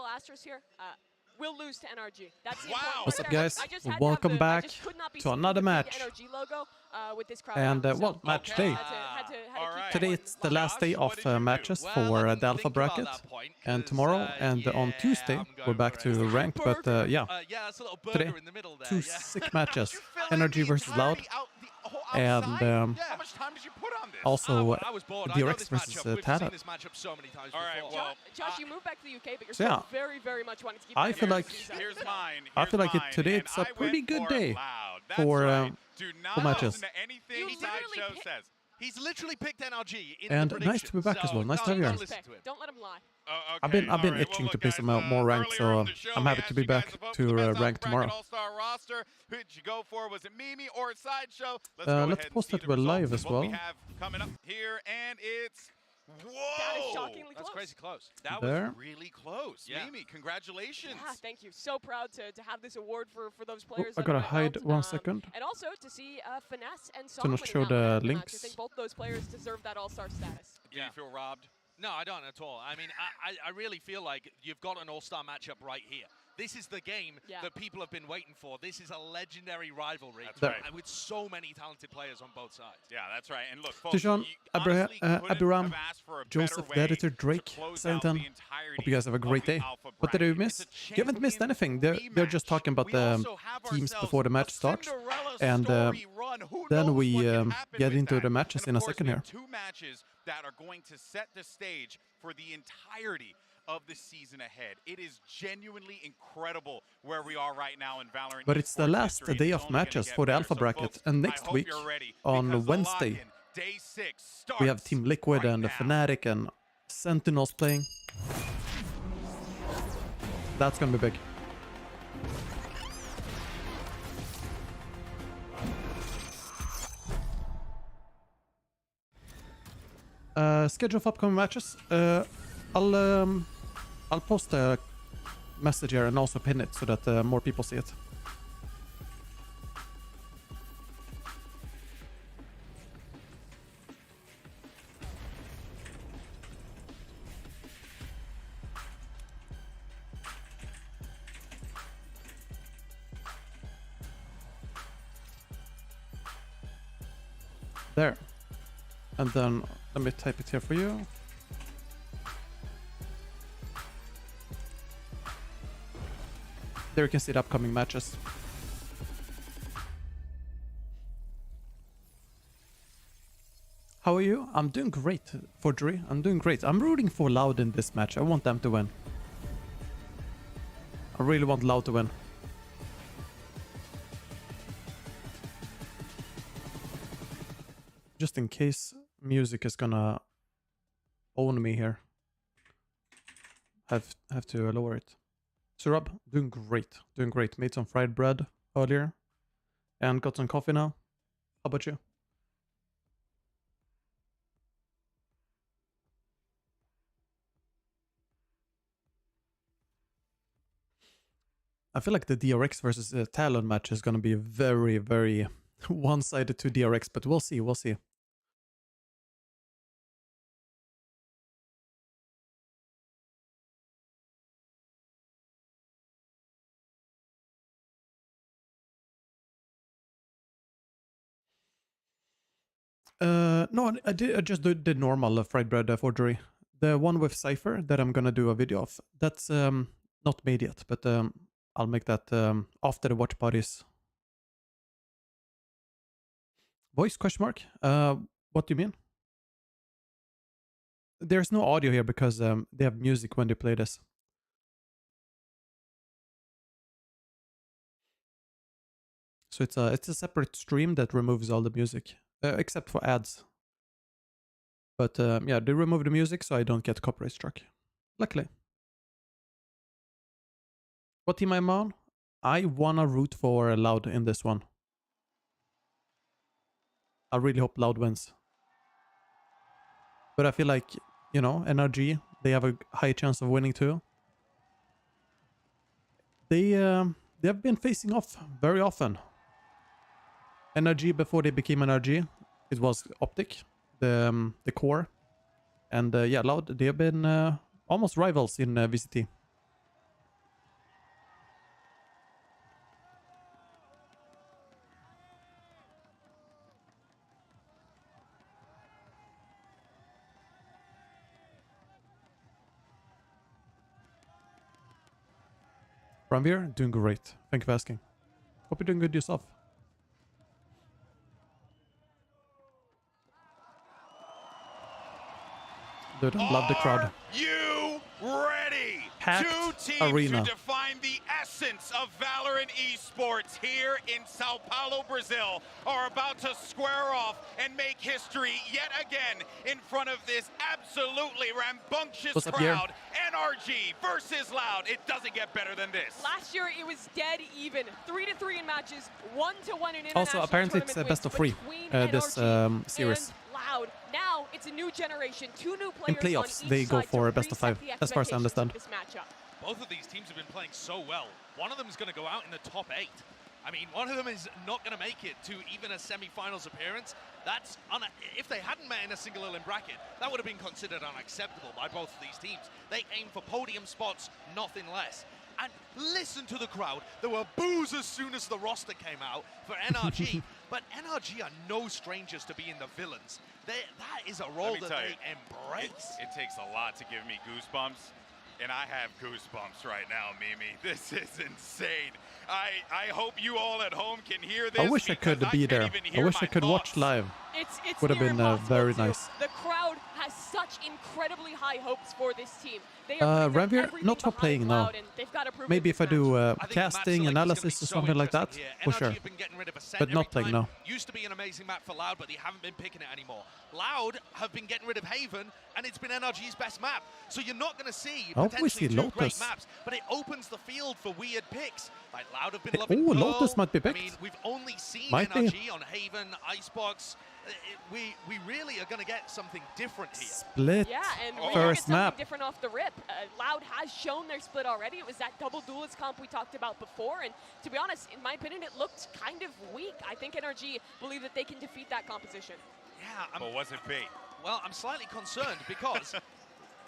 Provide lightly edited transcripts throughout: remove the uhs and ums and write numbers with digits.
little asterisk here. We'll lose to NRG. That's the What's up, guys? Welcome back to another match. And well, match day. Today it's the last day of matches for the alpha bracket, and tomorrow and on Tuesday we're back to ranked. But yeah, today 2 sick matches: NRG versus Loud, and also DRX versus TLN. Josh, you moved back to the UK, but you're still very much wanting to keep. I feel like today it's a pretty good day for matches. He's literally picked NRG in and nice to be back as well. Nice to have you here. Don't let him lie. I've been itching to play some more ranked, so I'm happy to be back to rank tomorrow. Let's post that we're live as well. Coming up here, and it's That is shockingly close. That's crazy close. That was really close. Yeah. Mimi, congratulations. Yeah, thank you. So proud to have this award for those players. I gotta hide 1 second. And also to see Finesse and Song to not show the links. I think both those players deserve that all-star status. Do you feel robbed? No, I don't at all. I mean, I really feel like you've got an all-star matchup right here. This is the game that people have been waiting for. This is a legendary rivalry with so many talented players on both sides. Yeah, that's right. And look, folks, Tijan, Abiram, Joseph, the editor, Drake, Sainton. Hope you guys have a great day. What did you miss? You haven't missed anything. They're just talking about the teams before the match starts. And then we get into the matches in a second here. 2 matches that are going to set the stage for the entirety of the season ahead. It is genuinely incredible where we are right now in Valorant. But it's the last day of matches for the alpha bracket, and next week on Wednesday we have Team Liquid and the Fnatic and Sentinels playing. That's gonna be big. Schedule of upcoming matches. I'll post a message here and also pin it so that more people see it. There. And then let me type it here for you. There you can see the upcoming matches. How are you? I'm doing great, Forgery. I'm doing great. I'm rooting for Loud in this match. I want them to win. I really want Loud to win. Just in case music is gonna own me here. Have to lower it. Surab, doing great. Doing great. Made some fried bread earlier. And got some coffee now. How about you? I feel like the DRX versus TLN match is going to be very, very one-sided to DRX, but we'll see, we'll see. No, I just did normal fried bread forgery. The one with Cypher that I'm gonna do a video of, that's not made yet, but I'll make that after the watch parties. Voice question mark? What do you mean? There's no audio here because they have music when they play this. So it's a separate stream that removes all the music. Except for ads. But yeah, they remove the music so I don't get copyright struck. Luckily. What team I'm on? I wanna root for Loud in this one. I really hope Loud wins. But I feel like, you know, NRG, they have a high chance of winning too. They have been facing off very often. NRG, before they became NRG, it was Optic, the core. And yeah, Loud, they have been almost rivals in VCT. Ranveer, doing great. Thank you for asking. Hope you're doing good yourself. Dude, I love the crowd. Are you ready? Packed Two teams arena. who define the essence of Valorant esports here in Sao Paulo, Brazil, are about to square off and make history yet again in front of this absolutely rambunctious crowd. NRG versus Loud. It doesn't get better than this. Last year, it was dead even. 3-3 in matches, 1-1 in international Also, apparently it's best of 3, this series. Loud. Now it's a new generation, 2 new players. In playoffs, they go for a best of 5, as far as I understand. This matchup. Both of these teams have been playing so well. One of them is going to go out in the top 8. I mean, one of them is not going to make it to even a semi-finals appearance. That's if they hadn't met in a single elim bracket, that would have been considered unacceptable by both of these teams. They aim for podium spots, nothing less. And listen to the crowd. There were boos as soon as the roster came out for NRG, but NRG are no strangers to being the villains. That is a role that they embrace. It takes a lot to give me goosebumps, and I have goosebumps right now, Mimi. This is insane. I hope you all at home can hear this. I wish I could be there. I wish I could watch live. It's would have been very nice. The crowd has such incredibly high hopes for this team. They are Ranveer, not for playing now. Maybe if I do casting, analysis or something like that, for sure. But not playing now. Used to be an amazing map for Loud, but they haven't been picking it anymore. Loud have been getting rid of Haven, and it's been NRG's best map. So you're not going to see potentially 2 great maps, but it opens the field for weird picks. Like Loud have been loving Pearl. Lotus might be picked. I mean, we've only seen NRG on Haven, Icebox. We really are going to get something different here. Split. Yeah, and we first get map. Something different off the rip. Loud has shown their split already. It was that double duelist comp we talked about before, and to be honest, in my opinion, it looked kind of weak. I think NRG believe that they can defeat that composition. Yeah, but was it bait? Well, I'm slightly concerned because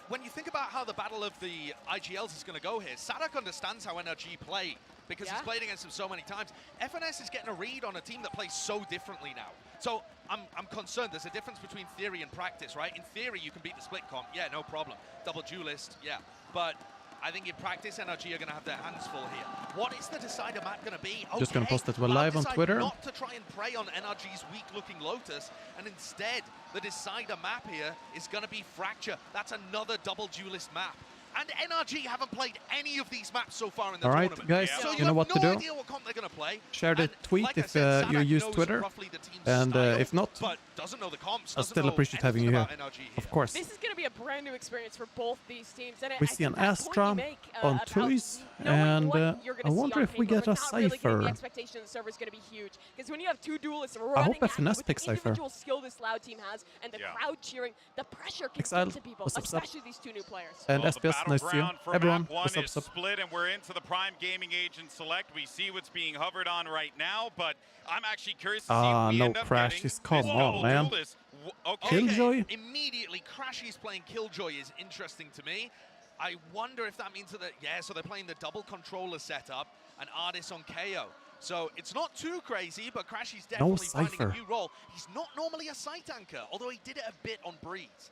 when you think about how the battle of the IGLs is going to go here, Sadak understands how NRG play because he's played against them so many times. FNS is getting a read on a team that plays so differently now. So I'm concerned. There's a difference between theory and practice, right? In theory, you can beat the split comp. Yeah, no problem. Double duelist, yeah. But I think in practice, NRG are going to have their hands full here. What is the decider map going to be? Okay, just going to post it live on Twitter. Not to try and prey on NRG's weak-looking Lotus, and instead, the decider map here is going to be Fracture. That's another double duelist map. And NRG haven't played any of these maps so far in the tournament. Alright, guys, so you know what to do. no idea what comp they're going to play. Share the tweet like if said, you use Twitter. And if not, but doesn't know the comps, I still appreciate having you here. Of course. This is going to be a brand new experience for both these teams. And we see an Astra on Toys, and I wonder if we get a Cypher. The expectation of the server is going to be huge. Because when you have 2 duelists I running hope FNS picks Cypher. individual skill this Loud team has, and the crowd cheering, the pressure can get to people, especially these 2 new players. And SPS, nice to see you. Everyone, what's up? Split, and we're into the Prime Gaming Agent Select. We see what's being hovered on right now, but I'm actually curious to see if we end up Crashies. Come on, man. Killjoy? Immediately, Crashies playing Killjoy is interesting to me. I wonder if that means that, so they're playing the double controller setup and Ardis on KO. So it's not too crazy, but Crashies definitely finding a new role. He's not normally a site anchor, although he did it a bit on Breeze.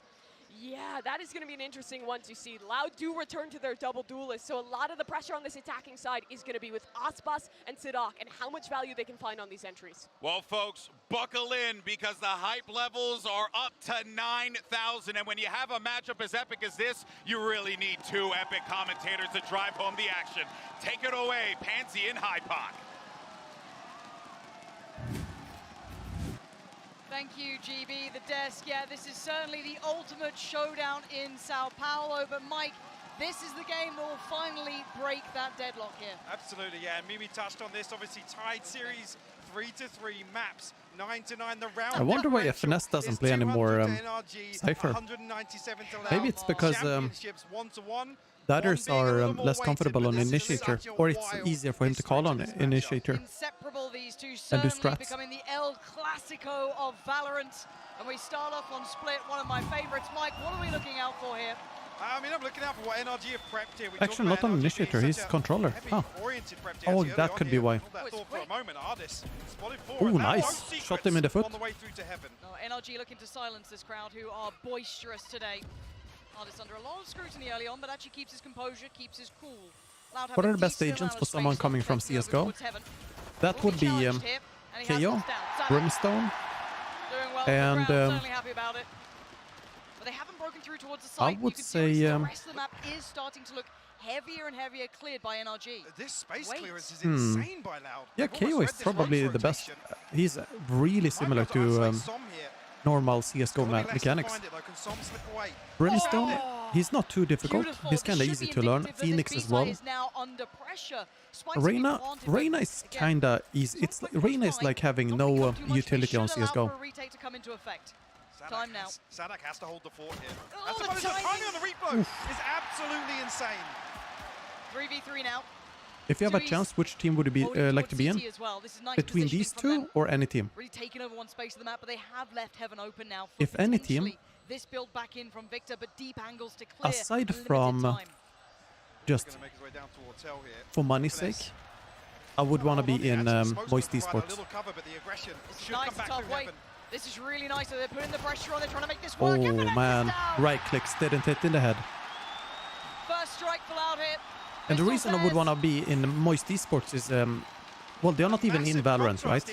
Yeah, that is going to be an interesting one to see. Loud do return to their double duelist, so a lot of the pressure on this attacking side is going to be with Aspas and Sidak and how much value they can find on these entries. Well, folks, buckle in because the hype levels are up to 9,000, and when you have a matchup as epic as this, you really need 2 epic commentators to drive home the action. Take it away, Pansy and Hypoc. Thank you, GB, the desk. Yeah, this is certainly the ultimate showdown in Sao Paulo. But Mike, this is the game that will finally break that deadlock here. Absolutely, yeah. And Mimi touched on this. Obviously, tied series, 3-3 maps, 9-9. The round. I wonder why FNS doesn't play anymore Cypher. Maybe it's because the others are less comfortable on Initiator, or it's easier for him to call on Initiator Inseparable, these two and do certainly strats. becoming the El Clasico of Valorant. And we start off on Split, one of my favorites. Mike, what are we looking out for here? I mean, I'm looking out for what NRG have prepped here. Actually, not on Initiator, he's controller. Huh. Oh, that could be why. Oh, nice. Shot him in the foot. NRG looking to silence this crowd who are boisterous today. Ardis under a lot of scrutiny early on, but actually keeps his composure, keeps his cool. What are the best agents for someone coming from CSGO? That would be KO, Brimstone, and I would say the rest of the map is starting to look heavier and heavier, cleared by NRG. This space clearance is insane by Loud. Yeah, KO is probably the best. He's really similar to normal CSGO mechanics. Brimstone, he's not too difficult. He's kind of easy to learn. Phoenix as well. Reyna is kind of easy. Reyna is like having no utility on CSGO. Time now. Sadak has to hold the fort here. The timing on the replay is absolutely insane. 3v3 now. If you have a chance, which team would you be like to be in? Between these two or any team? Really taking over one space of the map, but they have left heaven open now. If any team, this build back in from Victor, but deep angles to clear. Aside from just for money's sake, I would want to be in Moist Esports. This is really nice. So they're putting the pressure on. They're trying to make this work. Oh man, right clicks didn't hit in the head. First strike for Loud hit. And the reason I would want to be in Moist Esports is, well, they're not even in Valorant, right?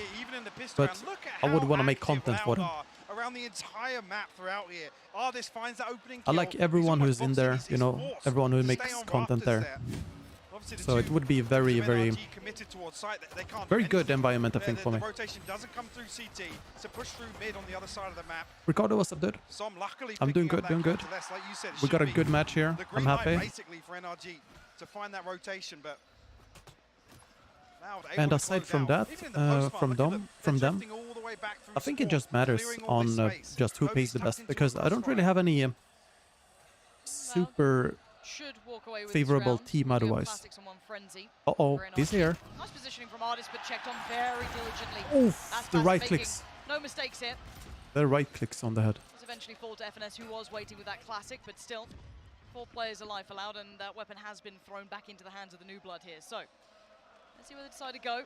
But I would want to make content for them. Around the entire map throughout here. This finds that opening. I like everyone who's in there, you know, everyone who makes content there. So it would be very, very good environment, I think, for me. Ricardo, what's up, dude? I'm doing good, doing good. We got a good match here. I'm happy. And aside from that, from them, I think it just matters on just who pays the best, because I don't really have any super favorable team otherwise. Uh-oh, he's here. Nice positioning from Artist, but checked on very diligently. Oof, the right clicks. No mistakes here. The right clicks on the head. It's eventually fall to FNS, who was waiting with that classic, but still, 4 players alive allowed, and that weapon has been thrown back into the hands of the new blood here. So, let's see where they decide to go.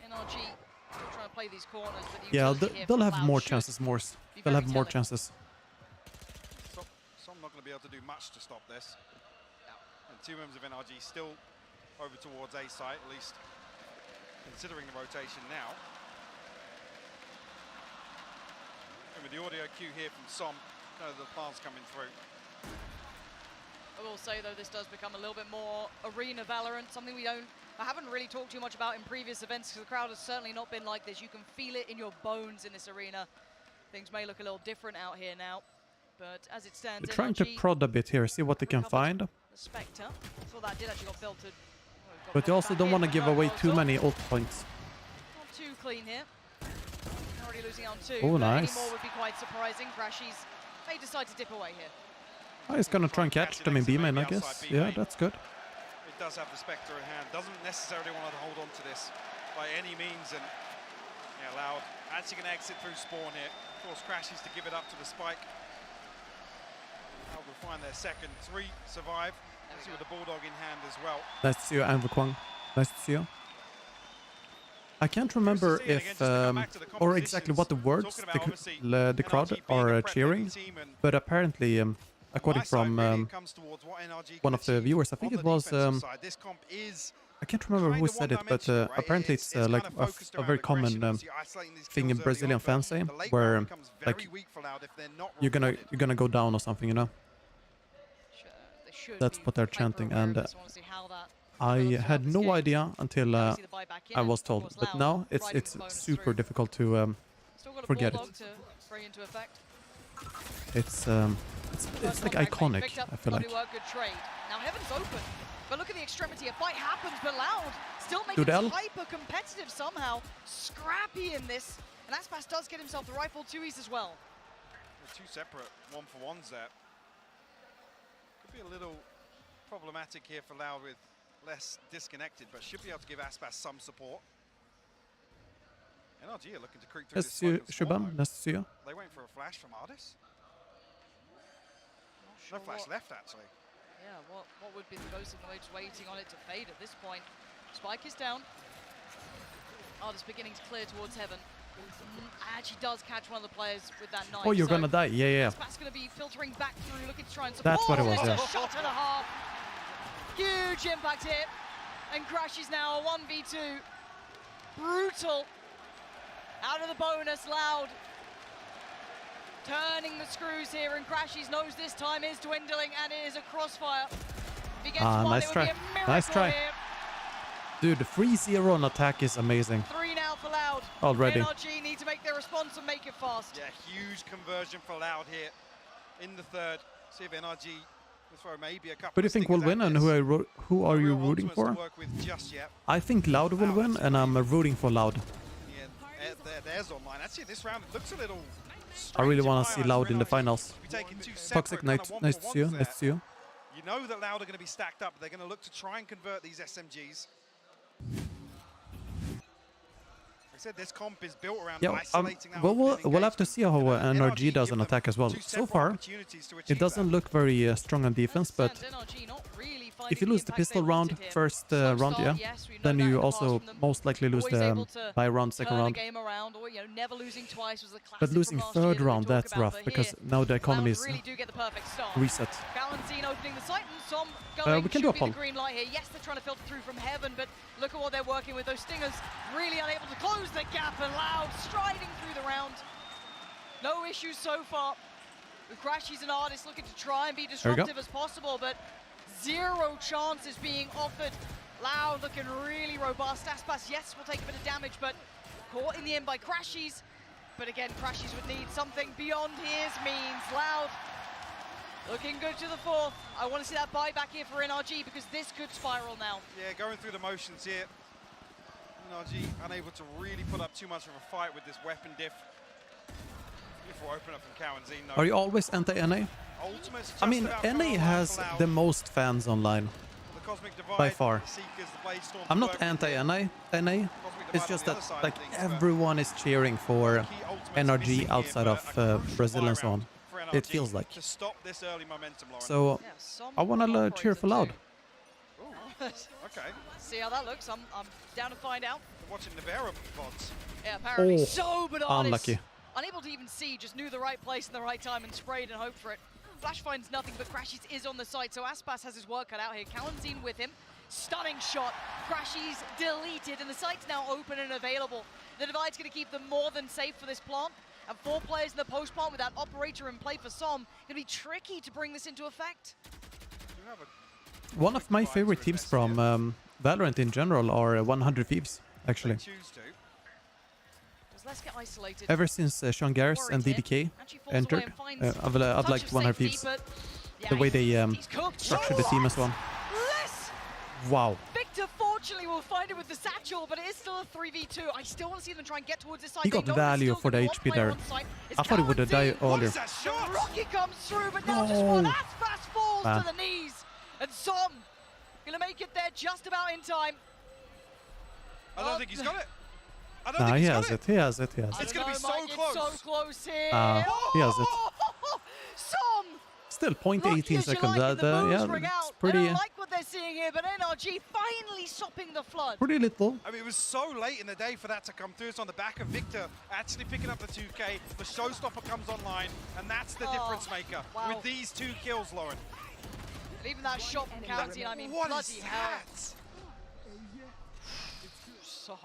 NRG still trying to play these corners, but yeah, they'll have more chances, Morse. They'll have more chances. So I'm not going to be able to do much to stop this. And 2 members of NRG still over towards A site, at least considering the rotation now. And with the audio cue here from Som, the plans coming through. I will say, though, this does become a little bit more arena Valorant, something I haven't really talked too much about in previous events, because the crowd has certainly not been like this. You can feel it in your bones in this arena. Things may look a little different out here now, but as it stands, they're trying to prod a bit here, see what they can find. The Spectre. So that did actually got filtered. But you also don't want to give away too many ult points. Not too clean here. Already losing on 2. Oh, nice. Any more would be quite surprising. Crashies may decide to dip away here. Oh, he's gonna try and catch them in B-main, I guess. Yeah, that's good. It does have the Spectre in hand. Doesn't necessarily want to hold on to this by any means. And yeah, Loud actually going to exit through spawn here. Of course, Crashies to give it up to the spike. Loud will find their second. 3 survive. See with the Bulldog in hand as well. Nice to see you, Anva Kwang. Nice to see you. I can't remember if, or exactly what the words the crowd are cheering, but apparently, according from one of the viewers, I think it was, I can't remember who said it, but apparently it's like a very common thing in Brazilian fans say, where like you're gonna go down or something, you know. That's what they're chanting, and I had no idea until I was told, but now it's super difficult to forget it. It's like iconic, I feel like. Now Heaven's open, but look at the extremity. A fight happens, but Loud still making it hyper competitive somehow. Scrappy in this, and Aspas does get himself the rifle 2Es as well. 2 separate 1-for-1s there. Could be a little problematic here for Loud with less disconnected, but should be able to give Aspas some support. NRG are looking to creep through this Shuban, nice to see you. They went for a flash from Ardis. No flash left, actually. Yeah, what would be the ghost in the way, just waiting on it to fade at this point. Spike is down. Ardis beginning to clear towards Heaven. Actually does catch one of the players with that knife. Oh, you're gonna die. Yeah. Aspas going to be filtering back through, looking to try and support. That's what it was, yeah. Shot and a half. Huge Huge impact here. And Crashes now a 1v2. Brutal. Out of the bonus, Loud. Turning the screws here, and Crashes knows this time is dwindling, and it is a crossfire. If he gets one, nice try. Nice try. Here. Dude, the 3-0 on attack is amazing. 3 now for Loud. Already. NRG need to make their response and make it fast. Yeah, huge conversion for Loud here in the third. See if NRG will throw maybe a couple. Who do you think will win, and who are you rooting for? I think Loud will win, and I'm rooting for Loud. Yeah, there's online. Actually, this round looks a little. I really want to see Loud in the finals. Toxic, nice to see you. Nice to see you. You know that Loud are going to be stacked up. They're going to look to try and convert these SMGs. Like I said, this comp is built around isolating that. We'll have to see how NRG does on attack as well. So far, it doesn't look very strong on defense, but if you lose the pistol round, first round, yeah, then you also most likely lose the buy round, second round. But losing third round, that's rough, because now the economy is reset. We can do a poll. Yes, they're trying to filter through from heaven, but look at what they're working with. Those Stingers really unable to close the gap, and Loud striding through the round. No issues so far. The Crashies and Artists looking to try and be disruptive as possible, but zero chances being offered. Loud looking really robust. Aspas, yes, will take a bit of damage, but caught in the end by Crashies. But again, Crashies would need something beyond his means. Loud looking good to the fourth. I want to see that buyback here for NRG, because this could spiral now. Yeah, going through the motions here. NRG unable to really put up too much of a fight with this weapon diff. Before open up from Cowanzine, though. Are you always anti-NA? I mean, NA has the most fans online, by far. I'm not anti-NA, it's just that like everyone is cheering for NRG outside of Brazil and so on. It feels like. So I want to cheer for Loud. Okay. See how that looks. I'm down to find out. Watching the Vera pods. Yeah, apparently so, but unlucky. Unable to even see, just knew the right place and the right time and sprayed and hoped for it. Flash finds nothing, but Crashies is on the site, so Aspas has his work cut out here. Cowanzine with him. Stunning shot. Crashies deleted, and the site's now open and available. The Divide's going to keep them more than safe for this plant. And 4 players in the post plant with that operator in play for Som. Going to be tricky to bring this into effect. One of my favorite teams from Valorant in general are 100 Thieves, actually. Let's get isolated. Ever since Sean Garris and DDK entered, I've liked 100 Thieves. The way they structure the team as well. Wow. Victor fortunately will find it with the satchel, but it is still a 3v2. I still want to see them try and get towards this side. He got value for the HP there. I thought he would have died earlier. Rocky comes through, but now just one fast falls to the knees. And Som gonna make it there just about in time. I don't think he's got it. Nah, he has it. He has it. He has it. It's going to be so close. So close here. He has it. Som! Still 0.18 seconds. Yeah, it's pretty. I don't like what they're seeing here, but NRG finally stopping the flood. Pretty little. I mean, it was so late in the day for that to come through. It's on the back of Victor actually picking up the 2K. The showstopper comes online, and that's the difference maker with these 2 kills, Lauren. And even that shot from Cowanzine, I mean, bloody hell. Som.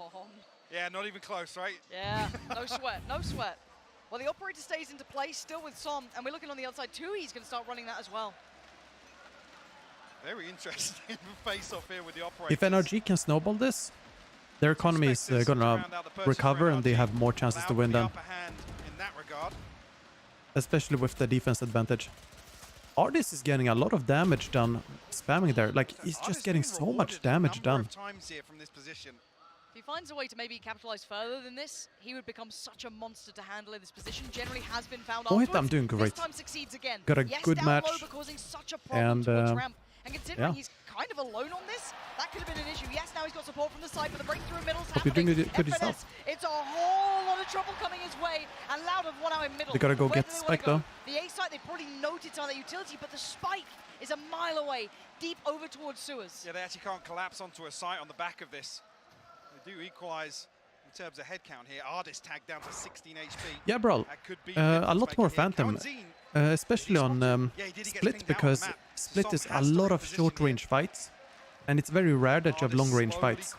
Yeah, not even close, right? Yeah, no sweat, no sweat. Well, the operator stays into play still with Som, and we're looking on the outside too. He's going to start running that as well. Very interesting face-off here with the operator. If NRG can snowball this, their economy is going to recover, and they have more chances to win then. Especially with the defense advantage. Artist is getting a lot of damage done spamming there. Like, he's just getting so much damage done. If he finds a way to maybe capitalize further than this, he would become such a monster to handle in this position. Generally has been found afterwards. I'm doing great. This time succeeds again. Got a good match. Such a problem towards ramp. And considering he's kind of alone on this, that could have been an issue. Yes, now he's got support from the side, but the breakthrough in middle is happening. Hope you're doing good yourself. It's a whole lot of trouble coming his way, and Loud have one out in middle. They gotta go get the spike though. The A site, they probably noted on their utility, but the spike is a mile away, deep over towards sewers. Yeah, they actually can't collapse onto a site on the back of this. They do equalize in terms of head count here. Artist tagged down to 16 HP. Yeah, bro. A lot more Phantom, especially on Split, because Split is a lot of short-range fights, And it's very rare that you have long-range fights.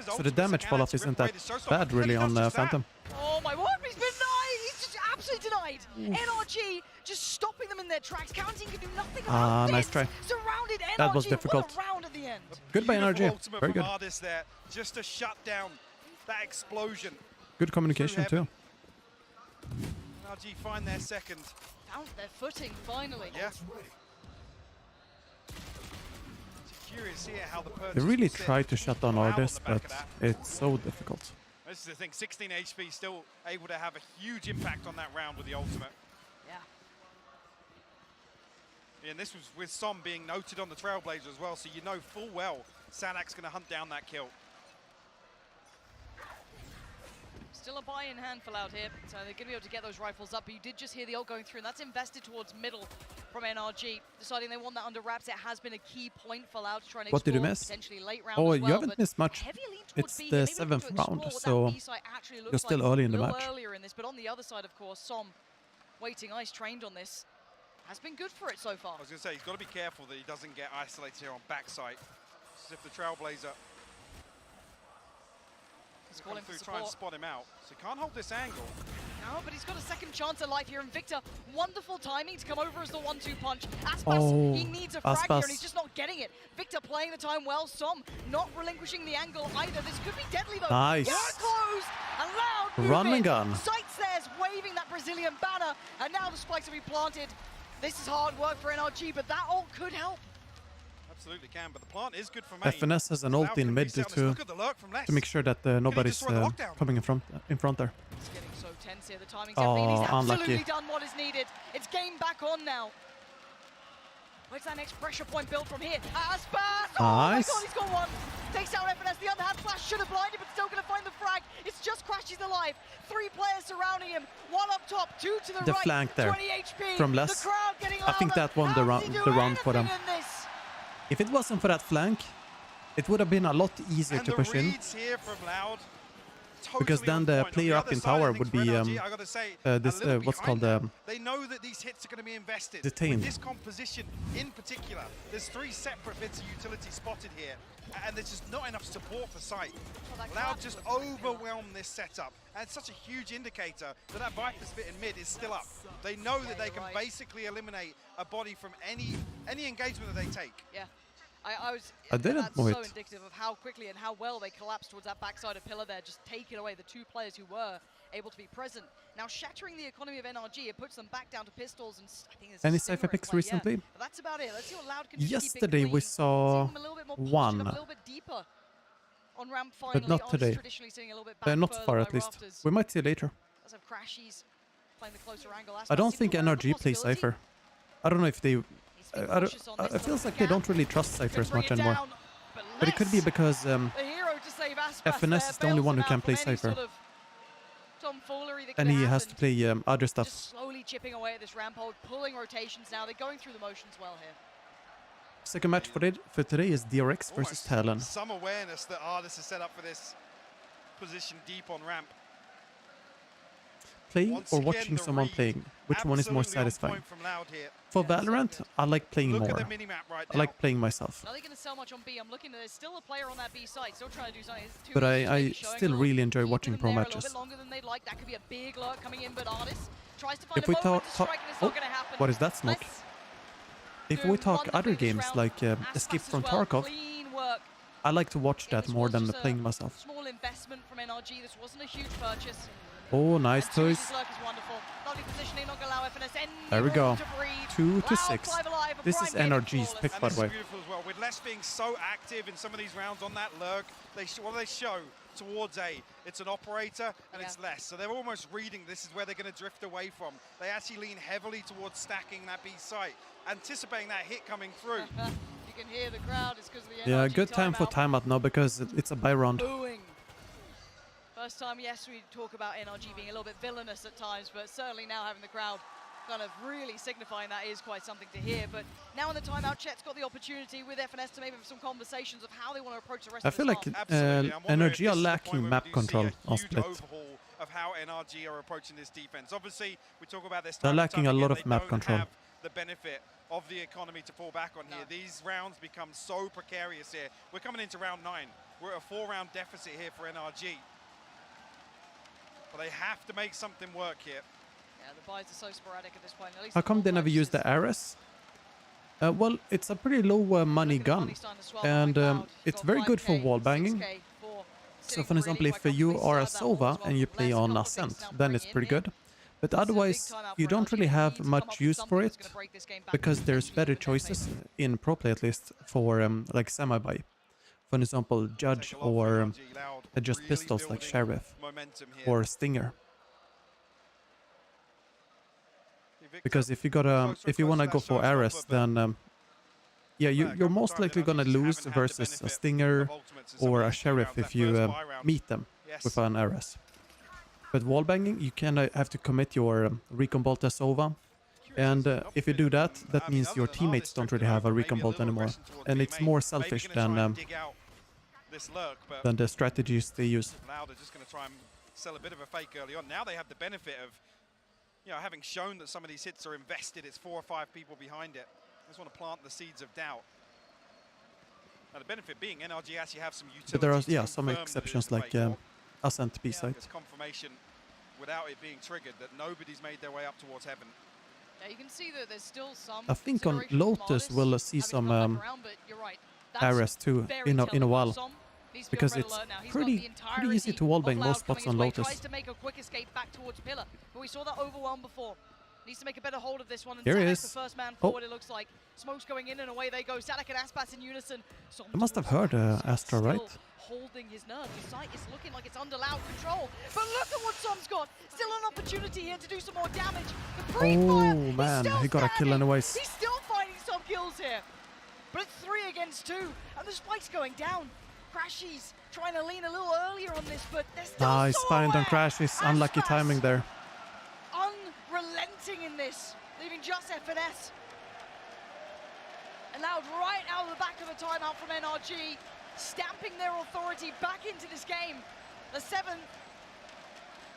So the damage fall-off isn't that bad, really, on Phantom. Oh my word, he's been denied! He's just absolutely denied! NRG just stopping them in their tracks. Counting can do nothing about this. Nice try. Surrounded NRG. That was difficult. What a round at the end. Good by NRG. Very good. There, just to shut down that explosion. Good communication, too. NRG find their second. Found their footing, finally. Yeah. Curious here how the they really try to shut down Ardis, but it's so difficult. This is the thing, 16 HP still able to have a huge impact on that round with the ultimate. Yeah. And this was with Som being noted on the Trailblazer as well, so you know full well Sadak's going to hunt down that kill. Still a buy in hand for Loud here, so they're going to be able to get those rifles up, but you did just hear the ult going through, and that's invested towards middle from NRG. Deciding they want that under wraps, it has been a key point for Loud to try and explore potentially late round Oh, as well, you haven't missed much. It's the 7th round, so you're still early in the match. Earlier in this, but on the other side, of course, Som, waiting ice, trained on this, has been good for it so far. I was going to say, he's got to be careful that he doesn't get isolated here on backside. As if the Trailblazer He's calling for try and spot him out, so he can't hold this angle. No, but he's got a second chance at life here, and Victor, wonderful timing to come over as the 1-2 punch. Aspas, he needs a frag here, and he's just not getting it. Victor playing the time well, Som not relinquishing the angle either. This could be deadly though. Nice. Yeah, close, and Loud run and gun. Sights theirs, waving that Brazilian banner, and now the spikes will be planted. This is hard work for NRG, but that ult could help. Absolutely can, but the plant is good for main. FNS has an ult in mid to make sure that nobody's coming in front there. It's getting so tense here. The timing's everything. He's absolutely unlucky. done what is needed. It's game back on now. Where's that next pressure point built from here? Aspas! Oh nice. My god, he's got one. Takes out FNS. The underhand flash should have blinded, but still going to find the frag. It's just Crash, he's alive. 3 players surrounding him. 1 up top, 2 to the right. Flank there 20 HP. from Les. The crowd getting louder. I think that won the round for them. If it wasn't for that flank, it would have been a lot easier to push in. Here from Loud, because then the player up in tower would be what's called they know that these hits are going to be invested. Detained. With this composition in particular, there's 3 separate bits of utility spotted here, and there's just not enough support for sight. Loud just overwhelmed this setup, and it's such a huge indicator that that Viper spit in mid is still up. They know that they can basically eliminate a body from any engagement that they take. Yeah. I didn't that's move so it. indicative of how quickly and how well they collapsed towards that backside of pillar there, just taking away the 2 players who were able to be present. Now shattering the economy of NRG, it puts them back down to pistols, and I think there's any Cypher picks recently? Yeah, that's about it. Let's see what Loud can do. Yesterday we saw one, a little bit deeper on ramp finally. but not today. They're not far at least. We might see later. Let's have Crashies playing the closer angle. I don't think NRG plays Cypher. I don't know if they... it feels like they don't really trust Cypher as much anymore. But it could be because FNS is the only one who can play Cypher. And he has to play other stuff. Just slowly chipping away at this ramp hold, pulling rotations now. They're going through the motions well here. Second match for today is DRX versus TLN. Some awareness that Ardis is set up for this position deep on ramp. Playing or watching someone playing? Which one is more satisfying? For Valorant, I like playing more. I like playing myself. Are they going to sell much on B? I'm looking at there's still a player on that B side, still trying to do something. But I still really enjoy watching pro matches. A little bit longer than they'd like. That could be a big lurk coming in, but Ardis tries to find a moment to strike, and it's not going to happen. What is that smoke? If we talk other games like Escape from Tarkov, I like to watch that more than playing myself. Small investment from NRG. This wasn't a huge purchase. Oh, nice toys. There we go. 2-6. This is NRG's pick, by the way. Well. With Les being so active in some of these rounds on that lurk, what do they show towards A? It's an operator and it's Les. So they're almost reading this is where they're going to drift away from. They actually lean heavily towards stacking that B site, anticipating that hit coming through. You can hear the crowd. It's because of the NRG yeah, good time for timeout now because it's a buy round. Booing. First time, yes, we talk about NRG being a little bit villainous at times, but certainly now having the crowd kind of really signifying that is quite something to hear. But now in the timeout, Chet's got the opportunity with FNS to maybe have some conversations of how they want to approach the rest of the I feel like NRG are lacking map control on split. Of how NRG are approaching this defense. Obviously, we talk about this. They're lacking a lot of map control. the benefit of the economy to fall back on here. These rounds become so precarious here. We're coming into round 9. We're at a 4-round deficit here for NRG. But they have to make something work here. Yeah, the buys are so sporadic at this point. At least how come they never use the RS? Well, it's a pretty low money gun, and it's very good for wall banging. So for example, if you are a Sova and you play on Ascent, then it's pretty good. But otherwise, you don't really have much use for it, because there's better choices, in pro play at least, for like semi-buy. For example, Judge, or just pistols like Sheriff or Stinger. Because if you wanna go for RS, then yeah, you're most likely gonna lose versus a Stinger or a Sheriff if you meet them with an RS. But wallbanging, you kind of have to commit your recon bolt as Sova, and if you do that, that means your teammates don't really have a recon bolt anymore, and it's more selfish than the strategies they use. Loud are just going to try and sell a bit of a fake early on. Now they have the benefit of, you know, having shown that some of these hits are invested. It's 4 or 5 people behind it. They just want to plant the seeds of doubt. Now the benefit being NRG actually have some utility. But there are some exceptions like Ascent B-side. There's confirmation without it being triggered that nobody's made their way up towards heaven. Yeah, you can see that there's still some. I think on Lotus we'll see some RS too in a while, because it's pretty easy to wallbang most spots on Lotus. Tries to make a quick escape back towards Pillar, but we saw that overwhelm before. Needs to make a better hold of this one. And Here he is. The first man forward, it looks like. Smoke's going in and away they go. Zadak and Aspas in unison. I must have heard Astra, right? Holding his nerve. The site is looking like it's under Loud control. But look at what Som's got. Still an opportunity here to do some more damage. The pre-fire, oh man, he got a kill anyways. He's still finding some kills here. But it's 3 against 2. And the spike's going down. Crashies trying to lean a little earlier on this, but they're still nice find on Crashies. Unlucky timing there. Unrelenting in this, leaving just FNS. Allowed right out of the back of the timeout from NRG, stamping their authority back into this game. The 7th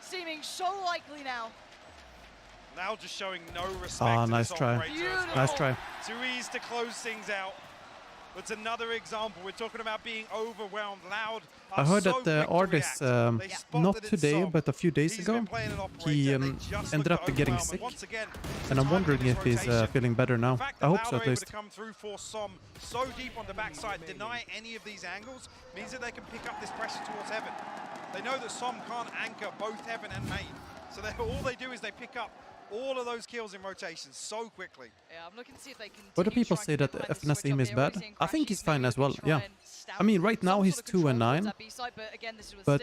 seeming so likely now. Now just showing no respect. Ah, nice try. Nice try. Too easy to close things out. That's another example. We're talking about being overwhelmed. Loud. I heard that the artist, not today, but a few days ago, he ended up getting sick, and I'm wondering if he's feeling better now. I hope so at least. To come through for Som so deep on the backside, deny any of these angles, means that they can pick up this pressure towards heaven. They know that Som can't anchor both heaven and main, so all they do is they pick up all of those kills in rotation so quickly. Yeah, I'm looking to see if they can. What do people say that FNS aim is bad? I think he's fine as well, yeah. I mean, right now he's 2-9, but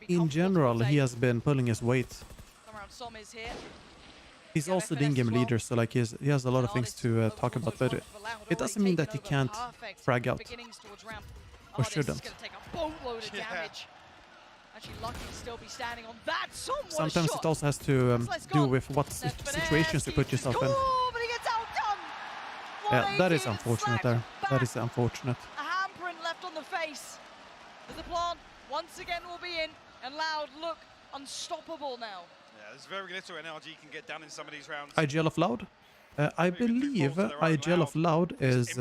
in general he has been pulling his weight. He's also the in-game leader, so like he has a lot of things to talk about, but it doesn't mean that he can't frag out, or shouldn't. Actually lucky to still be standing on that. Sometimes it also has to do with what situations you put yourself in. But he gets outdone. Yeah, that is unfortunate there. That is unfortunate. A handprint left on the face. The plant once again will be in, and Loud look unstoppable now. Yeah, there's very little NRG can get done in some of these rounds. IGL of Loud? I believe IGL of Loud is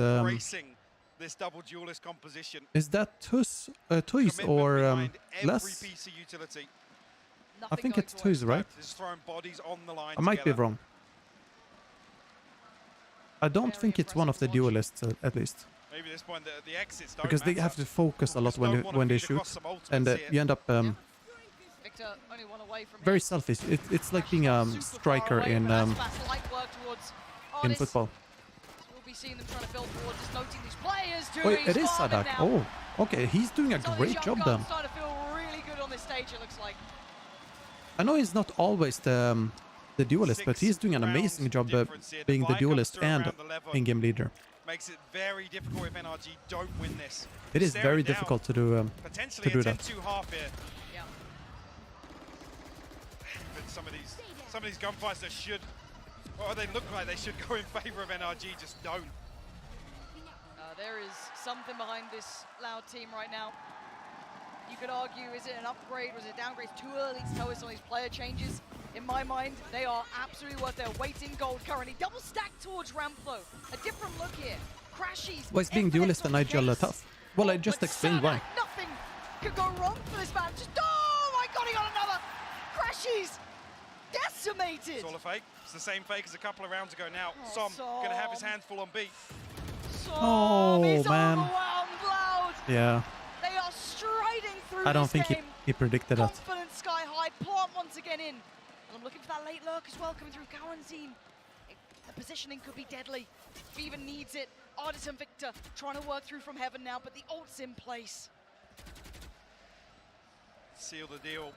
this double duelist composition. Is that Toys or less? I think it's Toys, right? I might be wrong. I don't think it's one of the duelists, at least. Maybe this point the exits don't because they have to focus a lot when they shoot, and you end up very selfish. It's like being a striker in football. Wait, it is Zadak. Oh, okay. He's doing a great job then. I know he's not always the duelist, but he's doing an amazing job being the duelist and in-game leader. Makes it very difficult if NRG don't win this. It is very difficult to do that. Potentially a 10-2 half here. Yeah. But some of these gunfights that should, or they look like they should go in favor of NRG, just don't. There is something behind this Loud team right now. You could argue, is it an upgrade, was it a downgrade? It's too early to tell with some of these player changes. In my mind, they are absolutely worth their weight in gold currently. Double stack towards ramp though. A different look here. Crashies. Why is being duelist and Nigel tough? Well, I just explained why. Nothing could go wrong for this man. Just, oh my god, he got another. Crashies. Decimated. It's all a fake. It's the same fake as a couple of rounds ago now. Som going to have his hands full on B. Oh, he's man. Overwhelmed, Loud. Yeah. They are striding through I don't this think game. he predicted that. Confidence sky high. Plant once again in. And I'm looking for that late lurk as well coming through Quarantine. The positioning could be deadly. Fever needs it. Artisan Victor trying to work through from heaven now, but the ult's in place. Seal the deal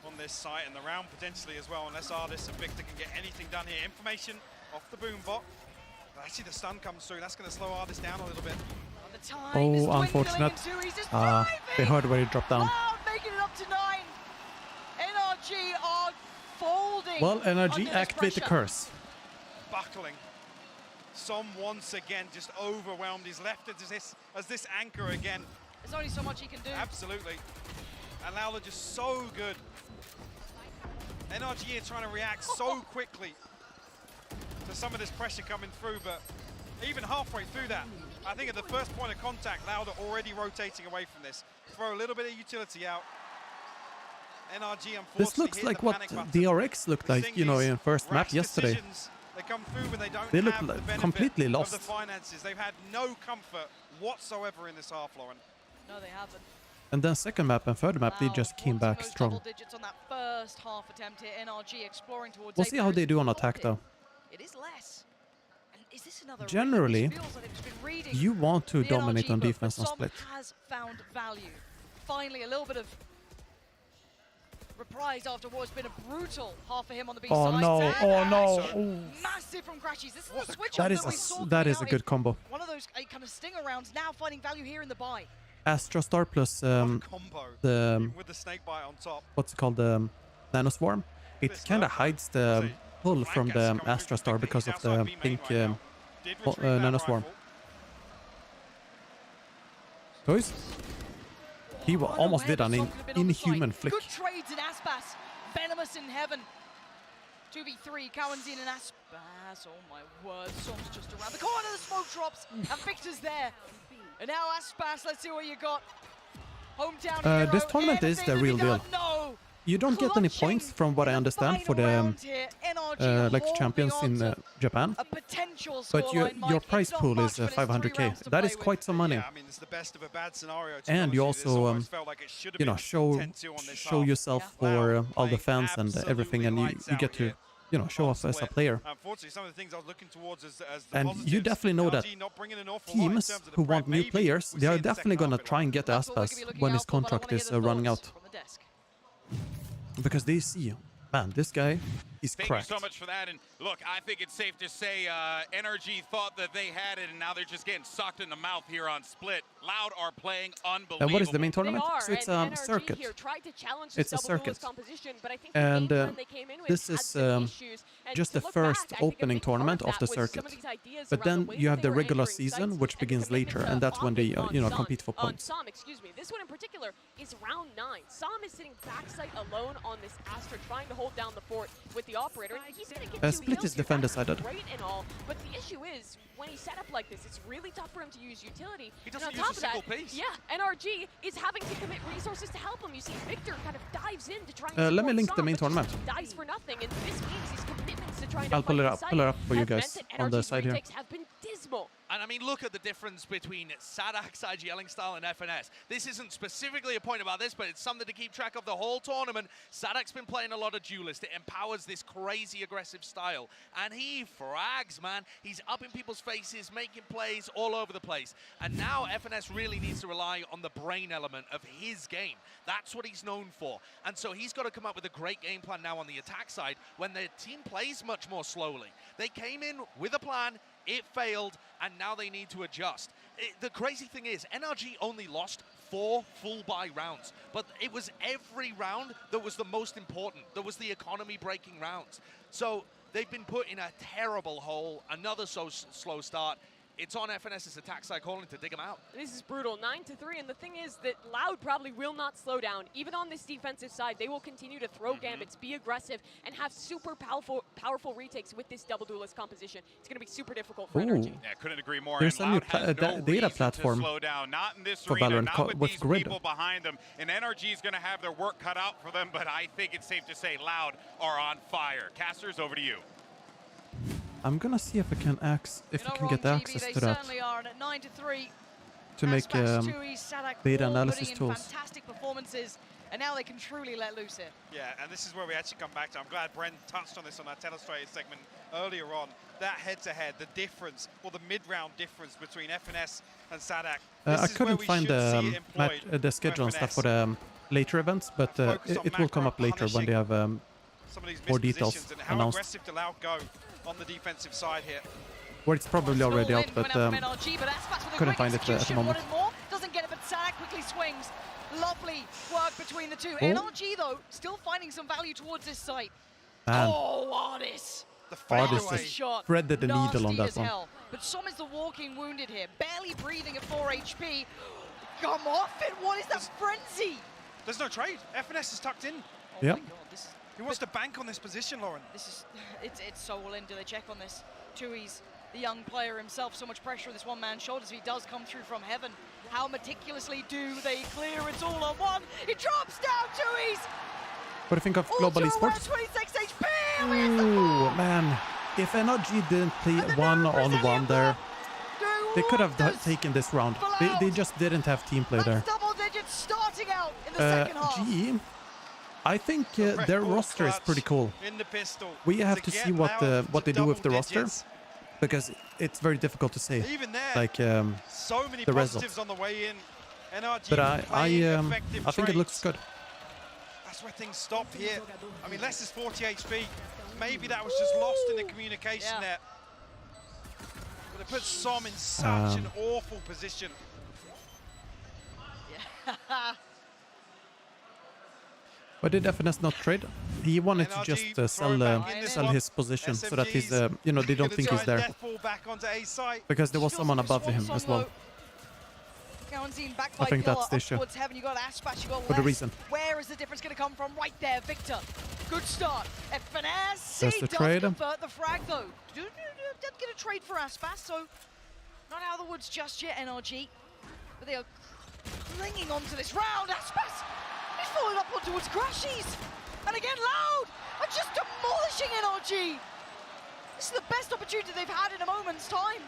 on this site and the round potentially as well, unless Artis and Victor can get anything done here. Information off the boom bot. But actually the stun comes through. That's going to slow Artis down a little bit. Oh, unfortunate. They heard where he dropped down. Loud making it up to 9. NRG are folding. Well, NRG activate the curse. Buckling. Som once again just overwhelmed. He's left as this anchor again. There's only so much he can do. Absolutely. And Lauda just so good. NRG here trying to react so quickly to some of this pressure coming through, but even halfway through that, I think at the first point of contact, Lauda already rotating away from this. Throw a little bit of utility out. NRG, unfortunately, this looks like what DRX looked like, you know, in first map yesterday. They come through when they don't they look have like the completely benefit lost. of the finances. They've had no comfort whatsoever in this half, Lauren. No, they haven't. And then second map and third map, they just came back strong. Double digits on that first half attempt here. NRG exploring towards. We'll see how they do on attack, though. It is less. And is this another generally, like you want to dominate on defense on split. Has found value. Finally, a little bit of reprise after what's been a brutal half for him on the B side. Oh no! Oh no! Massive from Crashies. This is a switch that is a good combo. One of those kind of stinger rounds now finding value here in the buy. Astra Star plus the with the snake bite on top. What's it called, the Nano Swarm? It kind of hides the pull from the Astra Star because of the pink Nano Swarm. Toys? He almost did an inhuman flick. Good trades in Aspas. Venomous in heaven. 2v3, Cowanzine and Aspas. Oh my word, Som's just around the corner. The smoke drops and Victor's there. And now Aspas, let's see what you got. Hometown hero. This tournament is the real deal. No. You don't get any points from what I understand for the like champions in Japan, but your prize pool is 500k. That is quite some money. Yeah, I mean, it's the best of a bad scenario. And you also, you know, show yourself for all the fans and everything, and you get to, you know, show off as a player. Unfortunately, some of the things I was looking towards as and you definitely know that teams who want new players, they are definitely gonna try and get Aspas when his contract is running out. Because they see, man, this guy is cracked. Thank you so much for that. And look, I think it's safe to say NRG thought that they had it, and now they're just getting sucked in the mouth here on Split. Loud are playing unbelievable. And what is the main tournament? So it's a circuit. It's a circuit. And this is just the first opening tournament of the circuit. But then you have the regular season, which begins later, and that's when they, you know, compete for points. Som, excuse me. This one in particular is round 9. Som is sitting backside alone on this Astra, trying to hold down the fort with the operator. He's gonna get Split is defender-sided. Great and all, but the issue is when he's set up like this, it's really tough for him to use utility. He doesn't use a single piece. Yeah, NRG is having to commit resources to help him. You see, Victor kind of dives in to try and let me link Som, the main tournament. Dies for nothing, and this means his commitments to trying I'll to pull it up for you guys on the side here. Have been dismal. And I mean, look at the difference between Sadak's IG Yelling Style and FNS. This isn't specifically a point about this, but it's something to keep track of the whole tournament. Sadak's been playing a lot of Duelist. It empowers this crazy aggressive style. And he frags, man. He's up in people's faces, making plays all over the place. And now FNS really needs to rely on the brain element of his game. That's what he's known for. And so he's got to come up with a great game plan now on the attack side when their team plays much more slowly. They came in with a plan, it failed, and now they need to adjust. The crazy thing is, NRG only lost 4 full buy rounds, but it was every round that was the most important. That was the economy-breaking rounds. So they've been put in a terrible hole, another slow start. it's on FNS's attack side calling to dig him out. This is brutal, 9-3, and the thing is that Loud probably will not slow down. Even on this defensive side, they will continue to throw gambits, be aggressive, and have super powerful retakes with this double duelist composition. It's going to be super difficult for NRG. Yeah, couldn't agree more. There's and a new data platform slow down. Not in this for arena, Valorant not with with these Grid. people behind them. And NRG is going to have their work cut out for them, but I think it's safe to say Loud are on fire. Casters, over to you. I'm gonna see if I can get access to that. Certainly are, and at 9-3, to make data analysis tools. Fantastic performances, and now they can truly let loose here. Yeah, and this is where we actually come back to. I'm glad Bren touched on this on our Telestrated segment earlier on. That head-to-head, the difference, or the mid-round difference between FNS and SADAC. I couldn't find the schedule and stuff for the later events, but it will come up later when they have more details how announced. aggressive to Loud go on the defensive side here. Well, it's probably already out, but couldn't find it at the moment. Doesn't get it, but SADAC quickly swings. Lovely work between the two. Oh. NRG, though, still finding some value towards this site. Man. Oh, Artis. The Artis fadeaway just threaded the needle on that one. Hell. But Som is the walking wounded here, barely breathing at 4 HP. Come off it, what is that frenzy? There's no trade. FNS is tucked in. Oh Yep. my God, He wants to bank on this position, Lauren. It's so all in. Do they check on this? Tui's the young player himself, so much pressure on this one-man shoulders. He does come through from heaven. How meticulously do they clear? It's all on one. It drops down, Tui's. What do you think of Global Esports? 26 HP. Ooh, man. If NRG didn't play one-on-one there, they could have taken this round. They just didn't have team play there. Double digits starting out in the second half. GE, I think their roster is pretty cool. In the pistol. We have to see what they do with the roster, because it's very difficult to say. Even there, like so many the positives results. on the way in. NRG But I think it looks good. That's where things stop here. I mean, less is 40 HP. Maybe that was just lost in the communication there. But it puts Som in such an awful position. Yeah. But did FNS not trade? He wanted to just sell his position so that he's, they don't think he's there. Because there was someone above him as well. I think that's the issue. You got Aspas, you got for the reason. Where is the difference going to come from? Right there, Victor. Good start. FNS. There's the trade. Convert the frag though. Didn't get a trade for Aspas, so not out of the woods just yet, NRG. But they are clinging on to this round. Aspas. He's falling up towards Crashies. And again, Loud are just demolishing NRG. This is the best opportunity they've had in a moment's time.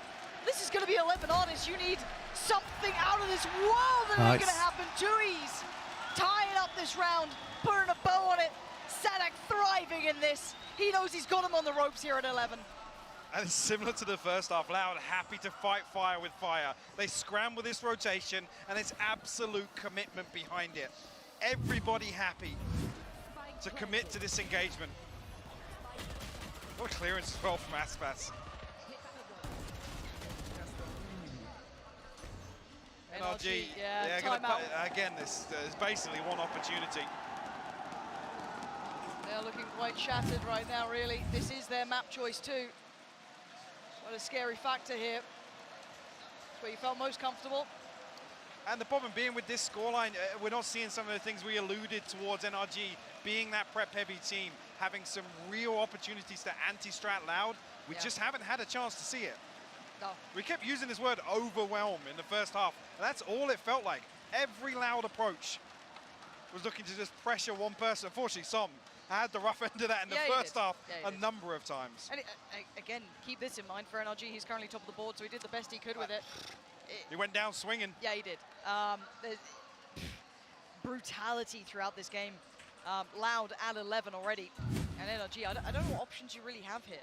This is going to be 11 Artists. You need something out of this world that ain't going to happen. Tui's tying up this round, putting a bow on it. SADAC thriving in this. He knows he's got him on the ropes here at 11. And it's similar to the first half. Loud happy to fight fire with fire. They scramble this rotation, and it's absolute commitment behind it. Everybody happy to commit to this engagement. What a clearance as well from Aspas. NRG, again, this is basically one opportunity. They're looking quite shattered right now, really. This is their map choice too. What a scary factor here. It's where you felt most comfortable. And the problem being with this scoreline, we're not seeing some of the things we alluded towards NRG being that prep-heavy team, having some real opportunities to anti-strat Loud. We just haven't had a chance to see it. No. We kept using this word overwhelm in the first half, and that's all it felt like. Every Loud approach was looking to just pressure one person. Unfortunately, Som had the rough end of that in the first half a number of times. And again, keep this in mind for NRG. He's currently top of the board, so he did the best he could with it. He went down swinging. Yeah, he did. There's brutality throughout this game. Loud at 11 already. And NRG, I don't know what options you really have here.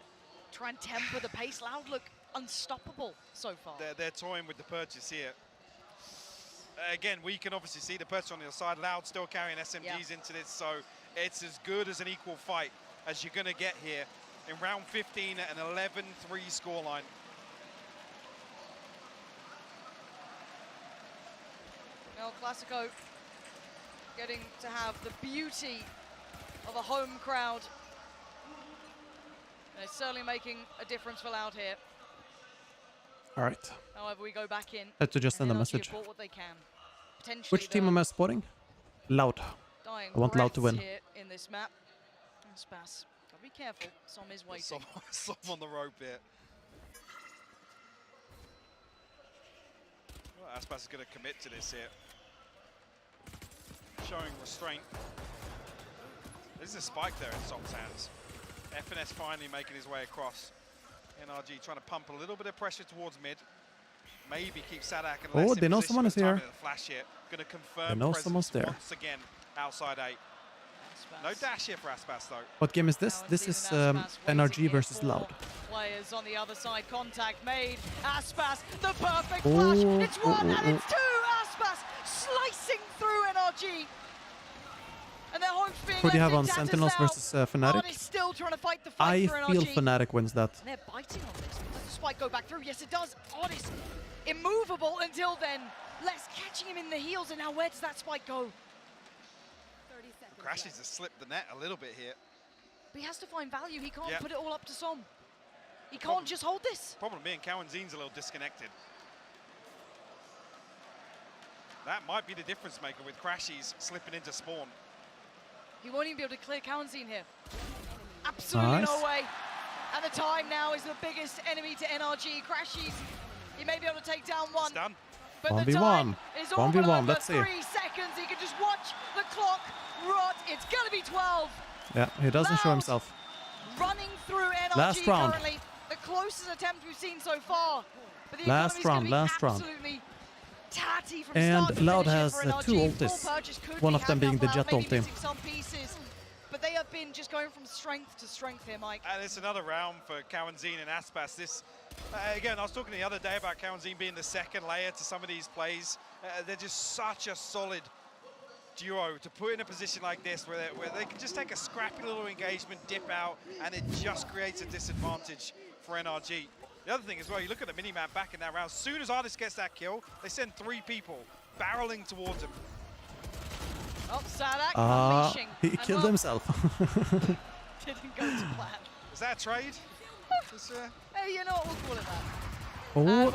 Try and temper the pace. Loud look unstoppable so far. They're toying with the purchase here. Again, we can obviously see the purchase on the other side. Loud still carrying SMGs into this, so it's as good as an equal fight as you're going to get here in round 15 at an 11-3 scoreline. El Clasico getting to have the beauty of a home crowd. And it's certainly making a difference for Loud here. All right. However, we go back in. Had to just send a message. What they can. Which team am I supporting? Loud. I want Loud to win. Here in this map. Aspas, gotta be careful. Som is waiting. Som on the rope here. Well, Aspas is going to commit to this here. Showing restraint. There's a spike there in Som's hands. FNS finally making his way across. NRG trying to pump a little bit of pressure towards mid. Maybe keep Sadak and less they know someone is here. Flash here. Going to confirm they know someone's there. Once again outside 8. No dash here for Aspas though. What game is this? This is NRG versus Loud. Players on the other side, contact made. Aspas, the perfect flash. It's 1 and it's 2. Aspas slicing through NRG. And their hopes being Who do you have on Sentinels versus Fnatic? Still trying to fight the fight for NRG. I feel Fnatic wins that. And they're biting on this. Does the spike go back through? Yes, it does. Otis immovable until then. Lex catching him in the heels, and now where does that spike go? Crashes has slipped the net a little bit here. But he has to find value. He can't put it all up to Som. He can't just hold this. Problem being Cowanzin's a little disconnected. That might be the difference maker with Crashies slipping into spawn. He won't even be able to clear Cowanzin here. Absolutely no way. And the time now is the biggest enemy to NRG. Crashies, he may be able to take down one. It's done. But 1v1. the time is all 1v1, let's see. 3 seconds. He can just watch the clock rot. It's gonna be 12. Yeah, he doesn't show himself. Running through NRG last round. currently. The closest attempt we've seen so far. But the last round. Tatty from and Loud has 2 ultis. One of them being the Jet ulti. But they have been just going from strength to strength here, Mike. And it's another round for Cowanzin and Aspas. This, again, I was talking the other day about Cowanzin being the second layer to some of these plays. They're just such a solid duo to put in a position like this where they can just take a scrappy little engagement, dip out, and it just creates a disadvantage for NRG. The other thing as well, you look at the mini-map back in that round, as soon as Artist gets that kill, they send 3 people barreling towards him. Oh, Sadak unleashing. He killed himself. Didn't go to plan. Is that a trade? Hey, you know what, we'll call it that. Oh,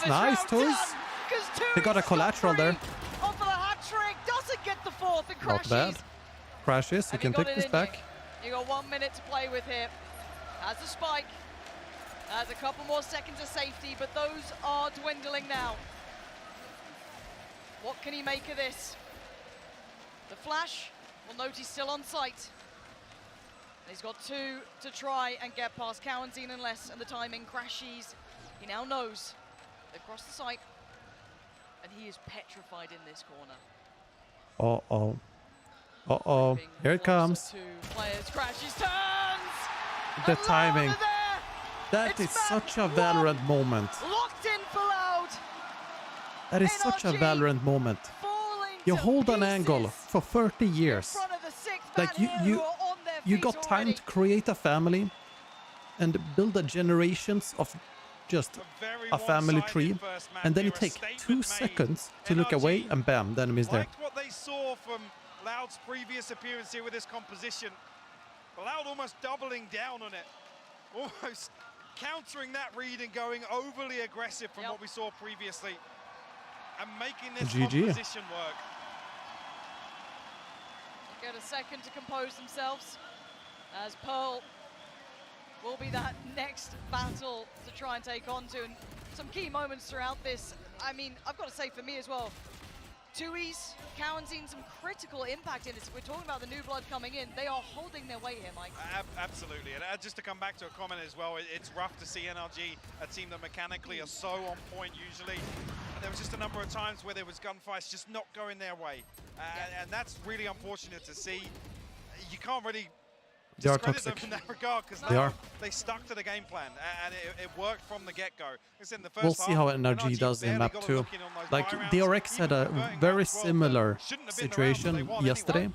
nice toys. They got a collateral there. Off for the hat trick, doesn't get the 4th and Crashes. Not bad. Crashes, you can take this back. You got 1 minute to play with here. Has the spike. Has a couple more seconds of safety, but those are dwindling now. What can he make of this? The flash, we'll note he's still on site. He's got 2 to try and get past Cowanzin and less, and the timing Crashies. He now knows. They've crossed the site, and he is petrified in this corner. Uh-oh. Uh-oh. Here it comes. 2 players, Crashies turns! The timing. That is such a Valorant moment. Locked in for Loud. That is such a Valorant moment. You hold an angle for 30 years. Like you got time to create a family and build a generations of just a family tree, and then you take 2 seconds to look away, and bam, the enemy's there. What they saw from Loud's previous appearance here with this composition, Loud almost doubling down on it, almost countering that read and going overly aggressive from what we saw previously, and making this composition work. Get a second to compose themselves, as Pearl will be that next battle to try and take on to. And some key moments throughout this. I mean, I've got to say for me as well, 2Es, Cowanzin, some critical impact in this. We're talking about the new blood coming in. They are holding their way here, Mike. Absolutely. And just to come back to a comment as well, it's rough to see NRG, a team that mechanically are so on point usually. And there was just a number of times where there was gunfights just not going their way. And that's really unfortunate to see. You can't really discredit them in that regard, because they stuck to the game plan, and it worked from the get-go. We'll see how NRG does in map 2. Like, DRX had a very similar situation yesterday,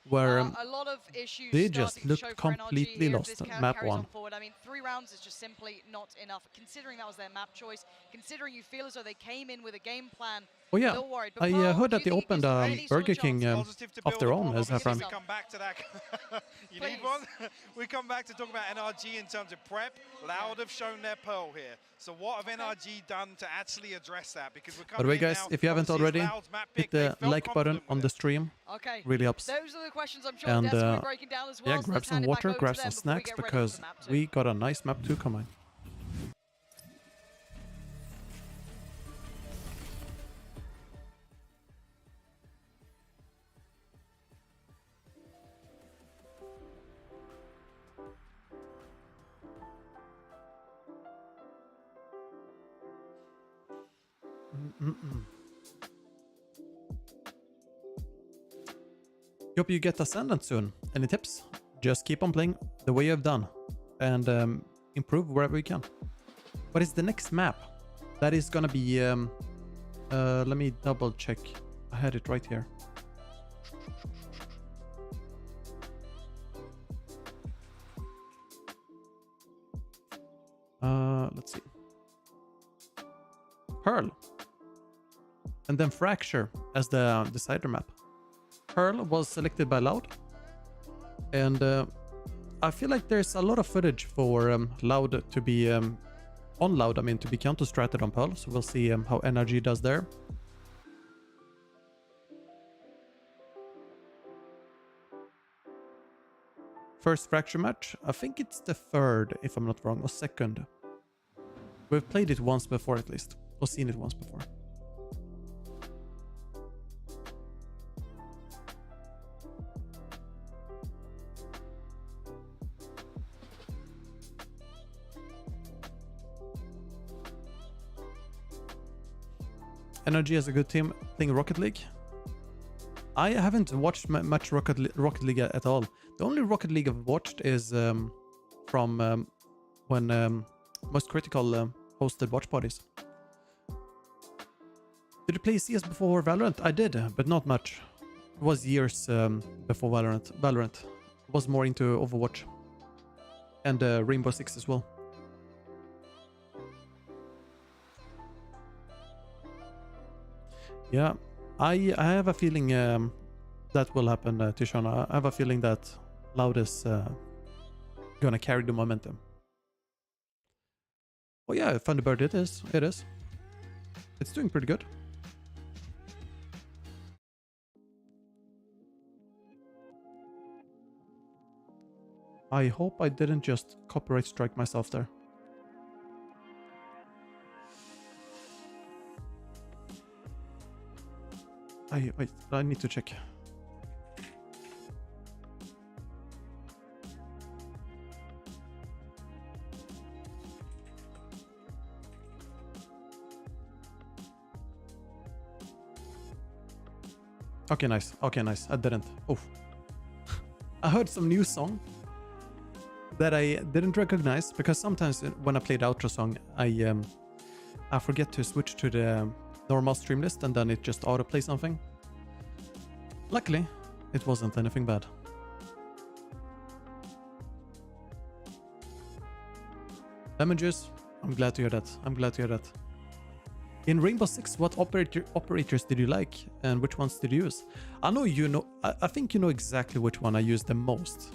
where a lot of issues they just looked completely lost at map 1. I mean, 3 rounds is just simply not enough, considering that was their map choice, considering you feel as though they came in with a game plan. Oh yeah, I heard that they opened Burger King of their own as Saffron. We come back to that. You need one? We come back to talk about NRG in terms of prep. Loud have shown their pearl here. So what have NRG done to actually address that? Because we're coming By the way, guys, if you haven't already, hit the like button on the stream. Okay. Really helps. Those are the questions I'm sure and breaking down as well. yeah, grab some water, grab some snacks, because we got a nice map 2 coming. Hope you get Ascendant soon. Any tips? Just keep on playing the way you've done and improve wherever you can. What is the next map? That is gonna be let me double check. I had it right here. Let's see. Pearl. And then Fracture as the decider map. Pearl was selected by Loud. And I feel like there's a lot of footage for Loud to be on Loud, I mean, to be counter-stratted on Pearl. So we'll see how NRG does there. First Fracture match, I think it's the 3rd, if I'm not wrong, or 2nd. We've played it once before at least, or seen it once before. NRG has a good team playing Rocket League. I haven't watched much Rocket League at all. The only Rocket League I've watched is from when Most Critical hosted watch parties. Did you play CS before Valorant? I did, but not much. It was years before Valorant. Was more into Overwatch and Rainbow Six as well. Yeah, I have a feeling that will happen, Tishana. I have a feeling that Loud is gonna carry the momentum. Oh yeah, Thunderbird, it is. It's doing pretty good. I hope I didn't just copyright strike myself there. Wait, I need to check. Okay, nice. Okay, nice. I didn't. Oh. I heard some new song that I didn't recognize, because sometimes when I play the outro song, I forget to switch to the normal stream list and then it just autoplay something. Luckily, it wasn't anything bad. Lemon juice, I'm glad to hear that. In Rainbow Six, what operators did you like and which ones did you use? I know you know, I think you know exactly which one I use the most.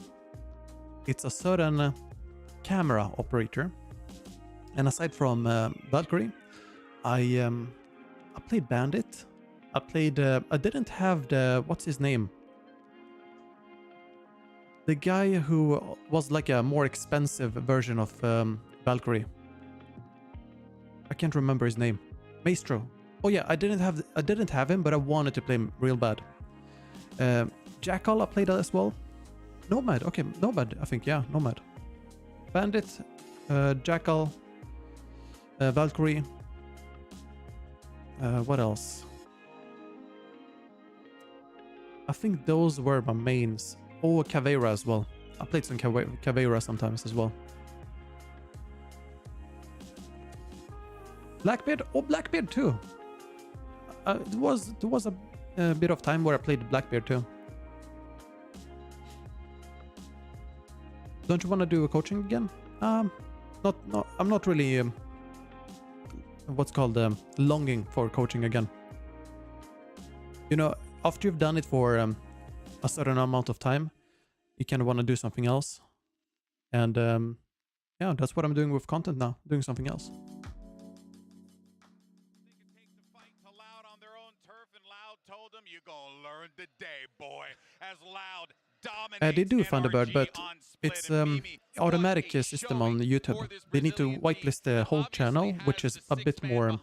It's a certain camera operator. And aside from Valkyrie, I played Bandit. I didn't have the, what's his name? The guy who was like a more expensive version of Valkyrie. I can't remember his name. Maestro. Oh yeah, I didn't have him, but I wanted to play him real bad. Jackal I played as well. Nomad, okay, Nomad, I think, yeah, Nomad. Bandit, Jackal, Valkyrie. What else? I think those were my mains. Oh, Caveira as well. I played some Caveira sometimes as well. Blackbeard? Oh, Blackbeard too. There was a bit of time where I played Blackbeard too. Don't you want to do a coaching again? I'm not really what's called longing for coaching again. You know, after you've done it for a certain amount of time, you kind of want to do something else. And yeah, that's what I'm doing with content now, doing something else. They do Thunderbird, but it's automatic system on YouTube. They need to whitelist the whole channel, which is a bit more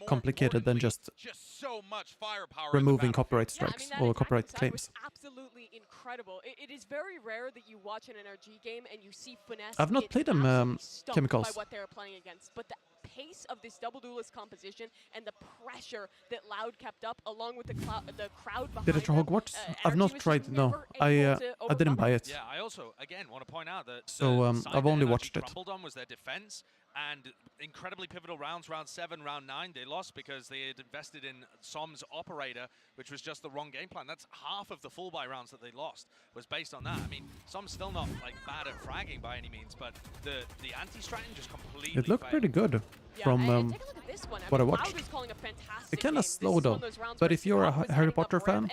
complicated than just removing copyright strikes or copyright claims. Absolutely incredible. It is very rare that you watch an NRG game and you see finesse. I've not played them Chemicals. By what they're playing against, but the pace of this double duelist composition and the pressure that Loud kept up, along with the crowd behind. Did it try Hogwarts? I've not tried. No, I didn't buy it. Yeah, I also again want to point out that so I've only watched it. On was their defense. And incredibly pivotal rounds, round 7, round 9, they lost because they had invested in Som's operator, which was just the wrong game plan. That's half of the full buy rounds that they lost was based on that. I mean, Som's still not like bad at fragging by any means, but the anti-strategy just completely It looked pretty good from what I watched. It kind of slow though, but if you're a Harry Potter fan,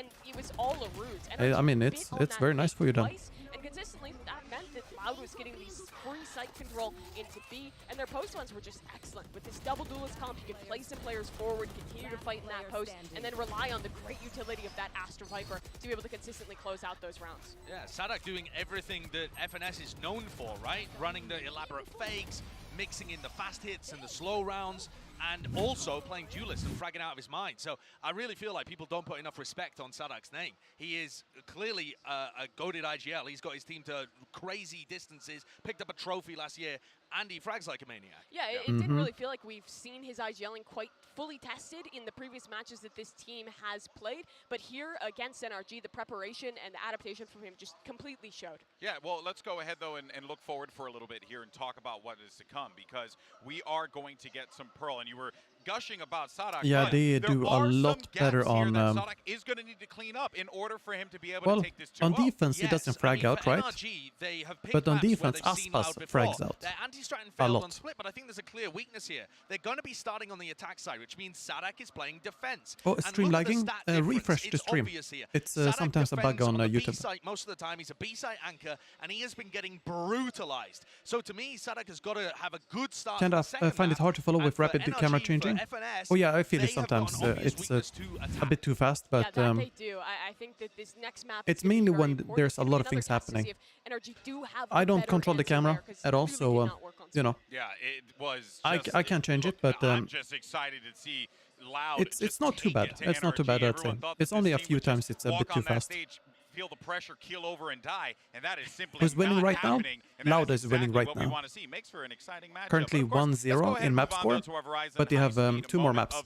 I mean, it's very nice for you then. And consistently, that meant that Loud was getting these free site control into B, and their post ones were just excellent. With this double duelist comp, you could play some players forward, continue to fight in that post, and then rely on the great utility of that Astra Viper to be able to consistently close out those rounds. Yeah, Sadak doing everything that FNS is known for, right? Running the elaborate fakes, mixing in the fast hits and the slow rounds, and also playing duelist and fragging out of his mind. So I really feel like people don't put enough respect on Sadak's name. He is clearly a goated IGL. He's got his team to crazy distances, picked up a trophy last year, and he frags like a maniac. Yeah, it didn't really feel like we've seen his IGLing quite fully tested in the previous matches that this team has played, but here against NRG, the preparation and the adaptation from him just completely showed. Yeah, well, let's go ahead, though, and look forward for a little bit here and talk about what is to come, because we are going to get some Pearl, and you were gushing about Sadak. Yeah, they do a lot better on... Sadak is going to need to clean up in order for him to be able to take this 2-0. On defense, he doesn't frag out, right? But on defense, Aspas frags out anti-Stratton failed on split, but I think there's a clear weakness here. They're going to be starting on the attack side, which means Sadak is playing defense. Oh, stream lagging? Refresh the stream. It's sometimes a bug on YouTube. Most of the time, he's a B-side anchor, and he has been getting brutalized. So to me, Sadak has got to have a good start. Kind of find it hard to follow with rapid camera changing. Oh yeah, I feel it sometimes. It's a bit too fast, but yeah, they do. I think that this next map it's mainly when there's a lot of things happening. I don't control the camera at all, so you know. Yeah, it was. I can't change it, but I'm just excited to see Loud. It's not too bad. It's not too bad, I'd say. It's only a few times it's a bit too fast. Feel the pressure, keel over and die, and that is simply who's winning right now? Loud is winning right now. Makes for an exciting match. Currently 1-0 in map score, but they have 2 more maps.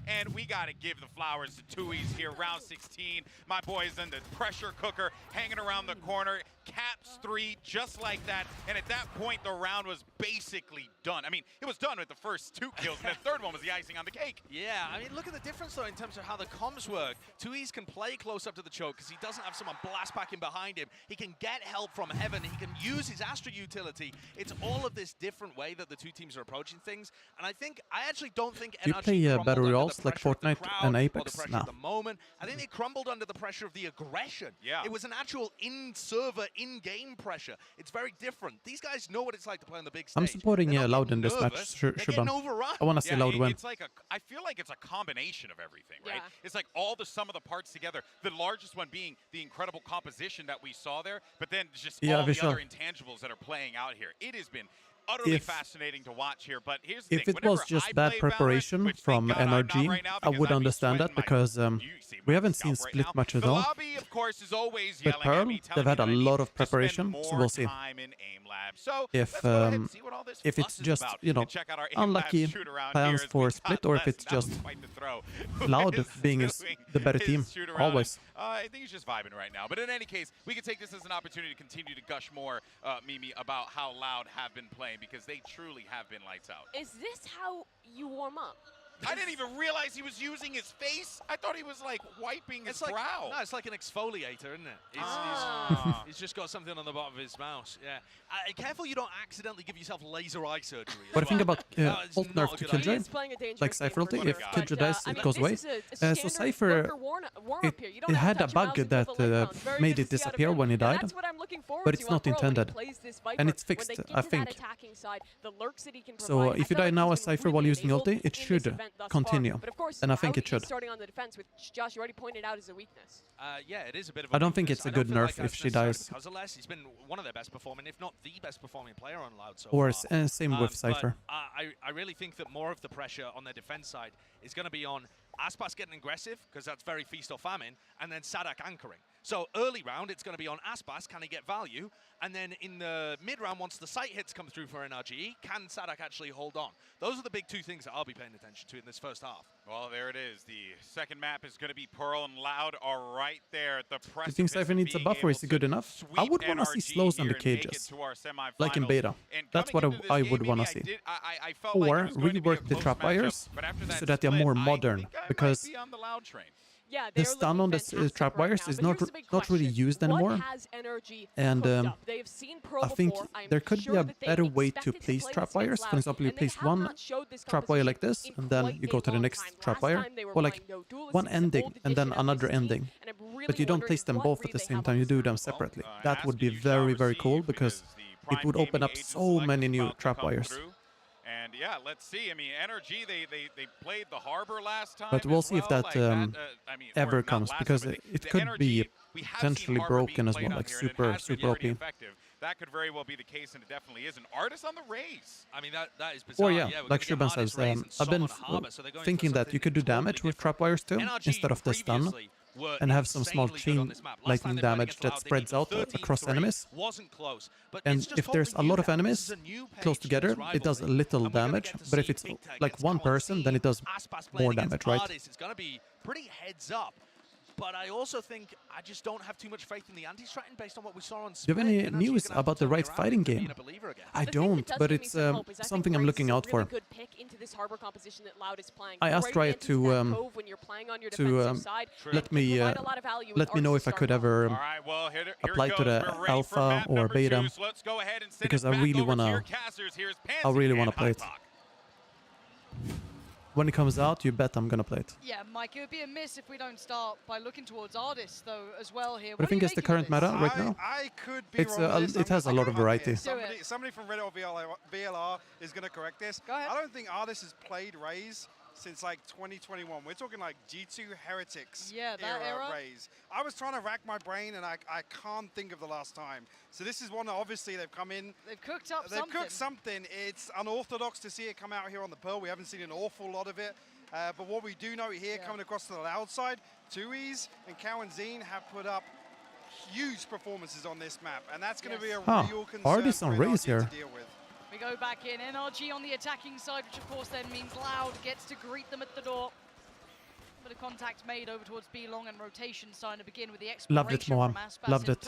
And we got to give the flowers to Tui's here, round 16. My boys in the pressure cooker, hanging around the corner. Caps 3, just like that. And at that point, the round was basically done. I mean, it was done with the first 2 kills, and the third one was the icing on the cake. Yeah, I mean, look at the difference, though, in terms of how the comms work. Tui's can play close up to the choke because he doesn't have someone blast packing behind him. He can get help from heaven. He can use his Astra utility. It's all of this different way that the two teams are approaching things. And I actually don't think you play Battle Royals like Fortnite and Apex now. At the moment, I think they crumbled under the pressure of the aggression. Yeah. It was an actual in-server, in-game pressure. It's very different. These guys know what it's like to play on the big stage. I'm supporting Loud in this match, Shubham. I want to see Loud win. It's like I feel like it's a combination of everything, right? Yeah. It's like all the sum of the parts together. The largest one being the incredible composition that we saw there, but then just all the other intangibles that are playing out here. It has been utterly fascinating to watch here, but here's the thing. If it was just bad preparation from NRG, I would understand that, because we haven't seen split much at all. But Pearl, they've had a lot of preparation, so we'll see. If it's just, you know, unlucky plans for split, or if it's just Loud being the better team, always. I think he's just vibing right now. But in any case, we can take this as an opportunity to continue to gush more, Mimi, about how Loud have been playing, because they truly have been lights out. Is this how you warm up? I didn't even realize he was using his face. I thought he was like wiping his brow. No, it's like an exfoliator, isn't it? He's just got something on the bottom of his mouse. Yeah. Careful you don't accidentally give yourself laser eye surgery. What do you think about ult nerf to Killjoy? Like Cypher ulti, if Killjoy dies, it goes away. So Cypher, it had a bug that made it disappear when he died, but it's not intended. And it's fixed, I think. So if you die now as Cypher while using ulti, it should continue. And I think it should. Starting on the defense, which Josh already pointed out as a weakness. Yeah, it is a bit of a I don't think it's a good nerf if she dies. He's been one of their best performing, if not the best performing player on Loud so far. Or same with Cypher. I really think that more of the pressure on their defense side is going to be on Aspas getting aggressive, because that's very feast or famine, and then Sadak anchoring. So early round, it's going to be on Aspas, can he get value? And then in the mid round, once the sight hits come through for NRG, can Sadak actually hold on? Those are the big two things that I'll be paying attention to in this first half. Well, there it is. The second map is going to be Pearl and Loud are right there at the precipice. Do you think Cypher needs a buff, or is it good enough? I would want to see slows on the cages, like in beta. That's what I would want to see. Or rework the trapwires so that they are more modern, because the stun on the trapwires is not really used anymore. And I think there could be a better way to place trapwires. For example, you place one trapwire like this, and then you go to the next trapwire, or like one ending and then another ending. But you don't place them both at the same time, you do them separately. That would be very, very cool, because it would open up so many new trapwires. And yeah, let's see. I mean, NRG, they played the Harbor last time. But we'll see if that ever comes, because it could be potentially broken as well, like super OP. That could very well be the case, and it definitely is. An artist on the raise. I mean, that is bizarre. Or yeah, like Shuban says, I've been thinking that you could do damage with trapwires too, instead of the stun, and have some small chain lightning damage that spreads out across enemies. And if there's a lot of enemies close together, it does a little damage, but if it's like one person, then it does more damage, right? It's going to be pretty heads up. But I also think I just don't have too much faith in the anti-strategy based on what we saw on Split. Do you have any news about the right fighting game? I don't, but it's something I'm looking out for. I asked Riot to let me know if I could ever apply to the alpha or beta, because I really wanna play it. When it comes out, you bet I'm gonna play it. Yeah, Mike, it would be a miss if we don't start by looking towards Ardis, though, as well here. But I think it's the current meta right now. I could be wrong. It has a lot of variety. Somebody from Reddit or VLR is going to correct this. Go ahead. I don't think Ardis has played Raze since like 2021. We're talking like G2 Heretics era Raze. I was trying to rack my brain, and I can't think of the last time. So this is one that obviously they've come in. They've cooked up something. They've cooked something. It's unorthodox to see it come out here on the Pearl. We haven't seen an awful lot of it. But what we do know here, coming across to the Loud side, Tui's and Cow and Zine have put up huge performances on this map. And that's going to be a real concern Ardis on Raze here. to deal with. We go back in. NRG on the attacking side, which of course then means Loud gets to greet them at the door. Bit of contact made over towards B long, and rotation starting to begin with the exploration. Loved it, Moam. Loved it.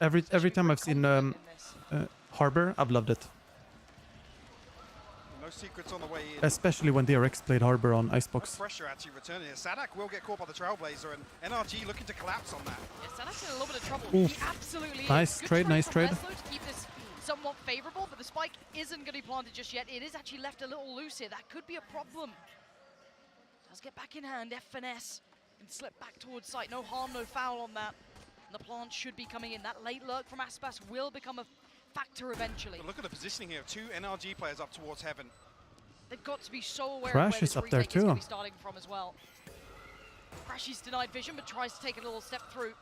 Every time I've seen Harbor, I've loved it. No secrets on the way in. Especially when DRX played Harbor on Icebox. No pressure actually returning here. Sadak will get caught by the Trailblazer, and NRG looking to collapse on that. Yeah, Sadak's in a little bit of trouble. Oof. He absolutely nice trade, nice trade. To keep this somewhat favorable, but the spike isn't going to be planted just yet. It is actually left a little loose here. That could be a problem. Does get back in hand. Finesse and slip back towards site. No harm, no foul on that. And the plant should be coming in. That late lurk from Aspas will become a factor eventually. But look at the positioning here. 2 NRG players up towards heaven. They've got to be so aware Crash of where this is up there retake is going too. to be starting from as well. Crash is denied vision, but tries to take a little step through.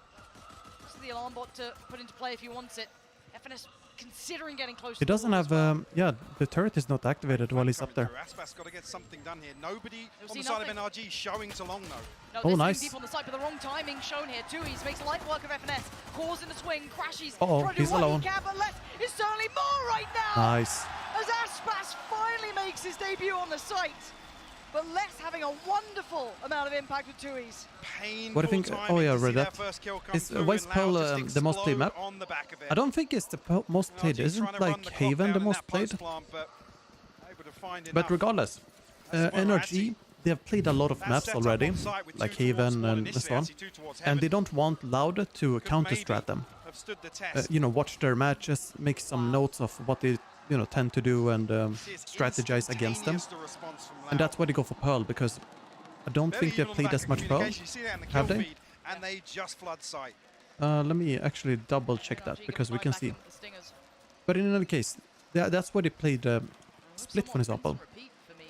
So the alarm bot to put into play if he wants it. FNS considering getting close. He doesn't have, yeah, the turret is not activated while he's up there. Aspas got to get something done here. Nobody on the side of NRG showing to long though. No, oh, nice. Deep on the side, but the wrong timing shown here. Tui's makes light work of FNS. Cause in the swing, crashes. He's alone. But less is certainly more right now. Nice. As Aspas finally makes his debut on the site. But Less having a wonderful amount of impact with Tui's. What do you think? Oh yeah, read that. Is West Pearl the most played map? I don't think it's the most played. Isn't like Haven the most played? But regardless, NRG they have played a lot of maps already, like Haven and so on, and they don't want Loud to counter-strat them. You know, watch their matches, make some notes of what they, you know, tend to do and strategize against them. And that's why they go for Pearl, because I don't think they've played as much Pearl. Have they? And they just flood sight. Let me actually double check that, because we can see. But in any case, that's why they played Split, for example.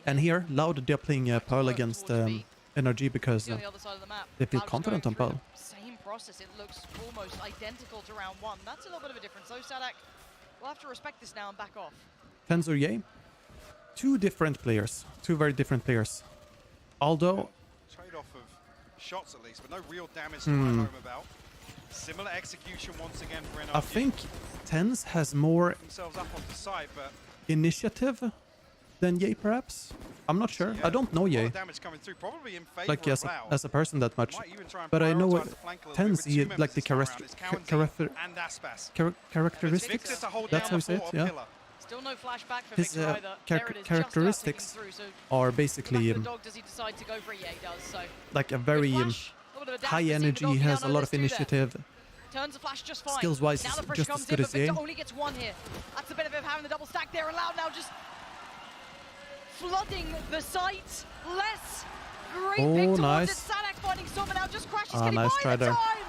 And here, Loud, they're playing Pearl against NRG because they feel confident on Pearl. Same process, it looks almost identical to round one. That's a little bit of a difference. So Sadak will have to respect this now and back off. Tensor Ye, two different players, two very different players. Although trade-off of shots at least, but no real damage to write home about. Similar execution once again for NRG. I think Tens has more themselves up on the side, but initiative than Ye, perhaps. I'm not sure. I don't know Ye, damage coming through, probably in favor like of as a person that much. But I know Tens, he like the characteristics. That's how you say it. Yeah. Still no flashback for His Victor either. characteristics are basically like a very high energy. He has a lot of initiative. Turns the flash just fine. Skills-wise, now the just comes as good in, as but Victor Ye. only gets one here. That's the benefit of having the double stack there, and Loud now just flooding the site. Less great pick towards nice. it. Sadak finding someone now, just crashes. Ah, Can he nice buy try the there. time?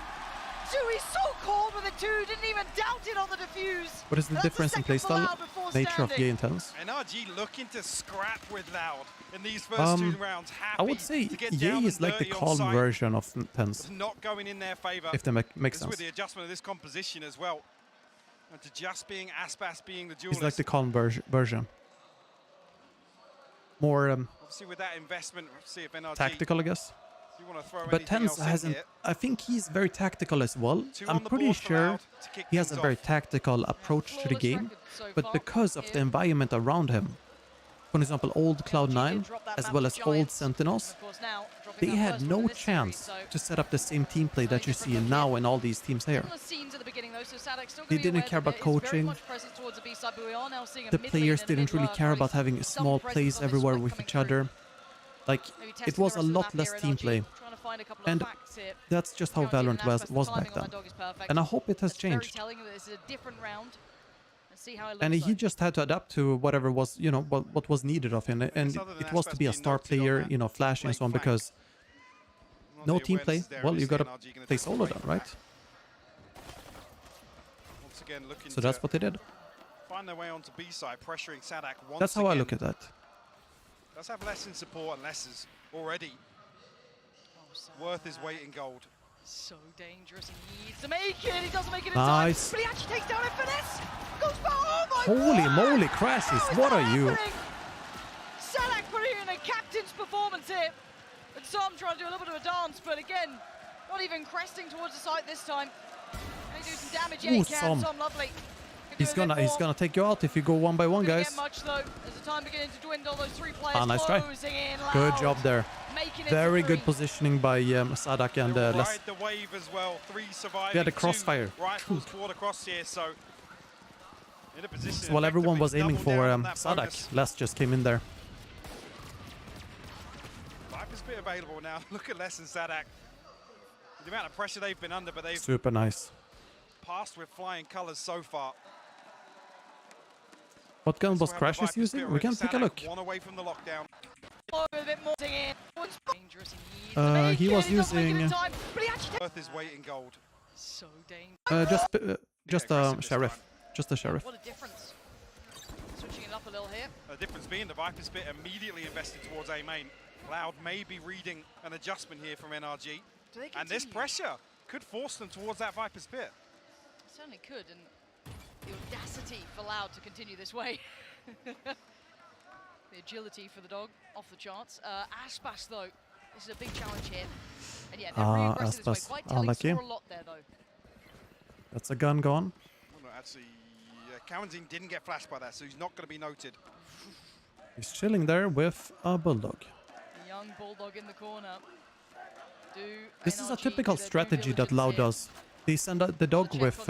He's so cold with it too, didn't even doubt it on the defuse. What is the difference in playstyle? Nature of Ye and Tens? NRG looking to scrap with Loud in these first two rounds. I would say Ye is like the calm version of Tens. Not going in their favor. If that makes sense. With the adjustment of this composition as well. And to just being Aspas being the duelist. He's like the calm version. More obviously with that investment, see if NRG tactical, I guess. You want to throw but Tens hasn't. I think he's very tactical as well. I'm pretty sure he has a very tactical approach to the game, but because of the environment around him, for example, old Cloud9 as well as old Sentinels, they had no chance to set up the same team play that you see now in all these teams here. They didn't care about coaching. The players didn't really care about having small plays everywhere with each other. Like, it was a lot less team play. And that's just how Valorant was back then. And I hope it has changed. And he just had to adapt to whatever was, you know, what was needed of him. And it was to be a star player, you know, flashing and so on, because no team play, well, you gotta play solo then, right? So that's what they did. Find their way onto B side, pressuring Sadak once That's how I look at that. Does have less in support and less is already worth his weight in gold. So dangerous. He needs to make it. He doesn't make it in nice. time. But he actually takes down Finesse. Goes back. Oh my Holy word. moly, crashes. What are you? Sadak putting in a captain's performance here. And Sam trying to do a little bit of a dance, but again, not even cresting towards the site this time. And he do some damage. Yeah, he can. Sam lovely. He's gonna take you out if you go one by one, guys. Much, though, as the time beginning to dwindle, those three players nice try. Good job there. Very good positioning by Sadak and Les. The wave as well. 3 surviving. Yeah, the crossfire. Rifles toward across here, so in a position. So while everyone was aiming for Sadak, Les just came in there. Viper's bit available now. Look at Les and Sadak. The amount of pressure they've been under, but they've super nice. Passed with flying colors so far. What gun was Crashes using? We can take a look. One away from the lockdown. He was using worth his weight in gold. So just a sheriff. Just a sheriff. What a difference. Switching it up a little here. The difference being the Viper's Pit immediately invested towards A main. Cloud may be reading an adjustment here from NRG. And this pressure could force them towards that Viper's Pit. Certainly could, and the audacity for Loud to continue this way. The agility for the dog, off the charts. Aspas, though, this is a big challenge here. And yeah, they're really aggressive this way. Quite telling, score a lot there, though. That's a gun gone. Well, no, actually, Kawanzin didn't get flashed by that, so he's not going to be noted. He's chilling there with a Bulldog. A young Bulldog in the corner. This is a typical strategy that Loud does. They send out the dog with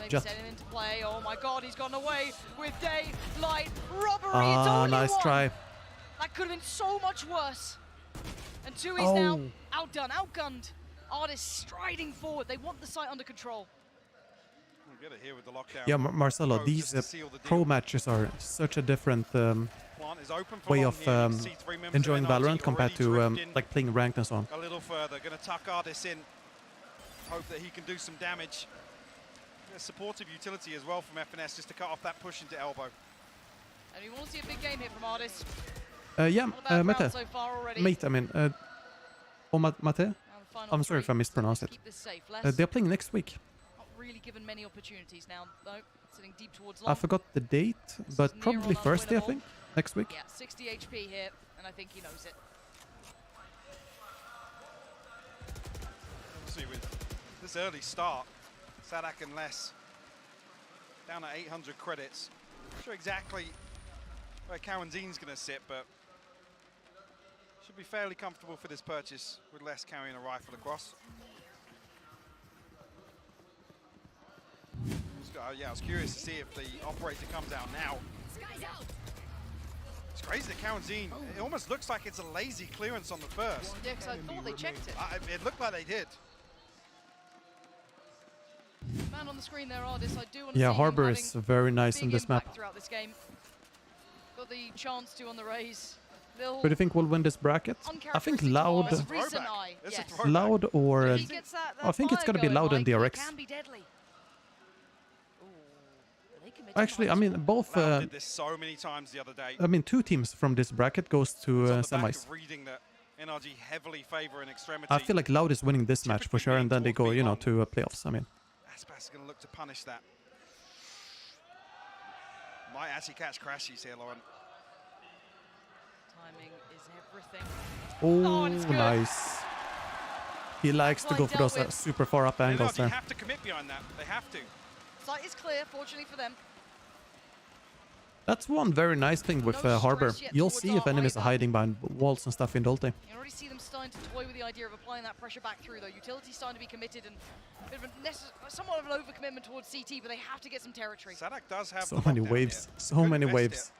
Jet. Oh my god, he's gone away with daylight robbery. It's only nice one. try. That could have been so much worse. And 2 is now outgunned. Artist striding forward. They want the site under control. Get it here with the lockdown. Yeah, Marcelo, these pro matches are such a different way of enjoying Valorant compared to like playing ranked and so on. A little further, going to tuck Artist in. Hope that he can do some damage. A supportive utility as well from FNS just to cut off that push into elbow. And we want to see a big game here from Artist. Mate, I mean, Mate? I'm sorry if I mispronounced it. They're playing next week. Not really given many opportunities now, though. Sitting deep towards I forgot the date, but probably Thursday, I think, next week. Yeah, 60 HP here, and I think he knows it. See, with this early start, Sadak and Les down at 800 credits. Not sure exactly where Kawanzin's going to sit, but should be fairly comfortable for this purchase with Les carrying a rifle across. Yeah, I was curious to see if the operator comes out now. It's crazy that Kawanzin, it almost looks like it's a lazy clearance on the first. Yeah, because I thought they checked it. It looked like they did. Man on the screen there, Artist. I do want to yeah, see Harbor is very nice in this map. Throughout this game. Got the chance to on the raise. Who do you think will win this bracket? I think Loud. Loud or I think it's gonna be Loud and DRX. Actually, I mean both. Did this so many times the other day. I mean 2 teams from this bracket goes to semis. NRG heavily favor in extremity. I feel like Loud is winning this match for sure, and then they go, you know, to playoffs. I mean. Aspas is going to look to punish that. Might actually catch crashes here, Lauren. Timing is everything. Oh, nice. He likes to go for those super far up angles there. They have to commit behind that. They have to. Site is clear, fortunately for them. That's one very nice thing with Harbor. You'll see if enemies are hiding behind walls and stuff in the ulti. You can already see them starting to toy with the idea of applying that pressure back through, though. Utility's starting to be committed and somewhat of an overcommitment towards CT, but they have to get some territory. Sadak does have so many waves. So many waves.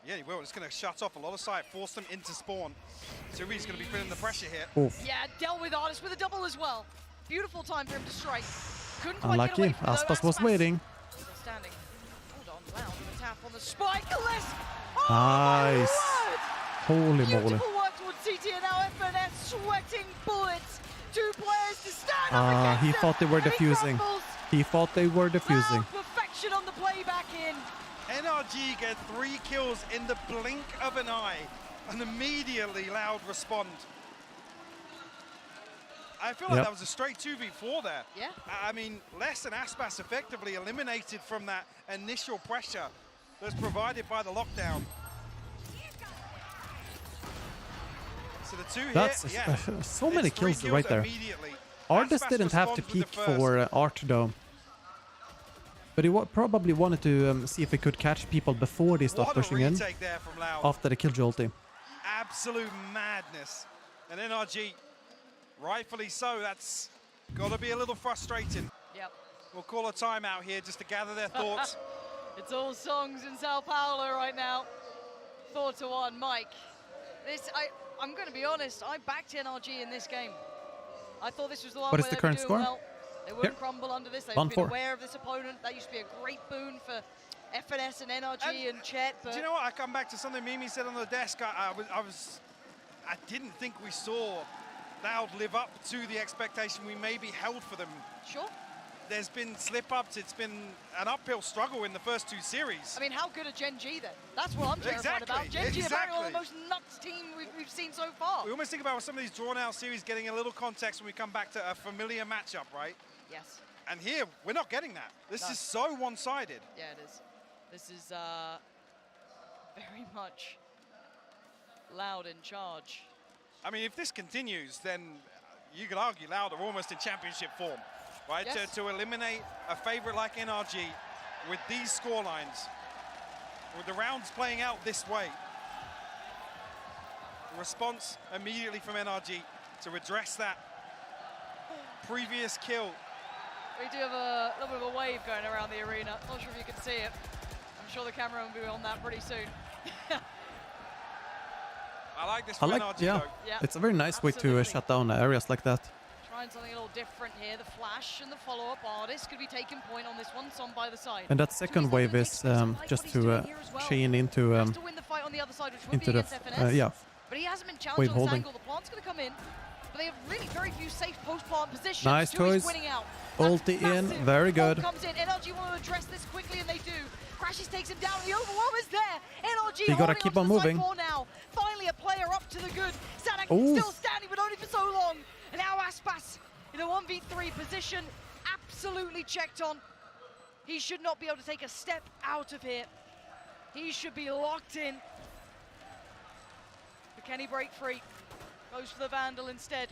Yeah, he will. It's going to shut off a lot of sight, force them into spawn. Sui's going to be feeling the pressure here. Oof. Yeah, dealt with Artist with a double as well. Beautiful time for him to strike. Couldn't quite Unlucky. Get away Aspas was waiting. Still standing. Hold on, Loud with a tap on the spike. Oh, nice. Holy moly. Beautiful work towards CT and now FNS sweating bullets. 2 players to stand up against he thought they were defusing. He thought they were defusing. Perfection on the playback in. NRG get 3 kills in the blink of an eye and immediately Loud respond. I feel like that was a straight 2v4 there. Yeah. I mean, Les and Aspas effectively eliminated from that initial pressure that's provided by the lockdown. So the 2 here, so many kills right there. Artist didn't have to peek for Art though. But he probably wanted to see if he could catch people before they start pushing in after the Killjoy ulti. Absolute madness. And NRG, rightfully so, that's got to be a little frustrating. Yep. We'll call a timeout here just to gather their thoughts. It's all songs in Sao Paulo right now. 4-1, Mike. I'm going to be honest, I backed NRG in this game. I thought this was the one what where is the current score? Well. They wouldn't crumble under this. They've been aware of this opponent. That used to be a great boon for FNS and NRG and Chet. But do you know what? I come back to something Mimi said on the desk. I didn't think we saw Loud live up to the expectation we maybe held for them. Sure. There's been slip-ups. It's been an uphill struggle in the first 2 series. I mean, how good are Gen G then? That's what I'm terrified about. Gen G are apparently one of the most nuts team we've seen so far. We almost think about some of these drawn-out series getting a little context when we come back to a familiar matchup, right? Yes. And here, we're not getting that. This is so one-sided. Yeah, it is. This is very much Loud in charge. I mean, if this continues, then you could argue Loud are almost in championship form, right? Yes. To eliminate a favorite like NRG with these scorelines, with the rounds playing out this way. The response immediately from NRG to address that previous kill. We do have a little bit of a wave going around the arena. Not sure if you can see it. I'm sure the camera will be on that pretty soon. I like this. Yeah. It's a very nice way to shut down areas like that. Trying something a little different here. The flash and the follow-up. Artist could be taking point on this one. Som by the side. And that second wave is just to chain into to win the fight on the other side, which would be against FNS. yeah. But he hasn't been challenged on this angle. The plant's going to come in, but they have really very few safe post-plant positions. Nice toys. Winning out. Ulti in, very good. Comes in. NRG want to address this quickly, and they do. Crashes takes him down. The overwhelm is there. NRG you gotta keep on moving. Now. Finally, a player up to the good. Sadak still standing, but only for so long. And now Aspas in a 1v3 position, absolutely checked on. He should not be able to take a step out of here. He should be locked in. But can he break free? Goes for the Vandal instead.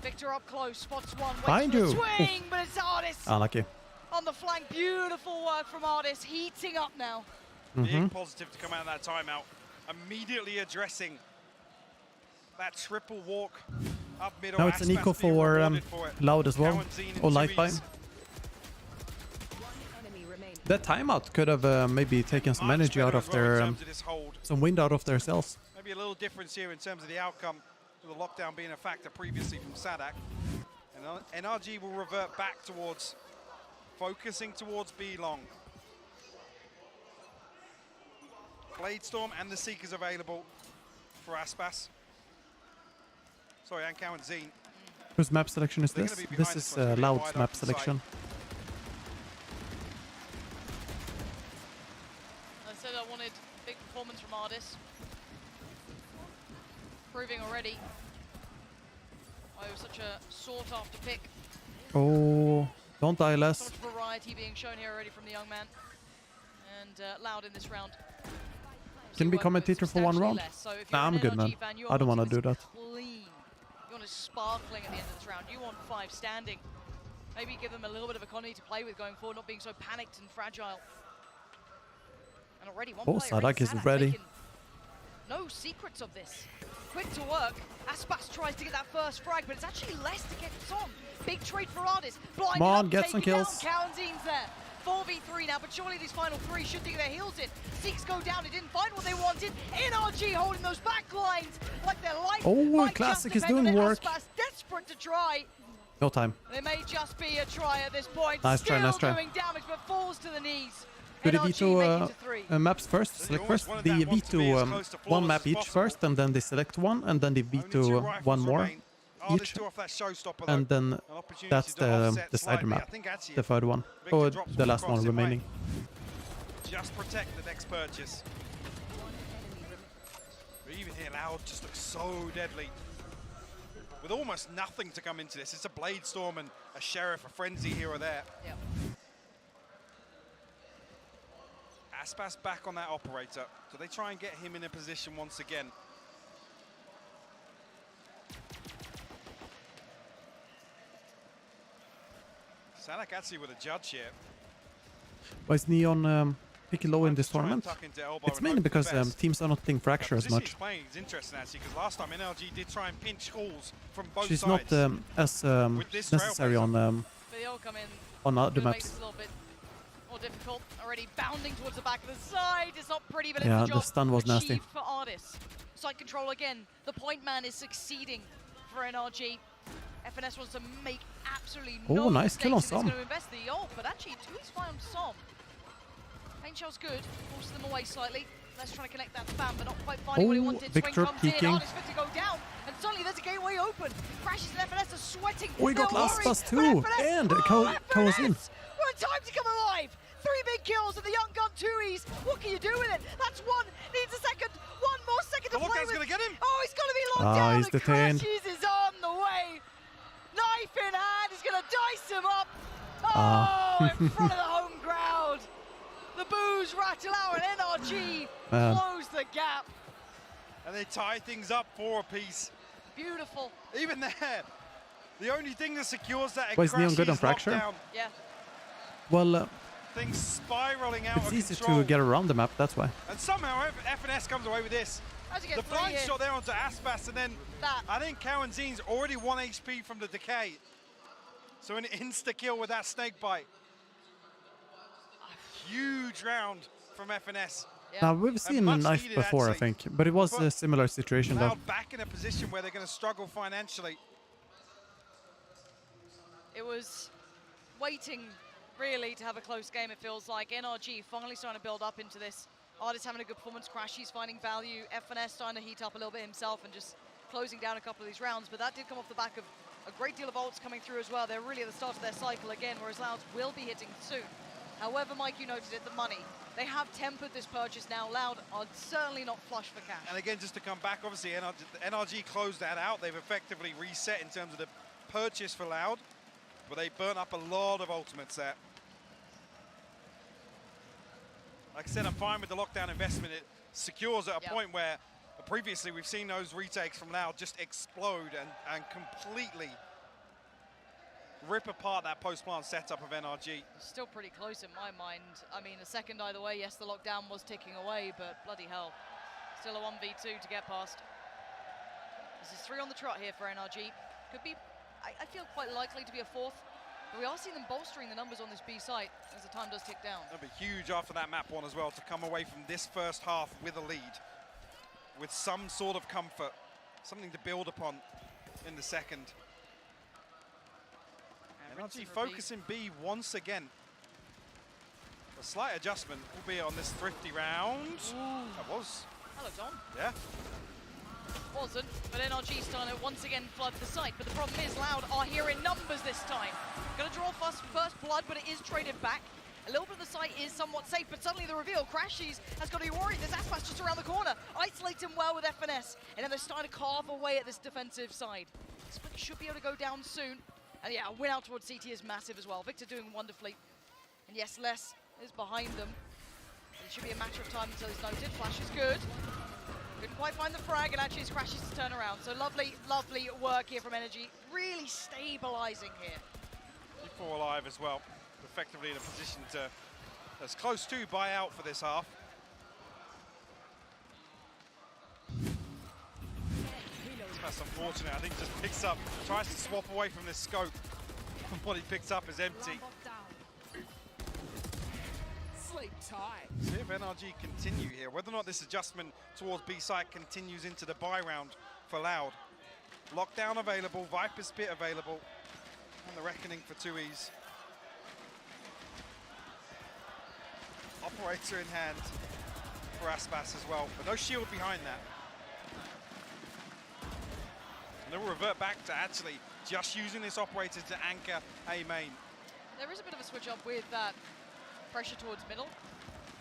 Victor up close, spots one, waits for the swing, but it's Artis. Unlucky. On the flank, beautiful work from Artis, heating up now. Big positive to come out of that timeout. Immediately addressing that triple walk up middle. Now it's an eco for Loud as well, or Lightby. That timeout could have maybe taken some energy out of their, some wind out of their sails. Maybe a little difference here in terms of the outcome, with the lockdown being a factor previously from Sadak. And NRG will revert back towards, focusing towards B long. Bladestorm and the Seekers available for Aspas. Sorry, and Cow and Zine. Whose map selection is this? This is Loud's map selection. I said I wanted big performance from Artis. Proving already why it was such a sought-after pick. Oh, don't die less. So much variety being shown here already from the young man. And Loud in this round. Can be commentator for one round? Nah, I'm good, man. I don't want to do that. Clean. You want it sparkling at the end of this round. You want 5 standing. Maybe give them a little bit of economy to play with going forward, not being so panicked and fragile. And already one player Sadak is ready. No secrets of this. Quick to work. Aspas tries to get that first frag, but it's actually less to get Som. Big trade for Artis. Come on, get some kills. Cowanzine's there. 4v3 now, but surely these final 3 should dig their heels in. Seeks go down, it didn't find what they wanted. NRG holding those back lines like their life. Oh, Classic is doing work. Aspas desperate to try. No time. There may just be a try at this point. Nice try, nice try. Doing damage, but falls to the knees. Do the V2 maps first? Select first the V2 one map each first, and then they select one, and then the V2 one more each, and then that's the decider map, the third one, or the last one remaining. Just protect the next purchase. But even here, Loud just looks so deadly. With almost nothing to come into this. It's a Bladestorm and a Sheriff, a Frenzy here or there. Yep. Aspas back on that operator. So they try and get him in a position once again. Sadak actually with a judge here. Why is Neon picky low in this tournament? It's mainly because teams are not playing Fracture as much. It's interesting actually, because last time NRG did try and pinch calls from both She's sides. not as necessary on other maps. More difficult, already bounding towards the back of the side. It's not pretty, but yeah, it's the job the stun was nasty. For Artis. Side control again. The point man is succeeding for NRG. FNS wants to make absolutely no nice kill on mistakes. Som. It's going to invest the ult, but actually 2's fine on Som. Pain shell's good, forces them away slightly. Let's try to connect that spam, but not quite finding what he wanted. Victor Swing comes peeking. in, Artis fit to go down, and suddenly there's a gateway open. Crashes and FNS are sweating. Oh, he got last plus 2, and Cows in. What a time to come alive! 3 big kills of the young gun 2Es. What can you do with it? That's one. Needs a second. One more second to play with. Gonna get him. Oh, he's going to be locked down. He's detained. Crashes is on the way. Knife in hand. He's going to dice him up. Oh, in front of the home crowd. The boos rattle out and NRG close the gap. And they tie things up 4 apiece. Beautiful. Even there, the only thing that secures that is Neon good on Fracture? Yeah. Well, things spiraling out it's of easy control. to get around the map, that's why. And somehow FNS comes away with this. The blind shot there onto Aspas, and then I think Cowanzine's already 1 HP from the decay. So an insta-kill with that snake bite. Huge round from FNS. Yeah. Now, we've seen a knife before, I think, but it was a similar situation, though. Back in a position where they're going to struggle financially. It was waiting, really, to have a close game, it feels like. NRG finally starting to build up into this. Artist having a good performance, Crashy's finding value, FNS starting to heat up a little bit himself and just closing down a couple of these rounds, but that did come off the back of a great deal of ults coming through as well. They're really at the start of their cycle again, whereas Louds will be hitting soon. However, Mike, you noted it, the money. They have tempered this purchase now. Loud are certainly not flush for cash. And again, just to come back, obviously, NRG closed that out. They've effectively reset in terms of the purchase for Loud, but they burnt up a lot of ultimates there. Like I said, I'm fine with the lockdown investment. It secures at a point where previously we've seen those retakes from Loud just explode and completely rip apart that post-plant setup of NRG. Still pretty close in my mind. I mean, a second either way. Yes, the lockdown was ticking away, but bloody hell. Still a 1v2 to get past. This is 3 on the trot here for NRG. Could be, I feel, quite likely to be a 4th. But we are seeing them bolstering the numbers on this B site as the time does tick down. That'll be huge after that map one as well, to come away from this first half with a lead, with some sort of comfort, something to build upon in the second. NRG focusing B once again. A slight adjustment will be on this thrifty round. Ooh. That was. Hello, Don. Yeah. Wasn't, but NRG starting to once again flood the site. But the problem is Loud are here in numbers this time. Gonna draw first blood, but it is traded back. A little bit of the site is somewhat safe, but suddenly the reveal, Crashies has got to be worried. There's Aspas just around the corner. Isolates him well with FNS, and then they're starting to carve away at this defensive side. Split should be able to go down soon. And yeah, a win out towards CT is massive as well. Victor doing wonderfully. And yes, Les is behind them. It should be a matter of time until he's noted. Flash is good. Couldn't quite find the frag, and actually it's Crashes to turn around. So lovely, lovely work here from Energy. Really stabilizing here. E4 alive as well. Effectively in a position to, as close to buy out for this half. That's unfortunate. I think just picks up, tries to swap away from this scope. And what he picks up is empty. See if NRG continue here. Whether or not this adjustment towards B site continues into the buy round for Loud. Lockdown available, Viper's Pit available, and the Reckoning for 2Es. Operator in hand for Aspas as well, but no shield behind that. And they'll revert back to actually just using this operator to anchor A main. There is a bit of a switch up with that pressure towards middle.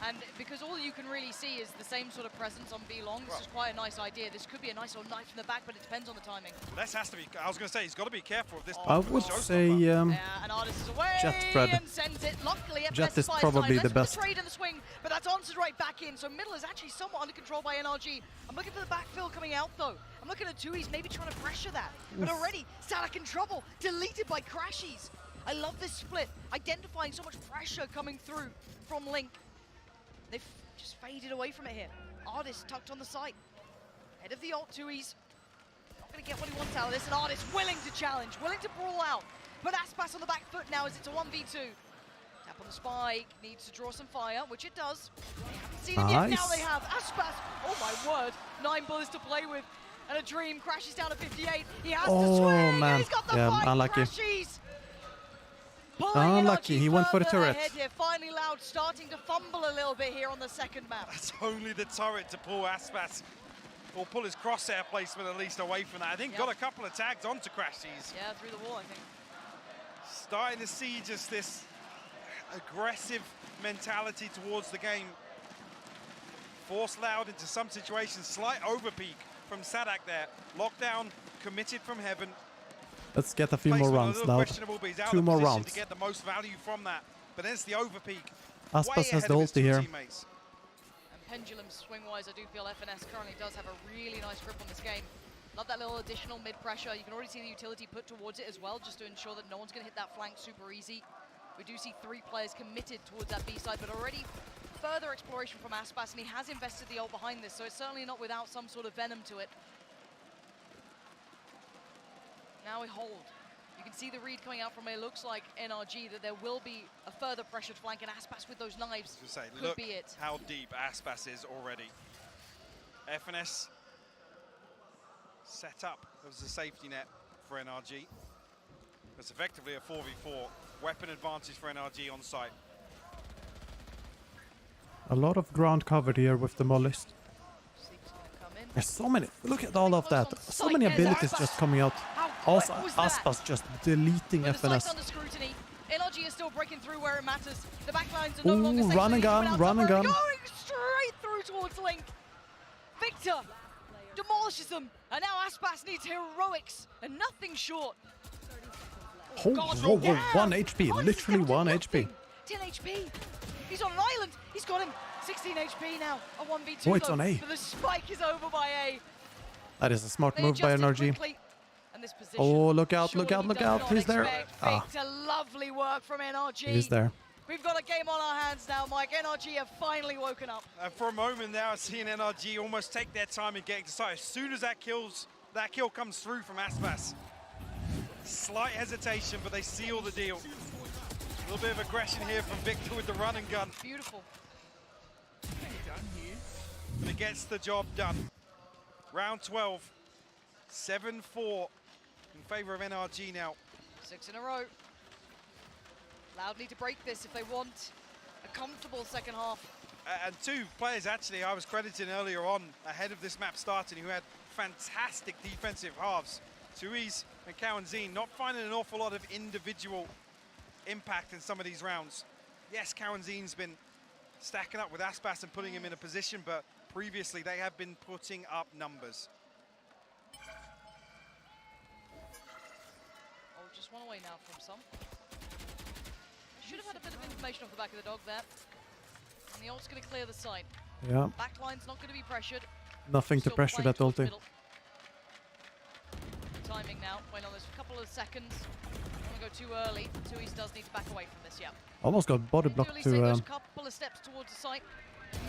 And because all you can really see is the same sort of presence on B long, this is quite a nice idea. This could be a nice little knife in the back, but it depends on the timing. This has to be, I was going to say, he's got to be careful of this. I would say and Artist is away Jet spread. And sends it. Luckily, Jet is probably the best. Trade in the swing, but that's answered right back in. So middle is actually somewhat under control by NRG. I'm looking for the backfill coming out though. I'm looking at 2Es maybe trying to pressure that. But already, Sadak in trouble, deleted by Crashies. I love this split, identifying so much pressure coming through from Link. They've just faded away from it here. Artist tucked on the site. Head of the ult, 2Es. Not gonna get what he wants out of this, and Artist willing to challenge, willing to brawl out. But Aspas on the back foot now as it's a 1v2. Tap on the spike, needs to draw some fire, which it does. They haven't seen him yet, now they have. Aspas, oh my word, 9 bullets to play with. And a dream crashes down to 58. He has to swing, and he's got the fight, unlucky. Crashies. Unlucky, he went for the turret. Here. Finally Loud starting to fumble a little bit here on the second map. That's only the turret to pull Aspas, or pull his crosshair placement at least away from that. I think got a couple of tags onto Crashies. Yeah, through the wall, I think. Starting to see just this aggressive mentality towards the game. Force Loud into some situations, slight overpeak from Sadak there. Lockdown committed from heaven. Let's get a few more rounds now. 2 more rounds. To get the most value from that, but then it's the overpeak. Aspas has the ulti here. And pendulum swing-wise, I do feel FNS currently does have a really nice grip on this game. Love that little additional mid-pressure. You can already see the utility put towards it as well, just to ensure that no one's going to hit that flank super easy. We do see 3 players committed towards that B side, but already further exploration from Aspas, and he has invested the ult behind this, so it's certainly not without some sort of venom to it. Now we hold. You can see the read coming out from it. Looks like NRG that there will be a further pressured flank, and Aspas with those knives could be it. How deep Aspas is already. FNS set up as a safety net for NRG. It's effectively a 4v4. Weapon advantage for NRG on site. A lot of ground covered here with the mollies. There's so many. Look at all of that. So many abilities just coming out. Also, Aspas just deleting FNS. NRG is still breaking through where it matters. The backlines are no longer safe. Run and gun, run and gun. Going straight through towards Link. Victor demolishes them, and now Aspas needs heroics and nothing short. Oh, whoa, 1 HP, literally 1 HP. 10 HP. He's on an island. He's got him. 16 HP now. A 1v2. Oh, it's on A. But the spike is over by A. That is a smart move by NRG. Oh, look out, look out, look out. He's there. Victor, lovely work from NRG. He's there. We've got a game on our hands now, Mike. NRG have finally woken up. For a moment now, seeing NRG almost take their time in getting to site. As soon as that kill comes through from Aspas. Slight hesitation, but they seal the deal. A little bit of aggression here from Victor with the run and gun. Beautiful. But it gets the job done. Round 12, 7-4 in favor of NRG now. 6 in a row. Loud need to break this if they want a comfortable second half. And two players actually I was crediting earlier on ahead of this map starting who had fantastic defensive halves. Tuiz and Cowanzine not finding an awful lot of individual impact in some of these rounds. Yes, Cowanzine's been stacking up with Aspas and putting him in a position, but previously they have been putting up numbers. Oh, just one away now from some. Should have had a bit of information off the back of the dog there. And the ult's going to clear the site. Yeah. Backline's not going to be pressured. Nothing to pressure that ulti. Timing now, wait on this a couple of seconds. Don't want to go too early. Tuiz does need to back away from this, yeah. Almost got body blocked to a couple of steps towards the site.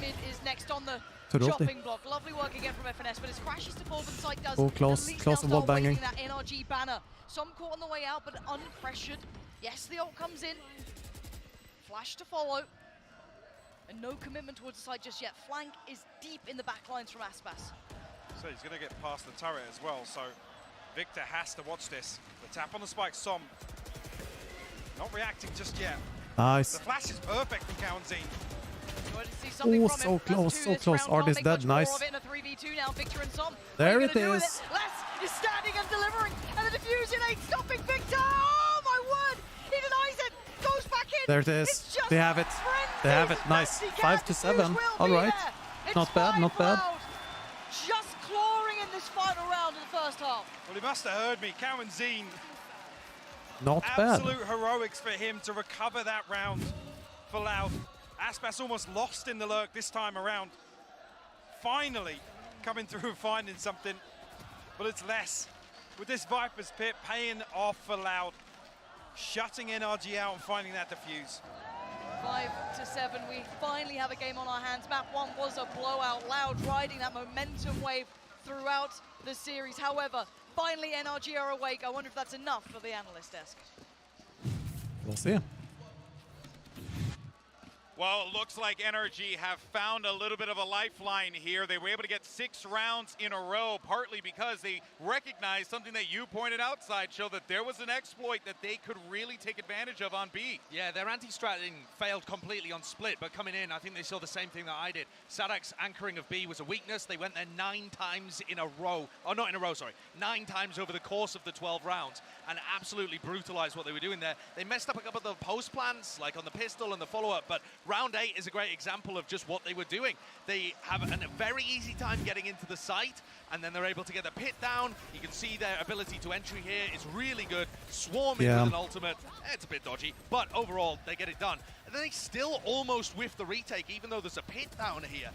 Mid is next on the chopping block. Lovely work again from FNS, but as crashes to fall, the site does. Oh, close to wall banging. That NRG banner. Some caught on the way out, but unpressured. Yes, the ult comes in. Flash to follow. And no commitment towards the site just yet. Flank is deep in the backlines from Aspas. So he's going to get past the turret as well, so Victor has to watch this. The tap on the spike, Som. Not reacting just yet. Nice. The flash is perfect from Cowanzine. Oh, so close, so close. Art is dead, nice. There it is. Les is standing and delivering, and the diffusion ain't stopping Victor. Oh my word! He denies it. Goes back in. There it is. They have it. They have it. Nice. 5-7. All right. Not bad. Not bad. Just clawing in this final round of the first half. Well, he must have heard me. Cowanzine. Not bad. Absolute heroics for him to recover that round for Loud. Aspas almost lost in the lurk this time around. Finally coming through and finding something, but it's less. With this Viper's Pit paying off for Loud, shutting NRG out and finding that defuse. 5-7, we finally have a game on our hands. Map 1 was a blowout. Loud riding that momentum wave throughout the series. However, finally NRG are awake. I wonder if that's enough for the analyst desk. We'll see. Well, it looks like NRG have found a little bit of a lifeline here. They were able to get 6 rounds in a row, partly because they recognized something that you pointed out, Sideshow, that there was an exploit that they could really take advantage of on B. Yeah, their anti-stratting failed completely on split, but coming in, I think they saw the same thing that I did. Sadak's anchoring of B was a weakness. They went there 9 times in a row. Oh, not in a row, sorry. 9 times over the course of the 12 rounds and absolutely brutalized what they were doing there. They messed up a couple of the post plans, like on the pistol and the follow-up, but round 8 is a great example of just what they were doing. They have a very easy time getting into the site, and then they're able to get the pit down. You can see their ability to entry here is really good. Swarming with an ultimate. It's a bit dodgy, but overall, they get it done. And then they still almost whiff the retake, even though there's a pit down here.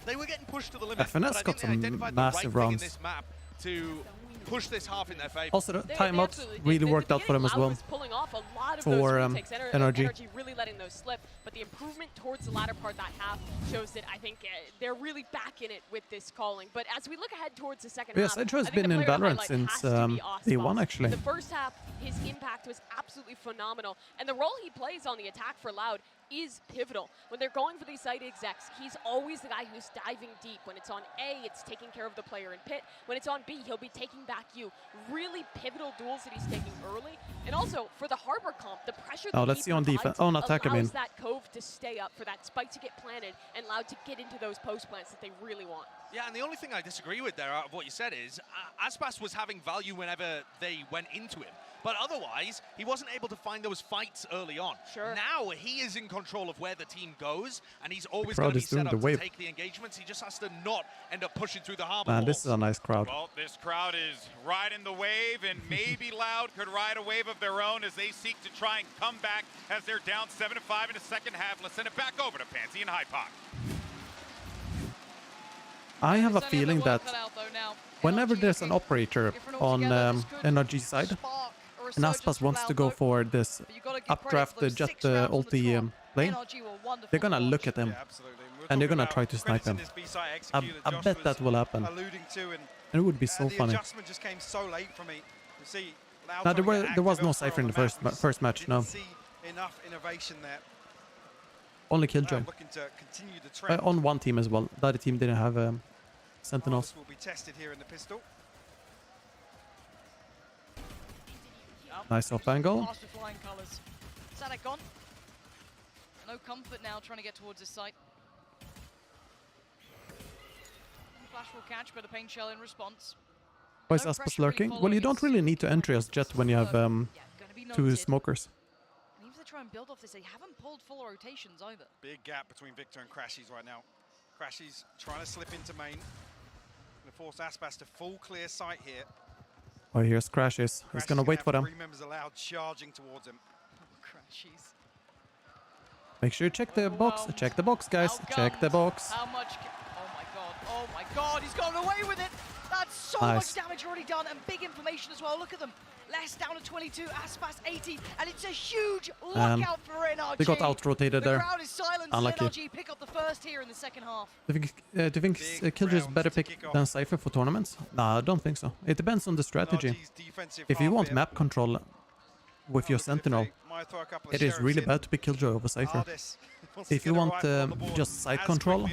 They were getting pushed to the limit. FNS got some massive rounds. In this map to push this half in their favor. Also, the timeouts really worked out for them as well. Pulling off a lot of for those retakes. NRG really letting those slip, but the improvement towards the latter part of that half shows that I think they're really back in it with this calling. But as we look ahead towards the second half, Sideshow has been in Valorant since day 1 actually. In the first half, his impact was absolutely phenomenal. And the role he plays on the attack for Loud is pivotal. When they're going for these site execs, he's always the guy who's diving deep. When it's on A, it's taking care of the player in pit. When it's on B, he'll be taking back you. Really pivotal duels that he's taking early. And also, for the Harbor comp, the pressure that let's see on defense. On attack, allows that Cove to stay up, for that spike to get planted, and Loud to get into those post plants that they really want. Yeah, and the only thing I disagree with there out of what you said is Aspas was having value whenever they went into him. But otherwise, he wasn't able to find those fights early on. Sure. Now he is in control of where the team goes, and he's always going to be set up to take the engagements. He just has to not end up pushing through the harbor walls. This is a nice crowd. Well, this crowd is riding the wave, and maybe Loud could ride a wave of their own as they seek to try and come back as they're down 7-5 in the second half. Let's send it back over to Pansy and Hypoc. I have a feeling that whenever there's an operator on NRG side, and Aspas wants to go for this updraft jet ulti lane, they're gonna look at him and they're gonna try to snipe him. I bet that will happen. And it would be so funny. Now there was no Cypher in the first match, no. Only Killjoy. On one team as well. The other team didn't have Sentinels. Will be tested here in the pistol. Nice off angle. Sadek gone. No comfort now trying to get towards his site. Flash will catch, but a pain shell in response. Why is Aspas lurking? Well, you don't really need to enter as Jet when you have two smokers. And even if they try and build off this, they haven't pulled full rotations either. Big gap between Victor and Crashies right now. Crashies trying to slip into main. Gonna force Aspas to full clear sight here. Oh, here's Crashies. He's gonna wait for them. 3 members allowed charging towards him. Crashies. Make sure you check the box. Check the box, guys. Check the box. How much? Oh my god. Oh my god. He's gotten away with it. That's so much damage already done, and big information as well. Look at them. Less down to 22, Aspas 18, and it's a huge lockout for NRG. They got out-rotated there. The crowd is silent. Unlucky. NRG pick up the first here in the second half. Do you think Killjoy is better pick than Cypher for tournaments? Nah, I don't think so. It depends on the strategy. If you want map control with your Sentinel, it is really bad to pick Killjoy over Cypher. If you want just side control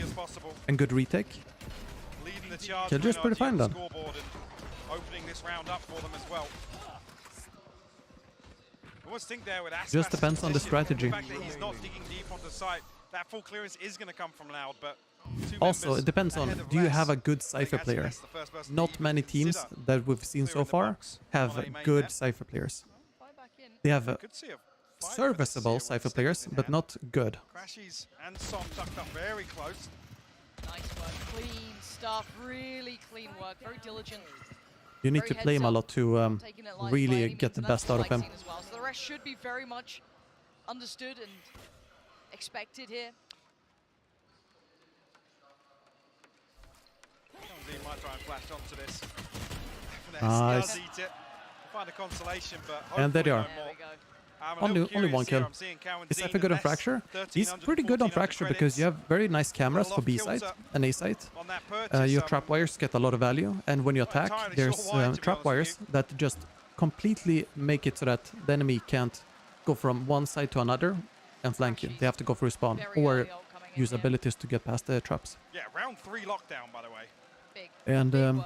and good retake, Killjoy is pretty fine then. Opening this round up for them as well. Just depends on the strategy. The fact that he's not digging deep onto site, that full clearance is going to come from Loud, but also it depends on, do you have a good Cypher player? Not many teams that we've seen so far have good Cypher players. They have serviceable Cypher players, but not good. Crashies and Som tucked up very close. Nice work, clean stuff, really clean work, very diligent. You need to play him a lot to really get the best out of him. Well. So the rest should be very much understood and expected here. Might try and flash onto this. Nice. Find a consolation, but and there they are. There we go. only one kill. Is Cypher good on Fracture? He's pretty good on Fracture because you have very nice cameras for B site and A site. Your trap wires get a lot of value, and when you attack, there's trap wires that just completely make it so that the enemy can't go from one side to another and flank you. They have to go through spawn or use abilities to get past the traps. Yeah, round 3 lockdown, by the way. And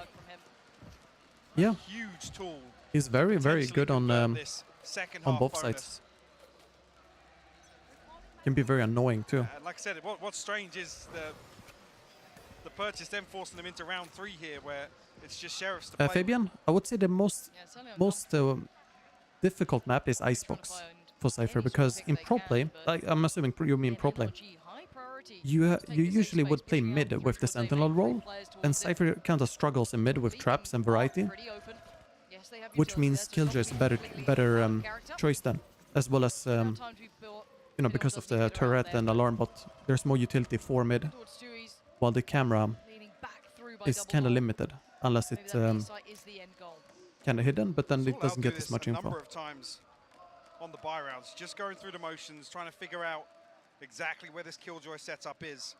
yeah, huge tool. He's very, very good on both sides. Can be very annoying too. Like I said, what's strange is the purchase then forcing them into round 3 here, where it's just Sheriffs to play. Fabian, I would say the most difficult map is Icebox for Cypher, because in pro play, I'm assuming you mean pro play, you usually would play mid with the Sentinel role, and Cypher kind of struggles in mid with traps and variety, which means Killjoy is a better choice then, as well as you know, because of the turret and alarm bot, there's more utility for mid, while the camera is kind of limited, unless it's kind of hidden, but then it doesn't get as much info. Number of times on the buy rounds, just going through the motions, trying to figure out exactly where this Killjoy setup is.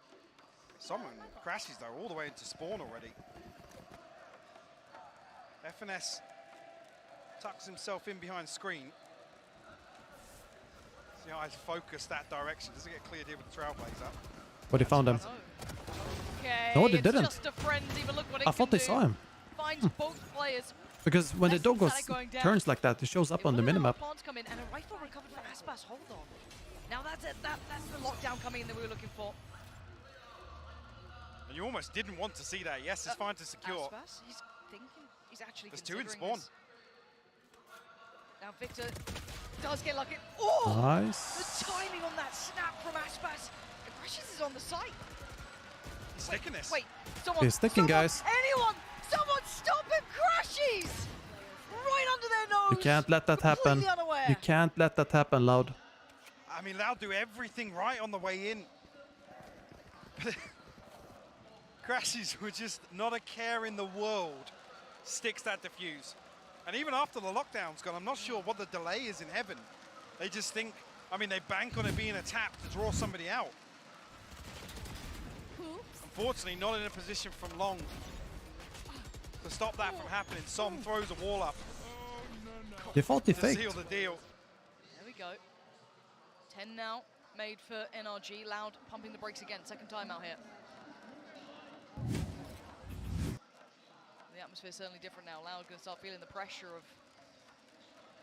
Someone crashes though all the way into spawn already. FNS tucks himself in behind screen. See how I focus that direction. Doesn't get cleared here with the Trailblazer. But he found him. Okay, No, they didn't. Just a frenzy, but look what it I thought they saw him. Finds both players. Because when the dog turns like that, it shows up on the minimap. Plants come in and a rifle recovered for Aspas. Hold on. Now that's it. That's the lockdown coming in that we were looking for. And you almost didn't want to see that. Yes, it's fine to secure. Aspas, he's thinking. He's actually There's two in spawn. This. Now Victor does get lucky. Oh! Nice. The timing on that snap from Aspas. Precious is on the site. He's sticking this. Wait, someone. He's sticking, guys. Anyone! Someone stop him! Crashes! Right under their nose. You can't let that happen. You can't let that happen, Loud. I mean, Loud do everything right on the way in. Crashes with just not a care in the world. Sticks that defuse. And even after the lockdown's gone, I'm not sure what the delay is in heaven. They just think, I mean, they bank on it being a tap to draw somebody out. Unfortunately, not in a position from long to stop that from happening. Som throws a wall up. Default to faked. seal the deal. There we go. 10 now, made for NRG. Loud pumping the brakes again. Second time out here. The atmosphere's certainly different now. Loud going to start feeling the pressure of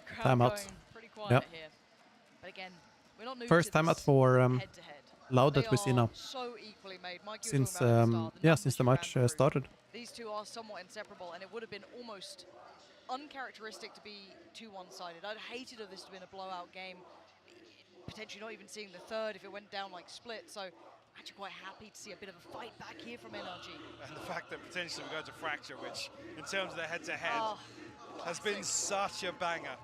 the crowd going pretty quiet here. But again, we're not new First to time out this for head-to-head. Loud that we see now. So equally made. Mike, since since the match started. These two are somewhat inseparable, and it would have been almost uncharacteristic to be too one-sided. I'd hated if this had been a blowout game, potentially not even seeing the third if it went down like split. So actually quite happy to see a bit of a fight back here from NRG. And the fact that potentially we go to Fracture, which in terms of the head-to-head has been such a banger.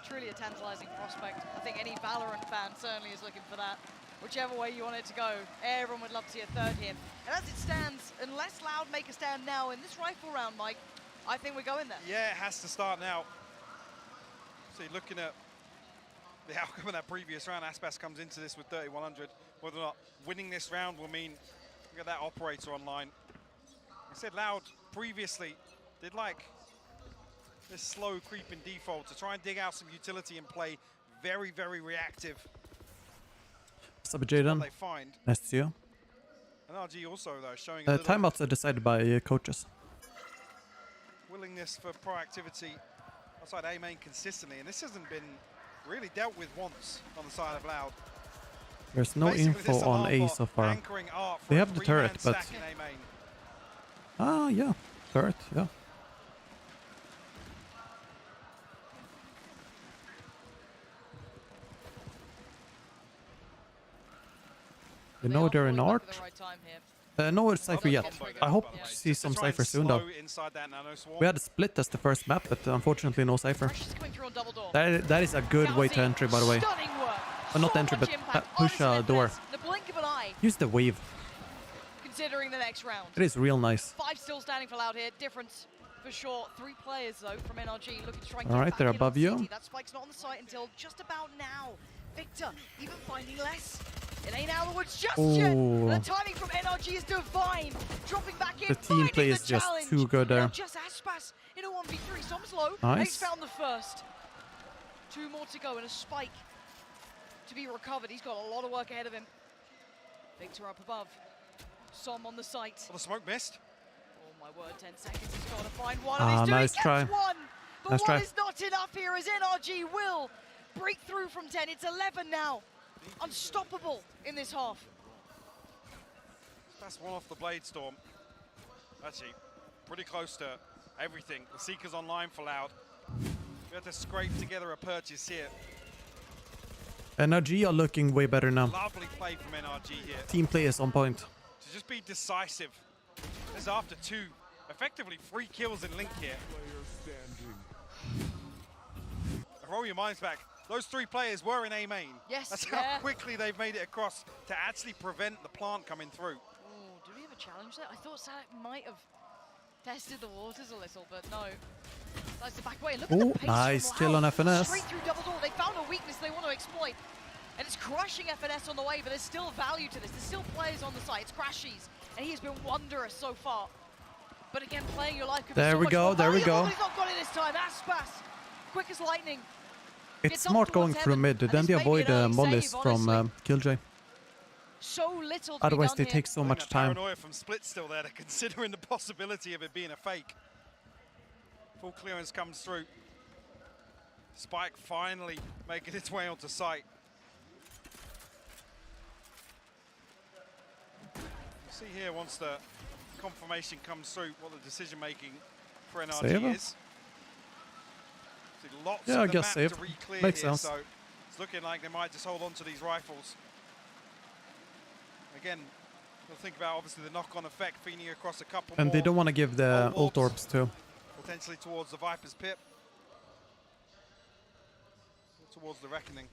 Truly a tantalizing prospect. I think any Valorant fan certainly is looking for that. Whichever way you want it to go, everyone would love to see a third here. And as it stands, unless Loud make a stand now in this rifle round, Mike, I think we're going there. Yeah, it has to start now. So you're looking at the outcome of that previous round. Aspas comes into this with 3,100. Whether or not winning this round will mean we got that operator online. I said Loud previously did like this slow creeping default to try and dig out some utility and play very, very reactive. What's up, Jaden? Nice to see you. NRG also, though, showing a timeouts are decided by coaches. Willingness for proactivity outside A main consistently, and this hasn't been really dealt with once on the side of Loud. There's no info on A so far. They have the turret, but... Ah, yeah. Turret, yeah. You know they're in Arch? No it's Cypher yet. I hope to see some Cypher soon though. We had a split as the first map, but unfortunately no Cypher. That is a good way to entry, by the way. Well, not entry, but push a door. Use the wave. Considering the next round. It is real nice. 5 still standing for Loud here. Difference for sure. 3 players though from NRG looking to try and Alright, they're above you. That spike's not on the site until just about now. Victor even finding less. It ain't out of the woods just yet. The timing from NRG is divine. Dropping back in. The team play is just too good there. Just Aspas in a 1v3. Som's low. Nice. He's found the first. 2 more to go and a spike to be recovered. He's got a lot of work ahead of him. Victor up above. Som on the site. Well, the smoke missed. Oh my word, 10 seconds. He's got to find one of his two. Nice try. One. But nice one is not enough here as NRG will break through from 10. It's 11 now. Unstoppable in this half. That's one off the Blade Storm. Actually, pretty close to everything. The Seeker's online for Loud. We have to scrape together a purchase here. NRG are looking way better now. Lovely play from NRG here. Team play is on point. To just be decisive. This is after 2, effectively 3 kills in Link here. Roll your minds back. Those 3 players were in A main. Yes. That's how quickly they've made it across to actually prevent the plant coming through. Oh, do we have a challenge there? I thought Salak might have tested the waters a little, but no. That's the back way. Look at the pace nice kill on FNS. Straight through double door. They found a weakness they want to exploit. And it's crushing FNS on the way, but there's still value to this. There's still players on the site. It's Crashies, and he has been wondrous so far. But again, playing your life could be so much more valuable. He's not got it this time. Aspas, quick as lightning. It's smart going through mid, then they avoid mollies from Killjoy. So little. Otherwise, they take so much time. Paranoia from Split still there, considering the possibility of it being a fake. Full clearance comes through. Spike finally making its way onto site. You see here once the confirmation comes through what the decision making for NRG is. Lots yeah, of I guess the map save. to re-clear Makes here, sense. so it's looking like they might just hold on to these rifles. Again, we'll think about obviously the knock-on effect feeding across a couple and more. They don't want to give the ult orbs too. Potentially towards the Viper's pit. Towards the Reckoning.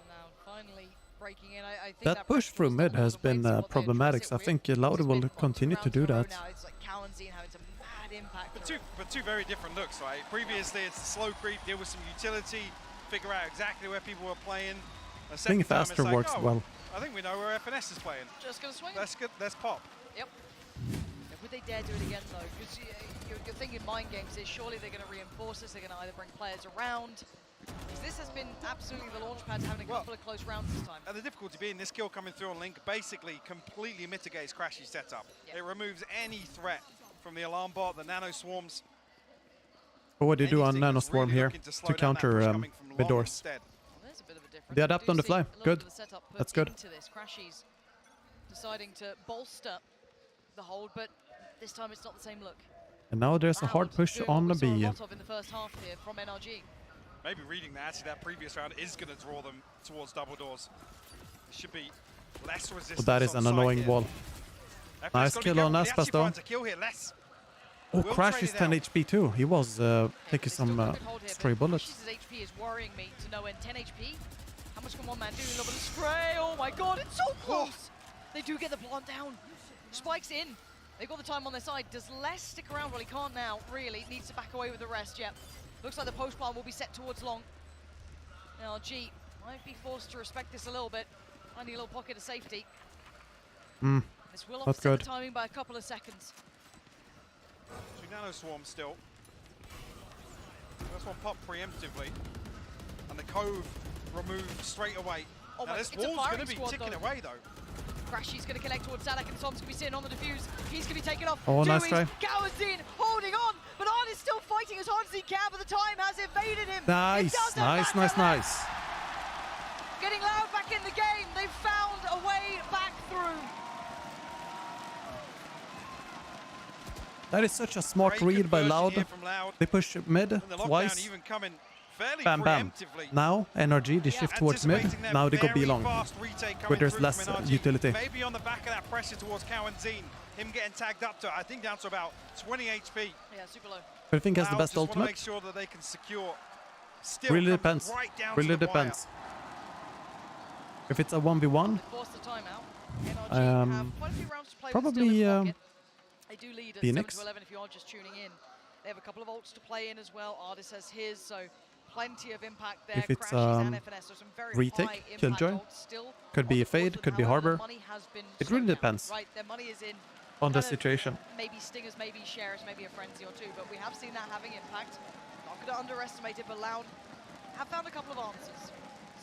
Now finally breaking in. I think that push through mid has been problematic, so I think Loud will continue to do that. Now it's like Cowanzine having some mad impact. But two very different looks, right? Previously it's a slow creep, deal with some utility, figure out exactly where people were playing. Being faster like, works well. I think we know where FNS is playing. Just gonna swing. Let's pop. Yep. Would they dare do it again though? Because your thing in mind games is surely they're going to reinforce this. They're going to either bring players around. Because this has been absolutely the launch pad having a couple of close rounds this time. And the difficulty being this kill coming through on Link basically completely mitigates Crashy's setup. Yep. It removes any threat from the alarm bot, the nano swarms. But what do you do on nano swarm here to counter mid doors? There's a bit of a difference. They adapt on the fly. Good. That's good. Crashy's deciding to bolster the hold, but this time it's not the same look. And now there's a hard push on the B. In the first half here from NRG. Maybe reading that, actually that previous round is going to draw them towards double doors. It should be less resistance. Well, that is an annoying wall. Nice kill on Aspas though. Oh, Crash is 10 HP too. He was taking some stray bullets. His HP is worrying me to no end. 10 HP. How much can one man do? A little bit of spray. Oh my god, it's so close. They do get the plant down. Spike's in. They've got the time on their side. Does Les stick around? Well, he can't now, really. Needs to back away with the rest, yep. Looks like the post plant will be set towards long. LG might be forced to respect this a little bit. Finding a little pocket of safety. This will offset the timing by a couple of seconds. Two nano swarms still. First one popped preemptively. And the cove removed straight away. Oh now this wall's going to be ticking away though. Crashy's going to connect towards Sadak, and Tom's going to be sitting on the defuse. He's going to be taken off. Oh, nice try. Cowanzine holding on, but Ard is still fighting as hard as he can, but the time has evaded him. Nice, nice. Getting Loud back in the game. They've found a way back through. That is such a smart read by Loud. They push mid twice. Bam, bam. Now, NRG, they shift towards mid. Now they go B long, where there's less utility. Maybe on the back of that pressure towards Cowanzine, him getting tagged up to, I think, down to about 20 HP. Yeah, super low. But I think has the best ultimate. Make sure that they can secure. Still really depends. Right really depends. If it's a 1v1, probably they do lead at Phoenix. 7-11 if you are just tuning in. They have a couple of ults to play in as well. Artis has his, so plenty of impact there. If it's retake, Killjoy, could be a fade, could be Harbor. It really depends their money is in on the situation. Maybe Stingers, maybe Sheriffs, maybe a Frenzy or two, but we have seen that having impact. Not going to underestimate it, but Loud have found a couple of answers.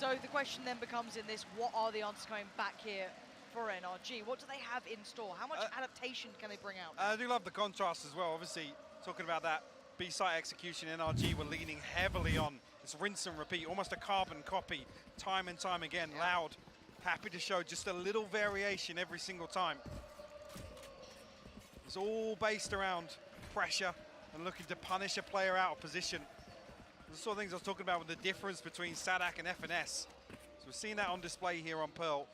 So the question then becomes in this, what are the answers coming back here for NRG? What do they have in store? How much adaptation can they bring out? I do love the contrast as well. Obviously, talking about that B-site execution, NRG were leaning heavily on this rinse and repeat, almost a carbon copy, time and time again. Yeah. Loud, happy to show just a little variation every single time. It's all based around pressure and looking to punish a player out of position. The sort of things I was talking about with the difference between Sadak and FNS. So we've seen that on display here on Pearl.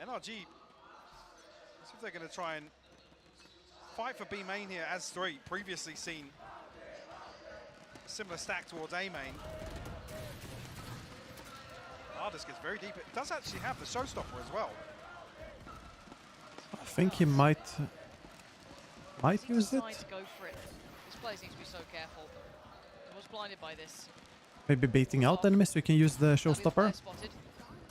NRG, let's see if they're going to try and fight for B main here as 3. Previously seen a similar stack towards A main. Ardis gets very deep. It does actually have the showstopper as well. I think he might use it. To go for it. This player needs to be so careful. He was blinded by this. maybe baiting out enemies. We can use the showstopper.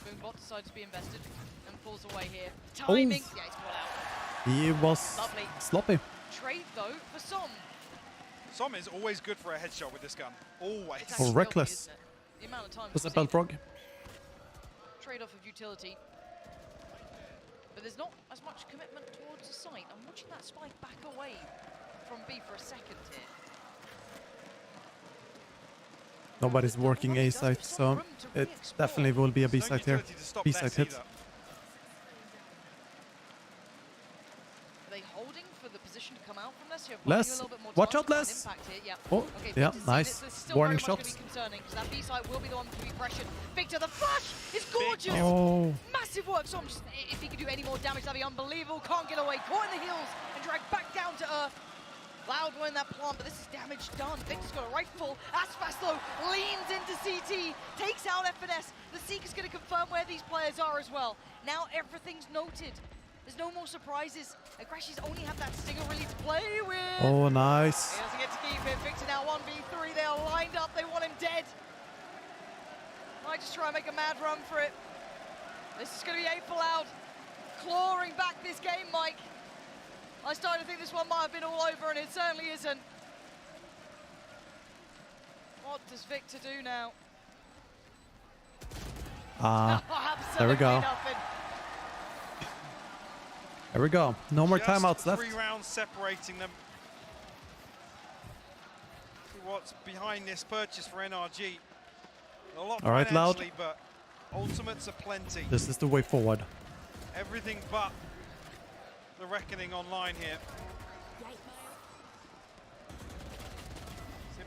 Boombot decides to be invested and pulls away here. Timing. Yeah, he's caught out. He was sloppy. Trade though for Som. Som is always good for a headshot with this gun. Always. Or reckless. The amount of time was a Belfrog. Trade off of utility. But there's not as much commitment towards the site. I'm watching that spike back away from B for a second here. Nobody's working A site, so it definitely will be a B site here. B site hit. Are they holding for the position to come out from this? Les, watch out, Les! Oh, okay, yeah, nice. Warning shots. That B site will be the one to be pressured. Victor, the flash is gorgeous! Oh. Massive work. So if he could do any more damage, that'd be unbelievable. Can't get away. Caught in the heels and dragged back down to earth. Loud win that plant, but this is damage done. Victor's got a rifle. Aspas, though, leans into CT, takes out FNS. The Seeker's going to confirm where these players are as well. Now everything's noted. There's no more surprises. Agrashi's only have that Stinger really to play with. Oh, nice. He doesn't get to keep it. Victor now 1v3. They are lined up. They want him dead. Might just try and make a mad run for it. This is going to be 8 for Loud. Clawing back this game, Mike. I started to think this one might have been all over, and it certainly isn't. What does Victor do now? There we go. Nothing. There we go. No more timeouts left. 3 rounds separating them. See what's behind this purchase for NRG. A lot all right, Loud. But ultimates are plenty. This is the way forward. Everything but the reckoning online here.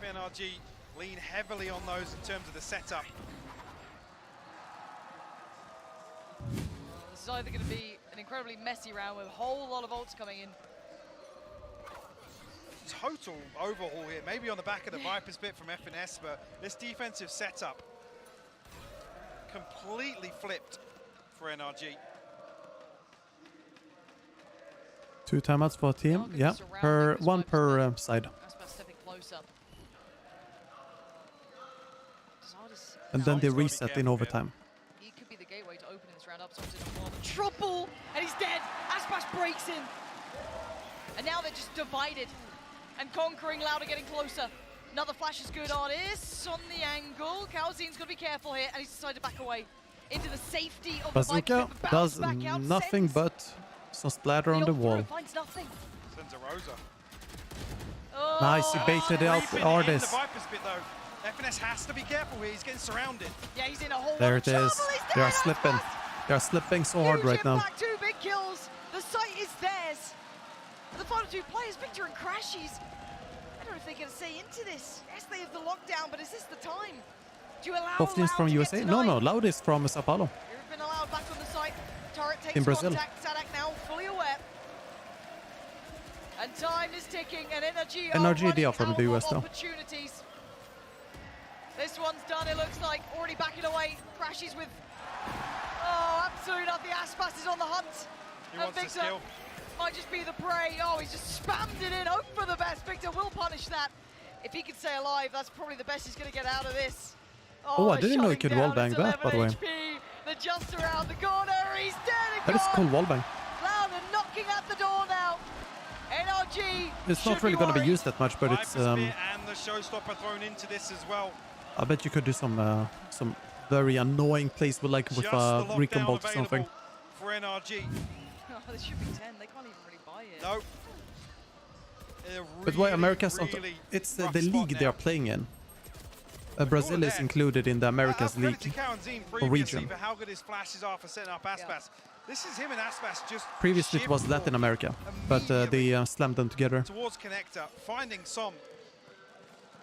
NRG lean heavily on those in terms of the setup. This is either going to be an incredibly messy round with a whole lot of ults coming in. Total overhaul here, maybe on the back of the Viper's bit from FNS, but this defensive setup completely flipped for NRG. 2 timeouts for a team, yeah, one per side. And then they reset in overtime. He could be the gateway to opening this round up. Someone's in a lot of trouble, and he's dead. Aspas breaks in. And now they're just divided. And Conquering Loud are getting closer. Another flash is good on Is on the angle. Calzine's got to be careful here, and he's decided to back away into the safety of the Bazooka does nothing but some splatter on the wall. Finds nothing. Sends a Rosa. Oh, nice, he baited out Artis. FNS has to be careful here, he's getting surrounded. Yeah, he's in a whole there it is. They are slipping. They are slipping so hard right now. Back, 2 big kills. The site is theirs. The final 2 players, Victor and Crashies. I don't know if they can say into this. Yes, they have the lockdown, but is this the time? Do you allow both teams from USA? No, Loud is from Sao Paulo. You've been allowed back on the site. Turret takes in Brazil. Contact. Sadak now fully aware. And time is ticking, and NRG they are from the US now. This one's done, it looks like. Already backing away. Crashes with... Oh, absolutely not. The Aspas is on the hunt. And Victor might just be the prey. Oh, he's just spammed it in. Hope for the best. Victor will punish that. If he can stay alive, that's probably the best he's going to get out of this. Oh, I didn't know he could wallbang that, by the way. The just around the corner. He's dead. That is cool wallbang. Loud and knocking at the door now. NRG. It's not really going to be used that much, but it's... and the showstopper thrown into this as well. I bet you could do some very annoying plays with like with recon bolt or something. For NRG. Oh, there should be 10. They can't even really buy it. No. But why America's it's the league they are playing in. Brazil is included in the Americas league or region. For how good his flashes are for setting up Aspas. Yeah. This is him and Aspas just previously it was Latin America, but they slammed them together. Towards Connector, finding Som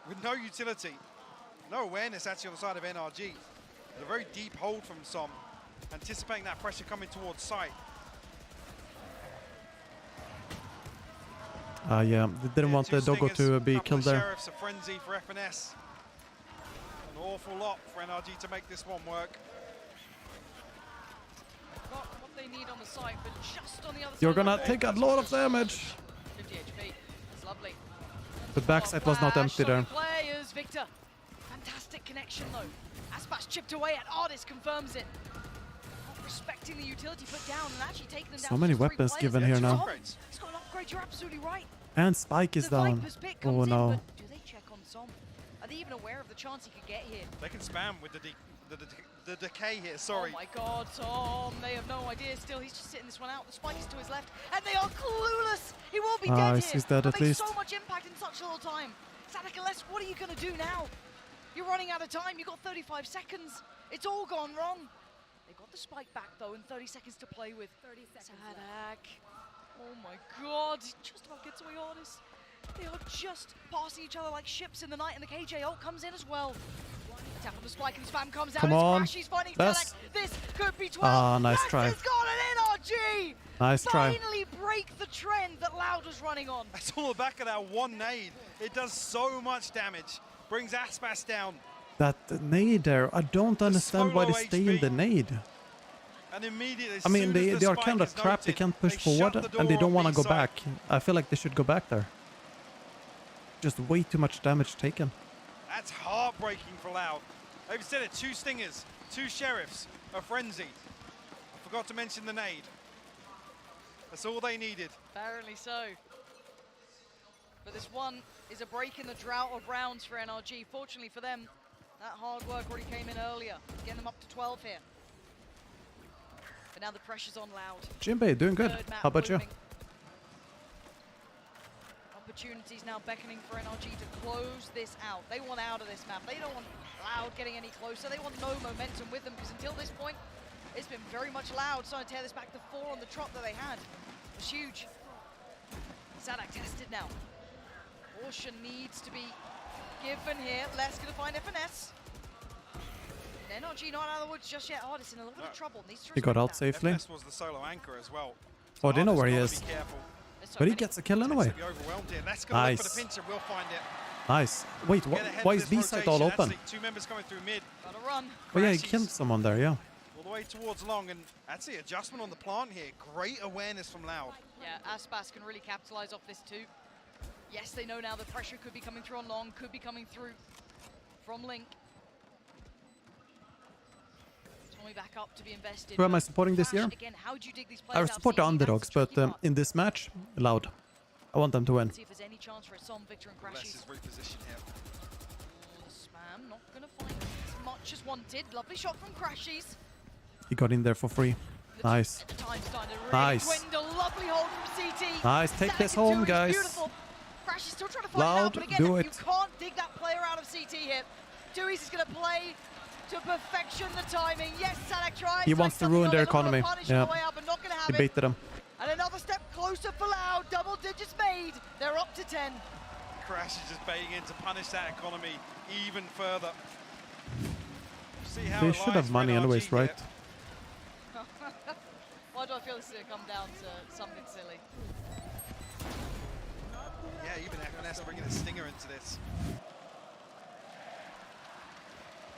with no utility. No awareness actually on the side of NRG. A very deep hold from Som, anticipating that pressure coming towards site. Yeah, they didn't want the Doggo to be killed there. Sheriff's a frenzy for FNS. An awful lot for NRG to make this one work. Got what they need on the site, but just on the other You're side gonna take a lot of damage. 50 HP. That's lovely. The backside was not empty there. Players, Victor. Fantastic connection though. Aspas chipped away at Artis, confirms it. Not respecting the utility put down and actually taking them down. So many weapons given here now. He's got an upgrade, you're absolutely right. And Spike is down. Oh no. In, do they check on Som? Are they even aware of the chance he could get here? They can spam with the decay here, sorry. Oh my god, Som, they have no idea still. He's just sitting this one out. The Spike is to his left, and they are clueless. He will be dead here. He's dead at least. So much impact in such little time. Sadakalas, what are you going to do now? You're running out of time. You've got 35 seconds. It's all gone wrong. They got the Spike back, though, and 30 seconds to play with. 30 seconds Sadak. Oh my god, he just about gets away Artis. They are just passing each other like ships in the night, and the KJ ult comes in as well. Tap on the Spike and spam comes out. Come on. He's finding Sadak. This could be 12. Ah, nice try. He's got an NRG. Nice try. Finally break the trend that Loud was running on. That's on the back of that one nade. It does so much damage. Brings Aspas down. That nade there, I don't understand why they stay in the nade. And immediately, I mean, they are kind of trapped. They can't push forward, and they don't want to go back. I feel like they should go back there. Just way too much damage taken. That's heartbreaking for Loud. They've said it, 2 Stingers, 2 Sheriffs, a Frenzy. I forgot to mention the nade. That's all they needed. Apparently so. But this one is a break in the drought of rounds for NRG. Fortunately for them, that hard work already came in earlier, getting them up to 12 here. But now the pressure's on Loud. Jinbei, doing good. How about you? Opportunities now beckoning for NRG to close this out. They want out of this map. They don't want Loud getting any closer. They want no momentum with them, because until this point, it's been very much Loud trying to tear this back to 4 on the trot that they had. It was huge. Sadak tested now. Caution needs to be given here. Les gonna find FNS. NRG not out of the woods just yet. Artis in a little bit of trouble. He got out safely. FNS was the solo anchor as well. Oh, they know where he is. But he gets a kill anyway. Nice. For the pincher. We'll find it. Nice. Wait, why is B side all open? Actually, 2 members coming through mid. Gotta run. Oh yeah, he killed someone there, yeah. All the way towards long, and that's the adjustment on the plant here. Great awareness from Loud. Yeah, Aspas can really capitalize off this too. Yes, they know now the pressure could be coming through on long, could be coming through from Link. Tommy back up to be invested. Who am I supporting this year? Again, how would you dig these players I support the underdogs, but in this match, Loud. I want them to win. See if there's any chance for a Som, Victor, and Crashies. Is reposition here. The spam not gonna find as much as wanted. Lovely shot from Crashies. He got in there for free. Nice. Nice. Lovely hold from CT. Nice. Take this home, guys. Beautiful. Crashies still trying to find Loud, out, but again, do you it. can't dig that player out of CT here. Dewey's is gonna play to perfection the timing. Yes, Sadak tries. He wants to ruin their economy. Yeah. He baited him. And another step closer for Loud. Double digits made. They're up to 10. Crash is just baiting in to punish that economy even further. See how they should have money anyways, right? Why do I feel this is going to come down to something silly? Yeah, even FNS bringing a stinger into this.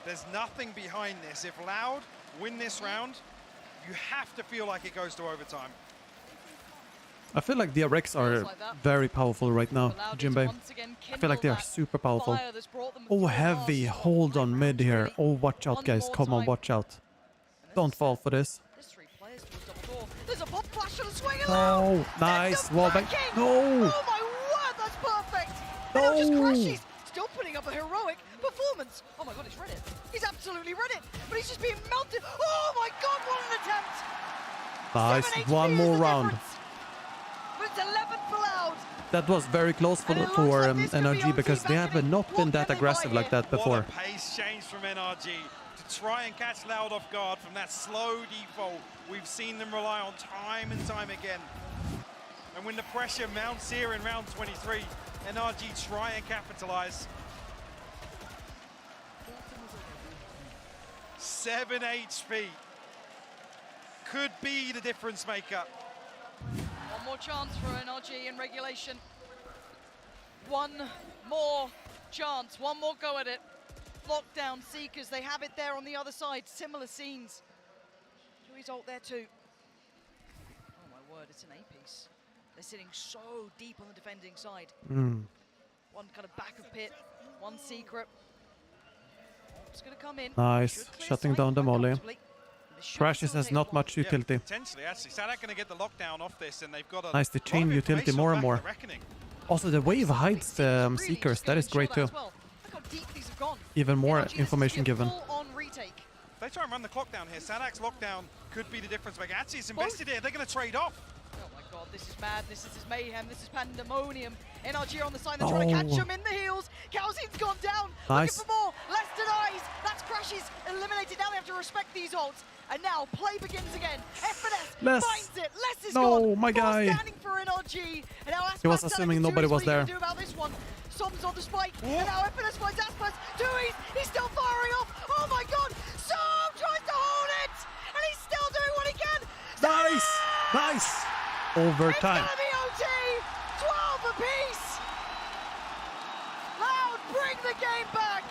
There's nothing behind this. If Loud win this round, you have to feel like it goes to overtime. I feel like DRX are very powerful right now, Jinbei. I feel like they are super powerful. Oh, heavy hold on mid here. Oh, watch out, guys. Come on, watch out. Don't fall for this. Oh, nice. Wallbang. No. Oh my word, that's perfect. No. Just Crashies still putting up a heroic performance. Oh my god, he's read it. He's absolutely read it. But he's just being melted. Oh my god, what an attempt. Nice. One more round. But it's 11 for Loud. That was very close for NRG because they have not been that aggressive like that before. What a pace change from NRG to try and catch Loud off guard from that slow default we've seen them rely on time and time again. And when the pressure mounts here in round 23, NRG try and capitalize. 7 HP could be the difference maker. One more chance for NRG in regulation. One more chance, one more go at it. Lockdown Seekers, they have it there on the other side. Similar scenes. Dewey's ult there too. Oh my word, it's an A-piece. They're sitting so deep on the defending side. One kind of back of pit, one secret. It's going to come in. Nice, shutting down the molly. Crashes has not much utility. Yeah, potentially, actually. Sadak going to get the lockdown off this, and they've got a nice to chain utility more and more. Also, the wave hides the Seekers. That is great too. Even more information given. If they try and run the clock down here, Sadak's lockdown could be the difference maker. Actually, it's invested here. They're going to trade off. Oh my god, this is madness. This is mayhem. This is pandemonium. NRG are on the side. They're trying to catch him in the heels. Calzin's gone down. Nice. Looking for more. Less denies. That's Crashes eliminated. Now they have to respect these ults. And now play begins again. FNS finds it. Less is gone. My guy. Standing for NRG. And now he was assuming nobody was there. Do about this one. Som's on the spike. And now FNS finds Aspas. He's still firing off. Oh my god. Som tries to hold it. And he's still doing what he can. Nice. Nice. Overtime. It's gonna be OT. 12 apiece. Loud, bring the game back.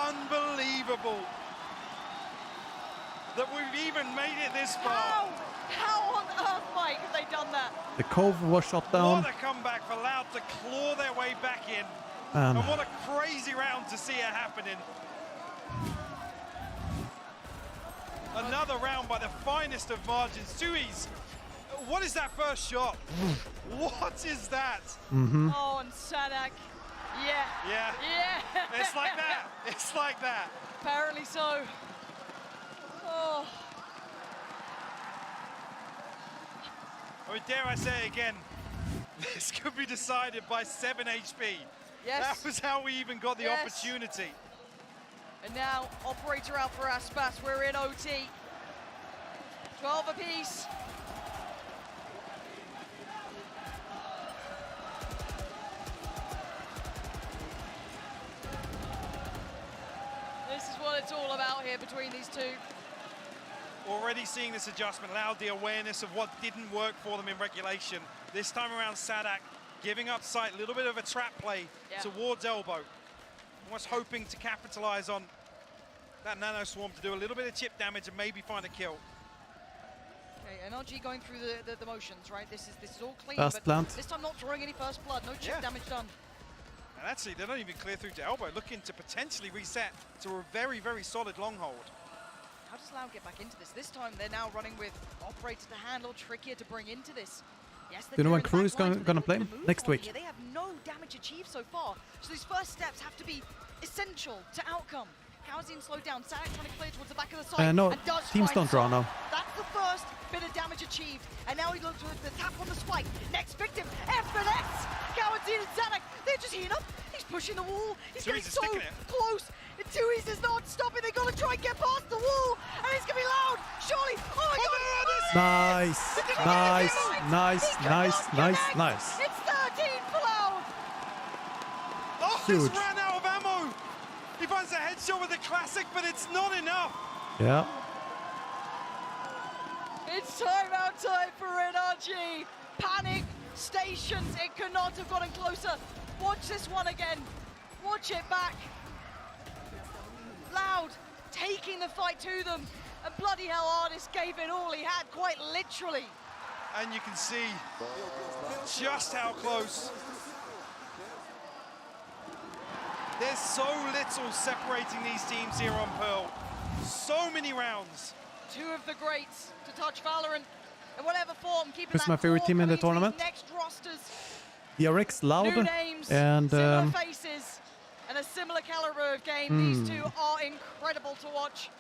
Unbelievable that we've even made it this far. How on earth, Mike, have they done that? The Cove was shot down. What a comeback for Loud to claw their way back in. And what a crazy round to see it happening. Another round by the finest of margins. Sui's, what is that first shot? What is that? Oh, and Sadak. Yeah. It's like that. It's like that. Apparently so. Oh. I mean, dare I say again, this could be decided by 7 HP. Yes. That was how we even got the opportunity. And now, operator out for Aspas. We're in OT. 12 apiece. This is what it's all about here between these two. Already seeing this adjustment, Loud the awareness of what didn't work for them in regulation. This time around, Sadak giving up sight, a little bit of a trap play towards elbow. Almost hoping to capitalize on that nano swarm to do a little bit of chip damage and maybe find a kill. Okay, NRG going through the motions, right? This is all clean, but plant. This time not drawing any first blood, no chip damage done. And actually, they don't even clear through to elbow, looking to potentially reset to a very, very solid long hold. How does Loud get back into this? This time they're now running with operator to handle, trickier to bring into this. Yes, do you know when Crew is going to play? Next week. They have no damage achieved so far, so these first steps have to be essential to outcome. Calzine slowed down, Sadak trying to clear towards the back of the site. No, teams don't draw now. That's the first bit of damage achieved, and now he looks with the tap on the spike. Next victim, FNS! Calzine and Sadak, they're just heating up. He's pushing the wall. He's getting so close. Tui's is not stopping. They got to try and get past the wall, and it's gonna be Loud. Surely. Oh my god! Nice, nice. It's 13 for Loud. Oh, huge. This ran out of ammo. He finds a headshot with a classic, but it's not enough. Yeah. It's timeout time for NRG. Panic stations. It could not have gotten closer. Watch this one again. Watch it back. Loud taking the fight to them, and bloody hell, Artist gave it all he had, quite literally. And you can see just how close. There's so little separating these teams here on Pearl. So many rounds. Two of the greats to touch Valorant in whatever form. Who's my favorite team in the tournament? Next rosters. DRX, Loud, new names, and similar faces, and a similar caliber of game. These two are incredible to watch.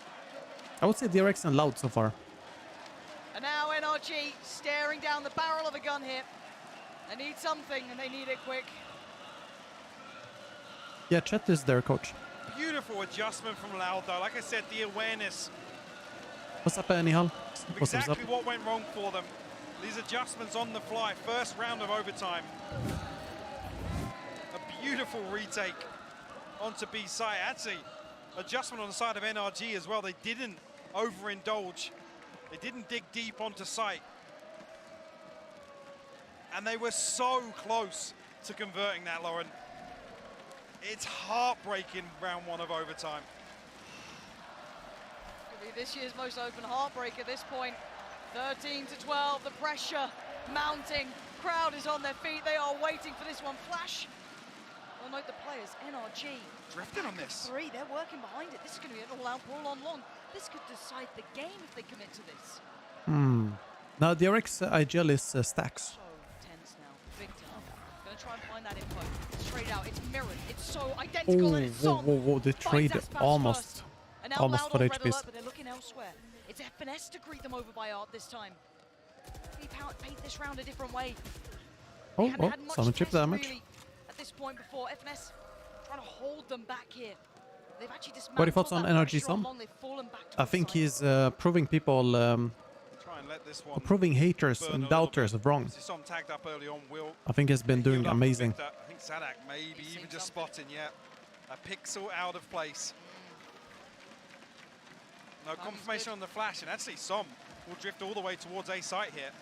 I would say DRX and Loud so far. And now NRG staring down the barrel of a gun here. They need something, and they need it quick. Yeah, Chet is there, coach. Beautiful adjustment from Loud, though. Like I said, the awareness. What's up, Nihal? Exactly what went wrong for them. These adjustments on the fly. First round of overtime. A beautiful retake onto B side. Actually, adjustment on the side of NRG as well. They didn't overindulge. They didn't dig deep onto site. And they were so close to converting that, Lauren. It's heartbreaking round one of overtime. Could be this year's most open heartbreak at this point. 13 to 12, the pressure mounting. Crowd is on their feet. They are waiting for this one. Flash will note the players, NRG. Drifting on this. 3, they're working behind it. This is going to be an all-out brawl on long. This could decide the game if they commit to this. Now, DRX IGL is stacks. So tense now. Victor, going to try and find that info. Straight out, it's mirrored. It's so identical and it's whoa, the trade almost for HPs. But they're looking elsewhere. It's FNS to greet them over by Art this time. We paint this round a different way. Oh, some chip damage. Really at this point before FNS trying to hold them back here. They've actually dismantled. What are your thoughts on NRG Som? I think he's proving people, proving haters and doubters wrong. I think he's been doing amazing. I think Sadak maybe even just spotting, a pixel out of place. No confirmation on the flash, and actually Som will drift all the way towards A site here.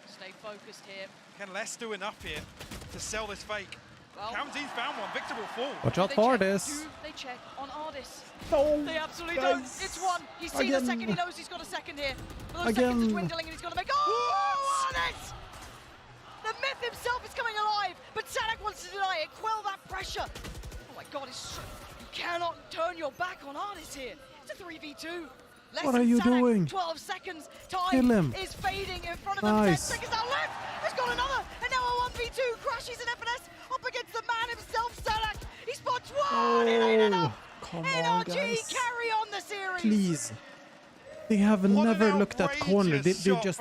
Stay focused here. Can Les do enough here to sell this fake? Well, Camzine's found one. Victor will fall. Watch out for this. Do they check on Ardis? No, they absolutely don't. It's one. He's seen a second. He knows he's got a second here. But those seconds are dwindling, and he's got to make. Oh, Ardis! The myth himself is coming alive, but Sadak wants to deny it. Quell that pressure. Oh my God! You cannot turn your back on Ardis here. It's a 3v2. What are you doing? 12 seconds. Time Kill him. is fading in front of them. 10 seconds out left. He's got another. And now a 1v2. Crashes in FNS up against the man himself, Sadak. He spots one. It ain't enough. Come NRG on, guys. carry on the series. Please. They have never looked at corner. They just...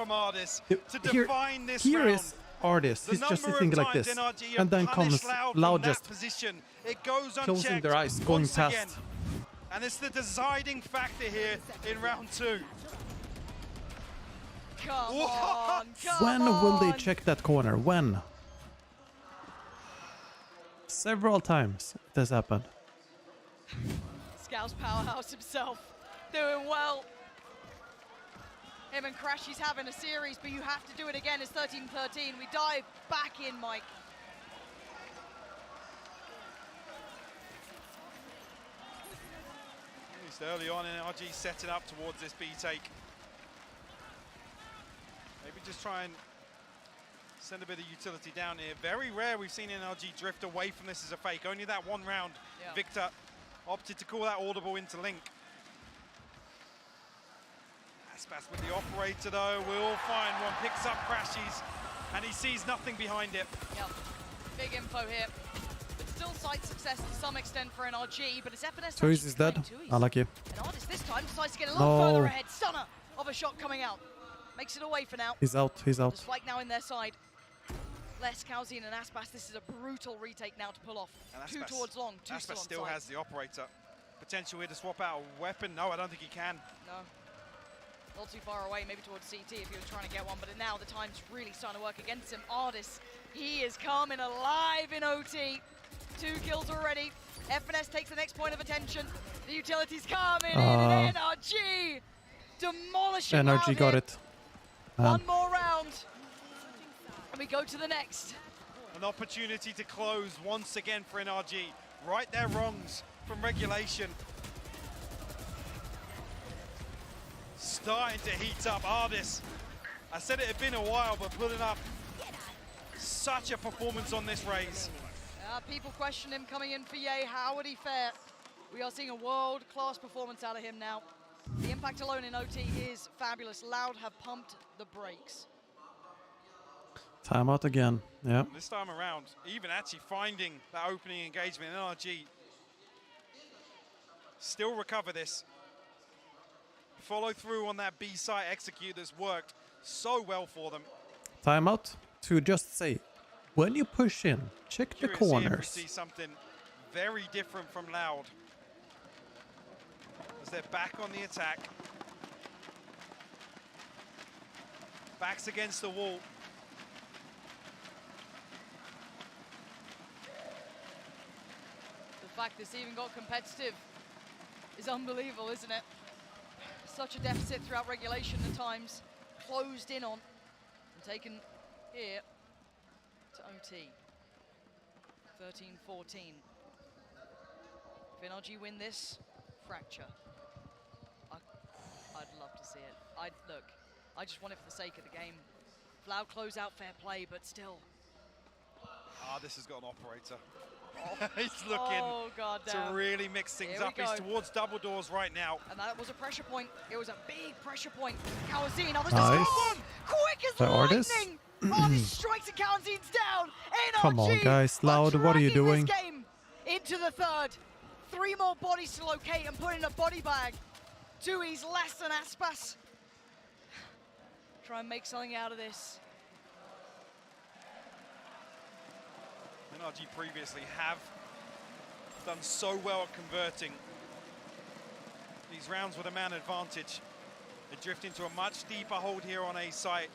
Here is Ardis. He's just sitting like this. And then comes Loud just closing their eyes, going past. And it's the deciding factor here in round 2. Come on, when will they check that corner? When? Several times it has happened. Scout's powerhouse himself doing well. Him and Crash, he's having a series, but you have to do it again. It's 13-13. We dive back in, Mike. Early on, NRG setting up towards this B take. Maybe just try and send a bit of utility down here. Very rare we've seen NRG drift away from this as a fake. Only that one round, Victor opted to call that audible into Link. Aspas with the operator though, will find one, picks up Crashies, and he sees nothing behind it. Yep, big info here. Still sight success to some extent for NRG, but it's FNS. Tooys is dead. I like you. And Ardis this time decides to get a lot further ahead. Stunner of a shot coming out. Makes it away for now. He's out. He's out. The spike now in their side. Les, Calzine and Aspas. This is a brutal retake now to pull off. And Aspas, 2 towards long. 2 Aspas still has the operator. Potential here to swap out a weapon. No, I don't think he can. No. Not too far away, maybe towards CT if he was trying to get one, but now the time's really starting to work against him. Ardis, he is coming alive in OT. 2 kills already. FNS takes the next point of attention. The utilities coming in, and NRG demolishing NRG got it. One more round, and we go to the next. An opportunity to close once again for NRG. Right their wrongs from regulation. Starting to heat up. Ardis, I said it had been a while, but putting up such a performance on this race. People question him coming in for Ye. How would he fare? We are seeing a world-class performance out of him now. The impact alone in OT is fabulous. Loud have pumped the brakes. Timeout again. Yeah. This time around, even actually finding that opening engagement, NRG still recover this. Follow through on that B site execute that's worked so well for them. Timeout to just say, when you push in, check the corners. See something very different from Loud as they're back on the attack. Backs against the wall. The fact this even got competitive is unbelievable, isn't it? Such a deficit throughout regulation at times, closed in on and taken here to OT. 13-14. If NRG win this, fracture. I'd love to see it. Look, I just want it for the sake of the game. Loud close out, fair play, but still. This has got an operator. He's looking to really mix things up. He's towards double doors right now. And that was a pressure point. It was a big pressure point. Kawazine, nice. Quick as lightning. Artist strikes and Kawazine's down. NRG, come on, guys. Loud, what are you doing? This game into the third. 3 more bodies to locate and put in a body bag. Tui's less than Aspas. Try and make something out of this. NRG previously have done so well at converting these rounds with a man advantage. They drift into a much deeper hold here on A site.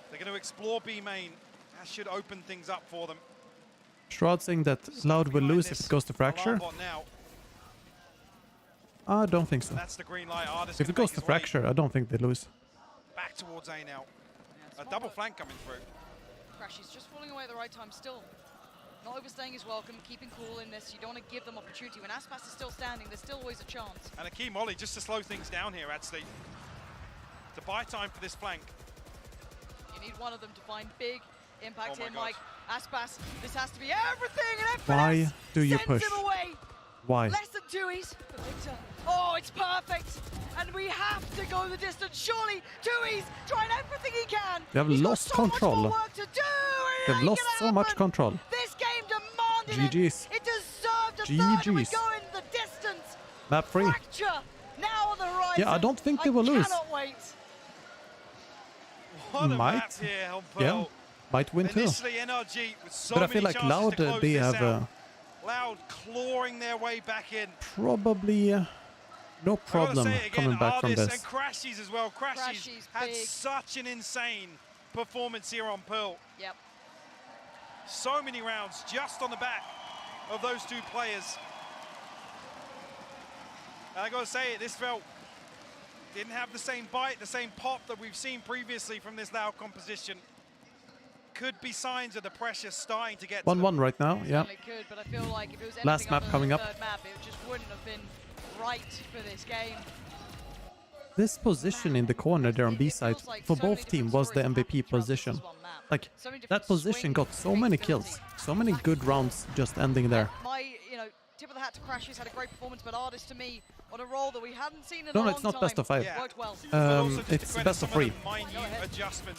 They're going to explore B main. That should open things up for them. Shroud saying that Loud will lose if it goes to Fracture. I don't think so. That's the green light. If it goes to Fracture, I don't think they lose. Back towards A now. A double flank coming through. Crashy's just falling away at the right time still. Not overstaying his welcome, keeping cool in this. You don't want to give them opportunity. When Aspas is still standing, there's still always a chance. And a key molly just to slow things down here, actually. To buy time for this flank. You need one of them to find big impact here, Mike. Aspas, this has to be everything. And why do you push? Him away. Why? Less than 2's. Oh, it's perfect. And we have to go the distance. Surely 2's trying everything he can. They have lost control. They've lost so much control. This game demanded GG's. it. It deserved a third. And we go in the distance. Map free. Fracture now on the horizon. Yeah, I don't think they will lose. Cannot wait. Might. Yeah, might win too. NRG with so but I feel like Loud, they have Loud clawing their way back in. Probably no problem coming back from this. And Crashies as well. Crashies had such an insane performance here on Pearl. Yep. So many rounds just on the back of those two players. And I gotta say, this felt didn't have the same bite, the same pop that we've seen previously from this Loud composition. Could be signs of the pressure starting to get 1-1 right now, yeah. It could, but I feel like if it was last map coming up. Map, it just wouldn't have been right for this game. This position in the corner there on B side for both teams was the MVP position. Like that position got so many kills, so many good rounds just ending there. My, tip of the hat to Crashies, had a great performance, but Artist to me on a role that we hadn't seen in a long time. No, it's not best of 5. Yeah. Worked well. It's best of 3.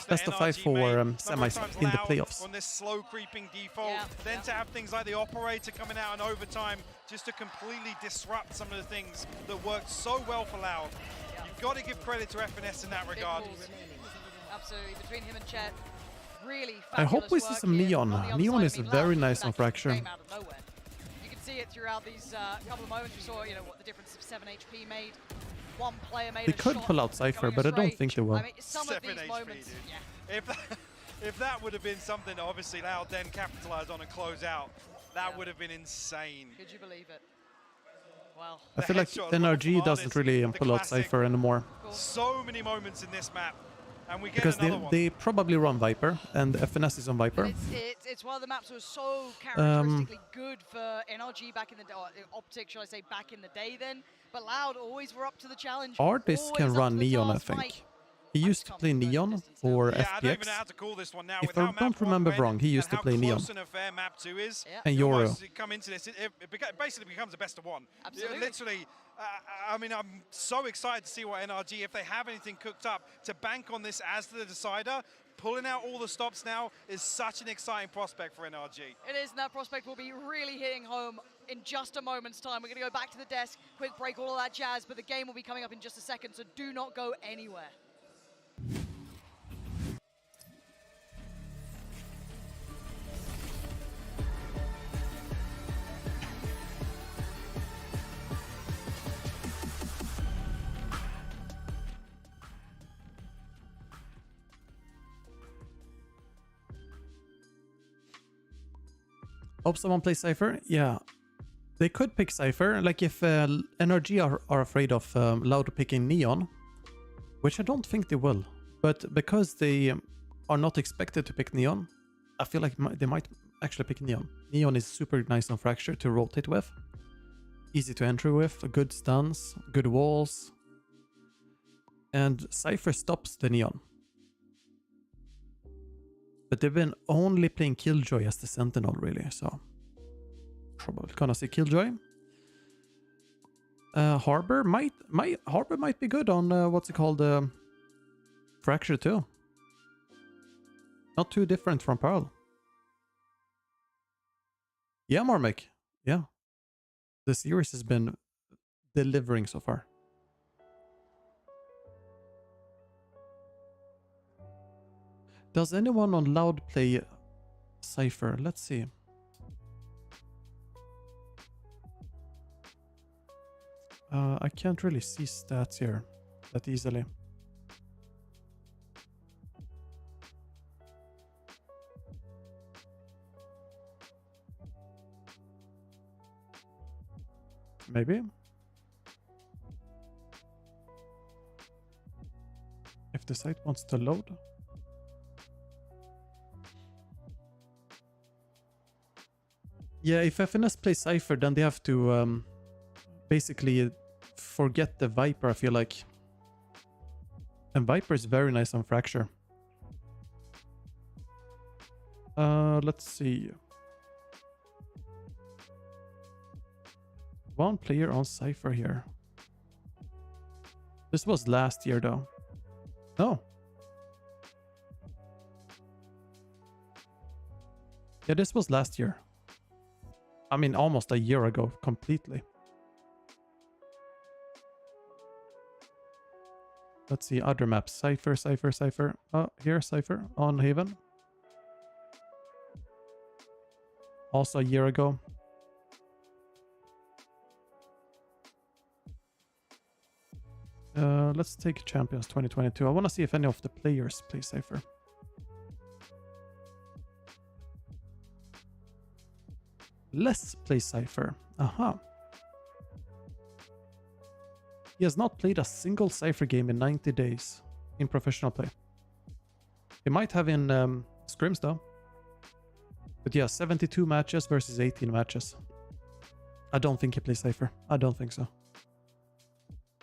Best of 5 for semis in the playoffs. On this slow creeping default, then to have things like the operator coming out in overtime just to completely disrupt some of the things that worked so well for Loud. You've got to give credit to FNS in that regard. Absolutely, between him and Chet, really I hope we see some Neon. Neon is very nice on Fracture. See it throughout these couple of moments. We saw, what the difference of 7 HP made. One player made they could pull out Cypher, but I don't think they will. I mean, some of these moments, If that would have been something that obviously Loud then capitalized on and close out, that would have been insane. Could you believe it? Well, I feel like NRG doesn't really pull out Cypher anymore. So many moments in this map. And we get because they probably run Viper, and FNS is on Viper. It's one of the maps that was so characteristically good for NRG back in the day, Optic, should I say, back in the day then. But Loud always were up to the challenge. Artist can run Neon, I think. He used to play Neon or FPX. I don't even know how to call this one now. If I don't remember wrong, he used to play Neon. Map 2 is. And Yoro. Come into this, it basically becomes a best of 1. Absolutely. Literally, I mean, I'm so excited to see what NRG, if they have anything cooked up, to bank on this as the decider. Pulling out all the stops now is such an exciting prospect for NRG. It is, and that prospect will be really hitting home in just a moment's time. We're going to go back to the desk, quick break, all of that jazz, but the game will be coming up in just a second, so do not go anywhere. Hope someone plays Cypher. Yeah, they could pick Cypher. Like if NRG are afraid of Loud picking Neon, which I don't think they will. But because they are not expected to pick Neon, I feel like they might actually pick Neon. Neon is super nice on Fracture to rotate with. Easy to enter with, good stuns, good walls. And Cypher stops the Neon. But they've been only playing Killjoy as the Sentinel, really, so probably gonna see Killjoy. Harbor might be good on what's it called, Fracture too. Not too different from Pearl. Yeah, Marmek. Yeah, the series has been delivering so far. Does anyone on Loud play Cypher? Let's see. I can't really see stats here that easily. Maybe? If the site wants to load. Yeah, if FNS plays Cypher, then they have to basically forget the Viper, I feel like. And Viper is very nice on Fracture. Let's see. One player on Cypher here. This was last year though. No. Yeah, this was last year. I mean, almost a year ago, completely. Let's see, other maps. Cypher, Cypher, Cypher. Oh, here, Cypher, on Haven. Also a year ago. Let's take Champions 2022. I want to see if any of the players play Cypher. Let's play Cypher. Aha. He has not played a single Cypher game in 90 days in professional play. He might have in scrims though. But yeah, 72 matches versus 18 matches. I don't think he plays Cypher. I don't think so.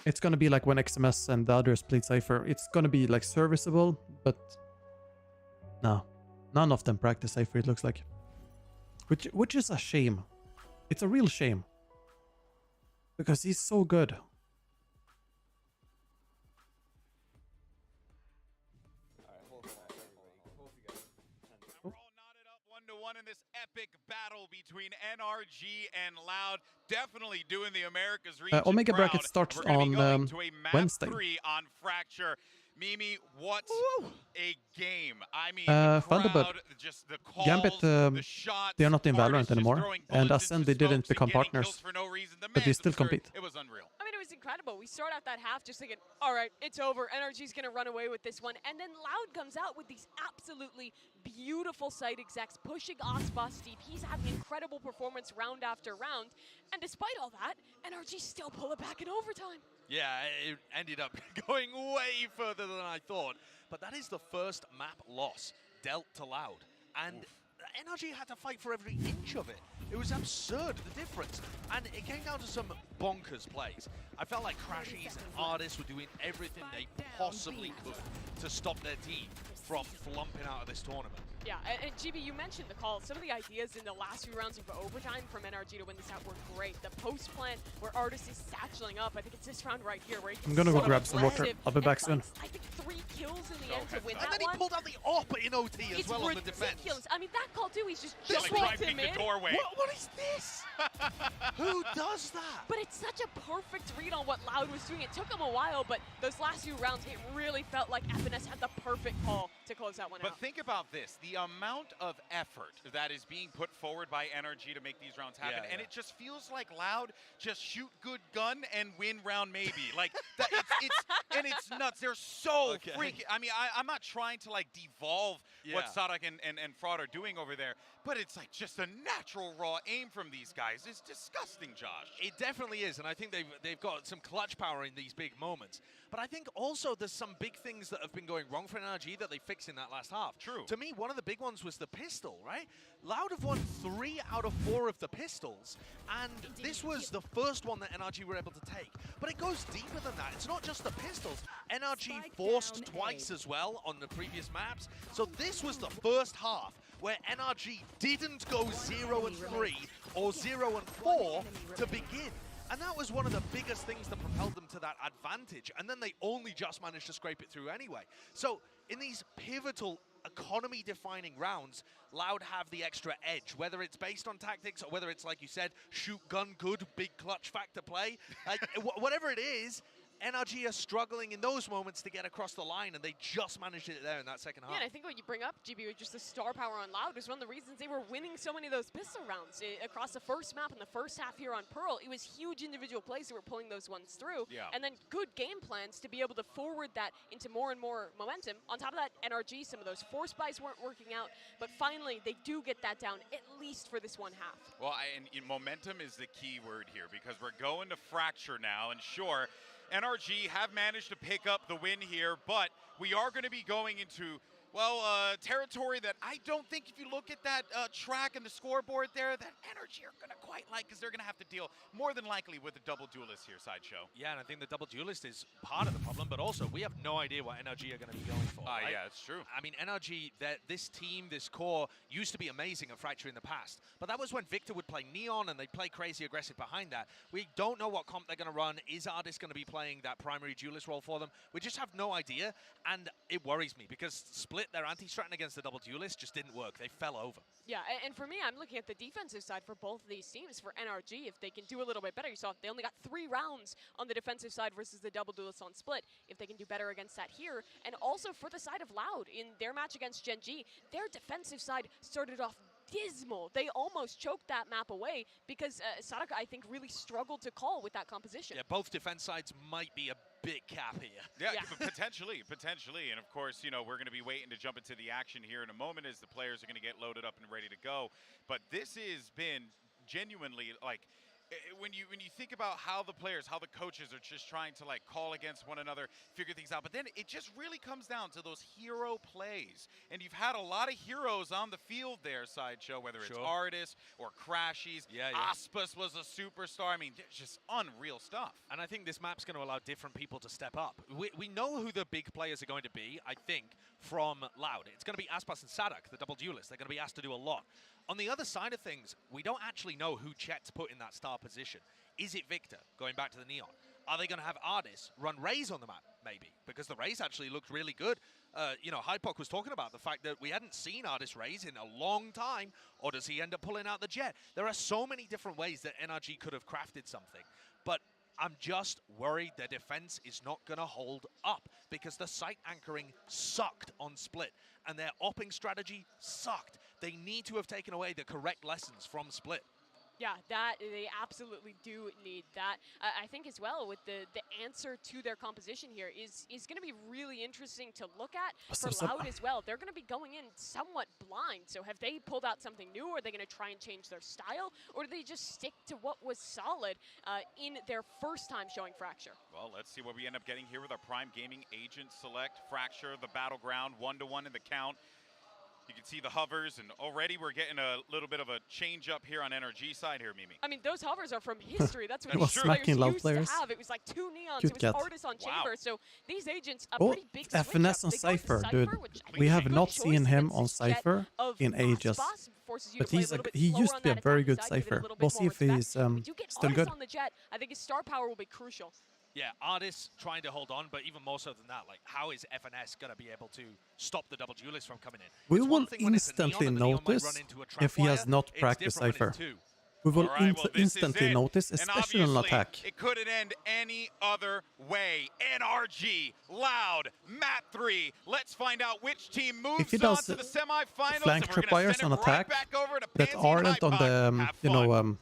It's gonna be like when XMS and the others played Cypher. It's gonna be like serviceable, but no. None of them practice Cypher, it looks like. Which is a shame. It's a real shame. Because he's so good. We're all knotted up 1-to-1 in this epic battle between NRG and Loud. Definitely doing the Americas region Omega proud. bracket starts We're gonna be going on to a map Wednesday. 3 on Fracture. Mimi, what a game. I mean, Thunderbird. just the calls, Gambit, the shots, they are not in Valorant artists just anymore. throwing And bullets Ascend, into they didn't smokes and become getting partners. kills for no reason. The But they man's still absurd. compete. It was unreal. I mean, it was incredible. We start out that half just thinking, all right, it's over. NRG's going to run away with this one. And then Loud comes out with these absolutely beautiful site execs pushing Osboss deep. He's having incredible performance round after round. And despite all that, NRG still pull it back in overtime. Yeah, it ended up going way further than I thought. But that is the first map loss dealt to Loud. And NRG had to fight for every inch of it. It was absurd, the difference. And it came down to some bonkers plays. I felt like Crashies and Artists were doing everything they possibly could to stop their team from flumping out of this tournament. Yeah, and GB, you mentioned the call. Some of the ideas in the last few rounds of overtime from NRG to win this out were great. The post plan where Artist is satcheling up. I think it's this round right here where he I'm gonna go grab some water. I'll be back soon. I think 3 kills in the end to win that one. And then he pulled out the AWP in OT as well on the defense. I mean, that call too, he's just Like jumping him the in. doorway. What is this? Who does that? But it's such a perfect read on what Loud was doing. It took him a while, but those last few rounds, it really felt like FNS had the perfect call to close that one out. But think about this, the amount of effort that is being put forward by NRG to make these rounds happen, and it just feels like Loud just shoot good gun and win round maybe. Like, that, it's nuts. They're so freaking, I mean, I'm not trying to like devolve what Sadak and Fraud are doing over there, but it's like just a natural raw aim from these guys. It's disgusting, Josh. It definitely is, and I think they've got some clutch power in these big moments. But I think also there's some big things that have been going wrong for NRG that they fixing that last half. True. To me, one of the big ones was the pistol, right? Loud have won 3 out of 4 of the pistols, and this was the first one that NRG were able to take. But it goes deeper than that. It's not just the pistols. NRG forced twice as well on the previous maps. So this was the first half where NRG didn't go 0-3 or 0-4 to begin. And that was one of the biggest things that propelled them to that advantage. And then they only just managed to scrape it through anyway. So in these pivotal economy-defining rounds, Loud have the extra edge, whether it's based on tactics or whether it's, like you said, shoot gun good, big clutch factor play. Like, whatever it is, NRG are struggling in those moments to get across the line, and they just managed it there in that second half. Yeah, and I think what you bring up, GB, with just the star power on Loud was one of the reasons they were winning so many of those pistol rounds across the first map and the first half here on Pearl. It was huge individual plays that were pulling those ones through, and then good game plans to be able to forward that into more and more momentum. On top of that, NRG, some of those force buys weren't working out, but finally they do get that down, at least for this one half. Well, and momentum is the key word here, because we're going to Fracture now, and sure, NRG have managed to pick up the win here, but we are going to be going into, well, territory that I don't think, if you look at that track and the scoreboard there, that NRG are going to quite like, because they're going to have to deal more than likely with the double duelist here, Sideshow. Yeah, and I think the double duelist is part of the problem, but also we have no idea what NRG are going to be going for. Right? Yeah, it's true. I mean, NRG, this team, this core, used to be amazing at Fracture in the past, but that was when Victor would play Neon and they'd play crazy aggressive behind that. We don't know what comp they're going to run. Is Ardis going to be playing that primary duelist role for them? We just have no idea, and it worries me, because Split, their anti-strat against the double duelist, just didn't work. They fell over. Yeah, and for me, I'm looking at the defensive side for both of these teams. For NRG, if they can do a little bit better, you saw they only got 3 rounds on the defensive side versus the double duelist on Split. If they can do better against that here, and also for the side of Loud, in their match against Gen G, their defensive side started off dismal. They almost choked that map away because Sadaka, I think, really struggled to call with that composition. Yeah, both defense sides might be a big cap here. Yeah, potentially. And of course, you know, we're going to be waiting to jump into the action here in a moment as the players are going to get loaded up and ready to go. But this has been genuinely, like, when you think about how the players, how the coaches are just trying to, like, call against one another, figure things out, but then it just really comes down to those hero plays. And you've had a lot of heroes on the field there, Sideshow, whether it's Ardis or Crashies. Aspus was a superstar. I mean, it's just unreal stuff. And I think this map's going to allow different people to step up. We know who the big players are going to be, I think, from Loud. It's going to be Aspas and Sadak, the double duelists. They're going to be asked to do a lot. On the other side of things, we don't actually know who Chet's put in that star position. Is it Victor, going back to the Neon? Are they going to have Ardis run Raze on the map, maybe? Because the Raze actually looked really good. You know, Hypoc was talking about the fact that we hadn't seen Ardis Raze in a long time, or does he end up pulling out the Jet? There are so many different ways that NRG could have crafted something, but I'm just worried their defense is not going to hold up because the site anchoring sucked on Split, and their opping strategy sucked. They need to have taken away the correct lessons from Split. Yeah, that they absolutely do need that. I think as well with the answer to their composition here is going to be really interesting to look at for Loud as well. They're going to be going in somewhat blind. So have they pulled out something new? Or are they going to try and change their style? Or do they just stick to what was solid in their first time showing Fracture? Well, let's see what we end up getting here with our Prime Gaming agent select. Fracture, the battleground, 1-to-1 in the count. You can see the hovers, and already we're getting a little bit of a change up here on NRG side here, Mimi. I mean, those hovers are from history. That's what these players used to have. It was like 2 neons, it was Ardis on Chamber. So these agents, a pretty big switch FNS on Cypher, dude. We have not seen him on Cypher in ages. But he used to be a very good Cypher. We'll see if he's still good. On the Jet, I think his star power will be crucial. Yeah, Ardis trying to hold on, but even more so than that, like, how is FNS going to be able to stop the double duelist from coming in? We will instantly notice if he has not practiced Cypher. We will instantly notice, especially on attack. It couldn't end any other way. NRG, Loud, map 3. Let's find out which team moves on to the semifinals. Flank tripwires on attack that aren't on the, you know,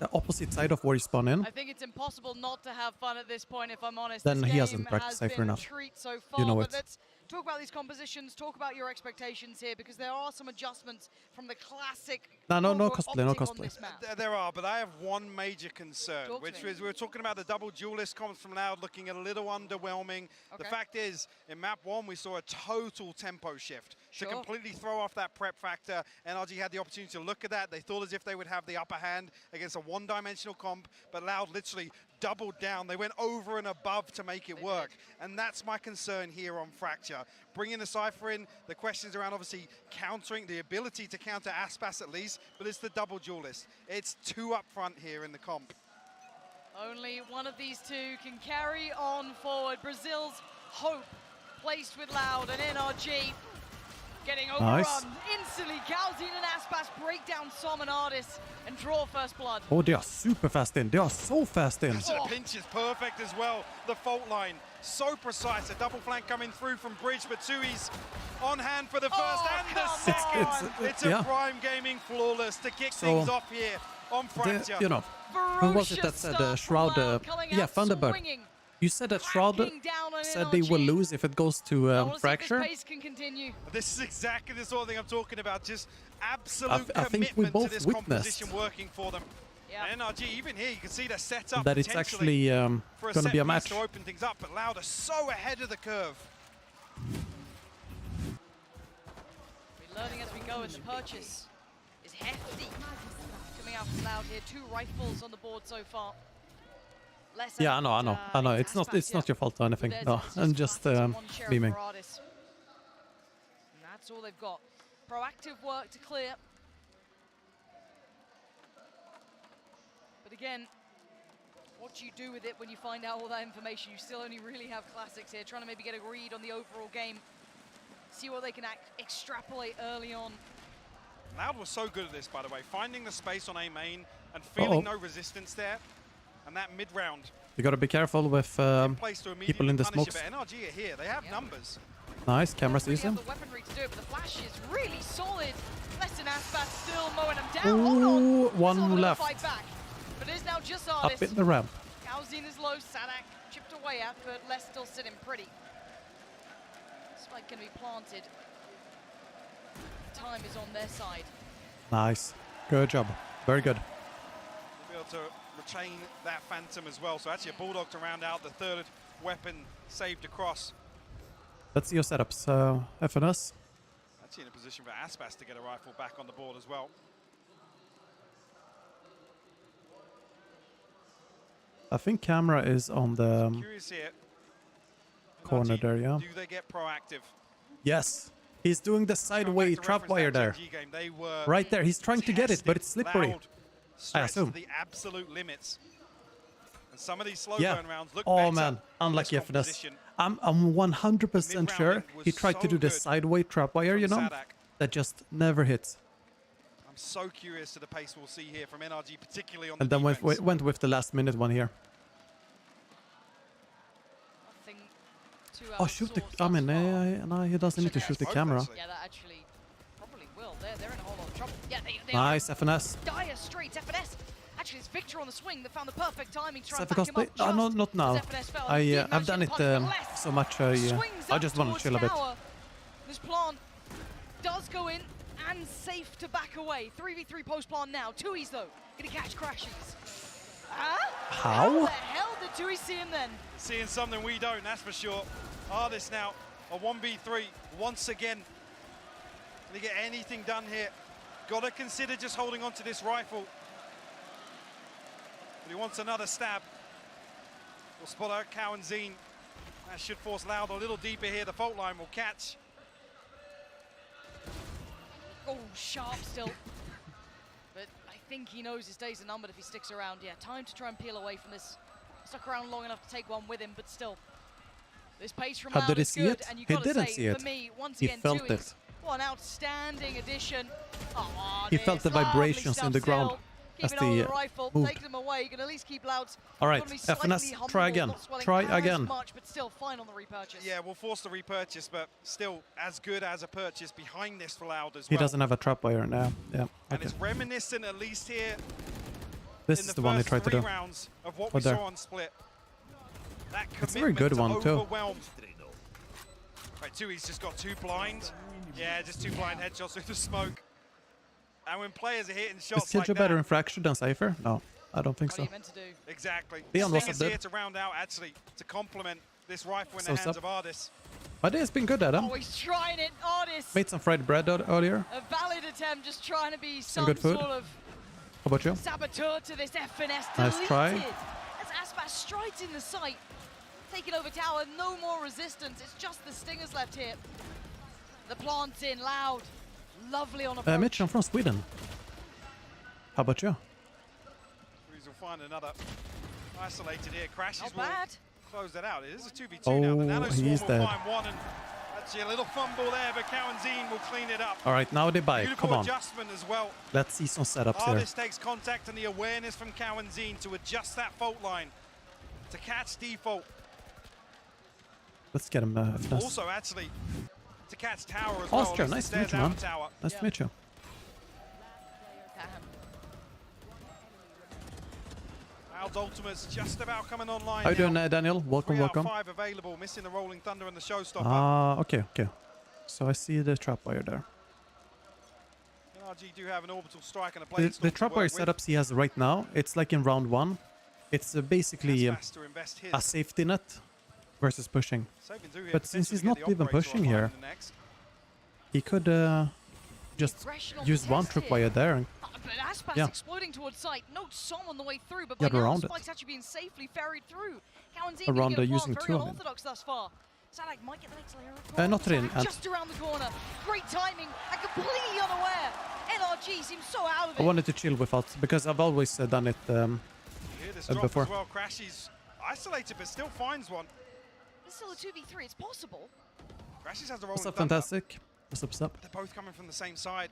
the opposite side of where you spawn in. I think it's impossible not to have fun at this point, if I'm honest. Then this he hasn't game practiced has Cypher been enough. A treat so far, You know but it. talk about these compositions, talk about your expectations here, because there are some adjustments from the classic. No cosplay. There are, but I have one major concern, which is we were talking about the double duelist comps from Loud looking a little underwhelming. Okay. The fact is, in map 1, we saw a total tempo shift to completely throw off that prep factor. NRG had the opportunity to look at that. They thought as if they would have the upper hand against a one-dimensional comp, but Loud literally doubled down. They went over and above to make it work. And that's my concern here on Fracture. Bringing the Cypher in, the questions around obviously countering, the ability to counter Aspas at least, but it's the double duelist. It's 2 up front here in the comp. Only one of these two can carry on forward. Brazil's hope placed with Loud and NRG. Getting overrun instantly. Calzine and Aspas break down Som and Ardis and draw first blood. Oh, they are super fast in. They are so fast in. The pinch is perfect as well. The fault line, so precise. A double flank coming through from Bridge, but Tui's on hand for the first and the second. It's a Prime Gaming flawless to kick things off here on Fracture. You know, who was it that said Shroud? Thunderbird. You said that Shroud said they will lose if it goes to Fracture. This is exactly the sort of thing I'm talking about. Just absolute commitment to this composition working for them. And NRG, even here, you can see they're set up that it's actually going to be a match. To open things up, but Loud are so ahead of the curve. We're learning as we go, and the purchase is hefty. Coming out from Loud here, 2 rifles on the board so far. Yeah, I know. It's not your fault or anything. No, I'm just beaming. And that's all they've got. Proactive work to clear. But again, what do you do with it when you find out all that information? You still only really have classics here, trying to maybe get a read on the overall game. See what they can extrapolate early on. Loud was so good at this, by the way, finding the space on A main and feeling no resistance there. And that mid-round. You got to be careful with people in the smokes. NRG are here. They have numbers. Nice, camera sees him. The weaponry to do it, but the flash is really solid. Less than Aspas still mowing them down. Hold on. One left. Fight back. But it is now just Ardis. Up in the ramp. Calzine is low. Sadak chipped away at, but Les still sitting pretty. Spike going to be planted. Time is on their side. Nice. Good job. Very good. We'll be able to retain that Phantom as well. So actually a Bulldog to round out the 3rd weapon saved across. Let's see your setups, FNS. Actually in a position for Aspas to get a rifle back on the board as well. I think camera is on the corner there, yeah. Do they get proactive? Yes. He's doing the sideway trapwire there. Right there. He's trying to get it, but it's slippery. I assume. The absolute limits. And some of these slow burn rounds look better. Man, unlucky FNS. I'm 100% sure he tried to do the sideway trapwire, you know, that just never hits. I'm so curious to the pace we'll see here from NRG, particularly on the defense. And then went with the last minute one here. Oh, shoot the... I mean, no, he doesn't need to shoot the camera. Yeah, that actually probably will. They're in a whole lot of trouble. Yeah, they nice, FNS. Dire Straits, FNS. Actually, it's Victor on the swing that found the perfect timing to try and back him up. No, not now. I've done it so much. I just want to chill a bit. This plant does go in and safe to back away. 3v3 post plant now. Tui's though, gonna catch crashes. How the hell did Tui see him then? Seeing something we don't, that's for sure. Ardis now, a 1v3 once again. Can they get anything done here? Gotta consider just holding on to this rifle. But he wants another stab. We'll spot out Cow and Zine. That should force Loud a little deeper here. The fault line will catch. Oh, sharp still. But I think he knows his days are numbered if he sticks around. Yeah, time to try and peel away from this. Stuck around long enough to take one with him, but still. This pace from Loud is good, and you gotta say, for me, once again, he felt it. What an outstanding addition. He felt the vibrations in the ground as the rifle, take them away. You can at least keep Loud's. All right, FNS, try again. Try again. Much, but still fine on the repurchase. Yeah, we'll force the repurchase, but still as good as a purchase behind this for Loud as well. He doesn't have a trapwire now. Yeah. And it's reminiscent, at least here. This is the one he tried to do. Of what we saw on Split. It's a very good one too. Right, two, he's just got too blind. Yeah, just too blind headshots through the smoke. And when players are hitting shots like that... Is Killjoy better in Fracture than Cypher? No, I don't think so. What are you meant to do? Exactly. Leon was here to round out, actually, to complement this rifle in the hands of Ardis. But he's been good at him. Oh, he's trying it, Ardis. Made some fried bread earlier. A valid attempt, just trying to be some good food. Sort of How about you? saboteur to this FNS. Nice try. As Aspas strides in the site, taking over tower, no more resistance. It's just the Stingers left here. The plant's in, Loud. Lovely on approach. Mitch, I'm from Sweden. How about you? Freeze will find another isolated here. Crashes Not will bad. close that out. It is a 2v2 now. The Nano Swarm he's will dead. find one, and actually a little fumble there, but Cowanzine will clean it up. All right, now they buy. Beautiful Come on. adjustment as well. Let's see some setups here. Ardis takes contact and the awareness from Cowanzine to adjust that fault line to catch default. Let's get him. Also, actually, to catch tower as well. Oscar, nice to meet you, man. Nice to meet you. Al's ultimate's just about coming online. How you doing, Daniel? Welcome, welcome. 5 available, missing the Rolling Thunder and the Showstopper. Okay, okay. So I see the trapwire there. NRG do have an orbital strike and a blade. The trapwire setups he has right now, it's like in round 1. It's basically a safety net versus pushing. But since he's not even pushing here, he could just use one tripwire there and But Aspas exploding towards site, no Som on the way through, but by now Spike's actually being safely ferried through. Around using two of them. Thus far. Sadak might get the next layer. Not in. Just around the corner. Great timing and completely unaware. NRG seems so out of it. I wanted to chill without, because I've always done it before. As well. Crashes isolated, but still finds one. It's still a 2v3. It's possible. Crashes has the What's up, Fantastic? What's up? They're both coming from the same side.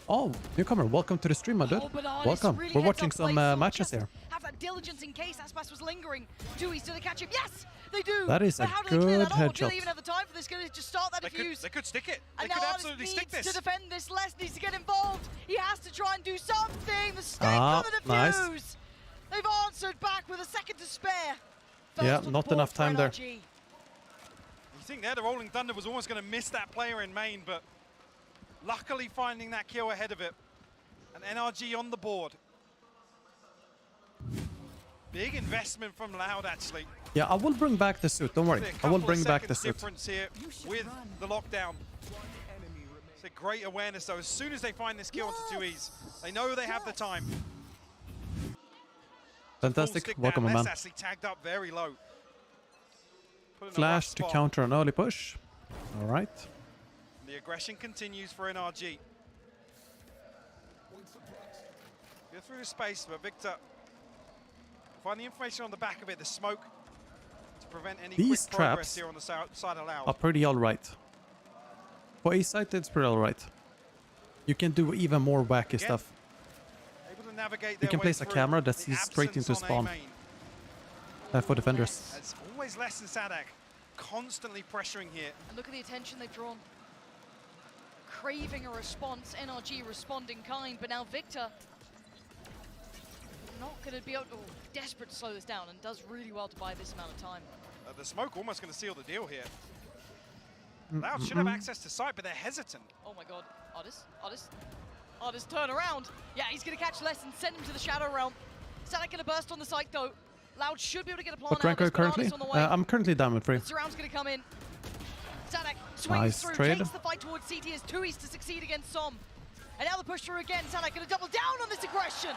Oh, newcomer, welcome to the stream, my dude. Welcome. Really We're watching some matches here. Have that diligence in case Aspas was lingering. Dewey's do they catch him? Yes, they do. That is a good headshot. Do they even have the time for this? Going to just start that defuse? They could stick it. And they could absolutely stick this. To defend this, Les needs to get involved. He has to try and do something. The stick on the defuse. Nice. They've answered back with a second to spare. Yeah, not enough time there. You think there the Rolling Thunder was almost going to miss that player in main, but luckily finding that kill ahead of it. And NRG on the board. Big investment from Loud, actually. Yeah, I will bring back the suit. Don't worry. I will bring back the suit. Difference here with the lockdown. It's a great awareness, though. As soon as they find this kill onto 2Es, they know they have the time. Fantastic. Welcome, man. Actually tagged up very low. Flash to counter an early push. All right. The aggression continues for NRG. Go through the space, but Victor, find the information on the back of it, the smoke, to prevent any quick progress here on the side of Loud. Are pretty alright. For A side, it's pretty alright. You can do even more wacky stuff. Able to navigate you can place a camera that sees straight into spawn. For defenders. It's always less than Sadak, constantly pressuring here. And look at the attention they've drawn. Craving a response, NRG responding kind, but now Victor not going to be desperate to slow this down, and does really well to buy this amount of time. The smoke almost going to seal the deal here. Loud should have access to sight, but they're hesitant. Oh my god, Ardis, turn around. Yeah, he's going to catch Les and send him to the Shadow Realm. Sadak going to burst on the site though. Loud should be able to get a plant out of currently? I'm currently diamond free. Surround's going to come in. Sadak swings through, takes the fight towards CT as 2Es to succeed against Som. And now the push through again. Sadak going to double down on this aggression.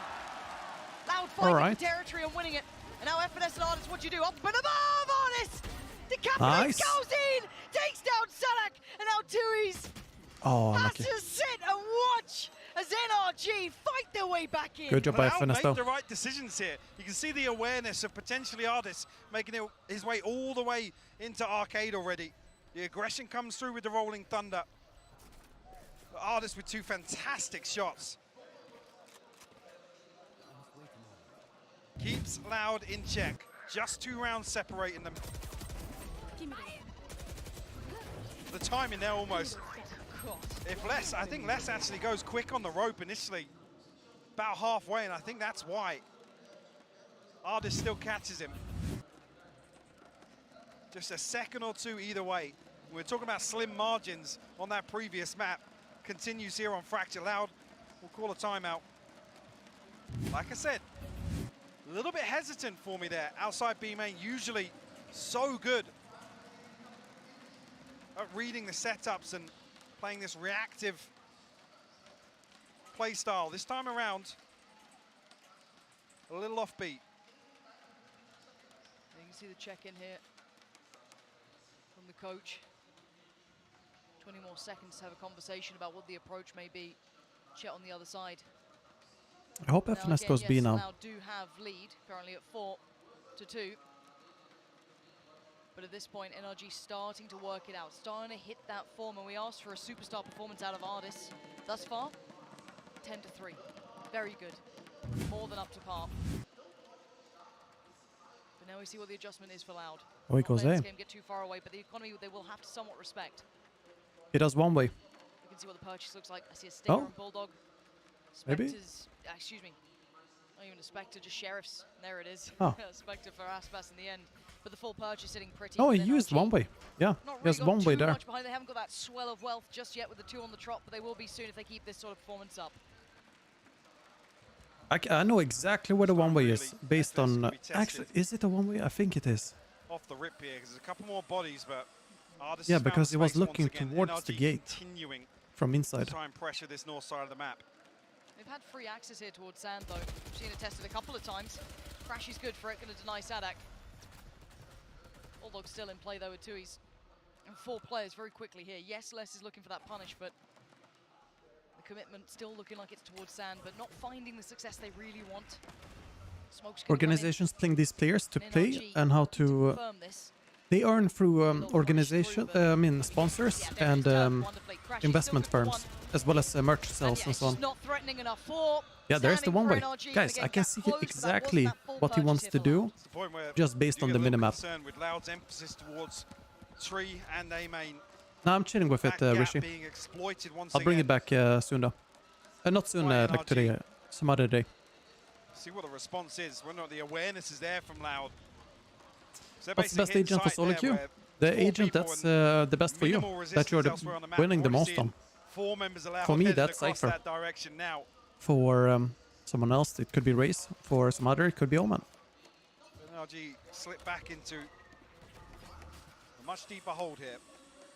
Loud fighting for territory and winning it. And now FNS and Ardis, what do you do? Up and above Ardis! Decapitates Cowanzine! Takes down Sadak! And now 2Es has to sit and watch as NRG fight their way back in. Good job by FNS though. Made the right decisions here. You can see the awareness of potentially Ardis making his way all the way into Arcade already. The aggression comes through with the Rolling Thunder. Ardis with 2 fantastic shots. Keeps Loud in check. Just 2 rounds separating them. The timing there almost. If Les, I think Les actually goes quick on the rope initially. About halfway, and I think that's why. Ardis still catches him. Just a second or 2 either way We're talking about slim margins on that previous map. Continues here on Fracture. Loud will call a timeout. Like I said, a little bit hesitant for me there. Outside B main, usually so good at reading the setups and playing this reactive play style. This time around, a little offbeat. You can see the check-in here from the coach. 20 more seconds to have a conversation about what the approach may be. Chet on the other side. I hope FNS goes B now. Now do have lead currently at 4-2. But at this point, NRG starting to work it out, starting to hit that form, and we asked for a superstar performance out of Ardis. Thus far, 10-3. Very good. More than up to par. But now we see what the adjustment is for Loud. Oh, he goes A. Get too far away, but the economy they will have to somewhat respect. He does one way. You can see what the purchase looks like. I see a Stinger and Bulldog. Maybe? Excuse me. Not even a Spectre, just Sheriffs. There it is. Oh. Spectre for Aspas in the end. But the full purchase sitting pretty. Oh, he used one way. Yeah, he has one way there. They haven't got that swell of wealth just yet with the 2 on the trot, but they will be soon if they keep this sort of performance up. I know exactly where the one way is based on. Actually, is it a one way? I think it is. Off the rip here, because there's a couple more bodies, but Ardis yeah, because he was looking towards the gate from inside. Try and pressure this north side of the map. They've had free access here towards Sand, though. We've seen it tested a couple of times. Crash is good for it, going to deny Sadak. Bulldog still in play, though, with 2s. And 4 players very quickly here. Yes, Les is looking for that punish, but the commitment still looking like it's towards Sand, but not finding the success they really want. Smoke's organizations playing these players to play and how to... They earn through organization, sponsors and investment firms, as well as merch sales and so on. Yeah, there's the one way. Guys, I can see exactly what he wants to do, just based on the minimap. Now I'm chilling with it, Rishi. I'll bring it back soon though. Not soon, like today, some other day. See what the response is, whether or not the awareness is there from Loud. What's the best agent for solo queue? The agent that's the best for you, that you're winning the most on. For me, that's Cypher. For someone else, it could be Raze. For some other, it could be Omen. NRG slip back into a much deeper hold here.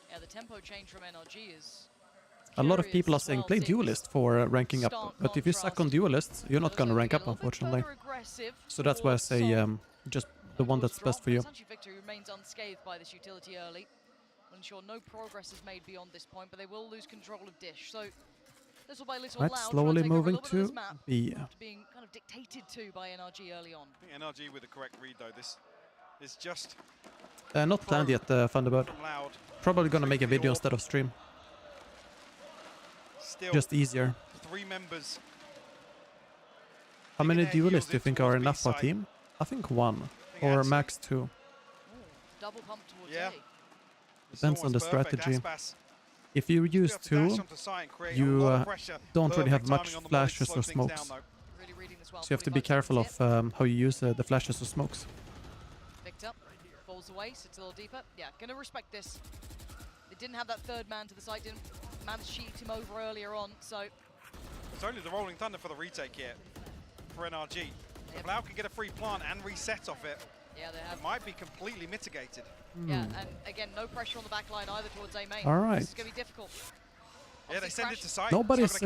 Yeah, the tempo change from NRG is... A lot of people are saying play Duelist for ranking up, but if you suck on Duelists, you're not gonna rank up, unfortunately. So that's why I say just the one that's best for you. Victory remains unscathed by this utility early. I'm unsure no progress is made beyond this point, but they will lose control of Dish. So little by little, right, slowly moving to B. Being kind of dictated to by NRG early on. I think NRG with the correct read though. This is just not planned yet, Thunderbird. Probably gonna make a video instead of stream. Still just easier. 3 members. How many duelists do you think are enough for a team? I think 1 or max 2. Ooh, double pump towards A. Depends on the strategy. If you use 2, you don't really have much flashes or smokes. So you have to be careful of how you use the flashes or smokes. Picked up, falls away, sits a little deeper. Yeah, gonna respect this. They didn't have that third man to the side, didn't manage to cheat him over earlier on, so... It's only the Rolling Thunder for the retake here for NRG. If Loud can get a free plant and reset off it, yeah, they have. It might be completely mitigated. Yeah, and again, no pressure on the back line either towards A main. All right. This is going to be difficult. Yeah, they send it to site. Nobody's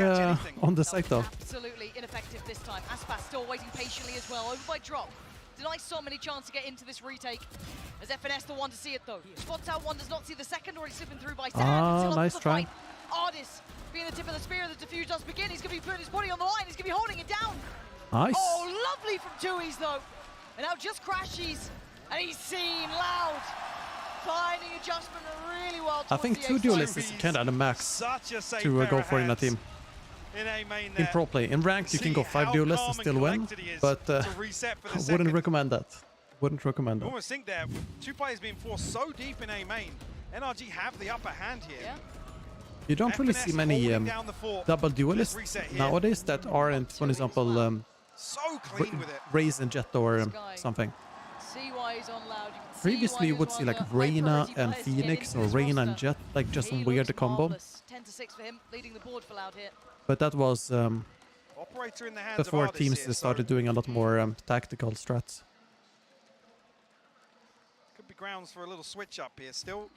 on the site though. Absolutely ineffective this time. Aspas still waiting patiently as well, over by drop. Denies so many chance to get into this retake. As FNS the one to see it though. Spots out one, does not see the second, already slipping through by Sand. Nice try. Ardis being the tip of the spear, the diffuse does begin. He's going to be putting his body on the line. He's going to be holding it down. Nice. Oh, lovely from 2s though. And now just crashes. And he's seen Loud. Finding adjustment really well. I think 2 duelists is kind of the max to go for in a team. In pro play. In ranked, you can go 5 duelists and still win, but I wouldn't recommend that. Wouldn't recommend that. I almost think there, 2 players being forced so deep in A main, NRG have the upper hand here. Yeah. You don't really see many double duelists nowadays that aren't, for example, so clean with it. Raze and Jet or something. see why he's on Loud. Previously, you would see like Reyna and Phoenix or Reyna and Jet, like just some weird combo. 10-6 for him, leading the board for Loud here. But that was Operator in the hands before of teams here, started doing a lot more tactical strats. Could be grounds for a little switch up here. Still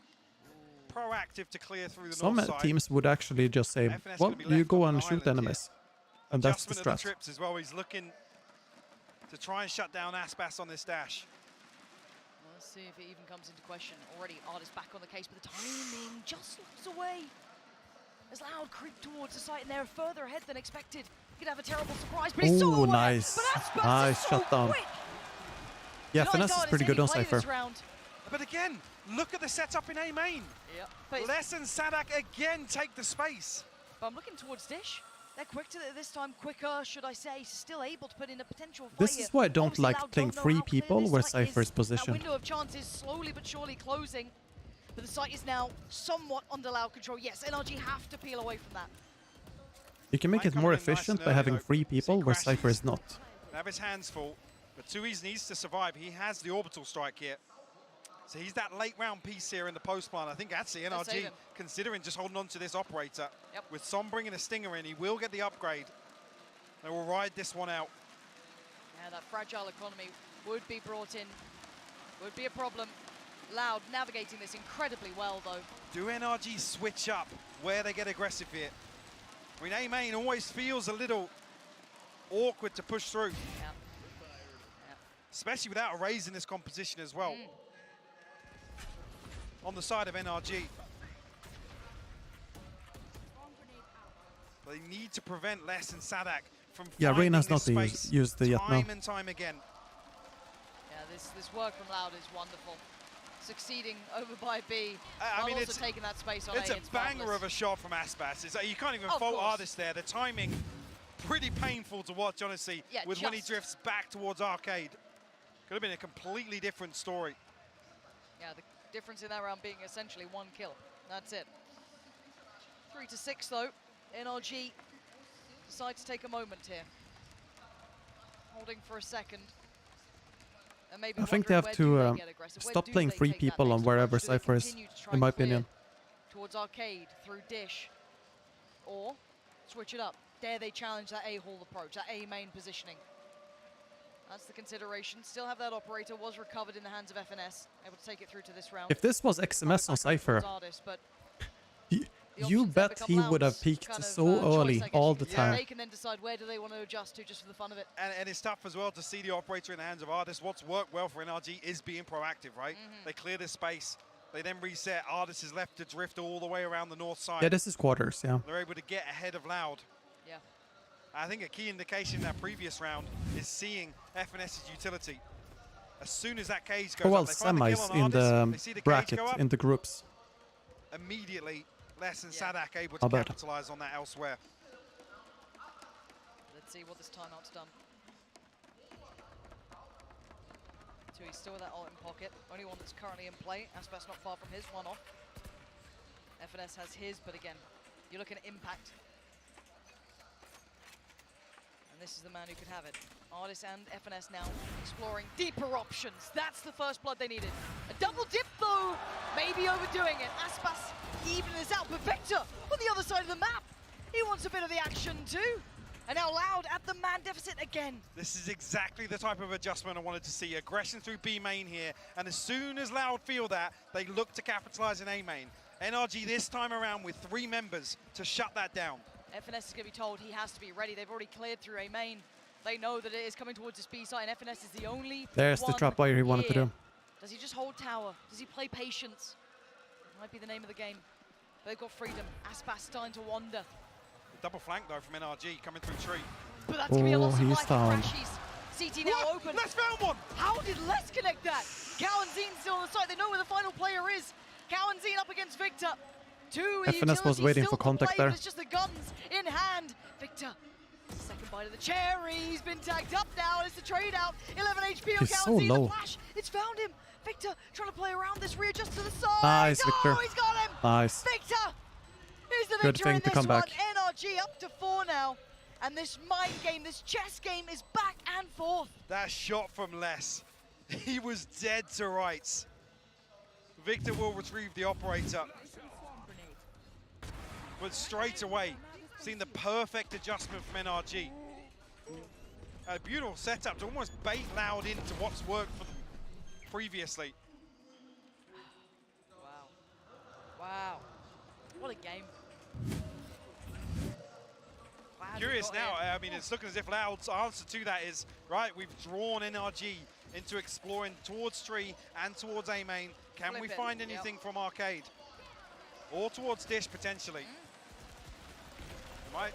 proactive to clear through the Some north side. teams would actually just say, well, you go and shoot enemies. And that's the strat. The trips as well. He's looking to try and shut down Aspas on this dash. Let's see if it even comes into question. Already Artist back on the case, but the timing just slips away. As Loud creep towards the site, and they're further ahead than expected. He could have a terrible surprise, but he's so aware. Nice. Nice shutdown. Yeah, Finesse is pretty good on Cypher. But again, look at the setup in A main. Yep. Les and Sadak again take the space. But I'm looking towards Dish. They're quick to this time, quicker, should I say. Still able to put in a potential fight. This is why I don't like playing 3 people where Cypher is positioned. That window of chance is slowly but surely closing. But the site is now somewhat under Loud control. Yes, NRG have to peel away from that. You can make it more efficient by having 3 people where Cypher is not. Have his hands full, but Tui's needs to survive. He has the orbital strike here. So he's that late round piece here in the post plan. I think actually NRG considering just holding on to this operator. Yep. With Som bringing a stinger in, he will get the upgrade. They will ride this one out. Yeah, that fragile economy would be brought in, would be a problem. Loud navigating this incredibly well though. Do NRG switch up where they get aggressive here? I mean, A main always feels a little awkward to push through. Yeah. Especially without a raise in this composition as well. On the side of NRG. They need to prevent Les and Sadak from Reyna's not space used yet now. Time and time again. Yeah, this work from Loud is wonderful. Succeeding over by B. I mean, it's taking that space on it's a banger of a shot from Aspas. You can't even fault Artist there. The timing, pretty painful to watch, honestly. Yeah, with when he drifts back towards Arcade. Could have been a completely different story. Yeah, the difference in that round being essentially 1 kill. That's it. 3-6 though. NRG decide to take a moment here. Holding for a second. And maybe I think they have to stop playing 3 people on wherever Cypher is, in my opinion. Towards Arcade through Dish. Or switch it up. Dare they challenge that A-hall approach, that A main positioning. That's the consideration. Still have that operator, was recovered in the hands of FNS, able to take it through to this round. If this was XMS on Cypher, you bet he would have peaked so early all the time. They can then decide where do they want to adjust to just for the fun of it. And it's tough as well to see the operator in the hands of Artist. What's worked well for NRG is being proactive, right? They clear this space. They then reset. Artist is left to drift all the way around the north side. Yeah, this is quarters, yeah. They're able to get ahead of Loud. Yeah. I think a key indication in that previous round is seeing FNS's utility. As soon as that cage goes up, they find the kill on Artist, in the bracket, in the groups. Immediately, Les and Sadak able to capitalize on that elsewhere. Let's see what this timeout's done. Tui still with that ult in pocket. Only one that's currently in play. Aspas not far from his, one off. FNS has his, but again, you're looking at impact. And this is the man who could have it. Artist and FNS now exploring deeper options. That's the first blood they needed. A double dip though, maybe overdoing it. Aspas even this out, but Victor on the other side of the map. He wants a bit of the action too. And now Loud at the man deficit again. This is exactly the type of adjustment I wanted to see. Aggression through B main here. And as soon as Loud feel that, they look to capitalize in A main. NRG this time around with 3 members to shut that down. FNS is going to be told he has to be ready. They've already cleared through A main. They know that it is coming towards this B side, and FNS is the only There's the trap wire he wanted to do. Does he just hold tower? Does he play patience? Might be the name of the game. But they've got freedom. Aspas starting to wander. Double flank though from NRG coming through tree. But that's going to be a lot of he's life down. crashes. CT now open. Les found one! How did Les connect that? Cow and Zine still on the side. They know where the final player is. Cow and Zine up against Victor. FNS was waiting for contact there. It's just the guns in hand. Victor, second bite of the cherry. He's been tagged up now. It's the trade out. 11 HP on Cow so and Zine. low. The flash. It's found him. Victor trying to play around this, readjust to the side. Nice, Victor. Oh, he's got him. Nice. Victor is the Good victor thing in to this come one. back. NRG up to 4 now. And this mind game, this chess game is back and forth. That shot from Les He was dead to rights. Victor will retrieve the operator. But straight away, seeing the perfect adjustment from NRG. A beautiful setup to almost bait Loud into what's worked for them previously. Wow. Wow. What a game. Curious now, I mean, it's looking as if Loud's answer to that is, right, we've drawn NRG into exploring towards Tree and towards A main. Can we find anything from Arcade? Or towards Dish, potentially. Might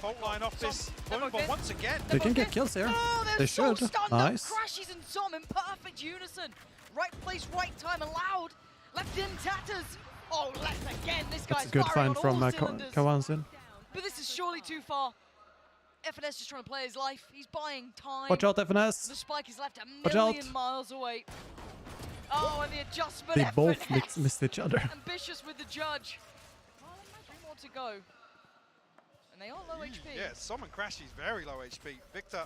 fault line off this point, but once again. They can get kills here. Oh, they should. Nice. Crashes and Som in perfect unison. Right place, right time, and Loud. Left in tatters. Oh, left again. This guy's That's a good find from Kawanzin. But this is surely too far. FNS just trying to play his life. He's buying time. Watch out, FNS. The spike is left a million miles away. Oh, and the adjustment. They both missed each other. Ambitious with the judge. 3 more to go. And they are low HP. Yeah, Som and Crashy's very low HP. Victor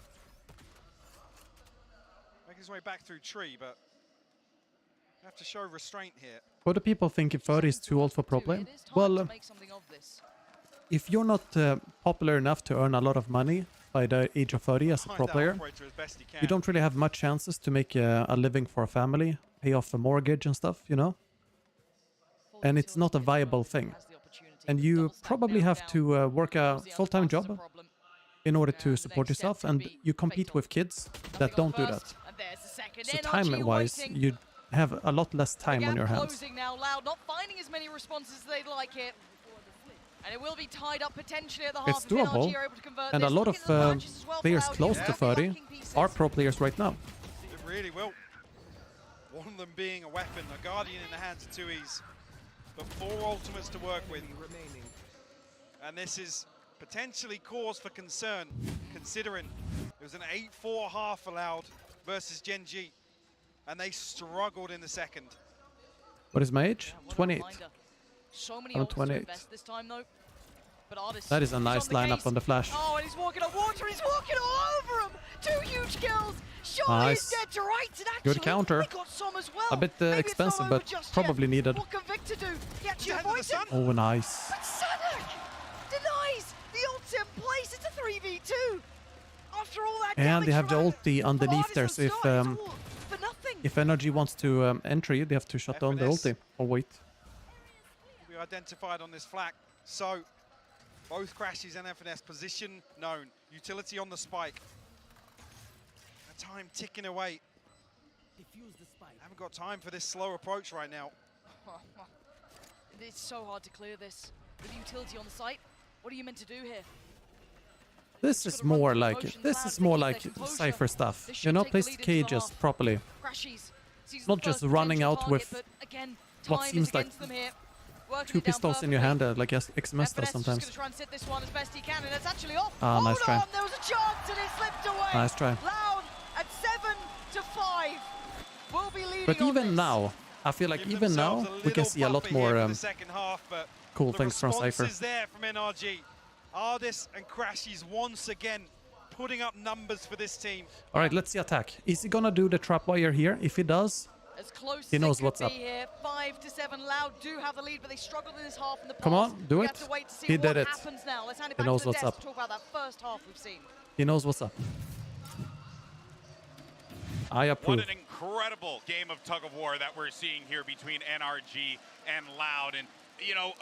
making his way back through Tree, but have to show restraint here. What do people think if 30 is too old for pro play? Well, if you're not popular enough to earn a lot of money by the age of 30 as a pro player, you don't really have much chances to make a living for a family, pay off a mortgage and stuff, you know? And it's not a viable thing. And you probably have to work a full-time job in order to support yourself, and you compete with kids that don't do that. So time-wise, you have a lot less time on your hands. Now, Loud not finding as many responses as they'd like it. And it will be tied up potentially at the half. It's doable, and a lot of players close to 30 are pro players right now. It really will. One of them being a weapon, a Guardian in the hands of 2Es, but 4 ultimates to work with. And this is potentially cause for concern, considering it was an 8-4 half allowed versus Gen G, and they struggled in the second. What is my age? 28. So many I'm 28. This time, though. But that is a nice lineup on the flash. Oh, and he's walking on water. He's walking all over him. 2 huge kills. Nice. Is dead to rights. And good counter. Got Som as well. A bit expensive, but probably needed. What can Victor do? He actually avoids him. Oh, nice. But Sanak denies the ulti in place. It's a 3v2. After all that and they have the ulti underneath there, so if Energy wants to enter, they have to shut down the ulti or wait. We identified on this flag, so both Crashes and FNS position known. Utility on the spike. The time ticking away. Defuse the spike. Haven't got time for this slow approach right now. It's so hard to clear this with utility on the site. What are you meant to do here? This is more like Cypher stuff. You know, place the cages properly. Not just running out with what seems like 2 pistols in your hand, like XMS does sometimes. Ah, nice try. Nice try. But even now, I feel like even now, we can see a lot more cool things from Cypher. Ardis and Crashies once again putting up numbers for this team. All right, let's see attack. Is he gonna do the trapwire here? If he does, he knows what's up. 5 to 7. Loud do have the lead, but they struggled in this half in the past. Come on, do it. He did it. He knows what's up. Talk about that first half we've seen. He knows what's up. I approve. What an incredible game of tug of war that we're seeing here between NRG and Loud. And you know,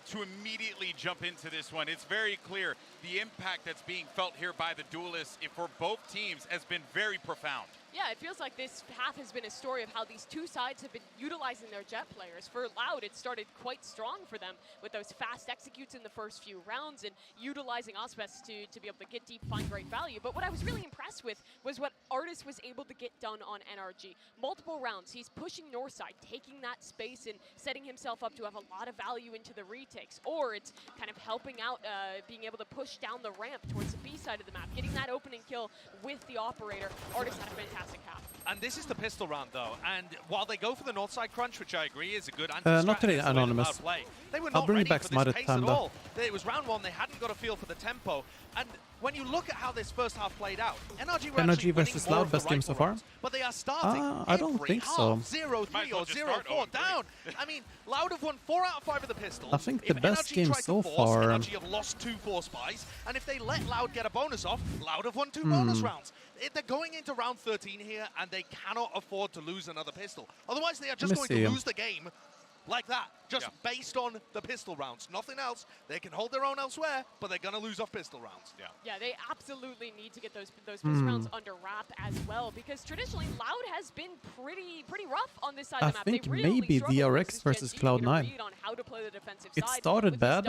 to immediately jump into this one, it's very clear the impact that's being felt here by the duelists for both teams has been very profound. Yeah, it feels like this half has been a story of how these 2 sides have been utilizing their jet players. For Loud, it started quite strong for them with those fast executes in the first few rounds and utilizing Auspes to be able to get deep, find great value. But what I was really impressed with was what Artis was able to get done on NRG. Multiple rounds, he's pushing north side, taking that space and setting himself up to have a lot of value into the retakes. Or it's kind of helping out, being able to push down the ramp towards the B side of the map, getting that opening kill with the operator. Artis had a fantastic fantastic half. And this is the pistol round, though. And while they go for the north side crunch, which I agree is a good not today, Anonymous. Play, they were I'll not bring you ready back for some other this pace time, at though. all. It was round one. They hadn't got a feel for the tempo. And when you look at how this first half played out, NRG versus Loud, best game so far? But they are starting I don't think so. 0-3 or 0-4 down. I mean, Loud have won 4 out of 5 of the pistols. I think the best NRG game tried to so force, far. NRG have lost 2 force buys, and if they let Loud get a bonus off, Loud have won 2 bonus rounds. They're going into round 13 here, and they cannot afford to lose another pistol. Otherwise, they are just going to lose the game like that, just based on the pistol rounds. Nothing else. They can hold their own elsewhere, but they're going to lose off pistol rounds. Yeah, they absolutely need to get those pistol rounds under wrap as well, because traditionally Loud has been pretty rough on this side of the map. I think really maybe DRX versus Cloud9. It started bad,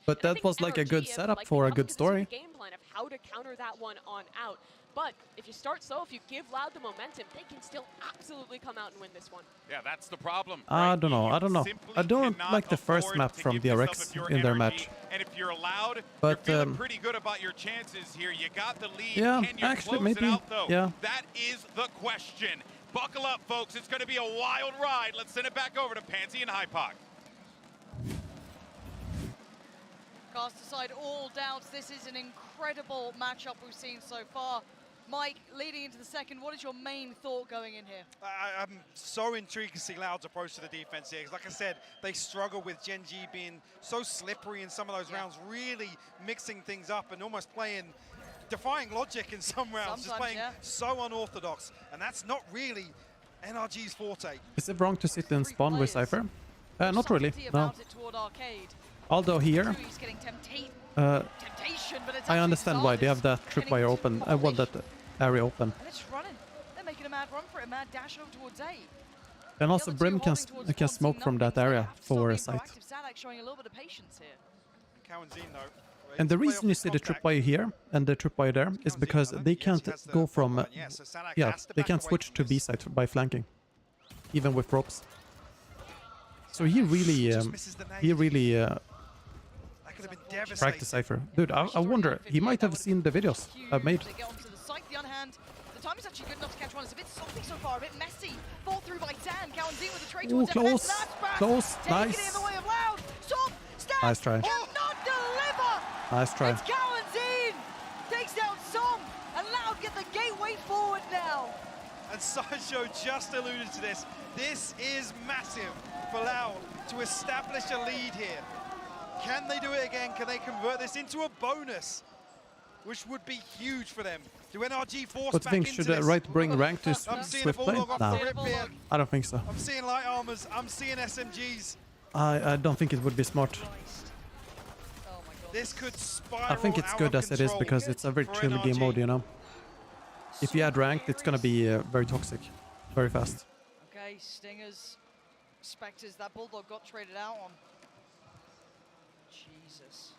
but that was like a good setup for a good story. Game plan of how to counter that one on out. But if you start slow, if you give Loud the momentum, they can still absolutely come out and win this one. Yeah, that's the problem. I don't know. I don't like the first map from DRX in their match. And if you're Loud, but you're feeling pretty good about your chances here. You got the lead. Yeah, Can you actually, close maybe. It out, though? Yeah. That is the question. Buckle up, folks. It's going to be a wild ride. Let's send it back over to Pansy and Hypoc. Cast aside all doubts, this is an incredible matchup we've seen so far. Mike, leading into the second, what is your main thought going in here? I'm so intrigued to see Loud's approach to the defense here. Like I said, they struggle with Gen G being so slippery in some of those rounds, really mixing things up and almost defying logic in some rounds, just playing so unorthodox. And that's not really NRG's forte. Is it wrong to sit and spawn with Cypher? Not really, no. Although here, I understand why they have that tripwire open. I want that area open. It's running. They're making a mad run for it, a mad dash over towards A. And also Brim can smoke from that area for a site. Showing a little bit of patience here. And the reason you see the tripwire here and the tripwire there is because they can't go from, they can't switch to B site by flanking, even with ropes. So he really fragged the Cypher. Dude, I wonder, he might have seen the videos I've made. The time is actually good enough to catch one. It's a bit salty so far, a bit messy. Fought through by Dan. Kawanzin with the trade towards close, close, nice. In the way of Loud. Nice try. Cannot deliver. Nice try. It's Kawanzin takes down Som, and Loud get the gateway forward now. And Sideshow just alluded to this. This is massive for Loud to establish a lead here. Can they do it again? Can they convert this into a bonus? Which would be huge for them. Do NRG force What back think into should this? right bring rank to I'm seeing Swift a play? bulldog off No, the rip here. I don't think so. I'm seeing light armors. I'm seeing SMGs. I don't think it would be smart. This could spiral. I think it's good as it is because it's a very chill NRG. game mode, you know. If you add ranked, it's gonna be very toxic, very fast. Okay, Stingers, Spectres, that bulldog got traded out on. Jesus.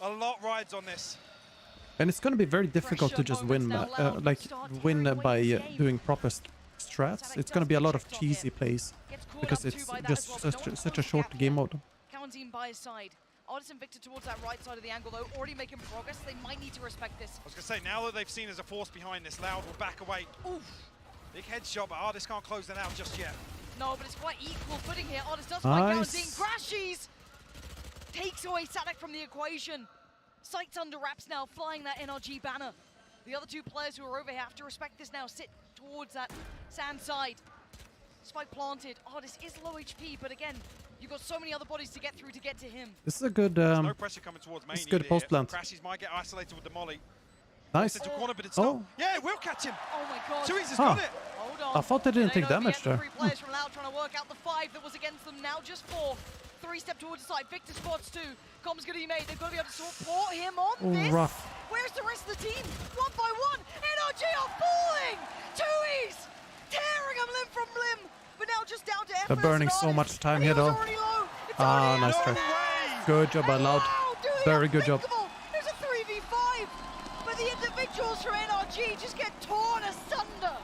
A lot rides on this. And it's gonna be very difficult to just win, win by doing proper strats. It's gonna be a lot of cheesy plays because it's just such a short game mode. Kawanzin by his side. Artis and Victor towards that right side of the angle though, already making progress. They might need to respect this. I was gonna say, now that they've seen as a force behind this, Loud will back away. Oof. Big headshot, but Artis can't close that out just yet. No, but it's quite equal footing here. Artis does find Kawanzin, crashes! Takes away Sadek from the equation. Sights under wraps now, flying that NRG banner. The other two players who are over here have to respect this now, sit towards that sand side. Spike planted. Artis is low HP, but again, you've got so many other bodies to get through to get to him. This is a good. No pressure coming towards main. This is good post plant. Crashes might get isolated with the molly. Nice. Corner, but it's not. Yeah, it will catch him. Oh my god. Therese has got it. Hold on. I thought they didn't take damage there. Three players from Loud trying to work out the 5 that was against them. Now just 4. 3-step towards the side. Victor spots 2. Com's going to be made. They've got to be able to support him on this. Rough. Where's the rest of the team? 1 by 1. NRG are falling. 2Es. Tearing them limb from limb. But now just down to They're burning so much time here though. Nice try. Good job by Loud. Very good job. There's a 3v5. But the individuals from NRG just get torn asunder.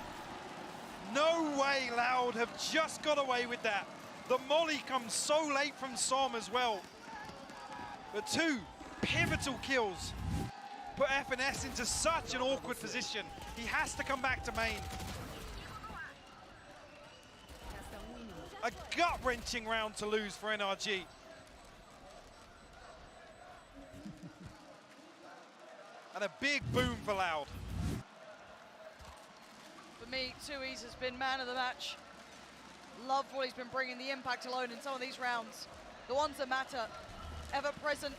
No way Loud have just got away with that. The molly comes so late from Som as well. But 2 pivotal kills put FNS into such an awkward position. He has to come back to main. A gut-wrenching round to lose for NRG. And a big boom for Loud. For me, TUI's has been man of the match. Love what he's been bringing, the impact alone in some of these rounds. The ones that matter, ever present.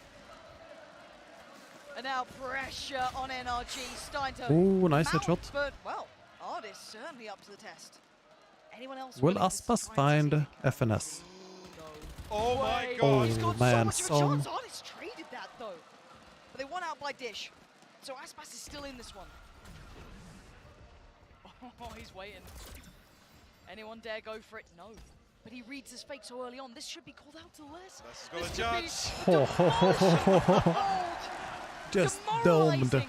And now pressure on NRG, starting to nice mount, headshot. But, well, Artist certainly up to the test. Anyone else? Will Aspas find FNS? Oh my God! Oh He's got man, so much of a chance. Artist traded that though, but they won out by Dish. So Aspas is still in this one. Oh, he's waiting. Anyone dare go for it? No. But he reads his fake so early on. This should be called out to less. This got a judge. Just domed.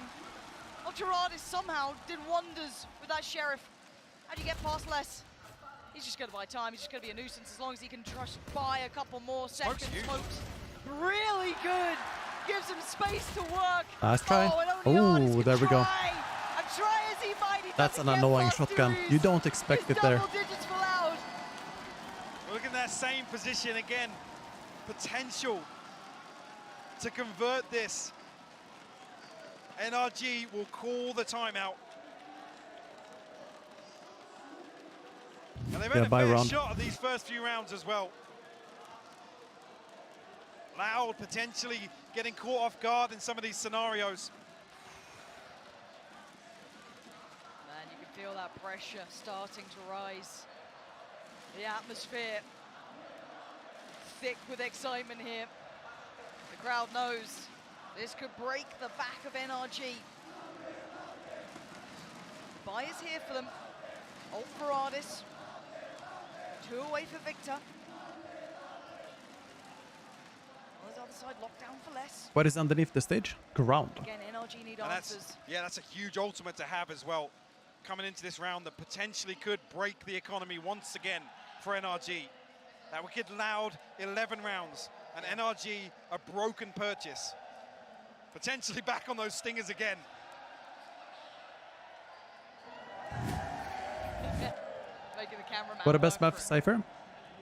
Ultradis somehow did wonders with that Sheriff. How do you get past less? He's just going to buy time. He's just going to be a nuisance as long as he can just buy a couple more seconds. Smokes really good. Gives him space to work. Nice try. Oh, there we go. That's an annoying shotgun. You don't expect it there. Look at that same position again. Potential to convert this. NRG will call the timeout. And they've had a fair shot of these first few rounds as well. Loud potentially getting caught off guard in some of these scenarios. Man, you can feel that pressure starting to rise. The atmosphere thick with excitement here. The crowd knows this could break the back of NRG. Buy is here for them. Ult for Ardis. 2 away for Victor. On the other side, lockdown for less. What is underneath the stage? Ground. Again, NRG need answers. That's a huge ultimate to have as well. Coming into this round that potentially could break the economy once again for NRG. That wicked Loud 11 rounds and NRG a broken purchase. Potentially back on those stingers again. Making the cameraman What a best map for Cypher?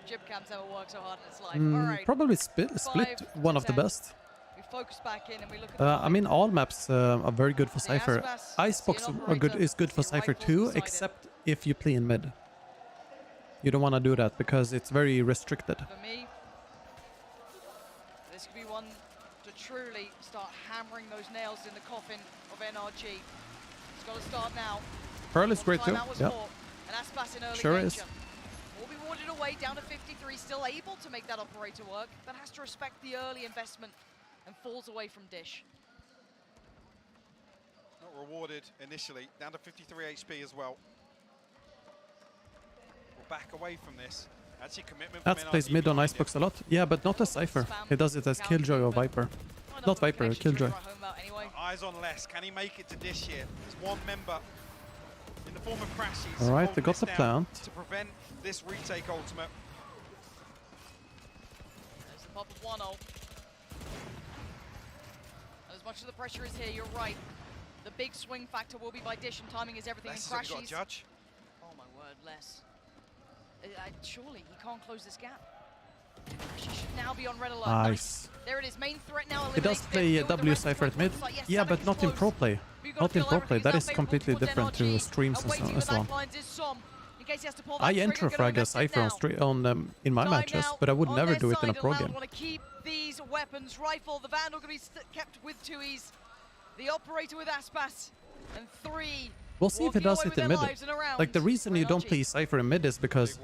Jibcam's never worked so hard in is life. All right. Probably split one of the best. We focus back in and we look at I mean, all maps are very good for Cypher. Icebox is good for Cypher too, except if you play in mid. You don't want to do that because it's very restricted. For me, this could be one to truly start hammering those nails in the coffin of NRG. It's got to start now. Pearl is great too. Yeah. And Aspas in early sure danger. is. Will be warded away down to 53, still able to make that operator work, but has to respect the early investment and falls away from Dish. Not rewarded initially, down to 53 HP as well. We'll back away from this. Actually, commitment from NRG plays mid on Icebox a lot. Yeah, but not as Cypher. He does it as Killjoy or Viper. Not Viper, Killjoy. Eyes on less. Can he make it to Dish here? There's one member in the form of Crashies. All right, they got the plant. To prevent this retake ultimate. There's the pop of 1-0. As much as the pressure is here, you're right. The big swing factor will be by Dish, and timing is everything. Less and Crashies. got a judge. Oh my word, Less. Surely he can't close this gap. She should now be on red alert. Nice. There it is, main threat now. He does play W Cypher at mid. Yeah, but not in pro play. Not in pro play. That is completely different to streams and so on. I enter frag as Cypher in my matches, but I would never do it in a pro game. Want to keep these weapons. Rifle, the Vandal going to be kept with 2Es. The operator with Aspas and 3. We'll see if he does it in mid. Like, the reason you don't play Cypher in mid is because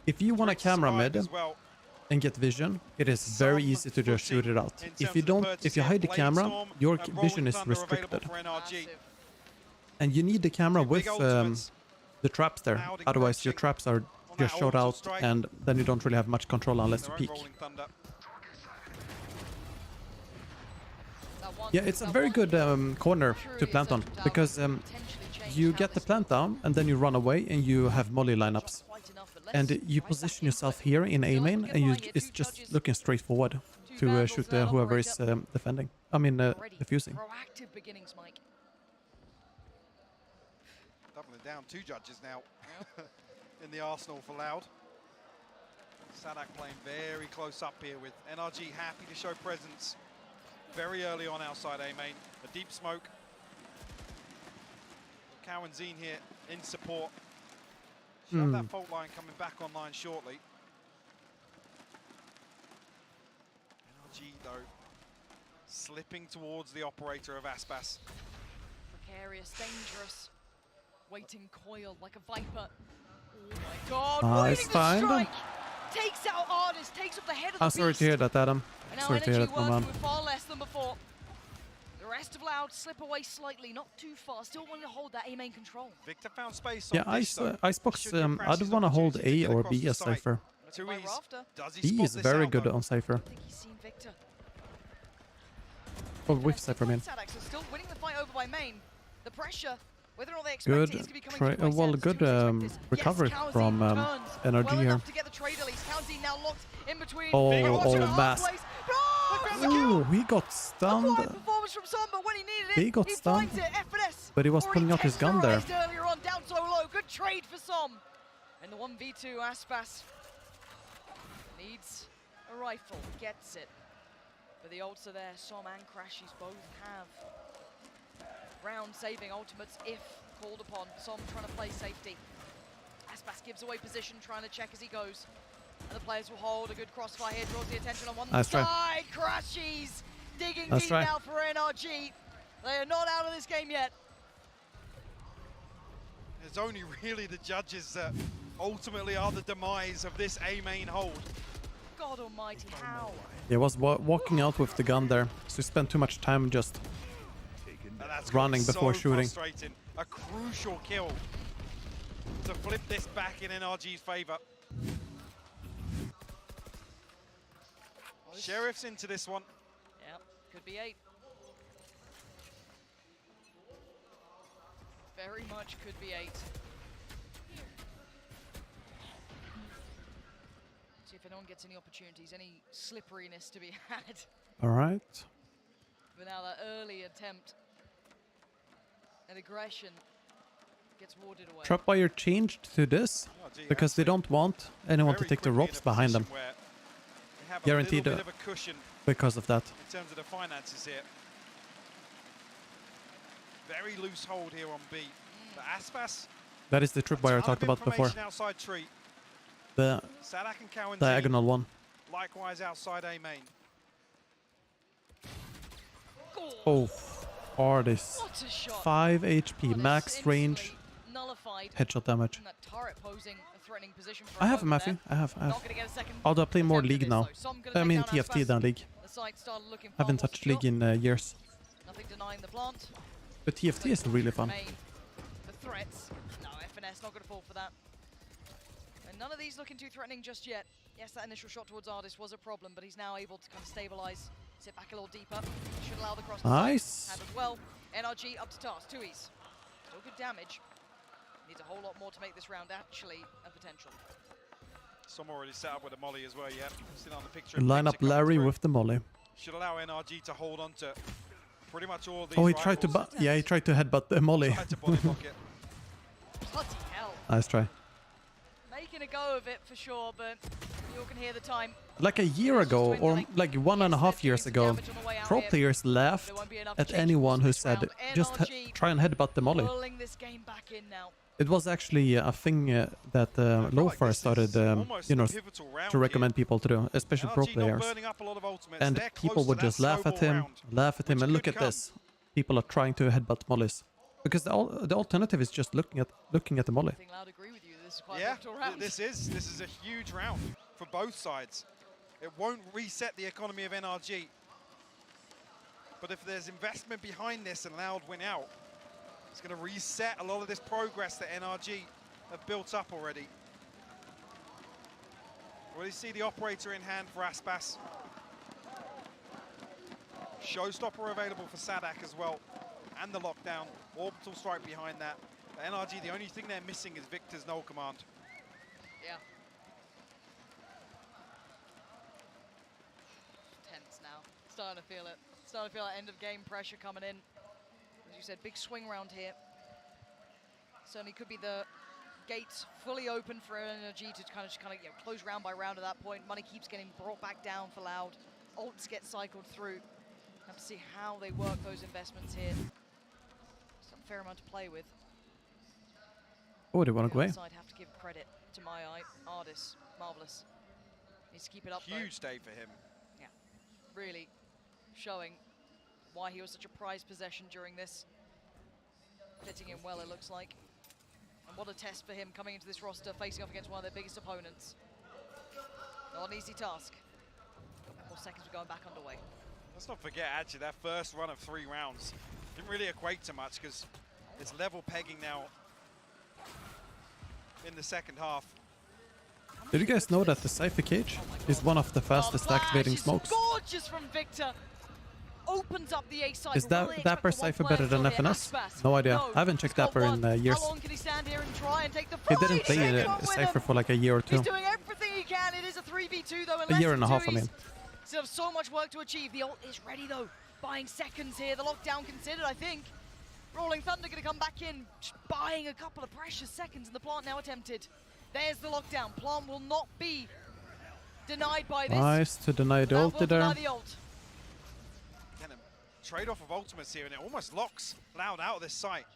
if you want a camera mid and get vision, it is very easy to just shoot it out. If you hide the camera, your vision is restricted. And you need the camera with the traps there. Otherwise, your traps are just shot out, and then you don't really have much control unless you peek. Yeah, it's a very good corner to plant on, because you get the plant down, and then you run away, and you have molly lineups. And you position yourself here in A main, and it's just looking straight forward to shoot whoever is defending. I mean, defusing. Proactive beginnings, Mike. down 2 judges now in the arsenal for Loud. Sadak playing very close up here with NRG happy to show presence very early on outside A main. A deep smoke. Cow and Zine here in support. Should have that fault line coming back online shortly. NRG though slipping towards the operator of Aspas. Precarious, dangerous. Waiting coiled like a viper. Oh my god, nice time. Takes out Ardis, takes up the head of the I'm sorry to hear that, Adam. And now sorry to hear that, Energy working with far less than before. The rest of Loud slip away slightly, not too far, still wanting to hold that A main control. Victor found space on Icebox, I don't want to hold A or B as Cypher. B is very good on Cypher. I think he's seen Victor. Oh, with Cypher, man. Still winning the fight over by main. The pressure, whether or not they expect it, is going to be coming through well, good recovery from NRG here. To get the trade at least. Kaozi now locked in between. Mass. Oh, he got stunned. Performance from Son, but when he needed it, he got stunned. But he was pulling out his gun there. Earlier on, down so low. Good trade for Som. And the 1v2, Aspas needs a rifle, gets it. But the ults are there. Som and Crashies both have round-saving ultimates if called upon. Som trying to play safety. Aspas gives away position, trying to check as he goes. And the players will hold a good crossfire here, draws the attention on one side. Crashies digging deep now for NRG. They are not out of this game yet. There's only really the judges that ultimately are the demise of this A main hold. God almighty, how? He was walking out with the gun there, so he spent too much time just running before shooting. A crucial kill to flip this back in NRG's favor. Sheriff's into this one. Yep, could be 8. Very much could be 8. See if anyone gets any opportunities, any slipperiness to be had. All right. But now that early attempt at aggression gets warded away. Trapwire changed to this because they don't want anyone to take the ropes behind them. Guaranteed because of that. In terms of the finances here. Very loose hold here on B. But Aspas, that is the tripwire I talked about before. Outside tree. The diagonal one. Likewise outside A main. Oh, Ardis. 5 HP, max range, headshot damage. I have a Matthew. I have. Although I play more League now. I mean TFT than League. Haven't touched League in years. Nothing denying the plant. But TFT is really fun. The threats. No, FNS not going to fall for that. And none of these looking too threatening just yet. Yes, that initial shot towards Ardis was a problem, but he's now able to kind of stabilize, sit back a little deeper. Should allow the cross to nice. have as well. NRG up to task. 2Es. Still good damage. Needs a whole lot more to make this round actually a potential. Some already set up with a molly as well, yeah. Seen on the picture. Line up Larry with the molly. Should allow NRG to hold on to pretty much all these. Oh, he tried to he tried to headbutt the molly. Bloody hell. Nice try. Making a go of it for sure, but you all can hear the time. Like a year ago, or like 1.5 years ago, pro players laughed at anyone who said, just try and headbutt the molly. It was actually a thing that Lofar started, you know, to recommend people to do, especially pro players. And people would just laugh at him, and look at this. People are trying to headbutt mollies. Because the alternative is just looking at the molly. Yeah, this is a huge round for both sides. It won't reset the economy of NRG. But if there's investment behind this and Loud win out, it's going to reset a lot of this progress that NRG have built up already. Already see the operator in hand for Aspas. Showstopper available for Sadak as well. And the lockdown. Orbital strike behind that. But NRG, the only thing they're missing is Victor's null command. Yeah. Tense now. Starting to feel it. Starting to feel that end of game pressure coming in. As you said, big swing round here. Certainly could be the gates fully open for Energy to kind of close round by round at that point. Money keeps getting brought back down for Loud. Ults get cycled through. Have to see how they work those investments here. Some fair amount to play with. Oh, they want to go away. I'd have to give credit to my eye. Ardis, marvelous. Needs to keep it up. Huge day for him. Yeah, really showing why he was such a prized possession during this. Fitting in well, it looks like. And what a test for him coming into this roster, facing off against one of their biggest opponents. Not an easy task. A couple more seconds, we're going back underway. Let's not forget, actually, that first run of 3 rounds didn't really equate to much because it's level pegging now in the second half. Did you guys know that the Cypher Cage is one of the fastest activating smokes? Gorgeous from Victor. Opens up the A side. Is Dapper Cypher better than FNS? No idea. I haven't checked Dapper in years. How long can he stand here and try and take the He didn't play Cypher for like a year or two. He's doing everything he can. It is a 3v2 though. A year and a half, I mean. Still have so much work to achieve. The ult is ready though. Buying seconds here. The lockdown considered, I think. Rolling Thunder going to come back in, buying a couple of precious seconds, and the plant now attempted. There's the lockdown. Plant will not be denied by this. Nice to deny the ult there. Trade-off of ultimates here, and it almost locks Loud out of this site.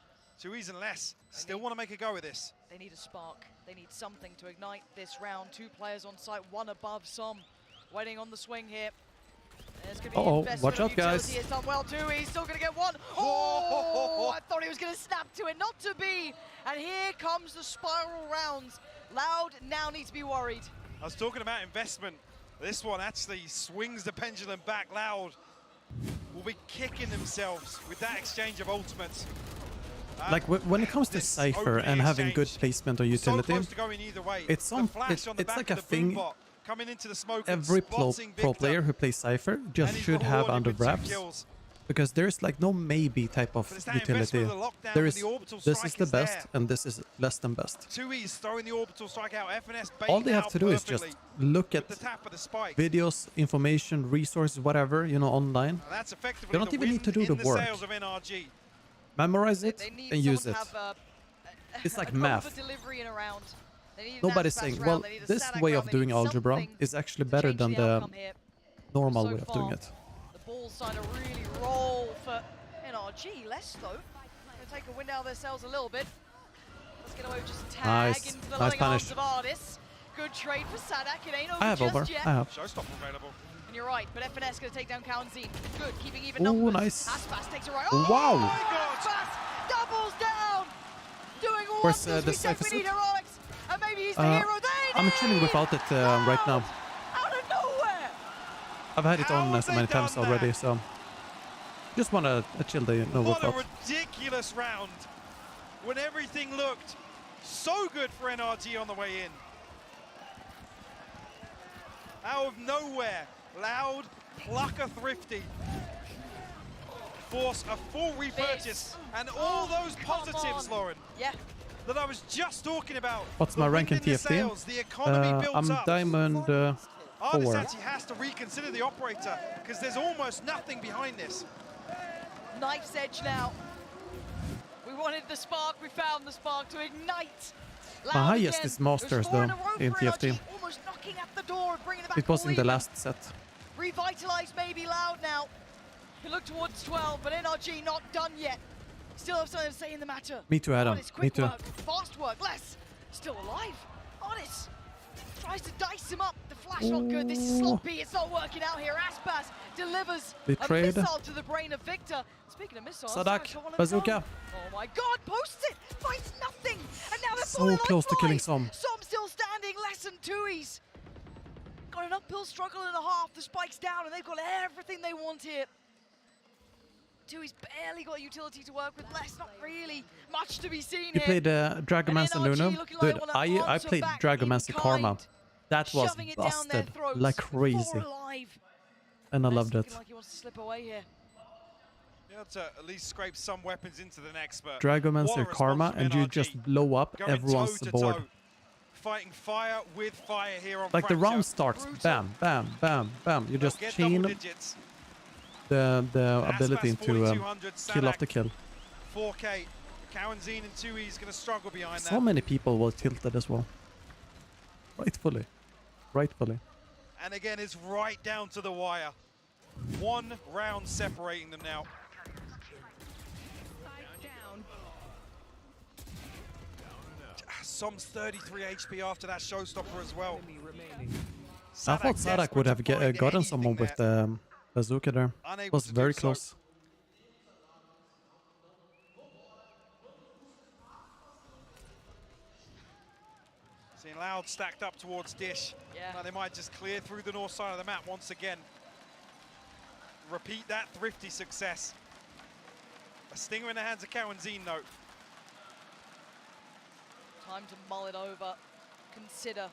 2Es and less. Still want to make a go of this. They need a spark. They need something to ignite this round. 2 players on site, 1 above Som. Waiting on the swing here. There's going to be watch out, guys. It's done well too. He's still going to get 1. Oh, I thought he was going to snap to it. Not to be. And here comes the spiral rounds. Loud now needs to be worried. I was talking about investment. This one actually swings the pendulum back. Loud will be kicking themselves with that exchange of ultimates. Like when it comes to Cypher and having good placement or utility, it's like a thing every pro player who plays Cypher just should have under wraps. Because there's like no maybe type of utility. There is, this is the best and this is less than best. 2Es throwing the orbital strike out. FNS all they have to do is just look at videos, information, resources, whatever, you know, online. You don't even need to do the work. Memorize it and use it. It's like math. Nobody's saying, well, this way of doing algebra is actually better than the normal way of doing it. Ball's starting to really roll for NRG. Less though. Going to take a wind out of themselves a little bit. Let's get away with just a tag into the loving arms of Ardis. Good trade for Sadak. It ain't over just yet. I have. Showstopper available. And you're right, but FNS going to take down Kaunzine. Good, keeping even numbers. Nice. Aspas takes a right. Oh, wow. My God. Aspas doubles down. Doing all we said we need heroics. And maybe he's the hero they I'm chilling without it right now. I've had it on so many times already, so just want to chill the What a ridiculous round when everything looked so good for NRG on the way in. Out of nowhere, Loud, pluck a thrifty, force a full repurchase, and all those positives, Lauren. Yeah. That I was just talking about. What's my rank in TFT? I'm Diamond 4. Ardis actually has to reconsider the operator because there's almost nothing behind this. Knife's edge now. We wanted the spark, we found the spark to ignite. My highest is Masters though in TFT. Almost knocking at the door and bringing it back. It was in the last set. Revitalized maybe Loud now. We look towards 12, but NRG not done yet. Still have something to say in the matter. Me too, Adam. Me too. Work, fast work, less. Still alive. Ardis tries to dice him up. The flash not good. This is sloppy. It's not working out here. Aspas delivers a missile to the brain of Victor. Speaking of missiles, Sadak, bazooka. Oh my God, posts it. Finds nothing. And now they're so close to killing Som. Som still standing. Less than 2Es. Got an uphill struggle and a half. The spike's down, and they've got everything they want here. 2Es barely got utility to work with. Less, not really much to be seen here. You played Dragomancer Luna? Dude, I played Dragomancer Karma. That was busted like crazy. And I loved it. Like he wants to slip away here. You have to at least scrape some weapons into the next expert. Dragomancer Karma, and you just blow up everyone's board. Fighting fire with fire here on like the round starts, bam, bam, bam, bam. You just chain the ability to kill after kill. 4K Cowanzine and Tui's going to struggle behind that. So many people will tilt it as well. Rightfully. Rightfully. And again, it's right down to the wire. 1 round separating them now. Som's 33 HP after that showstopper as well. I thought Sadak would have gotten someone with the bazooka there. It was very close. Seeing Loud stacked up towards Dish. Yeah. Now they might just clear through the north side of the map once again. Repeat that thrifty success. A stinger in the hands of Cowanzine though. Time to mull it over, consider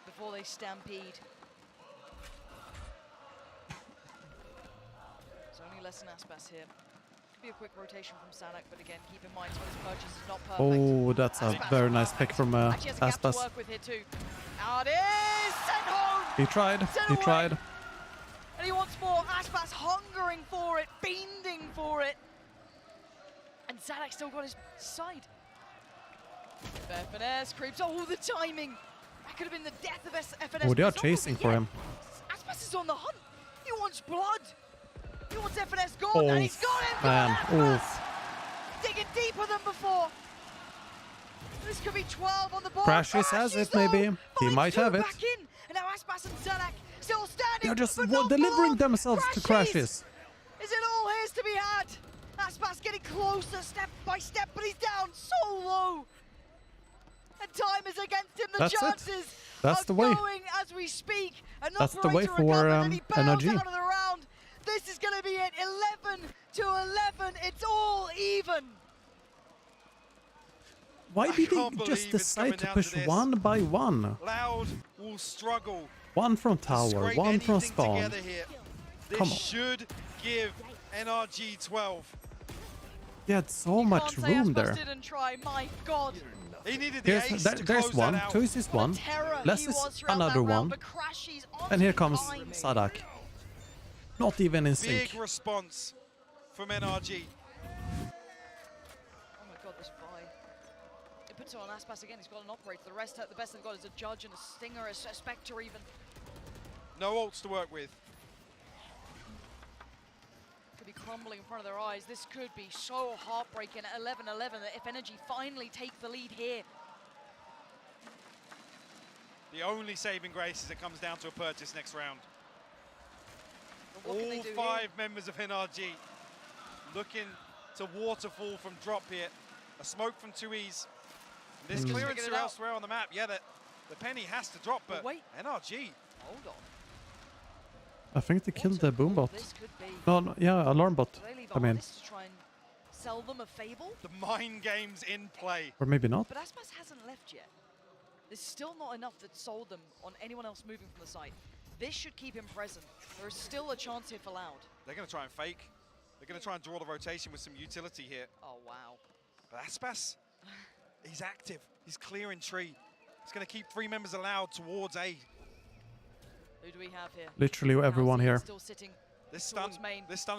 before they stampede. It's only less than Aspas here. Could be a quick rotation from Sadak, but again, keep in mind his purchase is not perfect. Oh, that's a very nice pick from Actually has a gap to Aspas. work with here too. Now it is sent home. He tried. He tried. And he wants more. Aspas hungering for it, fiending for it. And Sadak still got his side. FNS creeps. Oh, the timing. That could have been the death of FNS. Oh, they are chasing for him. Aspas is on the hunt. He wants blood. He wants FNS gone, and he's got it. Man. Oh. Digging deeper than before. This could be 12 on the board. Crashes has it, maybe. He might have it. Back in. And now Aspas and Sadak still standing. They're just but delivering more. themselves to crashes. Is it all his to be had? Aspas getting closer step by step, but he's down so low. And time is against him. The chances That's are the way. going as we speak. That's the way for NRG. Out of the round. This is going to be it. 11 to 11. It's all even. Why did he just decide to push one by one? Loud will struggle. One from tower, one from spawn. This should give NRG 12. He had so much room there. Didn't try. My God. He needed the ace to there's close one. that out. Tuis is one. Less is another one. And here comes Sadak. Not even in sync. Big response from NRG. Oh my God, this buy. It puts it on Aspas again. He's got an operator. The rest, the best they've got is a Judge and a Stinger, a Spectre even. No ults to work with. Could be crumbling in front of their eyes. This could be so heartbreaking at 11-11 that if Energy finally take the lead here. The only saving grace is it comes down to a purchase next round. All 5 members of NRG looking to waterfall from drop here. A smoke from Tuis. There's clearance elsewhere on the map. Yeah, the penny has to drop, but NRG. Hold on. I think they killed the boom bot. No, yeah, alarm bot. I mean, to try and sell them a Fable. The mind game's in play. Or maybe not. But Aspas hasn't left yet. There's still not enough that sold them on anyone else moving from the site. This should keep him present. There is still a chance here for Loud. They're going to try and fake. They're going to try and draw the rotation with some utility here. Oh, wow. But Aspas, he's active. He's clearing tree. He's going to keep 3 members allowed towards A. Who do we have here? Literally everyone here. Still sitting this stun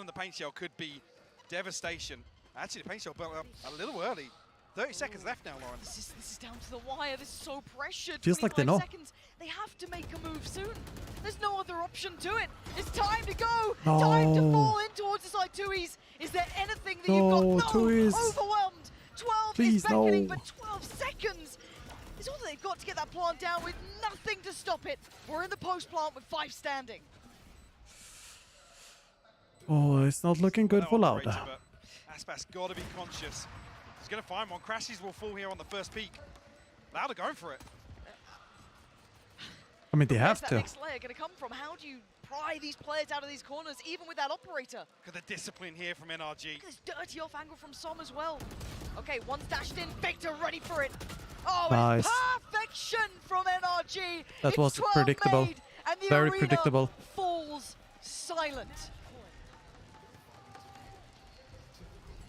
in the paint shell could be devastation. Actually, the paint shell built up a little early. 30 seconds left now, Lauren. This is down to the wire. This is so pressured. Feels like they know. Seconds. They have to make a move soon. There's no other option to it. It's time to go. No. Time to fall in towards the side. Tuis. Is there anything that you've got? No. Tuis. Overwhelmed. 12 Please, is beckoning, but 12 seconds is all that they've got to get that plant down with nothing to stop it. We're in the post plant with 5 standing. Oh, it's not looking good for Loud. Aspas got to be conscious. He's going to find one. Crashes will fall here on the first peak. Loud are going for it. I mean, they have Where's to. that next layer going to come from? How do you pry these players out of these corners, even with that operator? Look at the discipline here from NRG. Look at this dirty off angle from Som as well. Okay, one's dashed in. Victor ready for it. Oh, nice. Perfection from NRG. That was predictable. Made, and the Very arena predictable. Falls silent.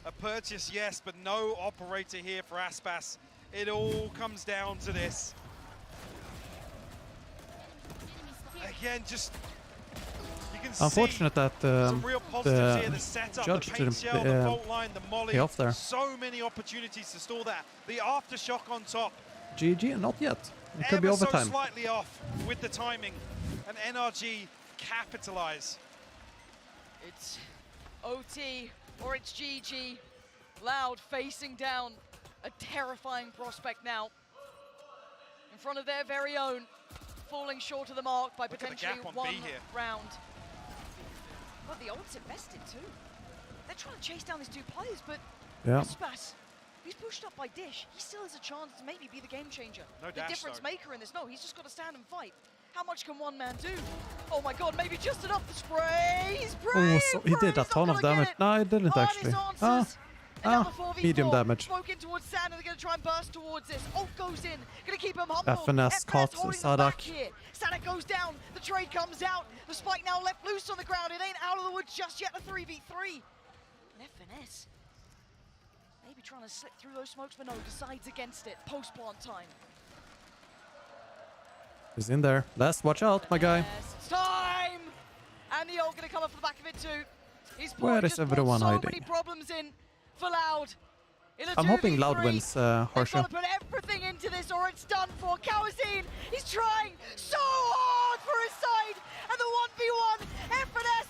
A purchase, yes, but no operator here for Aspas. It all comes down to this. Again, just, you Unfortunate that the judge didn't pay off there. So many opportunities to stall that. The aftershock on top. GG, not yet. It could be overtime. So slightly off with the timing, and NRG capitalize. It's OT or it's GG. Loud facing down a terrifying prospect now. In front of their very own, falling short of the mark by potentially one round. Well, the ult's invested too. They're trying to chase down these two players, but Spas, he's pushed up by Dish. He still has a chance to maybe be the game changer. No the dash, difference maker in this. No, he's just got to stand and fight. How much can one man do? Oh my god, maybe just enough to spray. He's oh, so he did a ton of damage. No, he didn't actually. Medium damage. Smoke in towards Sand, and they're going to try and burst towards this. Ult goes in, going to keep him humble. FNS caught Sadak. Sadak goes down, the trade comes out. The spike now left loose on the ground. It ain't out of the woods just yet, a 3v3. And FNS, maybe trying to slip through those smokes, but no, decides against it. Post-plant time. He's in there. Les, watch out, my guy. Yes, it's time! And the ult going to come up for the back of it too. He's Where is everyone hiding? So many problems in for Loud. I'm hoping Loud wins, Harsha. Put everything into this or it's done for. Kawazine, he's trying so hard for his side. And the 1v1, FNS.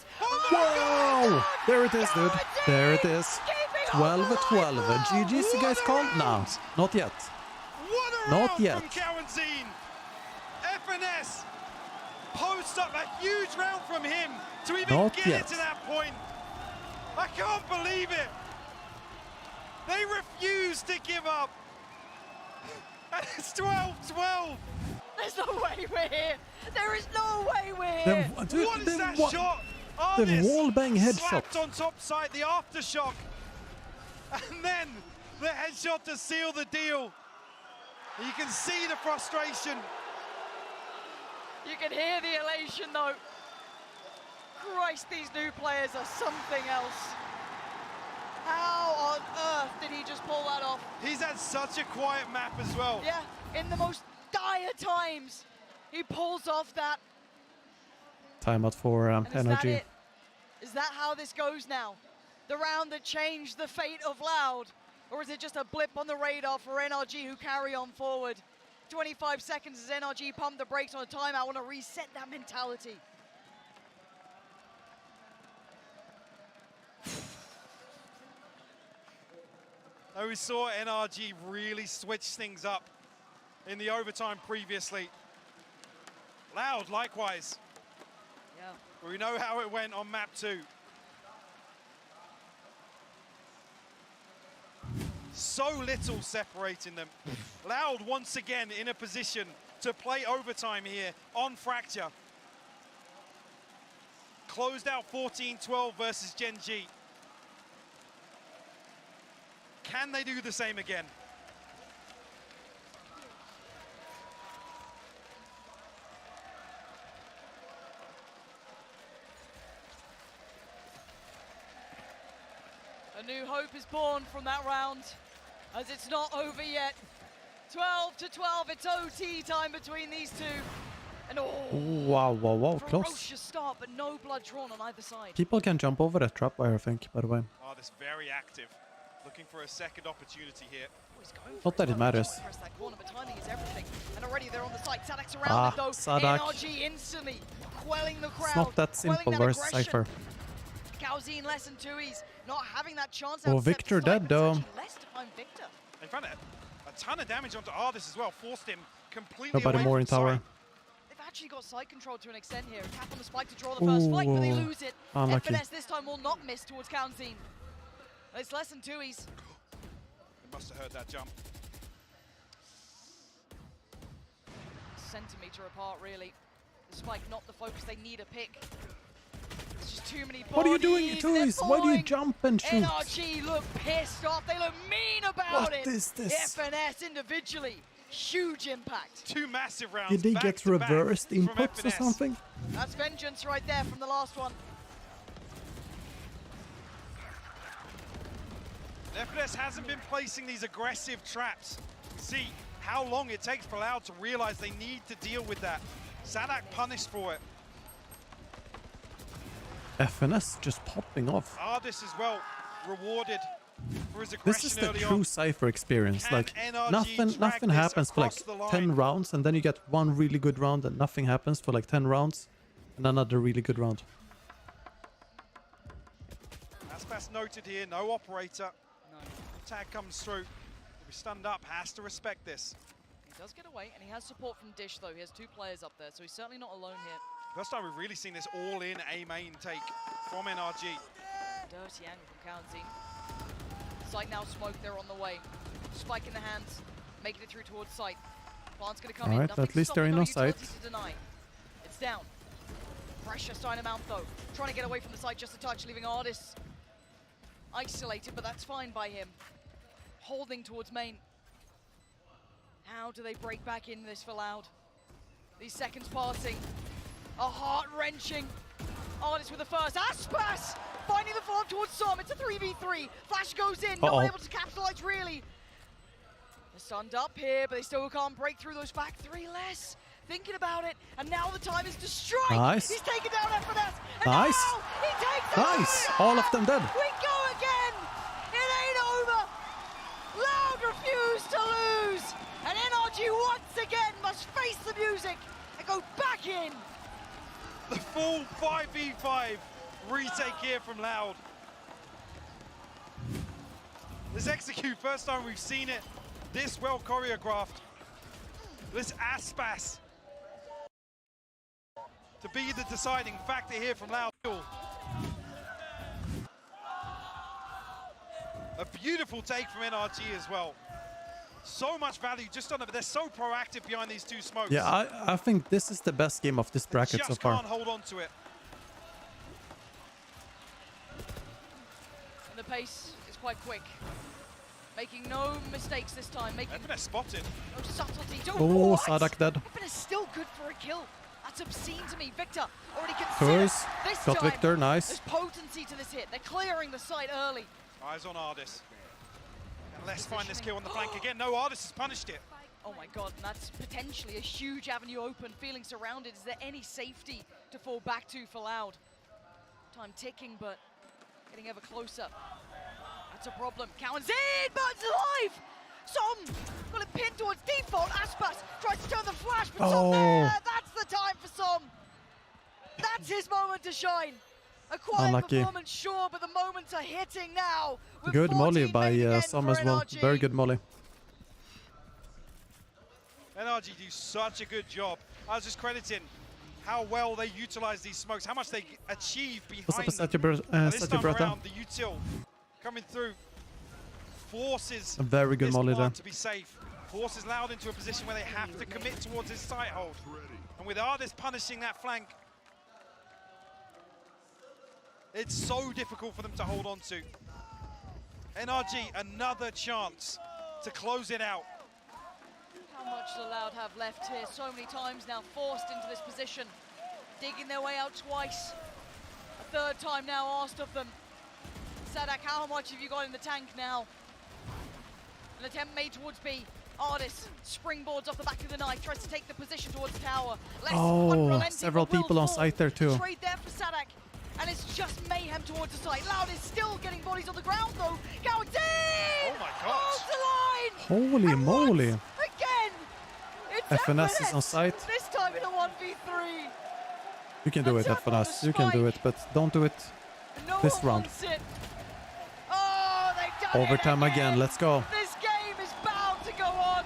Whoa! There it is, dude. There it is. 12-12. GG's, you guys call? No, not yet. Not yet. Kawazine. FNS posts up a huge round from him to even get it to that point. I can't believe it. They refuse to give up. And it's 12-12. There's no way we're here. There is no way we're here. What is that shot? The wallbang headshot. Slapped on top side, the aftershock. And then the headshot to seal the deal. You can see the frustration. You can hear the elation though. Christ, these new players are something else. How on earth did he just pull that off? He's had such a quiet map as well. Yeah, in the most dire times, he pulls off that. Timeout for NRG. Is that how this goes now? The round that changed the fate of Loud? Or is it just a blip on the radar for NRG who carry on forward? 25 seconds as NRG pump the brakes on a timeout. Want to reset that mentality. We saw NRG really switch things up in the overtime previously. Loud, likewise. Yeah. We know how it went on map 2. So little separating them. Loud once again in a position to play overtime here on Fracture. Closed out 14-12 versus Gen G. Can they do the same again? A new hope is born from that round, as it's not over yet. 12-12, it's OT time between these two. And wow, close. Ferocious start, but no blood drawn on either side. People can jump over that trap wire, I think, by the way. Oh, that's very active. Looking for a second opportunity here. Not that it matters. Press that corner, but timing is everything. And already they're on the site. Sadak's around them though. Sadak. NRG instantly quelling the crowd. It's not that simple versus Cypher. Kawazine less than 2Es, not having that chance. Oh, Victor dead though. Less to find Victor. In front of a ton of damage onto Ardis as well. Forced him completely Nobody away more in from tower. side. They've actually got side control to an extent here. Tap on the spike to draw the first fight, but they lose it. Unlucky. FNS this time will not miss towards Kawazine. It's less than 2Es. He must have heard that jump. Centimeter apart, really. The spike, not the focus. They need a pick. It's just too many bodies. What are you doing, Toys? Why do you jump and shoot? NRG look pissed off. They look mean about it. What is this? FNS individually, huge impact. 2 massive rounds. Did they get reversed inputs or something? That's vengeance right there from the last one. FNS hasn't been placing these aggressive traps. See how long it takes for Loud to realize they need to deal with that. Sadak punished for it. FNS just popping off. Ardis as well, rewarded for his aggression. This is the true Cypher experience. Like nothing happens for like 10 rounds, and then you get one really good round, and nothing happens for like 10 rounds, and another really good round. Aspas noted here, no operator. No. Tag comes through. He'll be stunned up, has to respect this. He does get away, and he has support from Dish though. He has 2 players up there, so he's certainly not alone here. First time we've really seen this all-in A-main take from NRG. Dirty angle from Cowanzine. Sight now smoked, they're on the way. Spike in the hands, making it through towards Sight. Plant's gonna come in. Alright, at least they're in no sight. It's down. Pressure starting to mount though. Trying to get away from the site just a touch, leaving Ardis isolated, but that's fine by him. Holding towards main. How do they break back in this for Loud? These seconds passing. A heart-wrenching. Ardis with the first. Aspas! Finding the follow-up towards Som. It's a 3v3. Flash goes in. Not able to capitalize, really. They're stunned up here, but they still can't break through those back 3 less. Thinking about it, and now the time is to strike. Nice. He's taken down FNS. Nice. Now he takes nice. All of them dead. We go again. It ain't over. Loud refuse to lose. And NRG once again must face the music and go back in. The full 5v5 retake here from Loud. This execute, first time we've seen it this well choreographed. This Aspas to be the deciding factor here from Loud. A beautiful take from NRG as well. So much value just on it, but they're so proactive behind these 2 smokes. Yeah, I think this is the best game of this bracket so far. Just can't hold on to it. And the pace is quite quick. Making no mistakes this time. FNS spotted. No subtlety. Oh, Sadak dead. FNS still good for a kill. That's obscene to me. Victor already considered this got time. Victor, nice. There's potency to this hit. They're clearing the site early. Eyes on Ardis. And let's find this kill on the flank again. No, Ardis has punished it. Oh my god, and that's potentially a huge avenue open. Feeling surrounded. Is there any safety to fall back to for Loud? Time ticking, but getting ever closer. That's a problem. Cowanzine burns alive! Som got it pinned towards default. Aspas tries to turn the flash, but Som there! That's the time for Som! That's his moment to shine! A quiet performance, sure, but the moments are hitting now. Good molly by Som as well. Very good molly. NRG do such a good job. I was just crediting how well they utilize these smokes, how much they achieve behind them. This time around, the util coming through forces a very good molly there to be safe. Forces Loud into a position where they have to commit towards his sight hold. And with Ardis punishing that flank, it's so difficult for them to hold on to. NRG, another chance to close it out. How much do Loud have left here? So many times now forced into this position. Digging their way out twice. A 3rd time now asked of them. Sadak, how much have you got in the tank now? An attempt made towards B. Ardis springboards off the back of the knife, tries to take the position towards tower. Several people on site there too. Trade there for Sadak. And it's just mayhem towards the site. Loud is still getting bodies on the ground though. Cowanzine! Oh my god! The line! Holy moly! Again! It's FNS is on site. This time in a 1v3. You can do it, FNS. You can do it, but don't do it this round. Oh, they've done Overtime it again. Let's go. This game is bound to go on.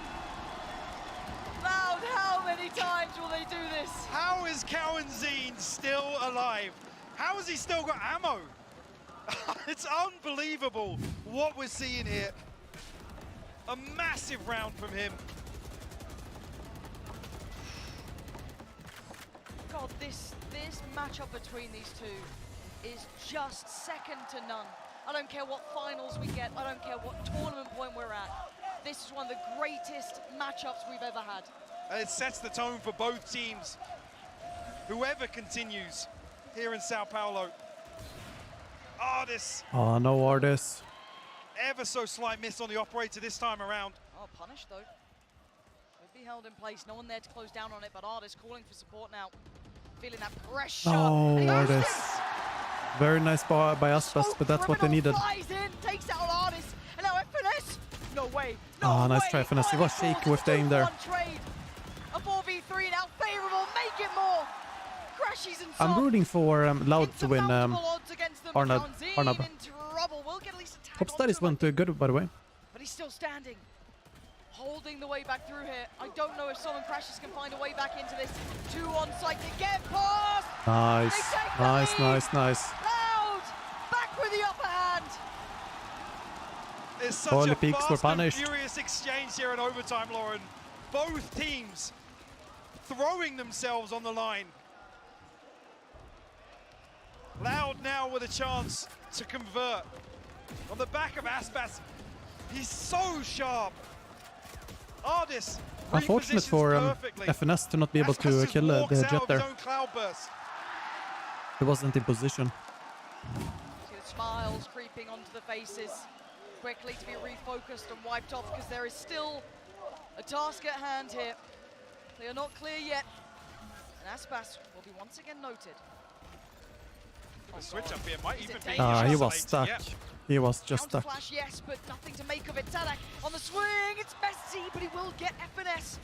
Loud, how many times will they do this? How is Cowanzine still alive? How has he still got ammo? It's unbelievable what we're seeing here. A massive round from him. God, this matchup between these two is just second to none. I don't care what finals we get. I don't care what tournament point we're at. This is one of the greatest matchups we've ever had. And it sets the tone for both teams. Whoever continues here in Sao Paulo. Ardis. Oh, no Ardis. Ever so slight miss on the operator this time around. Oh, punished though. Could be held in place. No one there to close down on it, but Ardis calling for support now. Feeling that pressure. Oh, Ardis. Very nice by Aspas, but that's what they needed. Flies in, takes out Artis, and now FNS. No way. Ah, nice try, FNS. He was shaky with the aim there. A 4v3 now favorable. Make it more. Crashies and I'm rooting for Loud to win Arnab. Hope Studies went good, by the way. But he's still standing. Holding the way back through here. I don't know if someone Crashes can find a way back into this. 2 on site to get past. Nice. Nice. Loud back with the upper hand. It's such a fast and furious exchange here in overtime, Lauren. Both teams throwing themselves on the line. Loud now with a chance to convert. On the back of Aspas, he's so sharp. Ardis unfortunate for FNS to not be able to kill the Jet there. He wasn't in position. See the smiles creeping onto the faces. Quickly to be refocused and wiped off because there is still a task at hand here. They are not clear yet. And Aspas will be once again noted. The switch up here might even be he was stuck. Yeah. He was just stuck. Flash, yes, but nothing to make of it. Sadak on the swing. It's messy, but he will get FNS.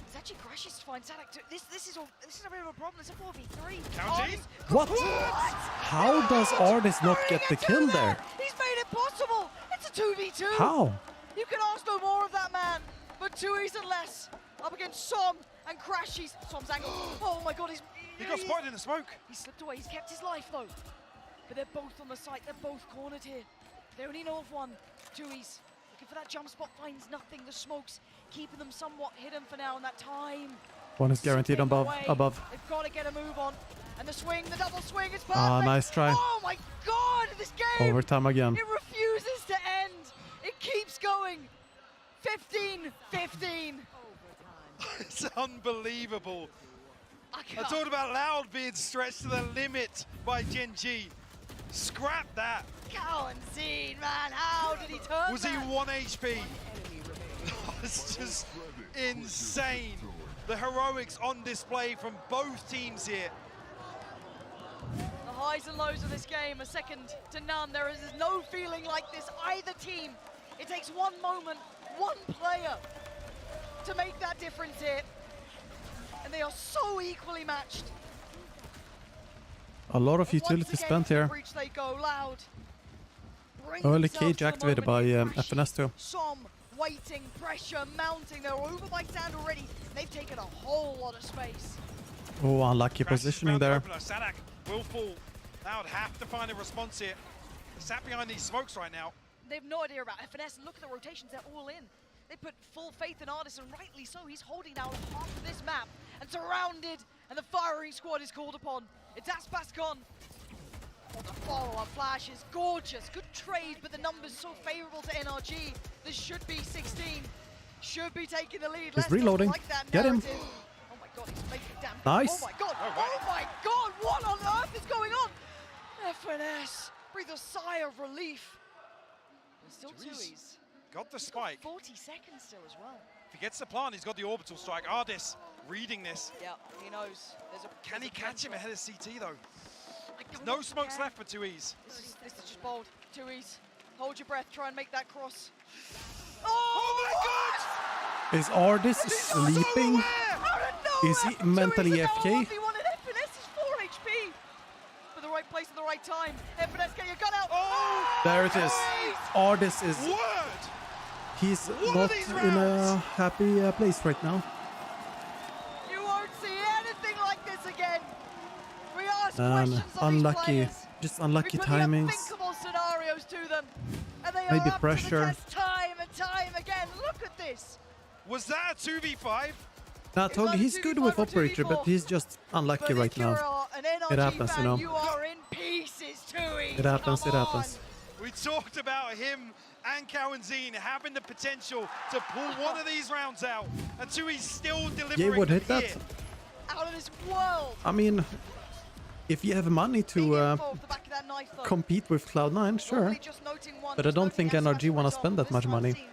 It's actually Crashes to find Sadak too. This is a bit of a problem. It's a 4v3. Counting? What? How does Ardis not get the kill there? He's made it possible. It's a 2v2. How? You can ask no more of that man. But 2Es and less up against Som and Crashies. Som's angle. Oh my god, he got spotted in the smoke. He slipped away. He's kept his life though. But they're both on the site. They're both cornered here. They only know of one. 2Es looking for that jump spot. Finds nothing. The smoke's keeping them somewhat hidden for now. And that time. One is guaranteed above. They've got to get a move on. And the swing, the double swing is perfect. Ah, nice try. Oh my god, this game. Overtime again. It refuses to end. It keeps going. 15-15. It's unbelievable. I talked about Loud being stretched to the limit by Gen G. Scrap that. Kawanzine, man, how did he turn Was he 1 HP? It's just insane. The heroics on display from both teams here. The highs and lows of this game are second to none. There is no feeling like this either team. It takes one moment, one player to make that difference here. And they are so equally matched. A lot of utility spent here. They go. Loud. Early cage activated by FNS too. Som waiting, pressure mounting. They're over by Sand already. They've taken a whole lot of space. Oh, unlucky positioning there. Sadak will fall. Loud have to find a response here. They're sat behind these smokes right now. They have no idea about FNS. Look at the rotations, they're all in. They put full faith in Ardis, and rightly so. He's holding down half of this map and surrounded, and the firing squad is called upon. It's Aspas gone. Oh, the follow-up flash is gorgeous. Good trade, but the numbers so favorable to NRG. This should be 16. Should be taking the lead. He's reloading. Like that Get him. Oh my god, he's making damn. Nice. Oh my god. Oh my god, what on earth is going on? FNS breathe a sigh of relief. Still 2Es. Got the spike. 40 seconds still as well. If he gets the plant, he's got the orbital strike. Ardis reading this. Yeah, he knows. Can he catch him ahead of CT though? No smokes left for 2Es. This is just bold. 2Es, hold your breath. Try and make that cross. Oh my god! Is Ardis sleeping? Is he mentally AFK? Right place at the right time. FNS, get your gun out. Oh! There it is. Ardis is. He's not in a happy place right now. You won't see anything like this again. We ask questions of unlucky. These players. Just unlucky we put timings. Unthinkable scenarios to them, and they maybe are up pressure. to the test time and time again. Look at this. Was that a 2v5? Nah, Togi, he's good with Operator, but he's just unlucky right now. It happens, you know. You are in pieces, 2Es. It happens, it happens. We talked about him and Kawanzine having the potential to pull one of these rounds out, and 2Es still delivering. Yeah, would hit that. Out of this world. I mean, if you have money to compete with Cloud9, sure. But I don't think NRG want to spend that much money.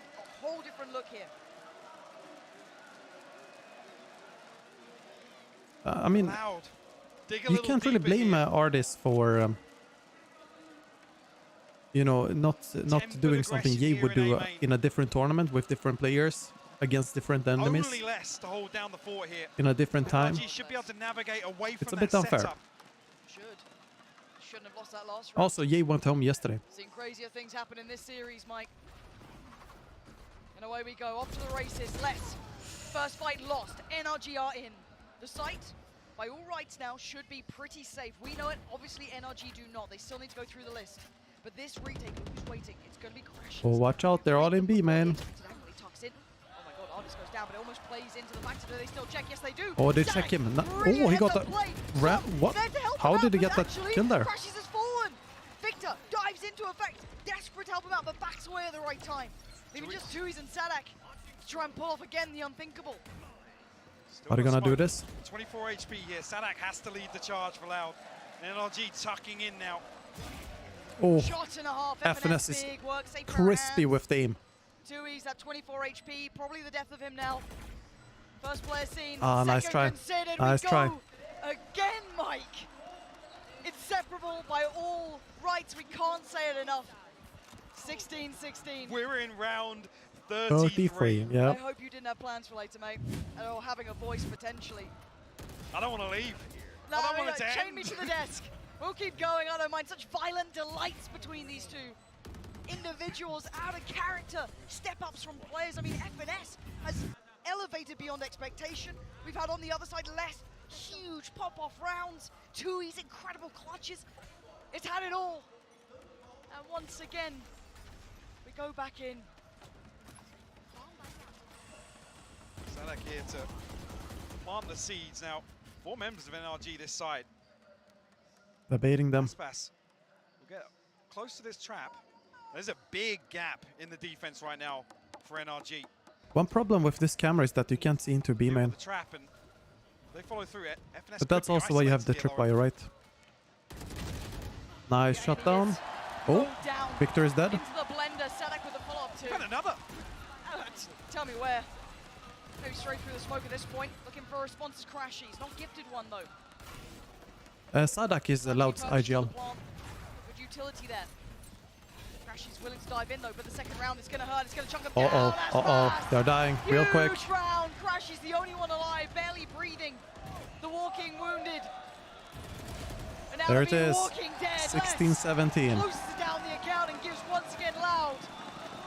I mean, you can't really blame Ardis for you know, not doing something Ye would do in a different tournament with different players against different enemies. Only less to hold down the fort here. In a different time. Should be able to navigate away from it's a bit unfair. Shouldn't have lost that last round. Also, Ye went home yesterday. Seen crazier things happen in this series, Mike. And away we go, off to the races. Let's. First fight lost. NRG are in. The site, by all rights now, should be pretty safe. We know it. Obviously, NRG do not. They still need to go through the list. But this retake, who's waiting? It's going to be Crashes. Oh, watch out. They're all in B, man. Oh my god, Ardis goes down, but it almost plays into the fact that they still check. Yes, they do. Oh, they check him. Oh, he got that. What? How did he get that kill there? Crashes has fallen. Victor dives into effect. Desperate to help him out, but backs away at the right time. Maybe just Tui's and Sadak to try and pull off again the unthinkable. Are they gonna do this? 24 HP here. Sadak has to lead the charge for Loud. NRG tucking in now. Oh, shot and a half. FNS is crispy with the aim. Tui's at 24 HP, probably the death of him now. First player seen. Ah, nice try. Nice try. Again, Mike. Inseparable by all rights. We can't say it enough. 16-16. We're in round 33. Yeah. I hope you didn't have plans for later, mate. Or having a voice potentially. I don't want to leave. No, I don't want it to chain end. me to the desk. We'll keep going. I don't mind. Such violent delights between these two individuals, out of character step-ups from players. I mean, FNS has elevated beyond expectation. We've had on the other side less huge pop-off rounds. Tui's incredible clutches. It's had it all. And once again, we go back in. Sadak here to plant the seeds. Now, 4 members of NRG this side. They're baiting them. Aspas will get close to this trap. There's a big gap in the defense right now for NRG. One problem with this camera is that you can't see into B, man. The trap and they follow through it. FNS but that's also why you have the tripwire, right? Nice shot down. Oh, Victor is dead. Into the blender, Sadak with a follow-up too. And another. Tell me where. Maybe straight through the smoke at this point. Looking for a response to Crashy. He's not gifted one though. Sadak is allowed IGL. Good utility there. Crashy's willing to dive in though, but the second round is going to hurt. It's going to chunk them down. They're dying real quick. Huge round. Crashy's the only one alive, barely breathing. The walking wounded. And now there it is. 16-17. Closes it down the account and gives once again Loud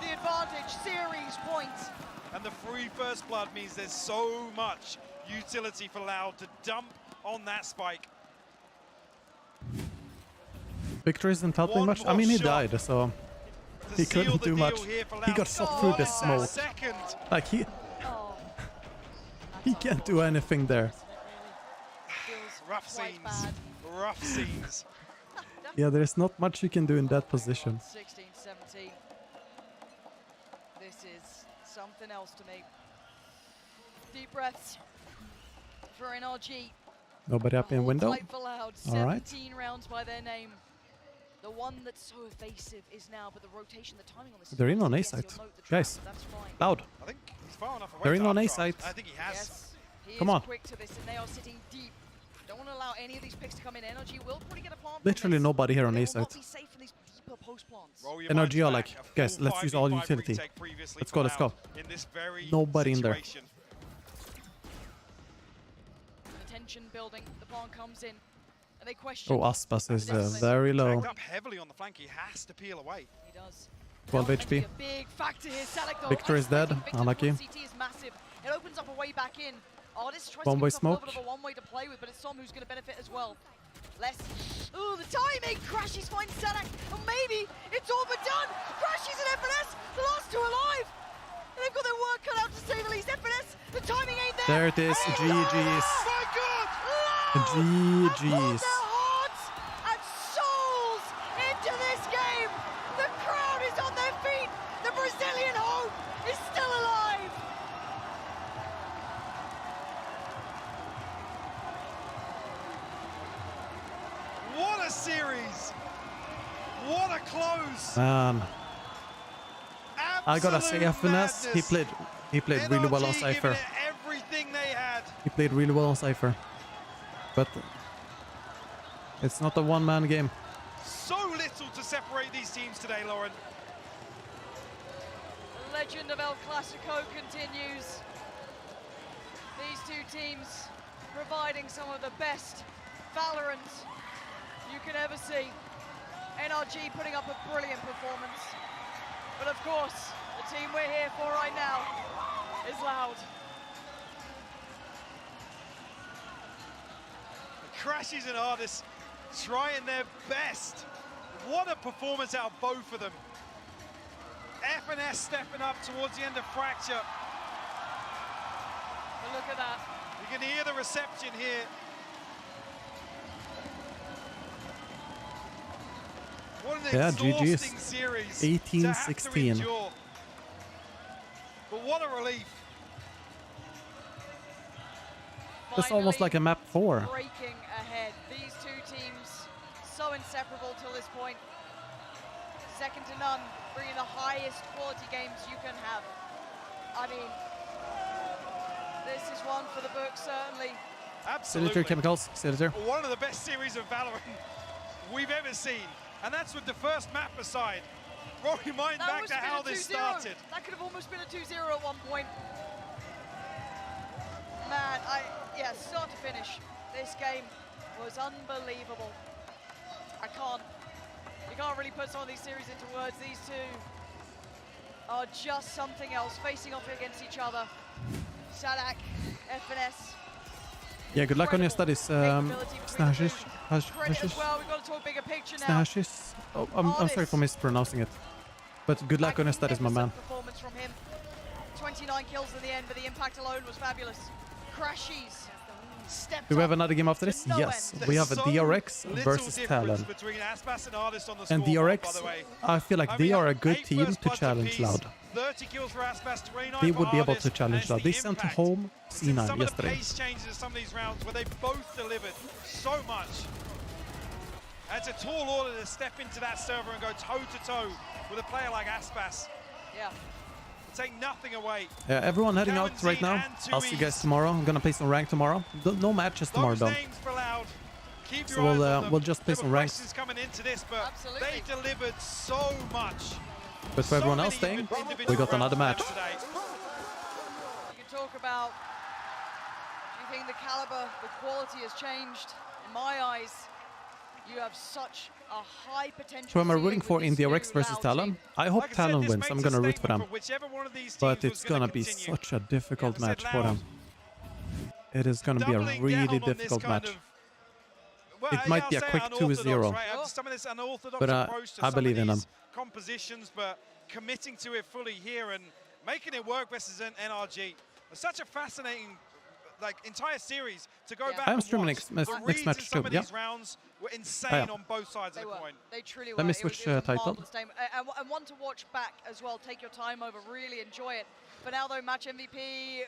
the advantage. Series points. And the free first blood means there's so much utility for Loud to dump on that spike. Victor isn't helping much. I mean, he died, so he couldn't do much. He got shot through the smoke. Like he can't do anything there. Rough scenes. Rough scenes. Yeah, there's not much you can do in that position. 16-17. This is something else to me. Deep breaths for NRG. Nobody up in window. All 17 right. rounds by their name. The one that's so evasive is now, but the rotation, the timing on this. They're in on A side. Guys, Loud. I think he's far enough away. They're in on A side. I think he has. Yes, he Come is on. quick to this, and they are sitting deep. Don't want to allow any of these picks to come in. NRG will probably get a plant. Literally nobody here on A side. NRG are like, guys, let's use all utility. Let's go, let's go. Nobody in there. The tension building. The plant comes in. And they question. Oh, Aspas is very low. Up heavily on the flank. He has to peel away. He does. 12 HP. A big factor here. Sadak, though, Victor is dead. Unlucky. VCT is massive. It opens up a way back in. Ardis tries One-way to give smoke. a little bit of a one-way to play with, but it's Som who's going to benefit as well. Less. Ooh, the timing! Crashies finds Sadak, and maybe it's all but done! Crashies and FNS, the last two alive! And they've got their work cut out to say the least. FNS, the timing ain't there! There it is, GG's. Oh my God! GG's. Their hearts and souls into this game! The crowd is on their feet! The Brazilian hope is still alive! What a series! What a close! I gotta say, FNS, he played really well on Cypher. Everything they had. He played really well on Cypher. But it's not a one-man game. So little to separate these teams today, Lauren. The legend of El Clasico continues. These two teams providing some of the best Valorant you can ever see. NRG putting up a brilliant performance. But of course, the team we're here for right now is Loud. Crashes and Artists trying their best. What a performance out of both of them. FNS stepping up towards the end of Fracture. But look at that. You can hear the reception here. What an exhausting series 18-16. But what a relief. It's almost like a map 4. Breaking ahead. These two teams so inseparable till this point. Second to none, bringing the highest quality games you can have. I mean, this is one for the book, certainly. Absolutely. Senator Chemicals, Senator. One of the best series of Valorant we've ever seen. And that's with the first map aside. Roll your mind back to how this started. That could have almost been a 2-0 at one point. Man, yeah, start to finish, this game was unbelievable. You can't really put some of these series into words. These two are just something else, facing off against each other. Sadak, FNS. Yeah, good luck on your studies, Snashes. Well, we've got to talk bigger picture now. Snashes. Oh, I'm sorry for mispronouncing it. But good luck on your studies, my man. Performance from him. 29 kills in the end, but the impact alone was fabulous. Crashies. Do we have another game after this? Yes. We have a DRX versus TLN. And DRX, I feel like they are a good team to challenge Loud. 30 kills for Aspas, they would be able to challenge Loud. They sent home C9 yesterday. Some of the pace changes in some of these rounds where they both delivered so much. And it's a tall order to step into that server and go toe-to-toe with a player like Aspas. Yeah. Take nothing away. Yeah, everyone heading out right now. I'll see you guys tomorrow. I'm gonna play some rank tomorrow. No matches tomorrow, though. So we'll just play some ranks. Coming into this, but they delivered so much. But for everyone else staying, we got another match. You can talk about, do you think the caliber, the quality has changed? In my eyes, you have such a high potential. Who am I rooting for in DRX versus TLN? I hope TLN wins. I'm gonna root for them. But it's gonna be such a difficult match for them. It is gonna be a really difficult match. It might be a quick 2-0. But I believe in them. Compositions, but committing to it fully here and making it work versus an NRG. It's such a fascinating entire series to go back. I'm streaming next match too. Yeah. These rounds were insane on both sides of the coin. They truly were. Let me switch title. And one to watch back as well. Take your time over, really enjoy it. But now though, match MVP,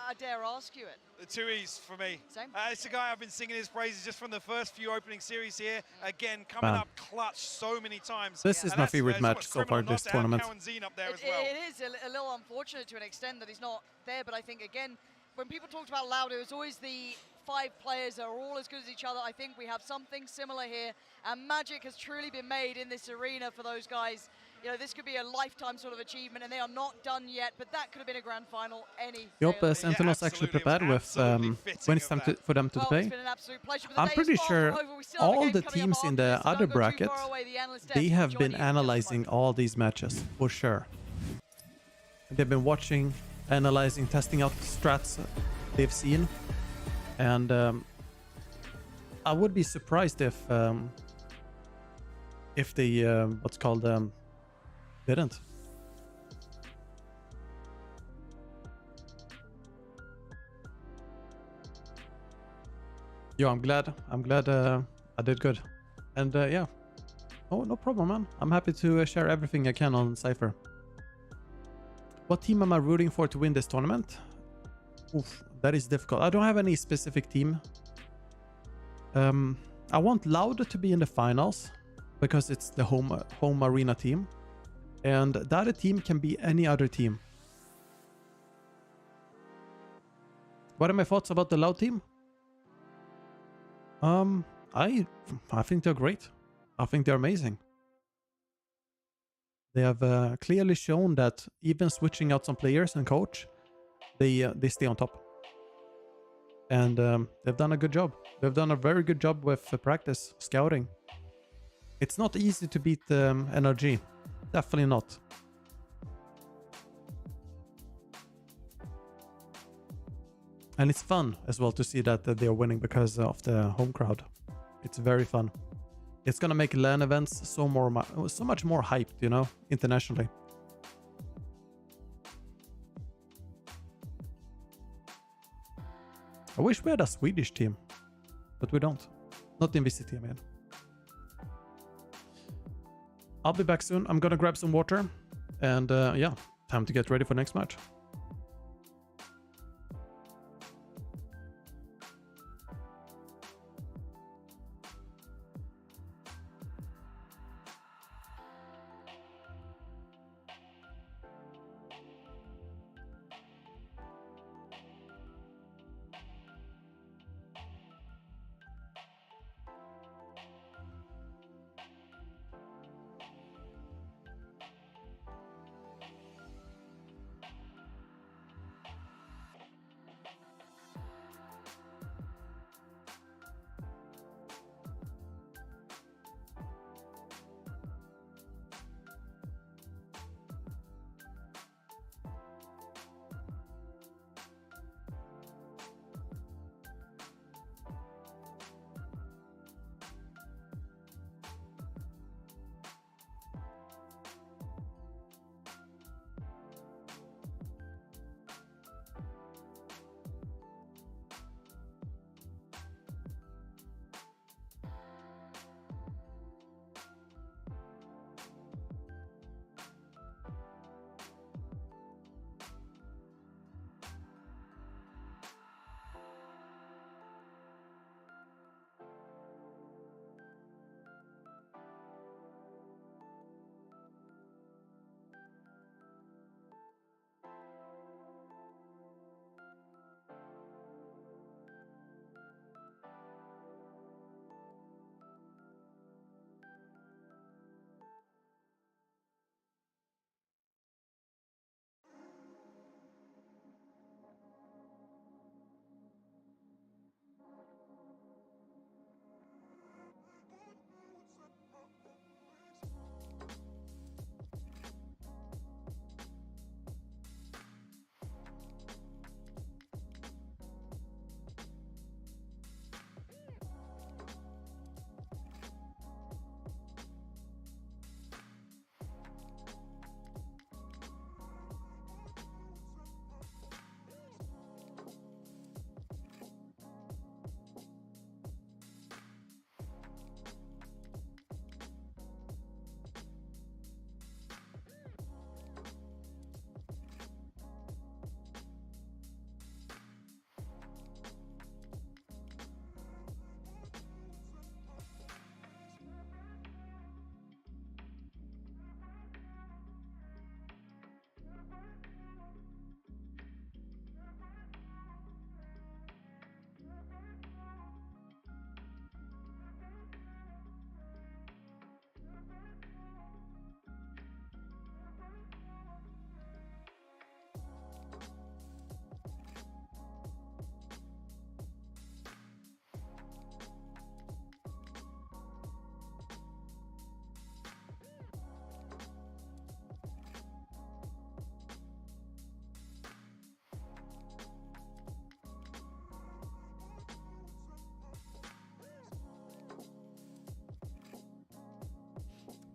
I dare ask you it. The 2Es for me. Same. It's a guy I've been singing his praises just from the first few opening series here. Again, coming up clutch so many times. This is my favorite match so far this tournament. It is a little unfortunate to an extent that he's not there, but I think again, when people talked about Loud, it was always the 5 players that are all as good as each other. I think we have something similar here, and magic has truly been made in this arena for those guys. You know, this could be a lifetime sort of achievement, and they are not done yet, but that could have been a grand final any day. Sentinel's actually prepared with when it's time for them to play. I'm pretty sure all the teams in the other bracket, they have been analyzing all these matches, for sure. They've been watching, analyzing, testing out strats they've seen, and I would be surprised if they didn't. Yo, I'm glad I did good, and yeah, oh, no problem, man. I'm happy to share everything I can on Cypher. What team am I rooting for to win this tournament? Oof, that is difficult. I don't have any specific team. I want Loud to be in the finals because it's the home arena team, and the other team can be any other team. What are my thoughts about the Loud team? I think they're great. I think they're amazing. They have clearly shown that even switching out some players and coach, they stay on top. And they've done a good job. They've done a very good job with practice, scouting. It's not easy to beat NRG. Definitely not. And it's fun as well to see that they're winning because of the home crowd. It's very fun. It's gonna make LAN events so much more hyped, you know, internationally. I wish we had a Swedish team, but we don't. Not in VCT, I mean. I'll be back soon. I'm gonna grab some water, and yeah, time to get ready for next match.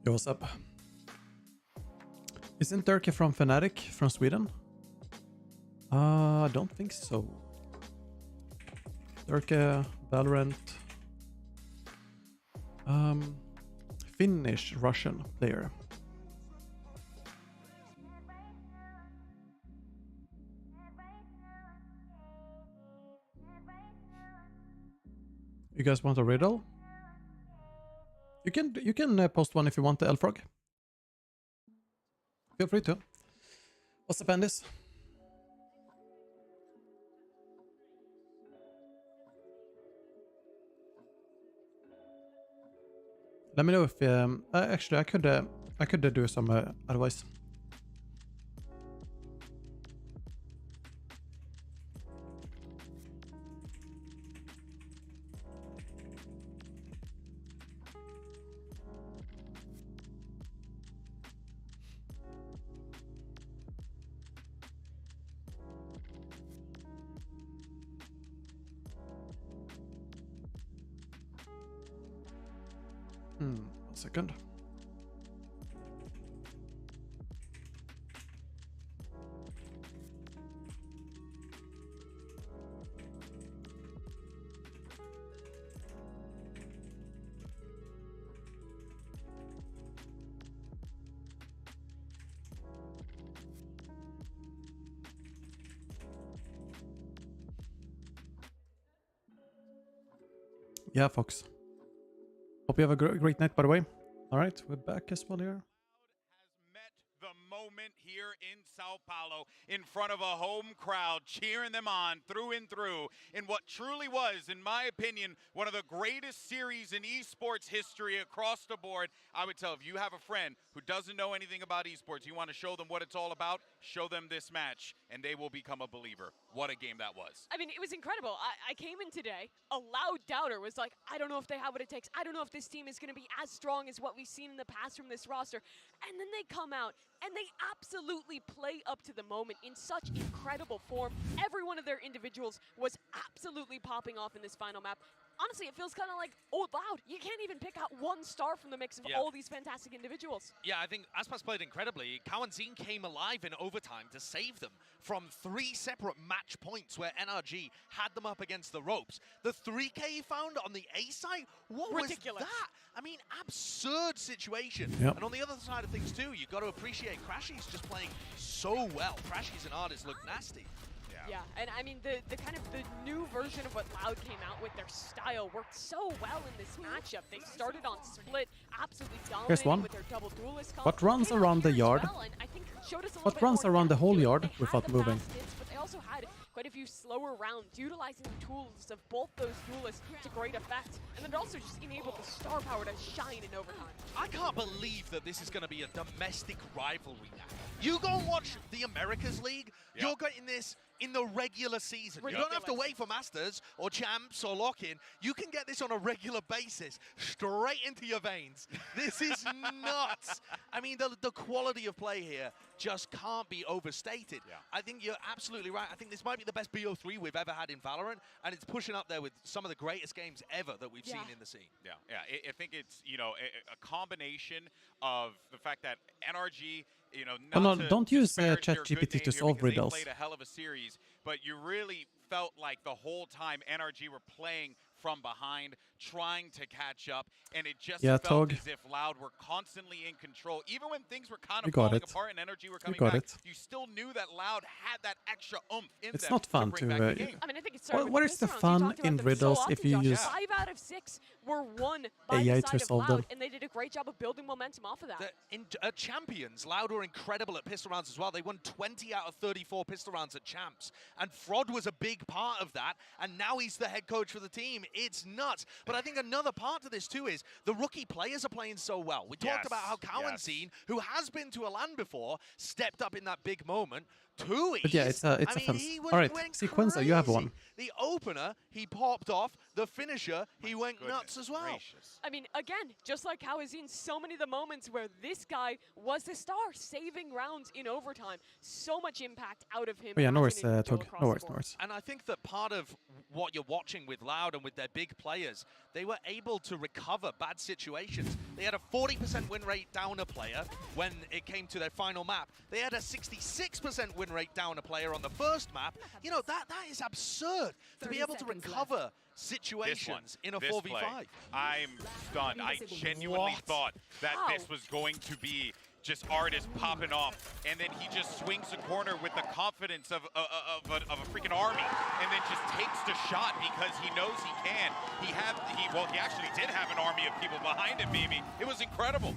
Yo, what's up? Isn't Turkey from Fnatic from Sweden? I don't think so. Turkey, Valorant. Finnish Russian player. You guys want a riddle? You can post one if you want, the Elfrog. Feel free to. What's up, Andis? Let me know if actually I could do some advice. One second. Yeah, Fox. Hope you have a great night, by the way. All right, we're back as well here. Has met the moment here in Sao Paulo in front of a home crowd, cheering them on through and through in what truly was, in my opinion, one of the greatest series in esports history across the board. I would tell, if you have a friend who doesn't know anything about esports, you want to show them what it's all about, show them this match, and they will become a believer. What a game that was. I mean, it was incredible. I came in today, a loud doubter was like, I don't know if they have what it takes. I don't know if this team is going to be as strong as what we've seen in the past from this roster. And then they come out, and they absolutely play up to the moment in such incredible form. Every one of their individuals was absolutely popping off in this final map. Honestly, it feels kind of like old Loud. You can't even pick out one star from the mix of all these fantastic individuals. Yeah, I think Aspas played incredibly. Kawanzin came alive in overtime to save them from 3 separate match points where NRG had them up against the ropes. The 3K he found on the A side, what ridiculous. Was that? I mean, absurd situation. Yep. And on the other side of things too, you've got to appreciate Crashy's just playing so well. Crashy's an artist look nasty. Yeah, and I mean, the kind of the new version of what Loud came out with, their style worked so well in this matchup. They started on split, absolutely dominating with their double duelist comp. What runs around the yard? What runs around the whole yard without moving? But they also had quite a few slower rounds, utilizing the tools of both those duelists to great effect, and then also just enabled the star power to shine in overtime. I can't believe that this is going to be a domestic rivalry now. You go and watch the Americas League, you're getting this in the regular season. You don't have to wait for Masters or Champs or Lock-In. You can get this on a regular basis, straight into your veins. This is nuts. I mean, the quality of play here just can't be overstated. I think you're absolutely right. I think this might be the best BO3 we've ever had in Valorant, and it's pushing up there with some of the greatest games ever that we've seen in the scene. I think it's, you know, a combination of the fact that NRG, you know, don't use ChatGPT to solve riddles. They played a hell of a series, but you really felt like the whole time NRG were playing from behind, trying to catch up, and it just felt as if Loud were constantly in control. Even when things were kind of falling apart and NRG were coming back, you still knew that Loud had that extra oomph in them. It's not fun to bring back the game. I mean, I think it's what is the fun in riddles if you use 5 out of 6 were won by AI the side of Loud, and they did a great job of building momentum off of that. In Champions, Loud were incredible at pistol rounds as well. They won 20 out of 34 pistol rounds at Champs, and Frod was a big part of that, and now he's the head coach for the team. It's nuts. But I think another part to this too is the rookie players are playing so well. We talked about how Kawanzin, who has been to a LAN before, stepped up in that big moment. But yeah, it's a fun. All right, Sequenza, you have one. The opener, he popped off. The finisher, he went nuts as well. Gracious. I mean, again, just like how I've seen so many of the moments where this guy was the star, saving rounds in overtime. So much impact out of him. Oh, yeah, no worries, Tug. No worries. And I think that part of what you're watching with Loud and with their big players, they were able to recover bad situations. They had a 40% win rate down a player when it came to their final map. They had a 66% win rate down a player on the first map. You know, that is absurd to be able to recover situations in a 4v5. I'm stunned. I genuinely thought that this was going to be just artists popping off, and then he just swings a corner with the confidence of a freaking army, and then just takes the shot because he knows he can. He actually did have an army of people behind him, baby. It was incredible.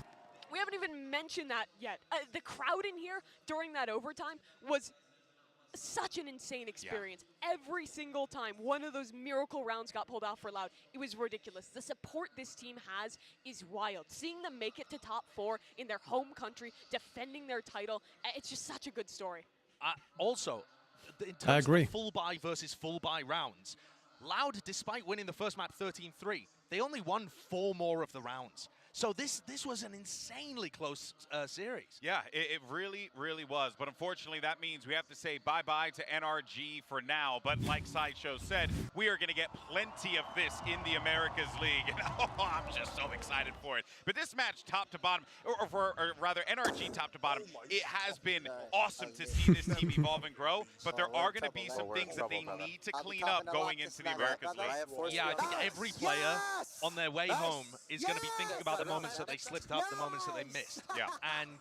We haven't even mentioned that yet. The crowd in here during that overtime was such an insane experience. Every single time one of those miracle rounds got pulled out for Loud, it was ridiculous. The support this team has is wild. Seeing them make it to top 4 in their home country, defending their title, it's just such a good story. Also, in terms of full buy versus full buy rounds, Loud, despite winning the first map 13-3, they only won 4 more of the rounds. So this was an insanely close series. Yeah, it really, really was. But unfortunately, that means we have to say bye-bye to NRG for now. But like Sideshow said, we are going to get plenty of this in the Americas League. And I'm just so excited for it. But this match, top to bottom, or rather NRG top to bottom, it has been awesome to see this team evolve and grow. But there are going to be some things that they need to clean up going into the Americas League. Yeah, I think every player on their way home is going to be thinking about the moments that they slipped up, the moments that they missed. Yeah. And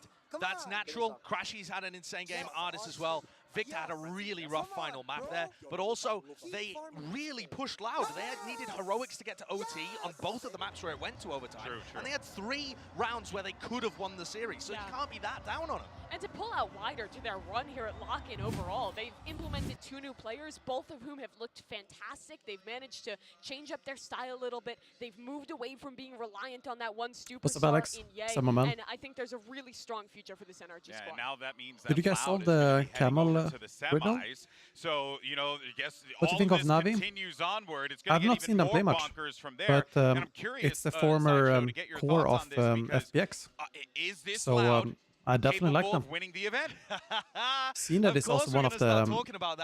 that's natural. Crashy's had an insane game, Artis as well. Victor had a really rough final map there, but also they really pushed Loud. They had needed heroics to get to OT on both of the maps where it went to overtime. True. And they had 3 rounds where they could have won the series, so you can't be that down on them. And to pull out wider to their run here at Lock-In overall, they've implemented 2 new players, both of whom have looked fantastic. They've managed to change up their style a little bit. They've moved away from being reliant on that one superstar in Ye. And I think there's a really strong future for this NRG squad. And now that means that Did you guys solve the camel to the semis. So, you know, I guess what do you think of Navi? Continues onward. It's I've not seen them play much, but it's the former core of FBX. Is this so I definitely like them. Winning the event. Cena is also one of the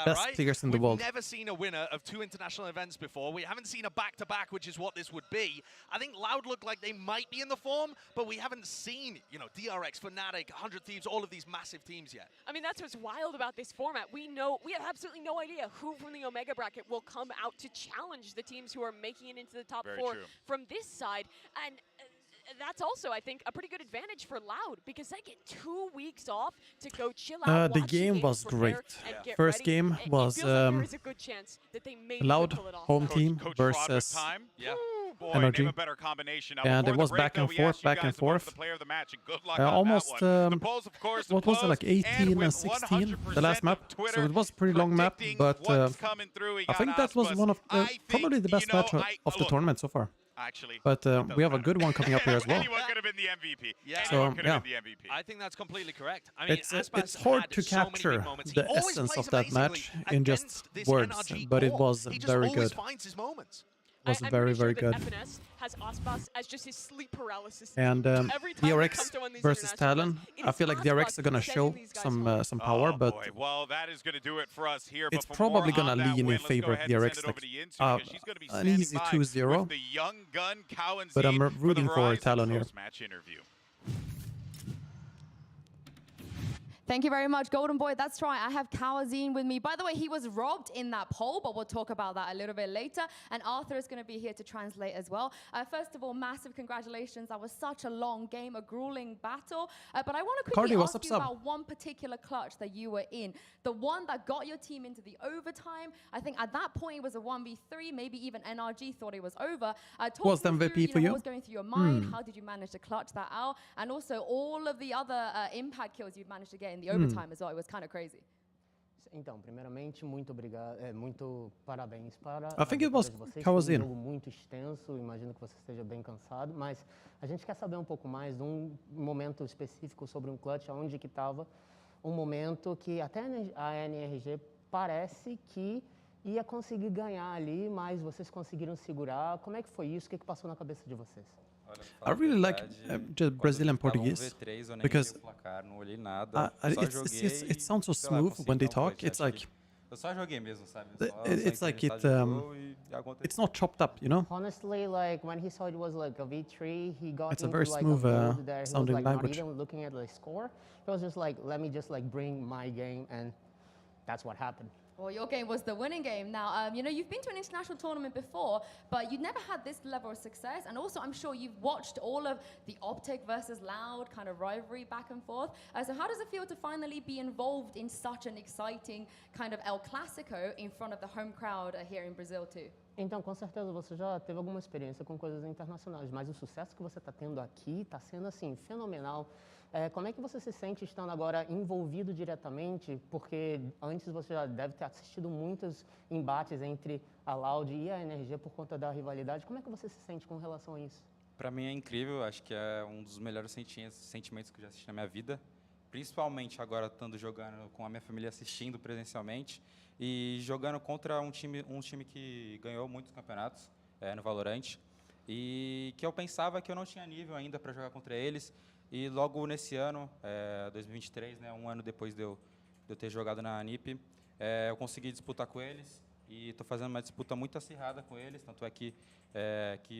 best players in the world. We've never seen a winner of 2 international events before. We haven't seen a back-to-back, which is what this would be. I think Loud look like they might be in the form, but we haven't seen, you know, DRX, Fnatic, 100 Thieves, all of these massive teams yet. I mean, that's what's wild about this format. We have absolutely no idea who from the Omega bracket will come out to challenge the teams who are making it into the top 4 from this side. And that's also, I think, a pretty good advantage for Loud because they get 2 weeks off to go chill out. The game was great. First game was Loud home team versus NRG. And it was back and forth. Almost, what was it, like 18 and 16, the last map. So it was a pretty long map, but I think that was one of probably the best match of the tournament so far. Actually, but we have a good one coming up here as well. Anyone could have been the MVP. Yeah, so, yeah. Be the MVP. I think that's completely correct. I mean, it's hard to capture the essence of that match in just words, but it was very good. It was very good. FNS has Aspas as just his sleep paralysis. And DRX versus TLN, I feel like DRX are gonna show some power, but well, that is gonna do it for us here. It's probably gonna lean in favor of DRX, like an easy 2-0. But I'm rooting for TLN here. Thank you very much, Golden Boy. That's right, I have Kawazine with me. By the way, he was robbed in that poll, but we'll talk about that a little bit later. And Arthur is going to be here to translate as well. First of all, massive congratulations. That was such a long game, a grueling battle. But I want to quickly ask you about one particular clutch that you were in. The one that got your team into the overtime. I think at that point it was a 1v3, maybe even NRG thought it was over. Was the MVP for you? What was going through your mind? How did you manage to clutch that out? And also all of the other impact kills you've managed to get in the overtime as well. It was kind of crazy. Então, primeiramente, muito obrigado, muito parabéns para I think it was Kawazine. Um jogo muito extenso, imagino que você esteja bem cansado, mas a gente quer saber um pouco mais de um momento específico sobre um clutch, onde que estava momento que até a NRG parece que ia conseguir ganhar ali, mas vocês conseguiram segurar. Como é que foi isso? O que passou na cabeça de vocês? I really like just Brazilian Portuguese because it sounds so smooth when they talk. It's like it's not chopped up, you know. Honestly, like when he saw it was like a V3, he got it's a very smooth sounding language. Not even looking at the score, he was just like, let me just like bring my game, and that's what happened. Well, your game was the winning game. Now, you know, you've been to an international tournament before, but you never had this level of success. And also, I'm sure you've watched all of the Optic versus Loud kind of rivalry back and forth. So how does it feel to finally be involved in such an exciting kind of El Clasico in front of the home crowd here in Brazil too? Então, com certeza, você já teve alguma experiência com coisas internacionais, mas o sucesso que você está tendo aqui está sendo, assim, fenomenal. Como é que você se sente estando agora envolvido diretamente? Porque antes você já deve ter assistido muitos embates entre a Loud e a NRG por conta da rivalidade. Como é que você se sente com relação a isso? Para mim é incrível, acho que é um dos melhores sentimentos que eu já assisti na minha vida. Principalmente agora estando jogando com a minha família assistindo presencialmente e jogando contra um time que ganhou muitos campeonatos no Valorant e que eu pensava que eu não tinha nível ainda para jogar contra eles. E logo nesse ano, 2023, né, um ano depois de eu ter jogado na NiP, eu consegui disputar com eles e estou fazendo uma disputa muito acirrada com eles, tanto é que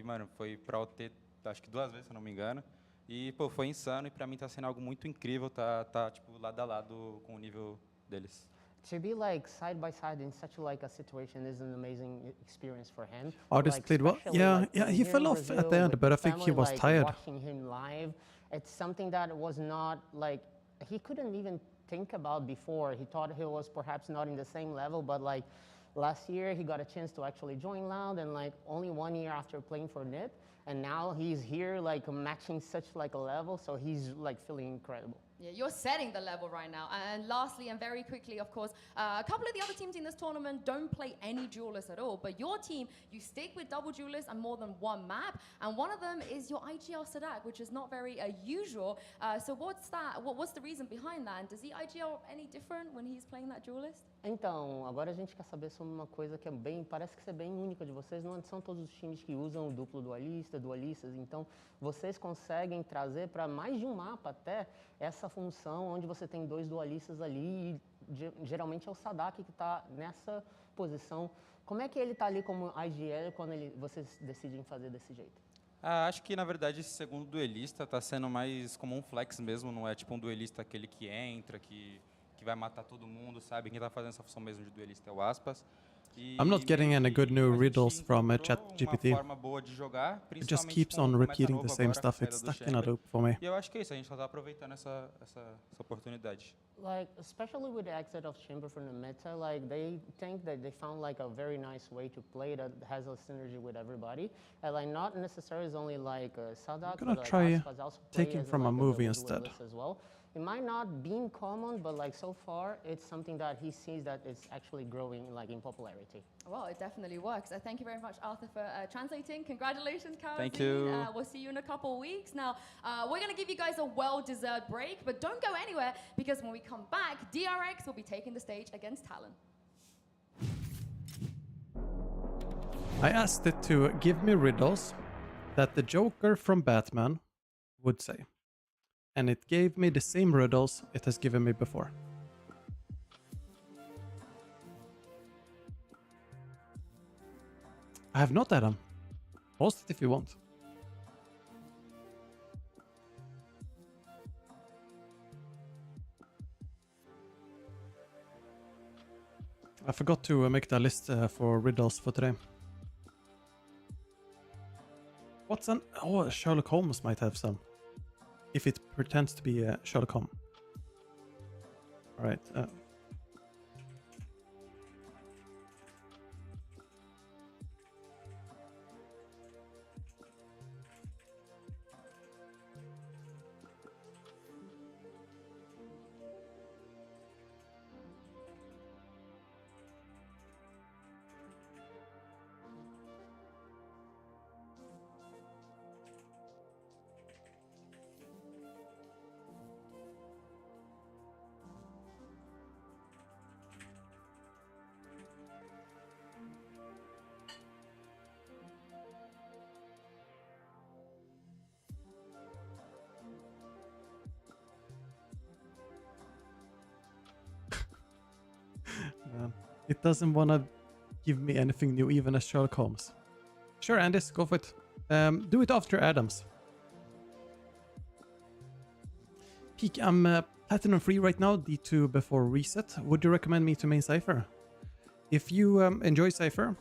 mano, foi para OT, acho que 2 vezes, se eu não me engano. E, pô, foi insano e pra mim tá sendo algo muito incrível, tá tipo, lado a lado com o nível deles. To be like side by side in such like a situation is an amazing experience for him. Artist played well. Yeah, he fell off at the end, but I think he was tired. Watching him live, it's something that was not like he couldn't even think about before. He thought he was perhaps not in the same level, but like last year he got a chance to actually join Loud, and like only 1 year after playing for NiP. And now he's here, like matching such like a level, so he's like feeling incredible. Yeah, you're setting the level right now. And lastly, and very quickly, of course, a couple of the other teams in this tournament don't play any duelists at all. But your team, you stick with double duelists and more than one map. And one of them is your IGL Sadak, which is not very usual. So what's that? What's the reason behind that? And does the IGL any different when he's playing that duelist? Então, agora a gente quer saber sobre uma coisa que parece que ser bem única de vocês. Não são todos os times que usam o duplo dualistas. Então, vocês conseguem trazer para mais de um mapa até essa função onde você tem 2 dualistas ali e geralmente é o Sadak que está nessa posição. Como é que ele está ali como IGL quando vocês decidem fazer desse jeito? Acho que, na verdade, esse segundo duelista está sendo mais como um flex mesmo, não é tipo um duelista aquele que entra, que vai matar todo mundo, sabe? Quem está fazendo essa função mesmo de duelista é o Aspas. I'm not getting any good new riddles from ChatGPT. It just keeps on repeating the same stuff. It's stuck in a loop for me. E eu acho que é isso, a gente só tá aproveitando essa oportunidade. Like, especially with the exit of Chamber from the meta, like they think that they found like a very nice way to play that has a synergy with everybody. And like not necessarily only like Sadak, I'm gonna try taking from a movie instead. As well. It might not be common, but like so far, it's something that he sees that it's actually growing like in popularity. Well, it definitely works. Thank you very much, Arthur, for translating. Congratulations, Karazin. Thank you. We'll see you in a couple of weeks. Now, we're going to give you guys a well-deserved break, but don't go anywhere because when we come back, DRX will be taking the stage against TLN. I asked it to give me riddles that the Joker from Batman would say. And it gave me the same riddles it has given me before. I have not, Adam. Post it if you want. I forgot to make the list for riddles for today. What's an... Oh, Sherlock Holmes might have some. If it pretends to be Sherlock Holmes. All right. It doesn't want to give me anything new, even as Sherlock Holmes. Sure, Andis, go for it. Do it after Adams. Peak, I'm platinum free right now, D2 before reset. Would you recommend me to main Cypher? If you enjoy Cypher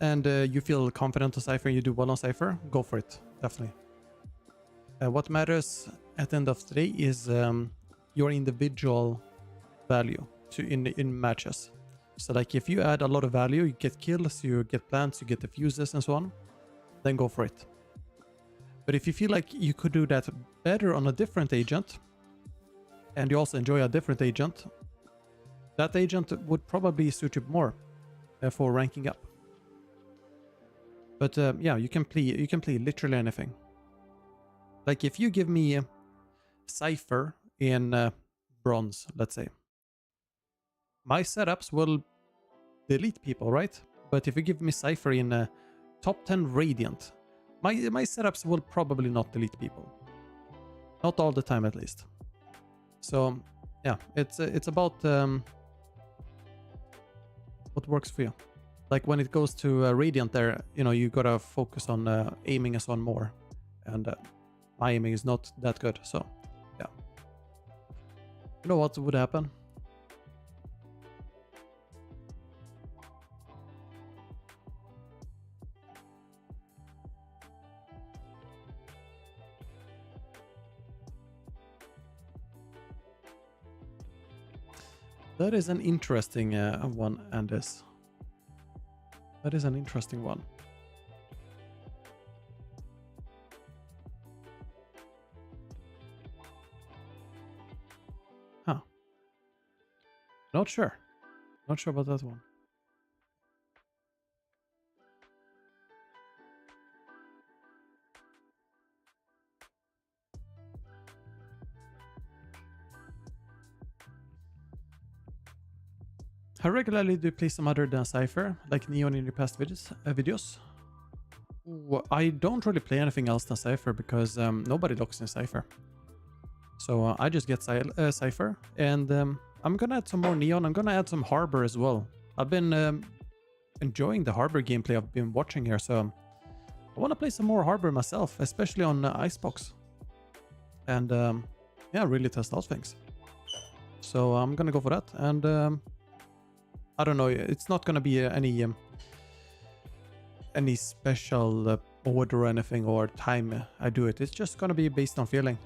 and you feel confident on Cypher and you do well on Cypher, go for it, definitely. What matters at the end of the day is your individual value in matches. So like if you add a lot of value, you get kills, you get plants, you get defuses and so on, then go for it. But if you feel like you could do that better on a different agent, and you also enjoy a different agent, that agent would probably suit you more for ranking up. But yeah, you can play literally anything. Like if you give me Cypher in bronze, let's say, my setups will delete people, right? But if you give me Cypher in top 10 Radiant, my setups will probably not delete people. Not all the time, at least. So yeah, it's about what works for you. Like when it goes to Radiant there, you know, you gotta focus on aiming and so on more. And my aiming is not that good, so yeah. You know what would happen? That is an interesting one, Anders. That is an interesting one. Huh. Not sure. Not sure about that one. How regularly do you play some other than Cypher, like Neon in your past videos? Well, I don't really play anything else than Cypher because nobody locks in Cypher. So I just get Cypher, and I'm gonna add some more Neon. I'm gonna add some Harbor as well. I've been enjoying the Harbor gameplay I've been watching here, so I want to play some more Harbor myself, especially on Icebox. And yeah, really test out things. So I'm gonna go for that, and I don't know, it's not gonna be any special order or anything or time I do it. It's just gonna be based on feeling.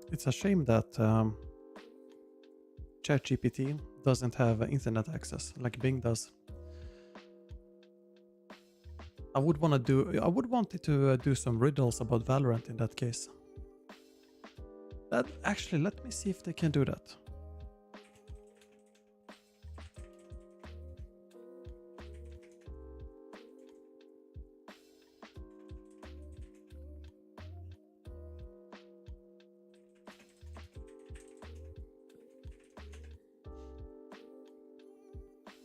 It's a shame that ChatGPT doesn't have internet access like Bing does. I would want it to do some riddles about Valorant in that case. Actually, let me see if they can do that.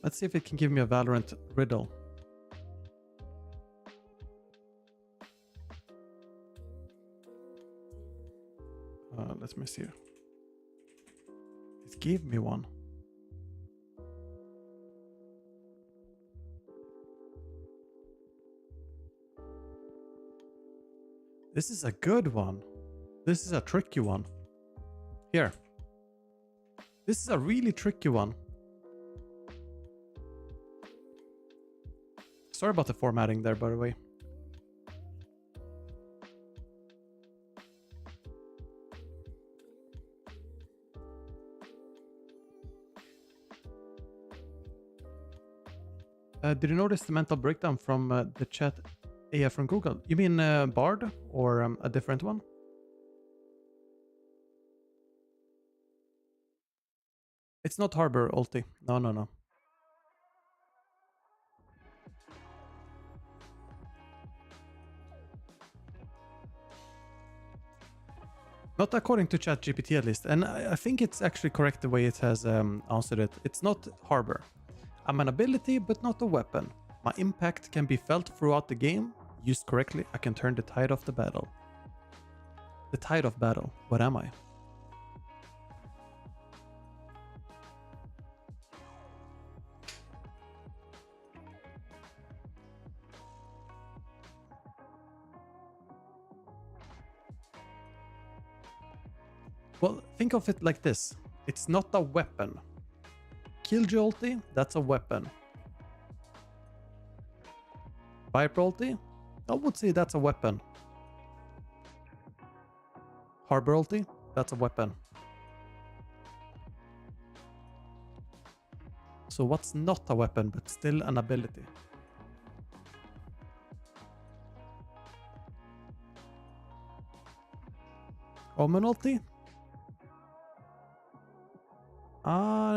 Let's see if it can give me a Valorant riddle. Let me see. It gave me one. This is a good one. This is a tricky one. Here. This is a really tricky one. Sorry about the formatting there, by the way. Did you notice the mental breakdown from the chat AI from Google? You mean Bard or a different one? It's not Harbor ulti. No, no, no. Not according to ChatGPT at least, and I think it's actually correct the way it has answered it. It's not Harbor. I'm an ability, but not a weapon. My impact can be felt throughout the game. Used correctly, I can turn the tide of the battle. The tide of battle. What am I? Well, think of it like this. It's not a weapon. Killjoy ulti, that's a weapon. Viper ulti, I would say that's a weapon. Harbor ulti, that's a weapon. So what's not a weapon but still an ability? Omen ulti?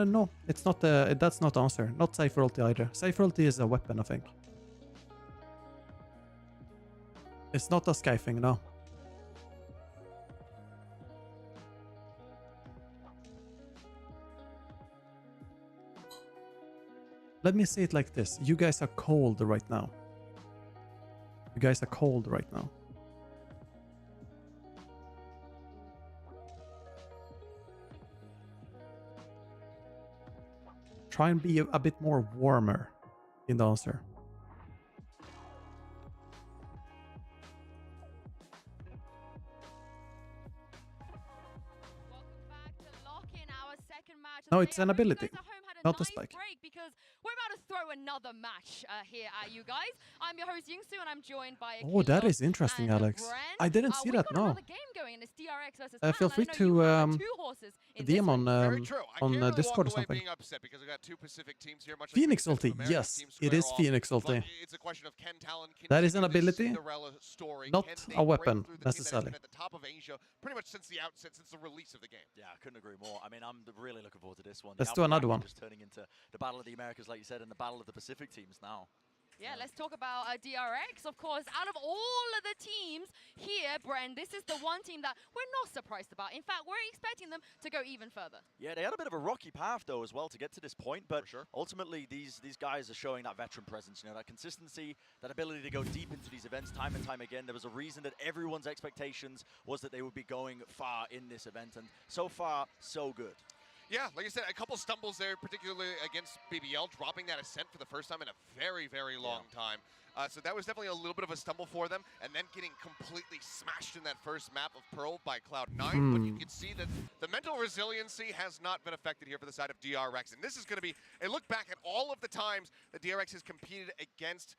No, it's not. That's not the answer. Not Cypher ulti either. Cypher ulti is a weapon, I think. It's not a Sky thing, no. Let me say it like this. You guys are cold right now. You guys are cold right now. Try and be a bit more warmer in the answer. No, it's an ability, not a spike. Because we're about to throw another match here at you guys. I'm your host Yingsu, and I'm joined by. Oh, that is interesting, Alex. I didn't see that. No. Feel free to DM on Discord or something. Phoenix ulti, yes, it is Phoenix ulti. That is an ability, not a weapon necessarily. At the top of Asia, pretty much since the outset, since the release of the game. Yeah, I couldn't agree more. I mean, I'm really looking forward to this one. Let's do another one. Just turning into the Battle of the Americas, like you said, and the Battle of the Pacific teams now. Yeah, let's talk about DRX. Of course, out of all of the teams here, Bren, this is the one team that we're not surprised about. In fact, we're expecting them to go even further. Yeah, they had a bit of a rocky path, though, as well, to get to this point. But ultimately, these guys are showing that veteran presence, you know, that consistency, that ability to go deep into these events time and time again. There was a reason that everyone's expectations was that they would be going far in this event. And so far, so good. Yeah, like I said, a couple stumbles there, particularly against BBL, dropping that Ascent for the first time in a very, very long time. So that was definitely a little bit of a stumble for them, and then getting completely smashed in that first map of Pearl by Cloud9. But you can see that the mental resiliency has not been affected here for the side of DRX. And this is going to be a look back at all of the times that DRX has competed against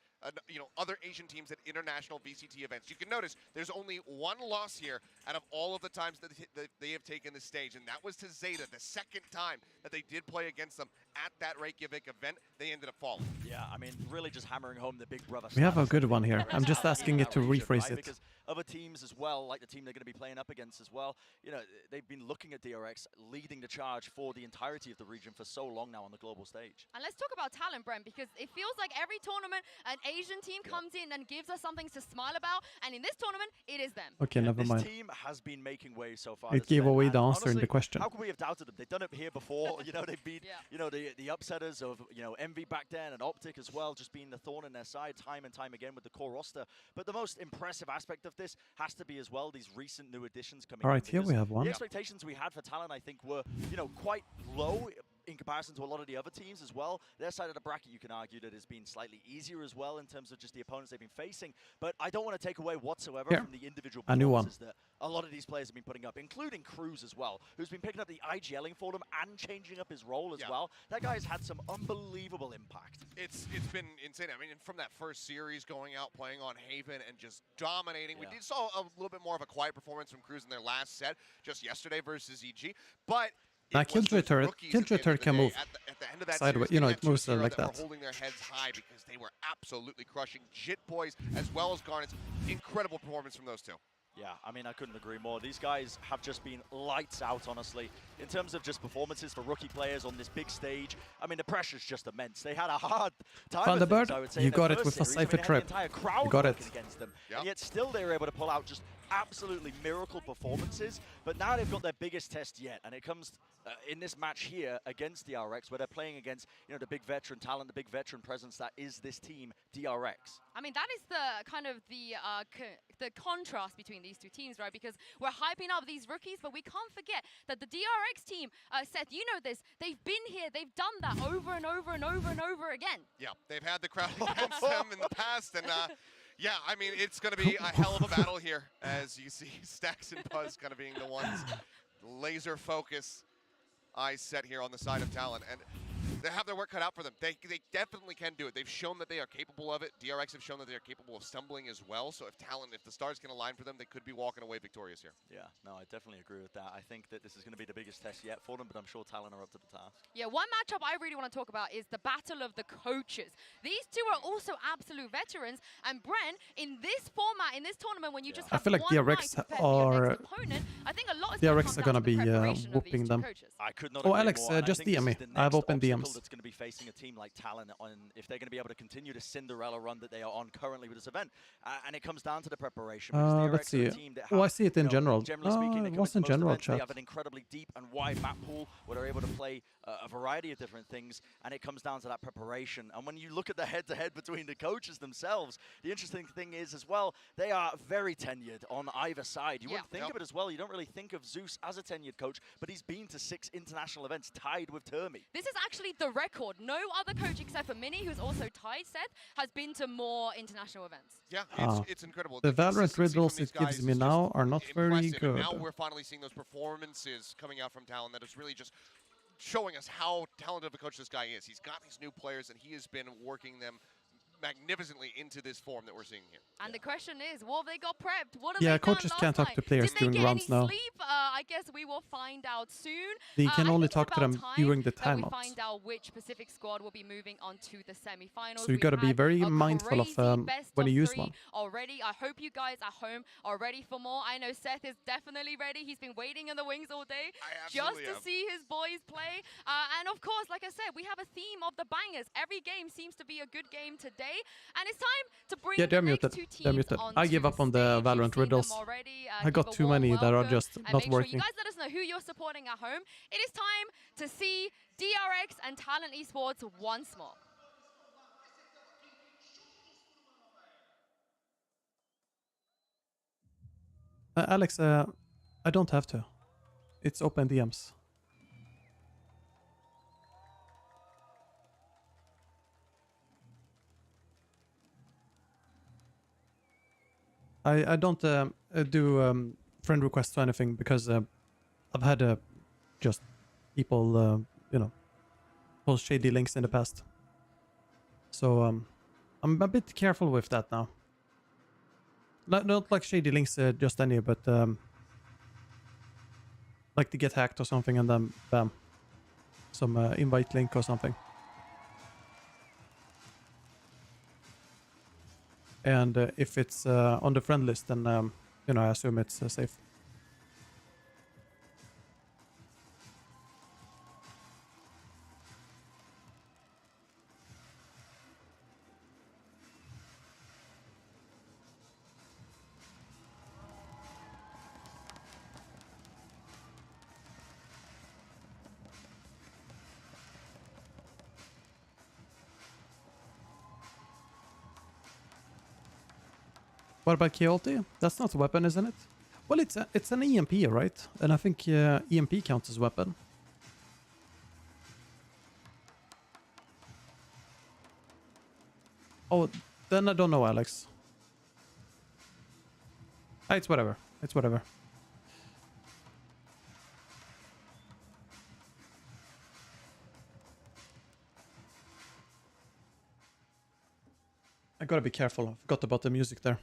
other Asian teams at international VCT events. You can notice there's only one loss here out of all of the times that they have taken the stage, and that was to Zeta, the second time that they did play against them at that Reykjavik event. They ended up falling. Yeah, I mean, really just hammering home the big brother. We have a good one here. I'm just asking it to rephrase it. Because other teams as well, like the team they're going to be playing up against as well, you know, they've been looking at DRX leading the charge for the entirety of the region for so long now on the global stage. And let's talk about talent, Brent, because it feels like every tournament an Asian team comes in and gives us something to smile about, and in this tournament, it is them. Okay, never mind. This team has been making waves so far. It gave away the answer in the question. How could we have doubted them? They've done it here before. You know, they've been, you know, the upsetters of, you know, Envy back then and Optic as well, just being the thorn in their side time and time again with the core roster. But the most impressive aspect of this has to be as well these recent new additions coming in. All right, here we have one. The expectations we had for Talon, I think, were, you know, quite low in comparison to a lot of the other teams as well. Their side of the bracket, you can argue that has been slightly easier as well in terms of just the opponents they've been facing. But I don't want to take away whatsoever from the individual performances that a lot of these players have been putting up, including Cruz as well, who's been picking up the IGLing for them and changing up his role as well. That guy has had some unbelievable impact. It's been insane. I mean, from that first series, going out, playing on Haven, and just dominating. We did saw a little bit more of a quiet performance from Cruz in their last set, just yesterday versus EG. But now, Killjoy turret can move sideways. You know, it moves like that. Holding their heads high because they were absolutely crushing Jit Boys as well as Garnets. Incredible performance from those two. Yeah, I mean, I couldn't agree more. These guys have just been lights out, honestly, in terms of just performances for rookie players on this big stage. I mean, the pressure's just immense. They had a hard time. Thunderbird, I would say, you got it with a Cypher trip. You got it. Against them, and yet still they were able to pull out just absolutely miracle performances, but now they've got their biggest test yet, and it comes in this match here against DRX, where they're playing against, you know, the big veteran talent, the big veteran presence that is this team, DRX. I mean, that is the kind of the contrast between these two teams, right? Because we're hyping up these rookies, but we can't forget that the DRX team, Seth, you know this, they've been here, they've done that over and over and over and over again. Yeah, they've had the crowd against them in the past, and yeah, I mean, it's going to be a hell of a battle here, as you see Stacks and Buzz kind of being the ones laser focus. Eyes set here on the side of Talon, and they have their work cut out for them. They definitely can do it. They've shown that they are capable of it. DRX have shown that they are capable of stumbling as well. So if the stars can align for them, they could be walking away victorious here. Yeah, no, I definitely agree with that. I think that this is going to be the biggest test yet for them, but I'm sure Talon are up to the task. Yeah, one matchup I really want to talk about is the battle of the coaches. These two are also absolute veterans, and Bren, in this format, in this tournament, when you just have I feel like DRX are opponent, I think a lot is DRX are going to be whooping them. I could not Alex, just DM me. I have open DMs. That's going to be facing a team like Talon on if they're going to be able to continue the Cinderella run that they are on currently with this event, and it comes down to the preparation. Let's see. Oh, I see it in general. Generally speaking, it was in general events, chat. They have an incredibly deep and wide map pool where they're able to play a variety of different things, and it comes down to that preparation. And when you look at the head-to-head between the coaches themselves, the interesting thing is as well, they are very tenured on either side. You wouldn't think of it as well. You don't really think of Zeus as a tenured coach, but he's been to 6 international events tied with Termi. This is actually the record. No other coach except for Mini, who's also tied Seth, has been to more international events. Yeah, it's incredible. The Valorant riddles it gives me now are not very good. Now we're finally seeing those performances coming out from Talon that is really just showing us how talented of a coach this guy is. He's got these new players, and he has been working them magnificently into this form that we're seeing here. And the question is, what have they got prepped? What have they done coaches can't talk to players during rounds now. Sleep? I guess we will find out soon. They can only talk to them during the timeouts. We find out which Pacific squad will be moving on to the semifinals. So you got to be very mindful of when you use one. Already, I hope you guys at home are ready for more. I know Seth is definitely ready. He's been waiting in the wings all day just to see his boys play. And of course, like I said, we have a theme of the bangers. Every game seems to be a good game today. And it's time to bring the next two teams on. I give up on the Valorant riddles. I got too many that are just not working. You guys let us know who you're supporting at home. It is time to see DRX and Talent Esports once more. Alex, I don't have to. It's open DMs. I don't do friend requests or anything because I've had just people, you know, post shady links in the past. So I'm a bit careful with that now. Not like shady links, just any, but like to get hacked or something and then bam, some invite link or something. And if it's on the friend list, then you know, I assume it's safe. What about Keolti? That's not a weapon, isn't it? Well, it's an EMP, right? And I think EMP counts as a weapon. Oh, then I don't know, Alex. It's whatever. It's whatever. I gotta be careful. I forgot about the music there.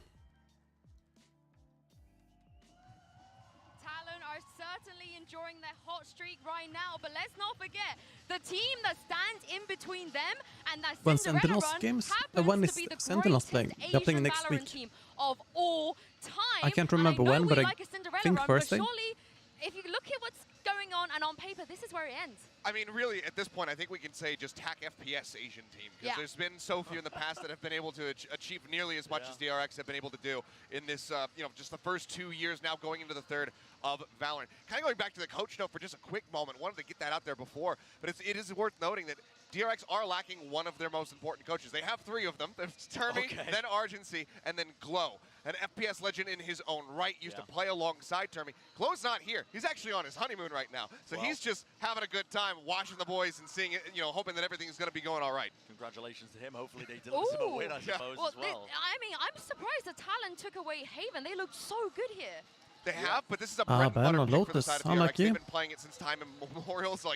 Enjoying their hot streak right now, but let's not forget the team that stands in between them and that when Cinderella Sentinels run games, happens when to is be the Sentinels playing? They're playing next Valorant week. Team of all time. I can't remember when, but I think run, Thursday. But surely, if you look at what's going on, and on paper this is where it ends. I mean, really, at this point, I think we can say just TAC FPS Asian team, because there's been so few in the past that have been able to achieve nearly as much as DRX have been able to do in this, just the first 2 years now going into the third of Valorant. Kind of going back to the coach note for just a quick moment, wanted to get that out there before, but it is worth noting that DRX are lacking one of their most important coaches. They have 3 of them. There's Termi, then Argency, and then Glow. An FPS legend in his own right, used to play alongside Termi. Glow's not here. He's actually on his honeymoon right now. So he's just having a good time watching the boys and seeing it, hoping that everything's going to be going all right. Congratulations to him. Hopefully they deliver him a win, I suppose, as well. I mean, I'm surprised that TLN took away Haven. They looked so good here. They have, but this is a bread and butter pick for the side of DRX. They've been playing it since time immemorial. So,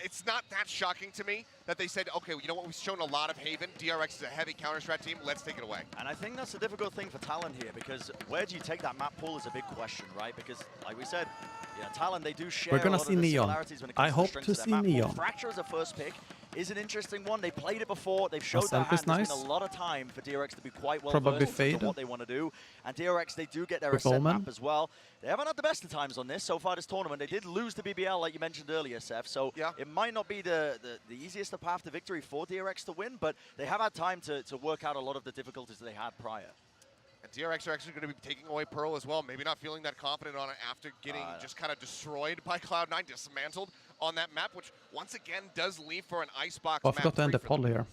it's not that shocking to me that they said, okay, you know what, we've shown a lot of Haven. DRX is a heavy counter-strat team. Let's take it away. And I think that's a difficult thing for Talon here, because where do you take that map pool is a big question, right? Because, like we said, Talon, they do share a lot of the similarities when it comes to the strengths of their map pool. Fracture as a first pick is an interesting one. They played it before. They've showed their hand. There's been a lot of time for DRX to be quite well versed in what they want to do. And DRX, they do get their ascent map as well. They haven't had the best of times on this so far this tournament. They did lose to BBL, like you mentioned earlier, Seth. So it might not be the easiest of path to victory for DRX to win, but they have had time to work out a lot of the difficulties that they had prior. And DRX are actually going to be taking away Pearl as well. Maybe not feeling that confident on it after getting just kind of destroyed by Cloud9, dismantled on that map, which once again does leave for an Icebox map. I forgot to end the poll here.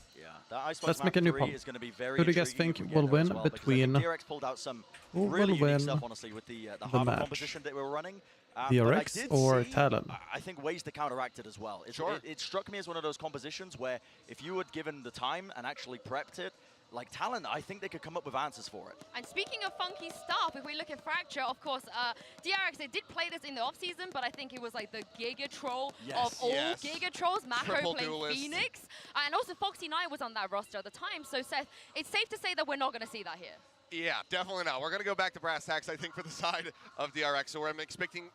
Let's make a new poll. Who do you guys think will win between DRX pulled out some really unique stuff, honestly, with the Harvard composition that we were running. DRX or Talon? I think ways to counteract it as well. It struck me as one of those compositions where if you had given the time and actually prepped it, like Talon, I think they could come up with answers for it. And speaking of funky stuff, if we look at Fracture, of course, DRX, they did play this in the offseason, but I think it was like the Giga Troll of all Giga Trolls. Mako played Phoenix. And also Foxy9 was on that roster at the time. So Seth, it's safe to say that we're not going to see that here. Yeah, definitely not. We're going to go back to brass tacks, I think, for the side of DRX. So I'm expecting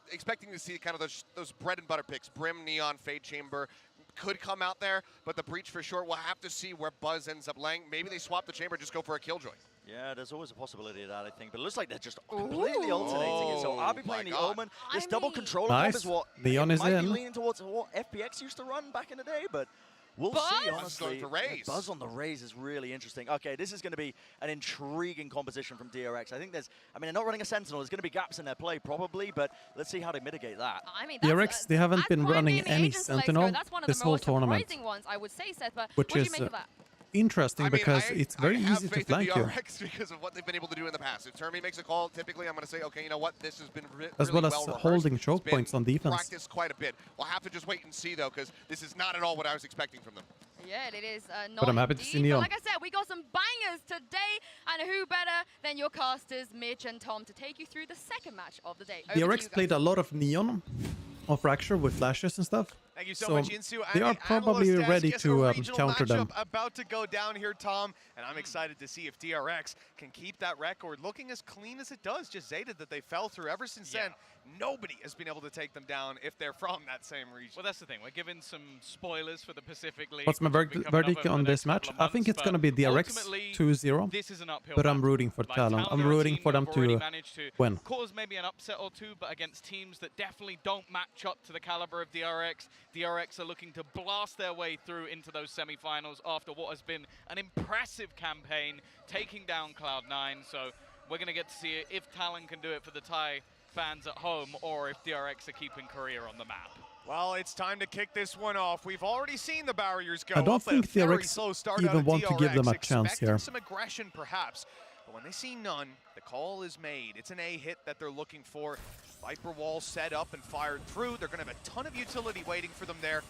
to see kind of those bread and butter picks. Brim, Neon, Fade Chamber could come out there, but the Breach for sure. We'll have to see where Buzz ends up laying. Maybe they swap the Chamber, just go for a Killjoy. Yeah, there's always a possibility of that, I think. But it looks like they're just completely alternating it. So I'll be playing the Omen. This double controller comp is what Neon is might be leaning towards what FPX used to run back in the day, but we'll see, honestly. Buzz on the Raze is really interesting. Okay, this is going to be an intriguing composition from DRX. I think they're not running a Sentinel. There's going to be gaps in their play, probably, but let's see how they mitigate that. I mean, DRX, they haven't been running any Sentinel this whole tournament. Ones, I would say, Seth, but which is interesting because it's very easy to flank you. DRX because of what they've been able to do in the past. If Termi makes a call, typically I'm going to say, okay, you know what, this has been really as well as holding rehearsed. choke points on defense. Practiced quite a bit. We'll have to just wait and see though, because this is not at all what I was expecting from them. Yeah, it is not. But I'm happy to see Neon. Like I said, we got some bangers today, and who better than your casters, Mitch and Tom, to take you through the second match of the day. DRX played a lot of Neon on Fracture with flashes and stuff. Thank you so much, Insu. They are probably ready to counter them. About to go down here, Tom, and I'm excited to see if DRX can keep that record looking as clean as it does. Just Zeta that they fell through. Ever since then, nobody has been able to take them down if they're from that same region. Well, that's the thing. We're giving some spoilers for the Pacific League. What's my verdict on this match? I think it's going to be DRX 2-0, this is an uphill but I'm rooting for Talon. I'm rooting for them to win. Cause maybe an upset or two, but against teams that definitely don't match up to the caliber of DRX. DRX are looking to blast their way through into those semi-finals after what has been an impressive campaign, taking down Cloud9. So we're going to get to see if Talon can do it for the Thai fans at home, or if DRX are keeping Korea on the map. Well, it's time to kick this one off. We've already seen the barriers go. I don't think DRX even want to give them a chance here. Some aggression, perhaps. But when they see none, the call is made. It's an A hit that they're looking for. Viper wall set up and fired through. They're going to have a ton of utility waiting for them there.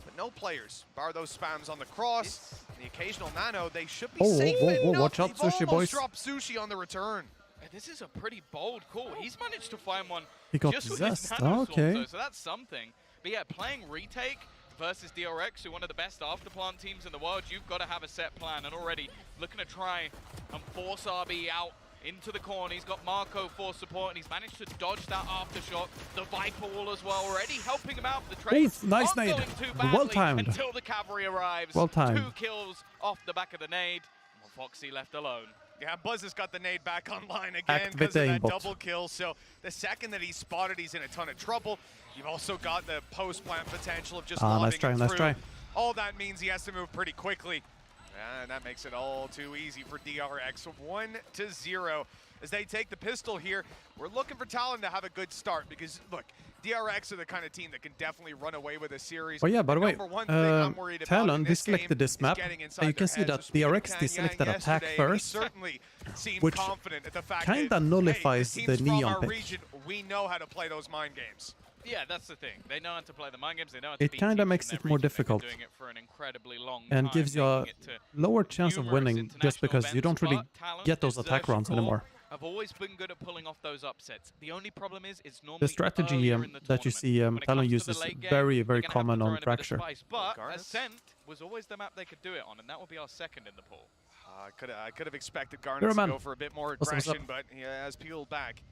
But no players. Bar those spams on the cross. The occasional nano, they should be safe enough. Watch out, Sushi boys. Drop Sushi on the return. This is a pretty bold call. He's managed to find one he got just possessed. with his nano Okay. sword, so that's something. But yeah, playing retake versus DRX, who are one of the best afterplant teams in the world, you've got to have a set plan. And already looking to try and force RB out into the corner. He's got Marco for support, and he's managed to dodge that aftershock. The Viper wall as well, already helping him out. The trades nice nade. Well timed. Until the cavalry arrives. Well timed. 2 kills off the back of the nade. Foxy left alone. Yeah, Buzz has got the nade back online again because of that double kill. So the second that he's spotted, he's in a ton of trouble. You've also got the post-plant potential of just lobbing him through. Nice try. All that means he has to move pretty quickly. And that makes it all too easy for DRX. 1-0 as they take the pistol here. We're looking for Talon to have a good start because, look, DRX are the kind of team that can definitely run away with a series. Oh yeah, by the way, Talon deselected this map, and you can see that DRX deselected attack first, which kinda nullifies the neon pick. We know how to play those mind games. Yeah, that's the thing. They know how to play the mind games. They know how to it kind of makes it more difficult and gives you a lower chance of winning just because you don't really get those attack rounds anymore. I've always been good at pulling off those upsets. The only problem is it's normally the strategy that you see Talon uses very, very common on Fracture. But Ascent was always the map they could do it on, and that will be our second in the pool. I could have expected Garnet to go for a bit more aggression, but he has peeled back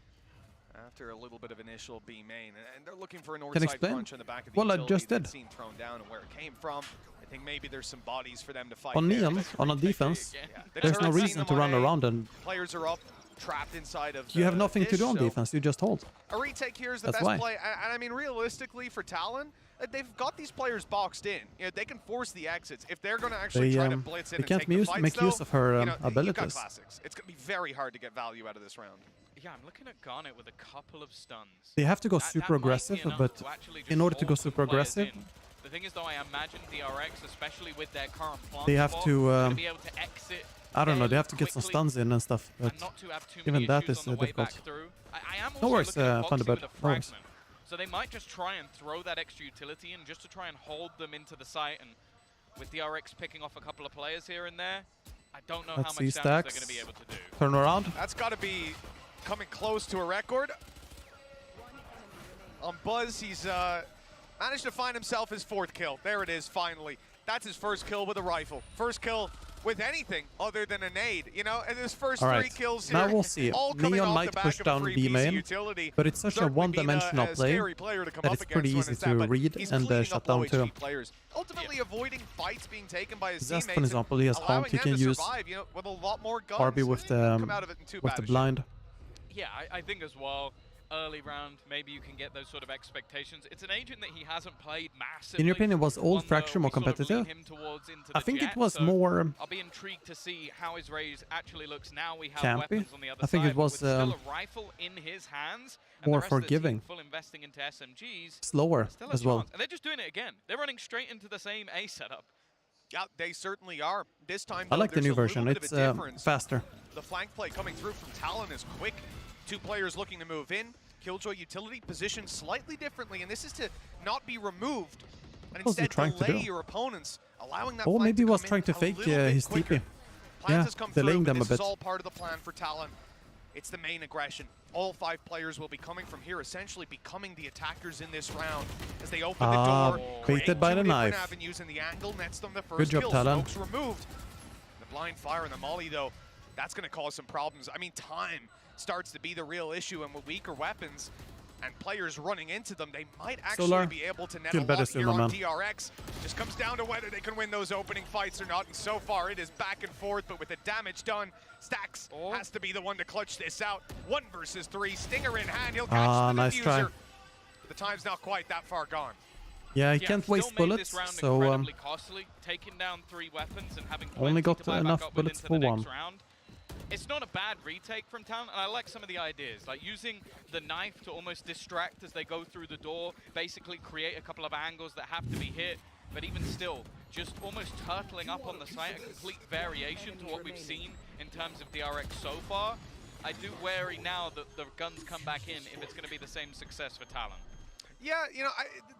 after a little bit of initial B main, and they're looking for a north side punch on the back of the utility. I just did. Seen thrown down and where it came from. I think maybe there's some bodies for them to fight. On Neon, on a defense, there's no reason to run around and players are up, trapped inside of. You have nothing to do on defense. You just hold. A retake here is the best play, and I mean realistically for Talon, they've got these players boxed in. You know, they can force the exits if they're going to actually try to blitz in and take the fights. Make use of her abilities. You've got classics. It's going to be very hard to get value out of this round. Yeah, I'm looking at Garnet with a couple of stuns. They have to go super aggressive, but in order to go super aggressive, the thing is, though, I imagine DRX, especially with their current plant, they have to be able to exit. I don't know. They have to get some stuns in and stuff, but even that is difficult. No worries, Thunderbird. No worries. So they might just try and throw that extra utility in just to try and hold them into the site. And with DRX picking off a couple of players here and there, I don't know how much damage they're going to be able to do. Turn around. That's got to be coming close to a record. On Buzz, he's managed to find himself his 4th kill. There it is, finally. That's his first kill with a rifle. First kill with anything other than a nade, you know, and his first 3 kills here. Now we'll see. Neon might push down B main, but it's such a one-dimensional play that it's pretty easy to read and shut down too. Ultimately avoiding fights being taken by his Zest, teammates, for example, he has Haunt, he can use with a lot more guns. Barbie with the blind. Yeah, I think as well, early round, maybe you can get those sort of expectations. It's an agent that he hasn't played massively. In your opinion, was old Fracture more competitive? I think it was more I'll be intrigued to see how his raise actually looks now. We have campy. Weapons on the other I think side, it was still a rifle in his hands, and more the rest of the forgiving. team full investing into SMGs. Slower as well. And they're just doing it again. They're running straight into the same A setup. Yeah, they certainly are. This time, I like the new version. It's faster. The flank play coming through from Talon is quick. 2 players looking to move in. Killjoy utility positioned slightly differently, and this is to not be removed, and instead delay your opponents, allowing that flank maybe he was to trying to fake his TP. Yeah, delaying them a bit. This is all part of the plan for Talon. It's the main aggression. All 5 players will be coming from here, essentially becoming the attackers in this round as they open the door. Baited by the knife. Avenues in the angle nets them the first Good job, kill. Talon. Smokes removed. The blind fire and the molly, though, that's going to cause some problems. I mean, time starts to be the real issue, and with weaker weapons and players running into them, they might actually be able to net a lot here on DRX. Just comes down to whether they can win those opening fights or not, and so far it is back and forth, but with the damage done, Stax has to be the one to clutch this out. 1 versus 3, Stinger in hand, he'll catch the nice diffuser. try. The time's not quite that far gone. Yeah, he can't waste bullets, so costly, taking down 3 weapons and having only got enough bullets for 1. It's not a bad retake from Talon, and I like some of the ideas, like using the knife to almost distract as they go through the door, basically create a couple of angles that have to be hit, but even still, just almost turtling up on the site, a complete variation to what we've seen in terms of DRX so far. I do worry now that the guns come back in if it's going to be the same success for Talon. Yeah, you know,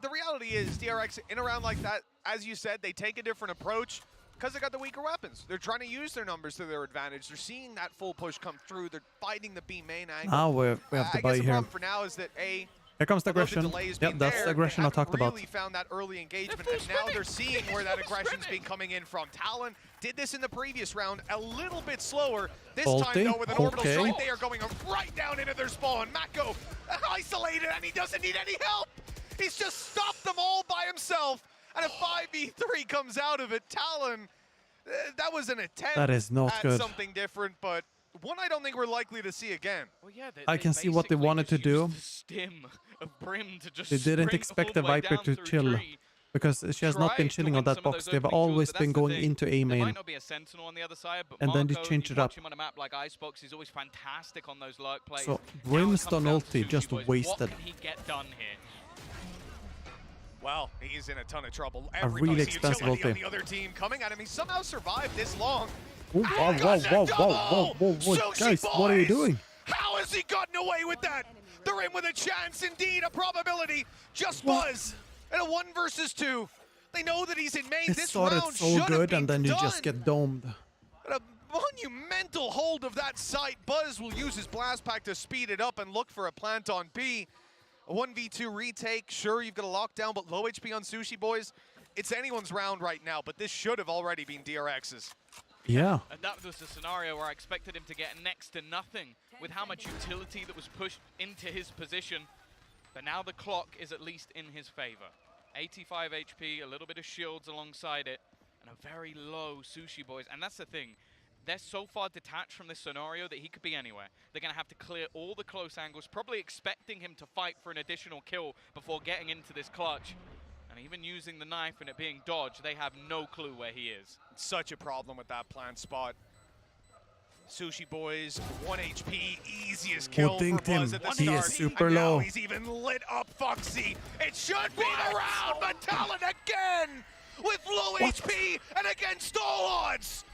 the reality is DRX in a round like that, as you said, they take a different approach. Because they got the weaker weapons. They're trying to use their numbers to their advantage. They're seeing that full push come through. They're fighting the B main angle. Now we have to buy here. The problem for now is that here comes the aggression. Yep, that's the aggression I talked about. They really found that early engagement, and now they're seeing where that aggression's been coming in from. Talon did this in the previous round, a little bit slower. This time, though, with an orbital strike, they are going right down into their spawn. Mako isolated, and he doesn't need any help. He's just stopped them all by himself, and a 5v3 comes out of it. Talon, that was an attempt that is not at good. Something different, but One I don't think we're likely to see again. Well, yeah, I can see what they wanted to do. Stim of Brim to just they didn't expect the Viper to chill. Because she has not been chilling on that box. They've always been going into A main. There might not be a sentinel on the other side, but and Marco, then they change it up. him on a map like Icebox, he's always fantastic on those lurk plays. So Brimstone ulti just wasted. What can he get done here? Well, he's in a ton of trouble. A really expensive ulti. On the other team coming at him. He somehow survived this long. Whoa, whoa, guys, what are you doing? How has he gotten away with that? They're in with a chance, indeed, a probability. Just Buzz. And a 1 versus 2. They know that he's in main. It this started round so good, and then you done. just get domed. But a monumental hold of that site. Buzz will use his blast pack to speed it up and look for a plant on B. A 1v2 retake. Sure, you've got a lockdown, but low HP on Sushi Boys. It's anyone's round right now, but this should have already been DRX's. Yeah. And that was the scenario where I expected him to get next to nothing with how much utility that was pushed into his position. But now the clock is at least in his favor. 85 HP, a little bit of shields alongside it, and a very low Sushi Boys. And that's the thing. They're so far detached from this scenario that he could be anywhere. They're going to have to clear all the close angles, probably expecting him to fight for an additional kill before getting into this clutch. And even using the knife and it being dodged, they have no clue where he is. Such a problem with that plant spot. Sushi Boys, 1 HP, easiest kill for Buzz at the start. He is super and now low. He's even lit up Foxy. It should be the round, but Talon again with low HP and against all odds.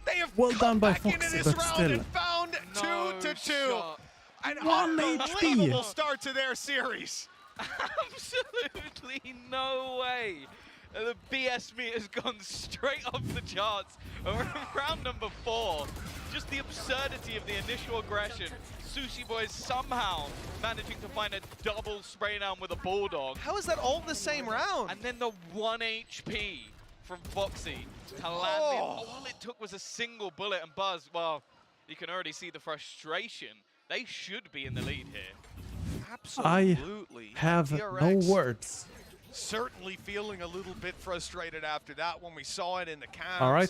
They have well done by back Foxy, into this but round still. and found 2-2. An 1 unbelievable HP. start to their series. Absolutely no way. The BS meter has gone straight off the charts. Round number 4. Just the absurdity of the initial aggression. Sushi Boys somehow managing to find a double spray down with a Bulldog. How is that all the same round? And then the 1 HP from Foxy to land in. All it took was a single bullet, and Buzz, well, you can already see the frustration. They should be in the lead here. Absolutely. I have DRX no words. Certainly feeling a little bit frustrated after that when we saw it in the cams. All right,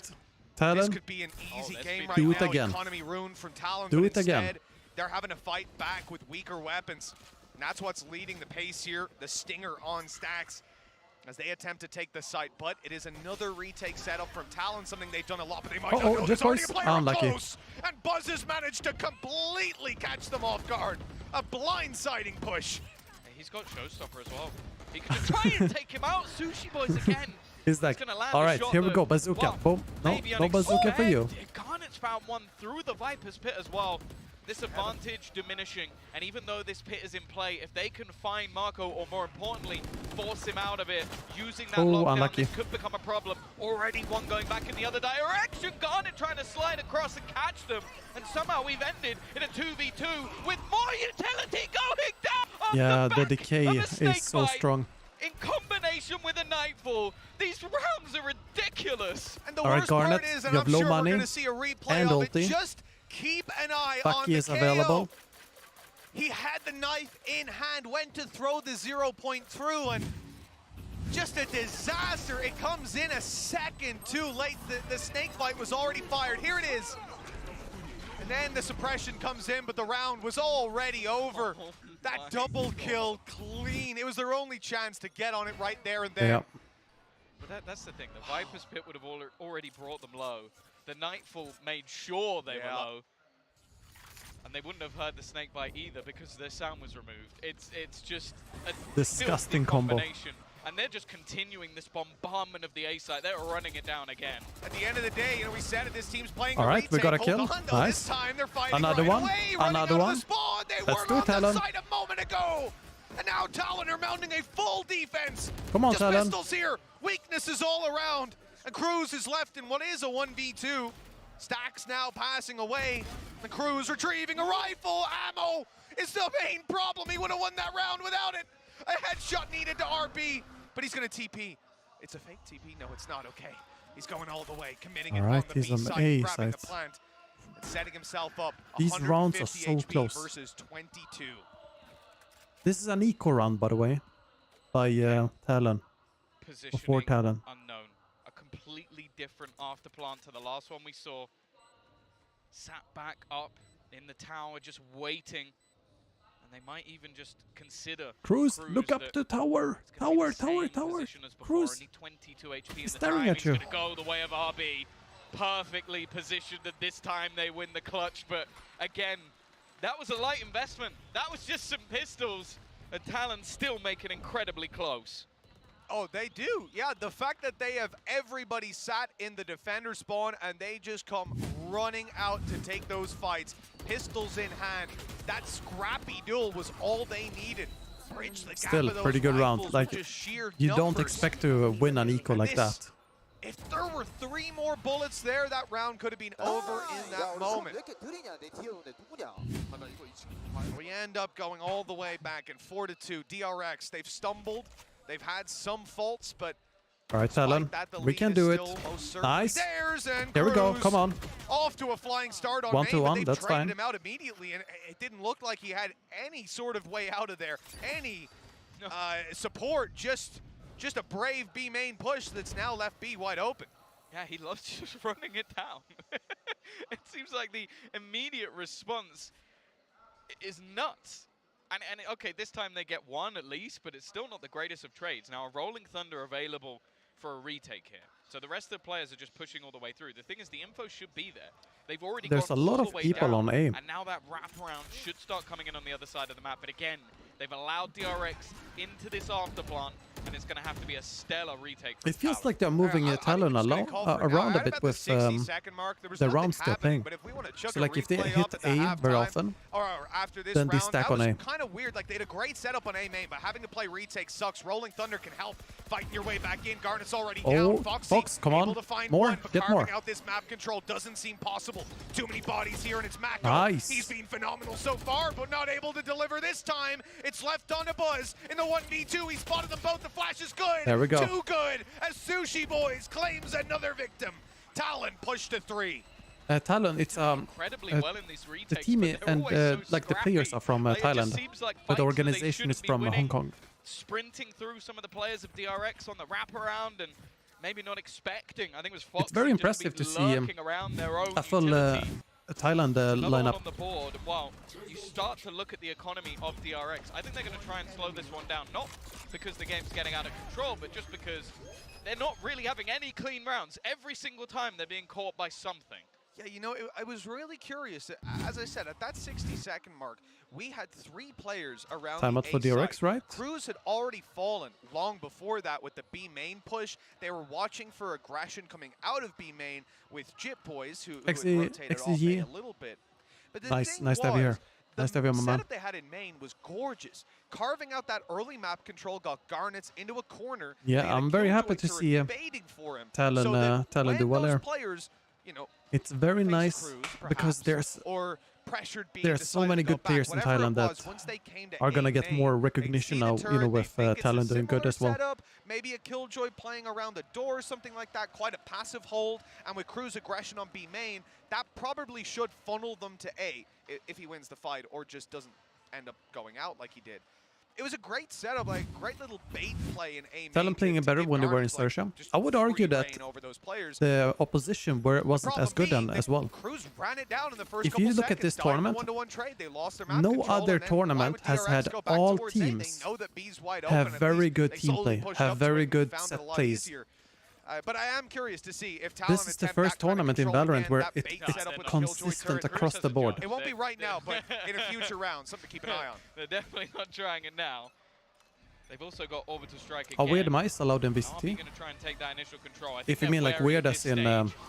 Talon. This could be an easy game right do now. it again. Economy ruined from Talon, Do but it again. instead they're having to fight back with weaker weapons. And that's what's leading the pace here. The Stinger on stacks as they attempt to take the site, but it is another retake setup from Talon, something they've done a lot, but they might not know there's already a player unlucky. close. And Buzz has managed to completely catch them off guard. A blindsiding push. Hey, he's got Showstopper as well. He could just try and take him out. Sushi Boys again. He's like, all right, here we go, bazooka. Boom. No, no bazooka for you. Garnet's found one through the Viper's pit as well. This advantage diminishing, and even though this pit is in play, if they can find Marco, or more importantly, force him out of it, using that lockdown, unlucky. this could become a problem. Already one going back in the other direction. Garnet trying to slide across and catch them, and somehow we've ended in a 2v2 with more utility going down. Yeah, the decay is so strong. In combination with a Nightfall, these rounds are ridiculous. And the All right, worst Garnet, part is, you and have I'm low sure money we're going to see a replay and of it, ulti. just keep an eye Bucky on the is KO. available. He had the knife in hand, went to throw the 0 point through, and just a disaster. It comes in a second too late. The snake bite was already fired. Here it is. And then the suppression comes in, but the round was already over. That double kill, clean. It was their only chance to get on it right there and then. Yeah. But that's the thing. The Viper's pit would have already brought them low. The Nightfall made sure they were low. And they wouldn't have heard the snakebite either because their sound was removed. It's just a disgusting filthy combo. combination. And they're just continuing this bombardment of the A site. They're running it down again. At the end of the day, we said it, this team's playing All right, we got a kill. Hold on, though. Nice. This time they're fighting Another right one. away, Another one. They Let's were do on it, Talon. the site a moment ago. And now Talon are mounting a full defense. Come on, just Talon. pistols here. Weaknesses all around. And Cruz is left in what is a 1v2. Stacks now passing away. The Cruz retrieving a rifle. Ammo is the main problem. He would have won that round without it. A headshot needed to RB, but he's going to TP. It's a fake TP. No, it's not okay. He's going all the way, committing it on the B side, grabbing the plant, and setting himself up. These rounds are so HP close. versus 22. This is an eco round, by the way, by Talon. Before Talon. Unknown. A completely different after plant to the last one we saw. sat back up in the tower, just waiting. And they might even just consider Cruz, look up the tower. Tower. Cruz. Only 22 HP He's staring at you. He's going to go the way of RB. Perfectly positioned, that this time they win the clutch. But again, that was a light investment. That was just some pistols. And Talon still make it incredibly close. Oh, they do. Yeah, the fact that they have everybody sat in the defender spawn and they just come running out to take those fights, pistols in hand. That scrappy duel was all they needed. Bridge the gap. Still of those pretty good round. rifles Like, with just sheer you numbers. don't expect to win an eco like that. If there were 3 more bullets there, that round could have been over in that moment. We end up going all the way back in 4-2. DRX, they've stumbled. They've had some faults, but all right, Talon, we can do it. Nice. There we go. Come on. Off to a flying start on 1-1. Main, That's fine. him out immediately, and it didn't look like he had any sort of way out of there. Any support. Just a brave B main push that's now left B wide open. Yeah, he loves just running it down. It seems like the immediate response is nuts. And okay, this time they get 1 at least, but it's still not the greatest of trades. Now, a Rolling Thunder available for a retake here. So the rest of the players are just pushing all the way through. The thing is, the info should be there. They've already There's a lot of people on A. And now that wraparound should start coming in on the other side of the map. But again, they've allowed DRX into this afterplan, and it's going to have to be a stellar retake. It feels like they're moving Talon around a bit with the round still playing. So like if they hit A very often, then they stack on A. Kind of weird. Like they had a great setup on A main, but having to play retake sucks. Rolling Thunder can help fighting your way back in. Garnet's already down. Fox, come on, more, get more. Out this map control doesn't seem possible. Too many bodies here, and it's Mako. Nice. He's been phenomenal so far, but not able to deliver this time. It's left on to Buzz in the 1v2. He spotted them both. The flash is good. There we go. Too good as Sushi Boys claims another victim. Talon pushed to 3. Talon, it's incredibly well in these retakes, the team and like the players are from Thailand, but the organization is from Hong Kong. Sprinting through some of the players of DRX on the wraparound and maybe not expecting. I think it was Fox. It's very impressive to see a full Thailand lineup. On the board. Well, you start to look at the economy of DRX. I think they're going to try and slow this one down, not because the game's getting out of control, but just because they're not really having any clean rounds. Every single time they're being caught by something. Yeah, you know, I was really curious. As I said, at that 60-second mark, we had 3 players around Time out for DRX, right? Cruz had already fallen long before that with the B main push. They were watching for aggression coming out of B main with Jip Boys, who had rotated off A a little bit. But the nice thing to have you here. The my man. setup they had in main was gorgeous. Carving out that early map control got Garnets into a corner. Yeah, I'm very happy to see Talon do well there. You know, it's very nice because there's so many good players in Thailand that are gonna get more recognition now, you know, with Talon doing good as well. Setup, maybe a Killjoy playing around the door, something like that, quite a passive hold, and with Cruz aggression on B main, that probably should funnel them to A if he wins the fight or just doesn't end up going out like he did. It was a great setup, like great little bait play in A. Talon playing better when they were in Sersha. I would argue that the opposition wasn't as good then as well. If you look at this tournament, no other tournament has had all teams have very good team play, have very good set plays. But I am curious to see if Talon this is the first tournament in Valorant where it's consistent across the board. It won't be right now, but in a future round, something to keep an eye on. They're definitely not trying it now. They've also got Orbital Strike again. Are weird mice allowed in VCT? Going to try and take that initial control. If you mean like weird as in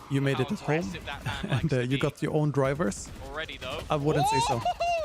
you made it at home and you got your own drivers, already, though. I wouldn't say so.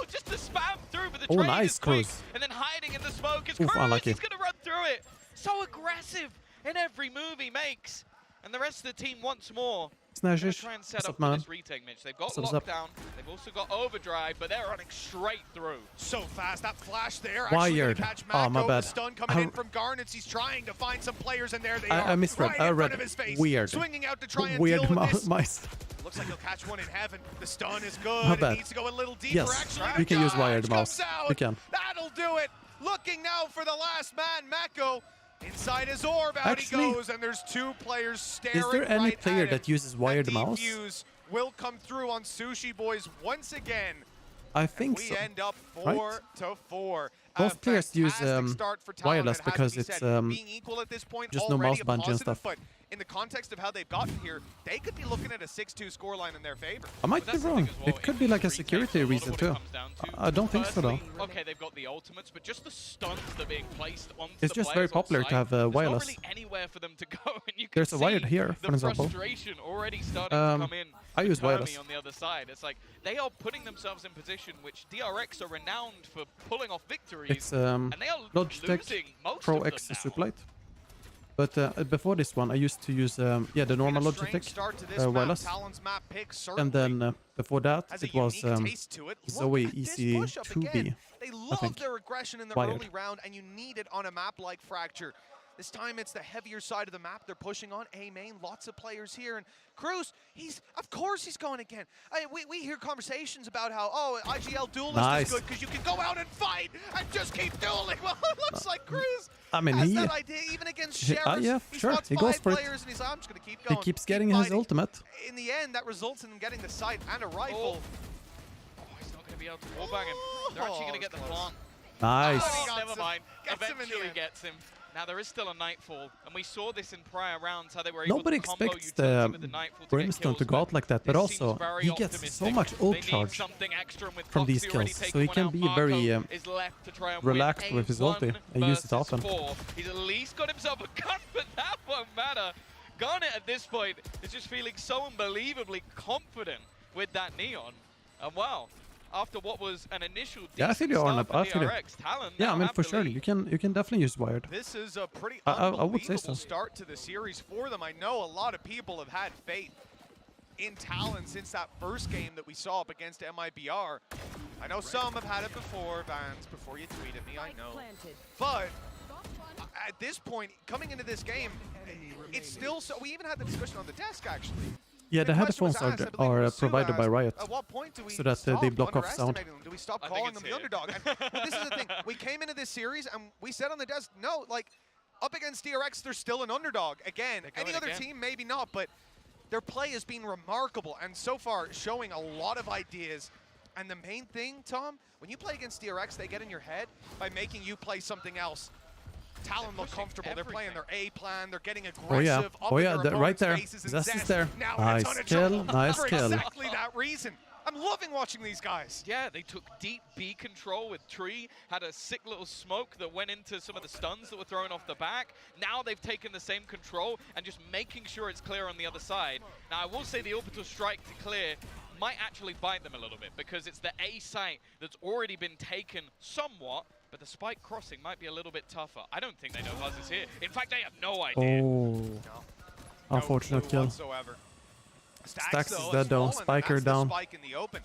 Just to spam through, but the oh, nice, Cruz. And then hiding in the smoke is Cruz. He's going to run through it. So aggressive in every move he makes. And the rest of the team once more. Snashish, try and set up for this retake, Mitch. They've got lockdown. They've also got overdrive, but they're running straight through. So fast, that flash there. Wired. Catch oh, my bad. The stun coming in from Garnets. He's trying to find some players, and there they are. I misread. Right I in read front of his face. weird. Swinging out to try and weird deal with this. mice. Looks like he'll catch one in heaven. The stun is good. Not bad. It needs to go a little deeper. Yes, actually. you can use wired mouse. You can. That'll do it. Looking now for the last man, Mako. Inside his orb, out he goes, and there's 2 players staring. Is there any right player that uses wired mouse? will come through on Sushi Boys once again. I think we so. end up 4-4. Both players use wireless because it's just no mouse bungee and stuff. But in the context of how they've gotten here, they could be looking at a 6-2 scoreline in their favor. I might be wrong. It could be like a security reason too. I don't think so though. Okay, they've got the ultimates, but just the stuns that are being placed onto it's just very popular to have wireless. There's not really anywhere for them to go, and you can There's a wired here, for example. Frustration already starting to come in. I use wireless. On the other side, it's like they are putting themselves in position which DRX are renowned for pulling off victories. It's and they are Logitech Pro X Superlight. But before this one, I used to use the normal Logitech wireless, and then before that it was Zoe EC2B. They love their aggression in the early round, and you need it on a map like Fracture. This time it's the heavier side of the map they're pushing on. A main, lots of players here, and Cruz, of course he's going again. We hear conversations about how, oh, IGL duelist is good because you can go out and fight and just keep dueling. Well, it looks like Cruz has that idea even against Sheriff. Yeah, sure, he goes for it. And he's like, I'm just going to keep going. He keeps getting his ultimate. In the end, that results in him getting the sight and a rifle. Oh, he's not going to be able to wallbang him. They're actually going to get the plant. Nice. Oh, never mind. Eventually gets him. Now there is still a Nightfall, and we saw this in prior rounds how they were able Nobody to combo expects the Brimstone to go out like that, but also he gets so much ult charge from these kills, so he can be very relaxed with his ulti and use it often. He's at least got himself a gun, but that won't matter. Garnet at this point is just feeling so unbelievably confident with that Neon, and wow. After what was an initial I feel you, Arnab. I feel DRX, Talon yeah, I mean for sure, you can definitely use wired. This is a pretty I would say so. Start to the series for them. I know a lot of people have had faith in Talon since that first game that we saw up against MIBR. I know some have had it before, Vans, before you tweet at me, I know. But at this point, coming into this game, it's still so. We even had the discussion on the desk actually. Yeah, the headphones are provided by Riot, so that they block off sound. Do we stop calling them the underdog? And this is the thing. We came into this series and we said on the desk, no, like, up against DRX, they're still an underdog. Again, any other team, maybe not, but their play has been remarkable and so far showing a lot of ideas. And the main thing, Tom, when you play against DRX, they get in your head by making you play something else. Talon look comfortable. They're playing their A plan. They're getting aggressive. Oh yeah, right there. Zest is there. Nice kill. Nice kill. Exactly that reason. I'm loving watching these guys. Yeah, they took deep B control with Tree, had a sick little smoke that went into some of the stuns that were thrown off the back. Now they've taken the same control and just making sure it's clear on the other side. Now I will say the orbital strike to clear might actually bite them a little bit because it's the A site that's already been taken somewhat, but the spike crossing might be a little bit tougher. I don't think they know Buzz is here. In fact, they have no idea. Oh, unfortunate kill. Stacks is dead though. Spiker down. Spike in the open.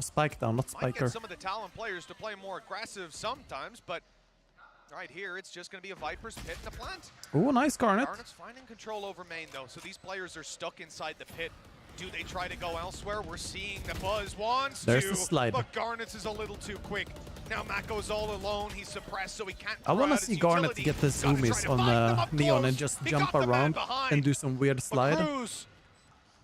Spike down, not Might Spiker. get some of the Talon players to play more aggressive sometimes, but right here, it's just going to be a Viper's pit and a plant. Oh, nice Garnet. Garnet's finding control over main though, so these players are stuck inside the pit. Do they try to go elsewhere? We're seeing the Buzz wants There's to, the slide. But Garnet's is a little too quick. Now Matt goes all alone. He's suppressed, so he can't. I want to see Garnet to get the zoomies on Neon and just jump around and do some weird slide.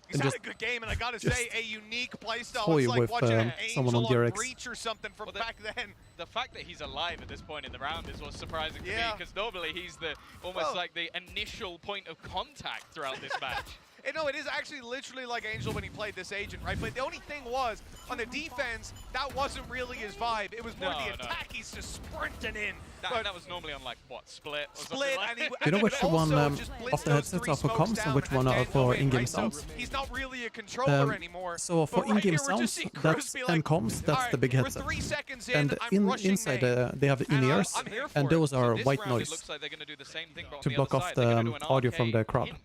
He's had a good game, and I gotta say, a unique playstyle. Toy It's like with watching an someone angel on on DRX. Breach or something from back then. The fact that he's alive at this point in the round is what's surprising to me, because normally he's the almost like the initial point of contact throughout this match. No, it is actually literally like Angel when he played this agent, right? But the only thing was, on the defense, that wasn't really his vibe. It was more the attack. He's just sprinting in. That was normally on, like, what, Split or Split, something like Do you know which one of the headsets are for comms and which one are for in-game sounds? He's not really a controller anymore. So for in-game sounds, that's and comms, that's the big headset. And inside they have in-ears, and those are white noise to block off the audio from the crowd.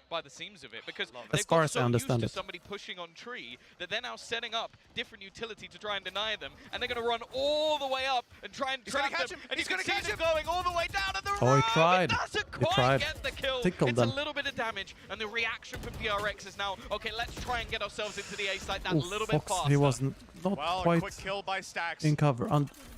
By the seams of it, because as far as I understand it, somebody pushing on Tree that they're now setting up different utility to try and deny them, and they're going to run all the way up and try and trap them. And he's going to catch him going all the way down at the Oh, he tried. Doesn't He quite tried. get the kill. Tickled It's them. a little bit of damage, and the reaction from DRX is now, okay, let's try and get ourselves into the A site that little bit Fox, faster. he wasn't not quite quick kill by Stacks. in cover,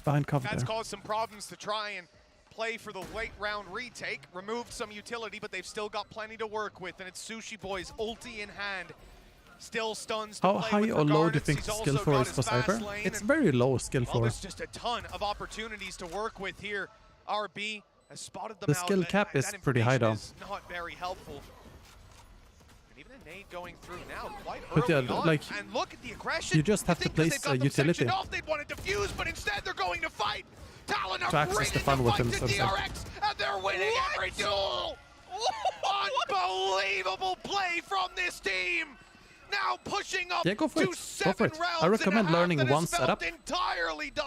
behind cover That's there. caused some problems to try and play for the late round retake. Removed some utility, but they've still got plenty to work with, and it's Sushi Boys ulti in hand. Still stuns How high or low do you think the skill floor is for Cypher? It's very low skill floor. There's just a ton of opportunities to work with here. RB has spotted them the skill cap is pretty high though. Not very helpful. And even a nade going through now quite but early yeah, on. like, and look at the aggression. you just have to place a utility They'd want to defuse, but instead they're going to fight. Talon to access the fun with him, so to say. DRX, and they're winning every duel. Unbelievable play from this team. Now pushing up yeah, go for it. Go for it. I recommend learning one setup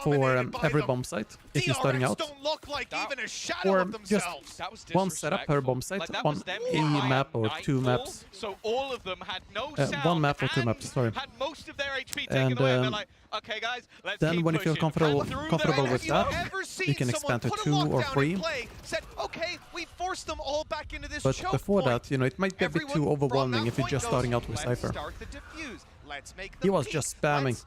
for every bomb site if you're starting out. Don't look like even a shadow or of themselves. just one setup per bomb site, one a map or two maps. So all of them had no sound one map or two maps, sorry. Had most of their HP taken away, and they're like, okay guys, let's then keep when you feel comfortable with that, you can expand to 2 or 3. Said, okay, we forced them all back into this but before that, you know, it might be a bit too overwhelming if you're just starting out with Cypher. He was just spamming,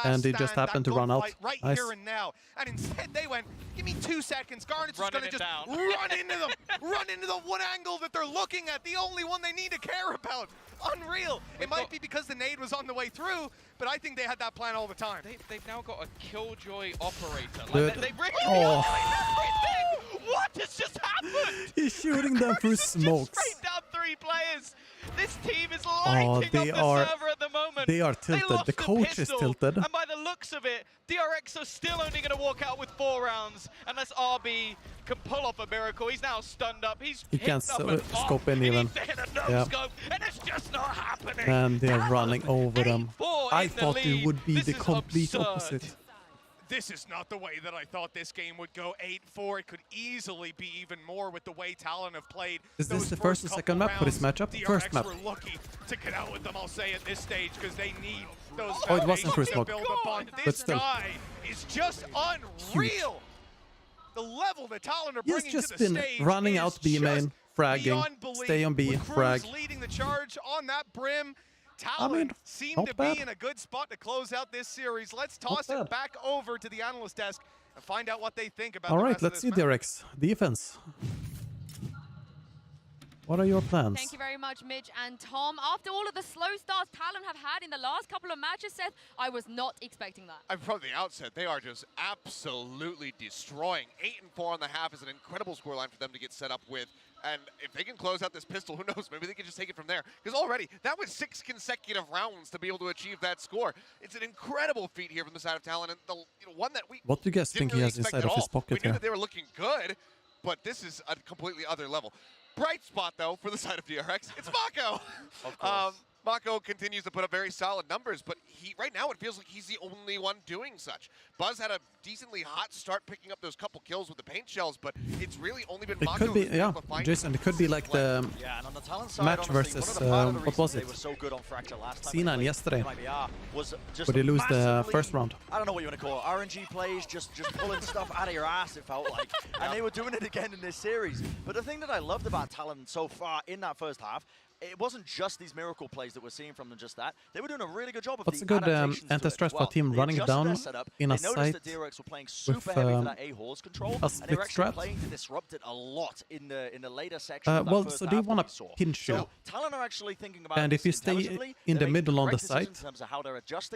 and he just happened to run out. Right nice. here and now. And instead they went, give me 2 seconds. Garnet's just going to just run into them. Run into the one angle that they're looking at. The only one they need to care about. Unreal. It might be because the nade was on the way through, but I think they had that plan all the time. They've now got a Killjoy operator. Like they really everything. What has just happened? He's shooting them through smokes. Straight down 3 players. This team is lighting up the server at the moment. They are tilted. The coach is tilted. And by the looks of it, DRX are still only going to walk out with 4 rounds unless RB can pull off a miracle. He's now stunned up. He can't scope in even. Yeah. And it's just not happening. And they're running over them. I thought it would be the complete opposite. This is not the way that I thought this game would go. 8-4. It could easily be even more with the way Talon have played. Is this the first and second map for this matchup? DRX first map. Were lucky to get out with them, I'll say, at this stage, because they need those it wasn't first smoke. This guy is just unreal. The level that Talon are bringing to the stage. He's just been running out B main, fragging, stay on B, frag. Leading the charge on that brim. Talon seemed to be in a good spot to close out this series. Let's toss it back over to the analyst desk and find out what they think about All right, let's see DRX. Defense. What are your plans? Thank you very much, Mitch and Tom. After all of the slow starts Talon have had in the last couple of matches, Seth, I was not expecting that. From the outset, they are just absolutely destroying. 8-4 on the half is an incredible scoreline for them to get set up with. And if they can close out this pistol, who knows? Maybe they can just take it from there. Because already, that was 6 consecutive rounds to be able to achieve that score. It's an incredible feat here from the side of Talon, and the one that we What do you guys think he has inside of his pocket here? We knew that they were looking good, but this is a completely other level. Bright spot, though, for the side of DRX, it's Mako. Of course. Mako continues to put up very solid numbers, but right now it feels like he's the only one doing such. Buzz had a decently hot start picking up those couple kills with the paint shells, but it's really only been Mako. It could be, yeah, Jason, it could be like the match versus, what was it? C9 yesterday, where they lose the first round. I don't know what you want to call it. RNG plays, just pulling stuff out of your ass, it felt like. And they were doing it again in this series. But the thing that I loved about Talon so far in that first half, it wasn't just these miracle plays that we're seeing from them, just that. They were doing a really good job of What's a good anti-stress for team running down in a site that DRX were playing super with heavy for that A-Horse control, a and they were actually strat? playing to disrupt it a lot in the later section of that well, first so half they that want we to saw. pinch you. So Talon are actually thinking about And if you stay in the middle on the site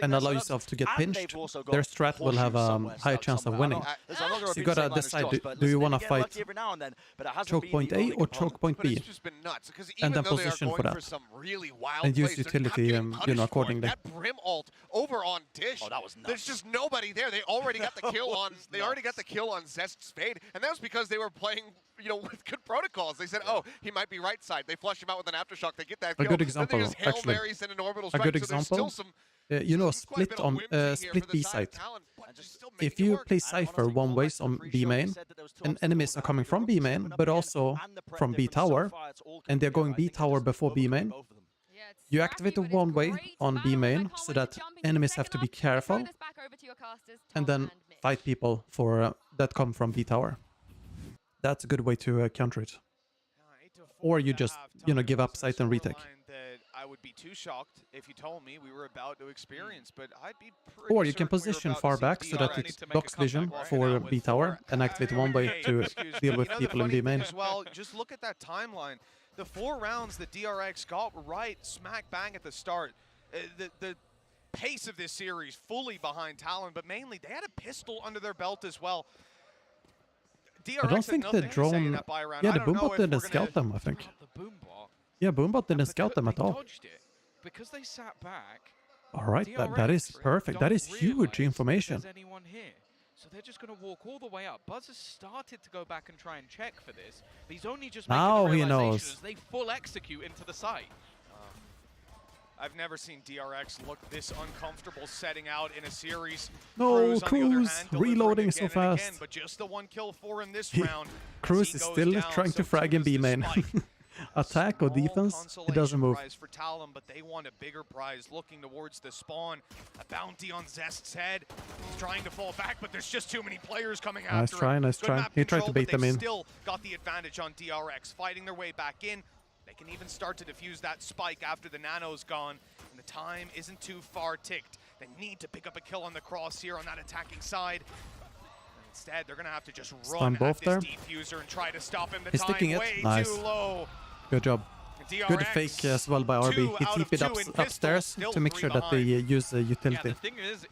and allow yourself to get pinched, their strat will have a higher chance of winning. So you gotta decide, do you want to fight choke point A or choke point B? And then position for that. And use utility, you know, accordingly. That Brim ult over on Dish. Oh, that was nuts. There's just nobody there. They already got the kill on. They already got the kill on Zest's Fade, and that was because they were playing, you know, with good protocols. They said, "Oh, he might be right side." They flush him out with an aftershock. They get that kill. A good example, then they just Hail actually. Mary, send an orbital A strike, good so there's example. still some, You know, split on split B site. If you play Cypher one ways on B main, and enemies are coming from B main, but also from B tower, and they're going B tower before B main, you activate the one way on B main so that enemies have to be careful, and then fight people for that come from B tower. That's a good way to counter it. Or you just, you know, give up site and retake. I would be too shocked if you told me we were about to experience, but I'd be pretty Or you can position far back so that it blocks vision for B tower and activate one way to deal with people in B main. As well, just look at that timeline. the 4 rounds that DRX got right smack bang at the start. The pace of this series fully behind Talon, but mainly they had a pistol under their belt as well. DRX I don't think the drone... Yeah, the Boombot didn't scout them, I think. The Boombot? Yeah, Boombot didn't scout them at all. Dodged it because they sat back. All right, that is perfect. That is huge information. There's anyone here. So they're just going to walk all the way up. Buzz has started to go back and try and check for this. But he's only just making the realization as they full execute into the site. I've never seen DRX look this uncomfortable setting out in a series. No, Cruz reloading so fast. Again, but just the 1 kill for him this round. Cruz is still trying to frag in B main. Attack or defense, it doesn't move. For Talon, but they want a bigger prize looking towards the spawn. A bounty on Zest's head. He's trying to fall back, but there's just too many players coming after him. Nice try. He tried to bait them in. Still got the advantage on DRX, fighting their way back in. They can even start to defuse that spike after the nano's gone, and the time isn't too far ticked. They need to pick up a kill on the Crosshair on that attacking side. Instead, they're going to have to just run at this defuser and try to stop him. The He's sticking it. Way Nice. too low. Good job. DRX, good fake as well by RB. He TP'd upstairs to make sure that they use the utility. Yeah, the thing is,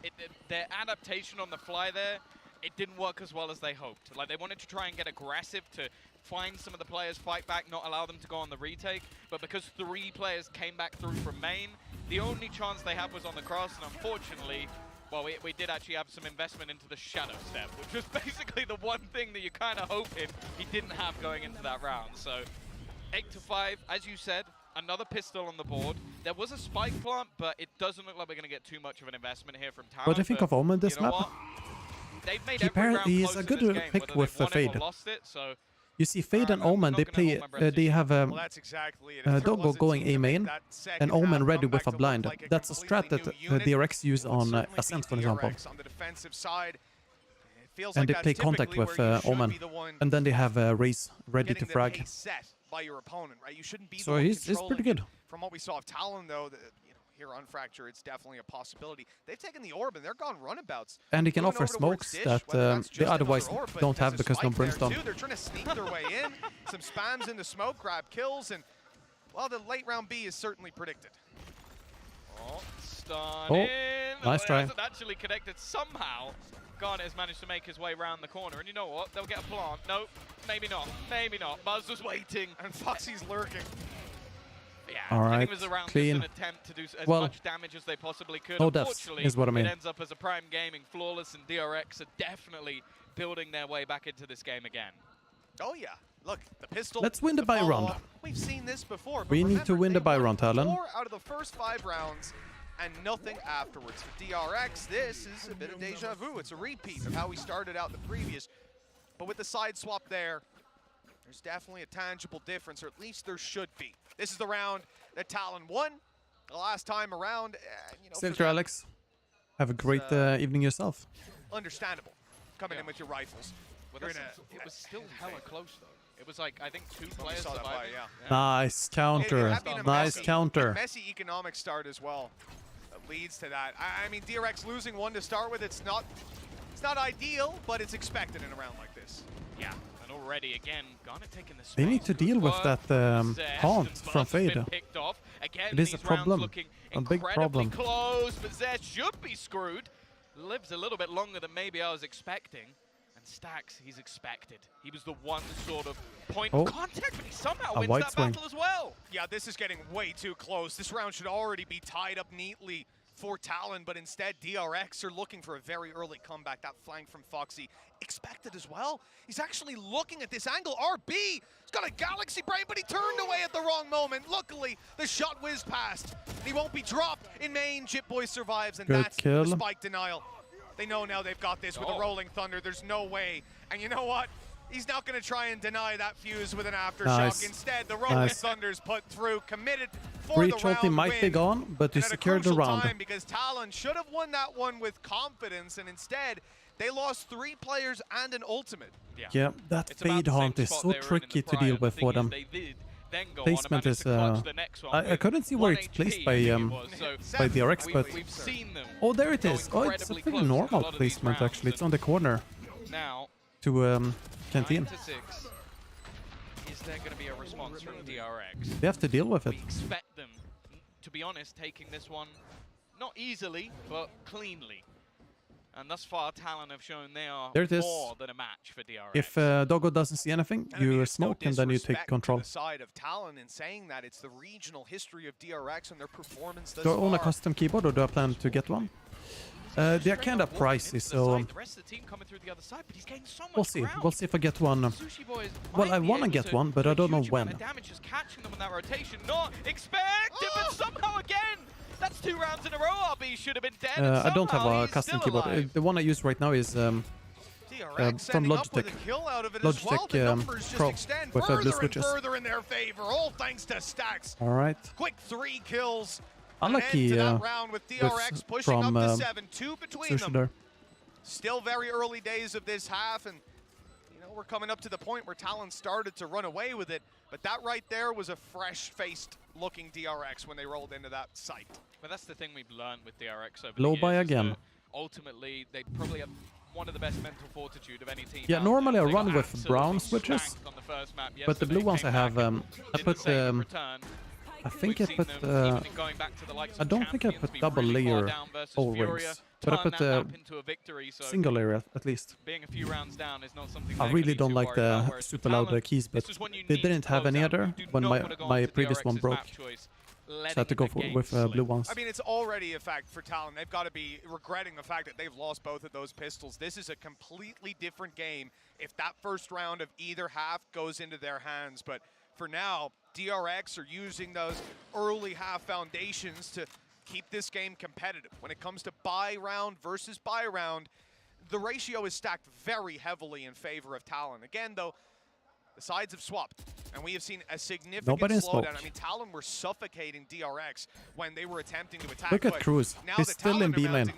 their adaptation on the fly there, it didn't work as well as they hoped. Like, they wanted to try and get aggressive to find some of the players, fight back, not allow them to go on the retake. But because 3 players came back through from main, the only chance they had was on the cross, and unfortunately, well, we did actually have some investment into the shadow step, which was basically the one thing that you kind of hoping he didn't have going into that round. So 8-5, as you said, another pistol on the board. There was a spike plant, but it doesn't look like we're going to get too much of an investment here from Talon. What do you think of Omen this map? They've made every round he's a good pick with Fade. So you see, Fade and Omen, they play. They have Doggo going A main, and Omen ready with a blind. That's a strat that DRX use on Ascent, for example. And they play contact with Omen, and then they have Raze ready to frag. By your opponent, right? You shouldn't be so he's pretty good. From what we saw of Talon, though, here on Fracture, it's definitely a possibility. They've taken the orb and they're gone runabouts. And he can offer smokes that they otherwise don't have because no brimstone. They're trying to sneak their way in. Some spams in the smoke, grab kills, and well, the late round B is certainly predicted. Oh, stun in. Nice try. Hasn't actually connected somehow. Garnet has managed to make his way around the corner, and you know what? They'll get a plant. Nope, maybe not. Maybe not. Buzz was waiting, and Foxy's lurking. Yeah, all right, I think it was around clean. Just an attempt to do as much damage as they possibly could. No deaths is what I mean. It ends up as a Prime Gaming flawless, and DRX are definitely building their way back into this game again. Oh yeah, look, the pistol. Let's win the buy round. We've seen this before. We need to win the buy round, Talon. 4 out of the first 5 rounds. And nothing afterwards. For DRX, this is a bit of deja vu. It's a repeat of how we started out the previous. But with the side swap there, there's definitely a tangible difference, or at least there should be. This is the round that Talon won the last time around. Silker Alex, have a great evening yourself. Understandable, coming in with your rifles. Well, it was still hella close, though. It was like, I think 2 players surviving. Yeah. Nice counter. Nice counter. Messy economic start as well. Leads to that. I mean, DRX losing 1 to start with, it's not ideal, but it's expected in a round like this. Yeah, and already again, Garnet taking the space. They need to deal with that haunt from Fade. It is a problem, a big problem. Close, but Zest should be screwed. Lives a little bit longer than maybe I was expecting. And Stacks, he's expected. He was the one sort of point of contact, but he somehow wins that battle as well. Yeah, this is getting way too close. This round should already be tied up neatly for Talon, but instead DRX are looking for a very early comeback. That flank from Foxy, expected as well. He's actually looking at this angle. RB, he's got a galaxy brain, but he turned away at the wrong moment. Luckily, the shot whizzed past. He won't be dropped in main. Jitboy survives, and that's the spike denial. They know now they've got this with a Rolling Thunder. There's no way. And you know what? He's not going to try and deny that fuse with an aftershock. Instead, the Rolling Thunder's put through, committed for the round win. Might be gone, but he secured the round. Because Talon should have won that one with confidence, and instead, they lost 3 players and an ultimate. Yeah, that Fade haunt is so tricky to deal with for them. Placement is I couldn't see where it's placed by DRX, but oh, there it is. Oh, it's a pretty normal placement actually. It's on the corner now to Canteen. 9-6 is there going to be a response from DRX? They have to deal with it. We expect them, to be honest, taking this one not easily, but cleanly. And thus far, Talon have shown they are more than a match for DRX. If Doggo doesn't see anything, you smoke and then you take control. The side of Talon in saying that it's the regional history of DRX and their performance thus Do I own a far. custom keyboard or do I plan to get one? They are kind of pricey, so the rest of the team coming through the other side, but he's getting so much we'll see. ground. We'll see if I get one. Well, I want to get one, but I don't know when. Damage is catching them on that rotation. Not expected, but somehow again. That's 2 rounds in a row. RB should have been dead. I don't have a custom keyboard. The one I use right now is from Logitech. Pro with blue switches. Further in their favor, all thanks to Stacks. All right. Quick 3 kills. Unlucky round with DRX pushing from up to 7, 2 between them. There. Still very early days of this half, and you know we're coming up to the point where Talon started to run away with it. But that right there was a fresh-faced looking DRX when they rolled into that site. But that's the thing we've learned with DRX over Low the buy years. again. Ultimately, they probably have one of the best mental fortitude of any team. Yeah, normally I run with brown switches, but the blue ones I have, I put, I think I put, I don't think I put double layer all rings, but I put single layer at least. Being a few rounds down is not something I really don't like the super loud keys, but they didn't have any other when my previous one broke. So I had to go with blue ones. I mean, it's already a fact for Talon. They've got to be regretting the fact that they've lost both of those pistols. This is a completely different game if that first round of either half goes into their hands. But for now, DRX are using those early half foundations to keep this game competitive. When it comes to buy round versus buy round, the ratio is stacked very heavily in favor of Talon. Again, though, the sides have swapped, and we have seen a significant slowdown. I mean, Talon were suffocating DRX when they were attempting to attack. Look at Cruz. He's still in B lane,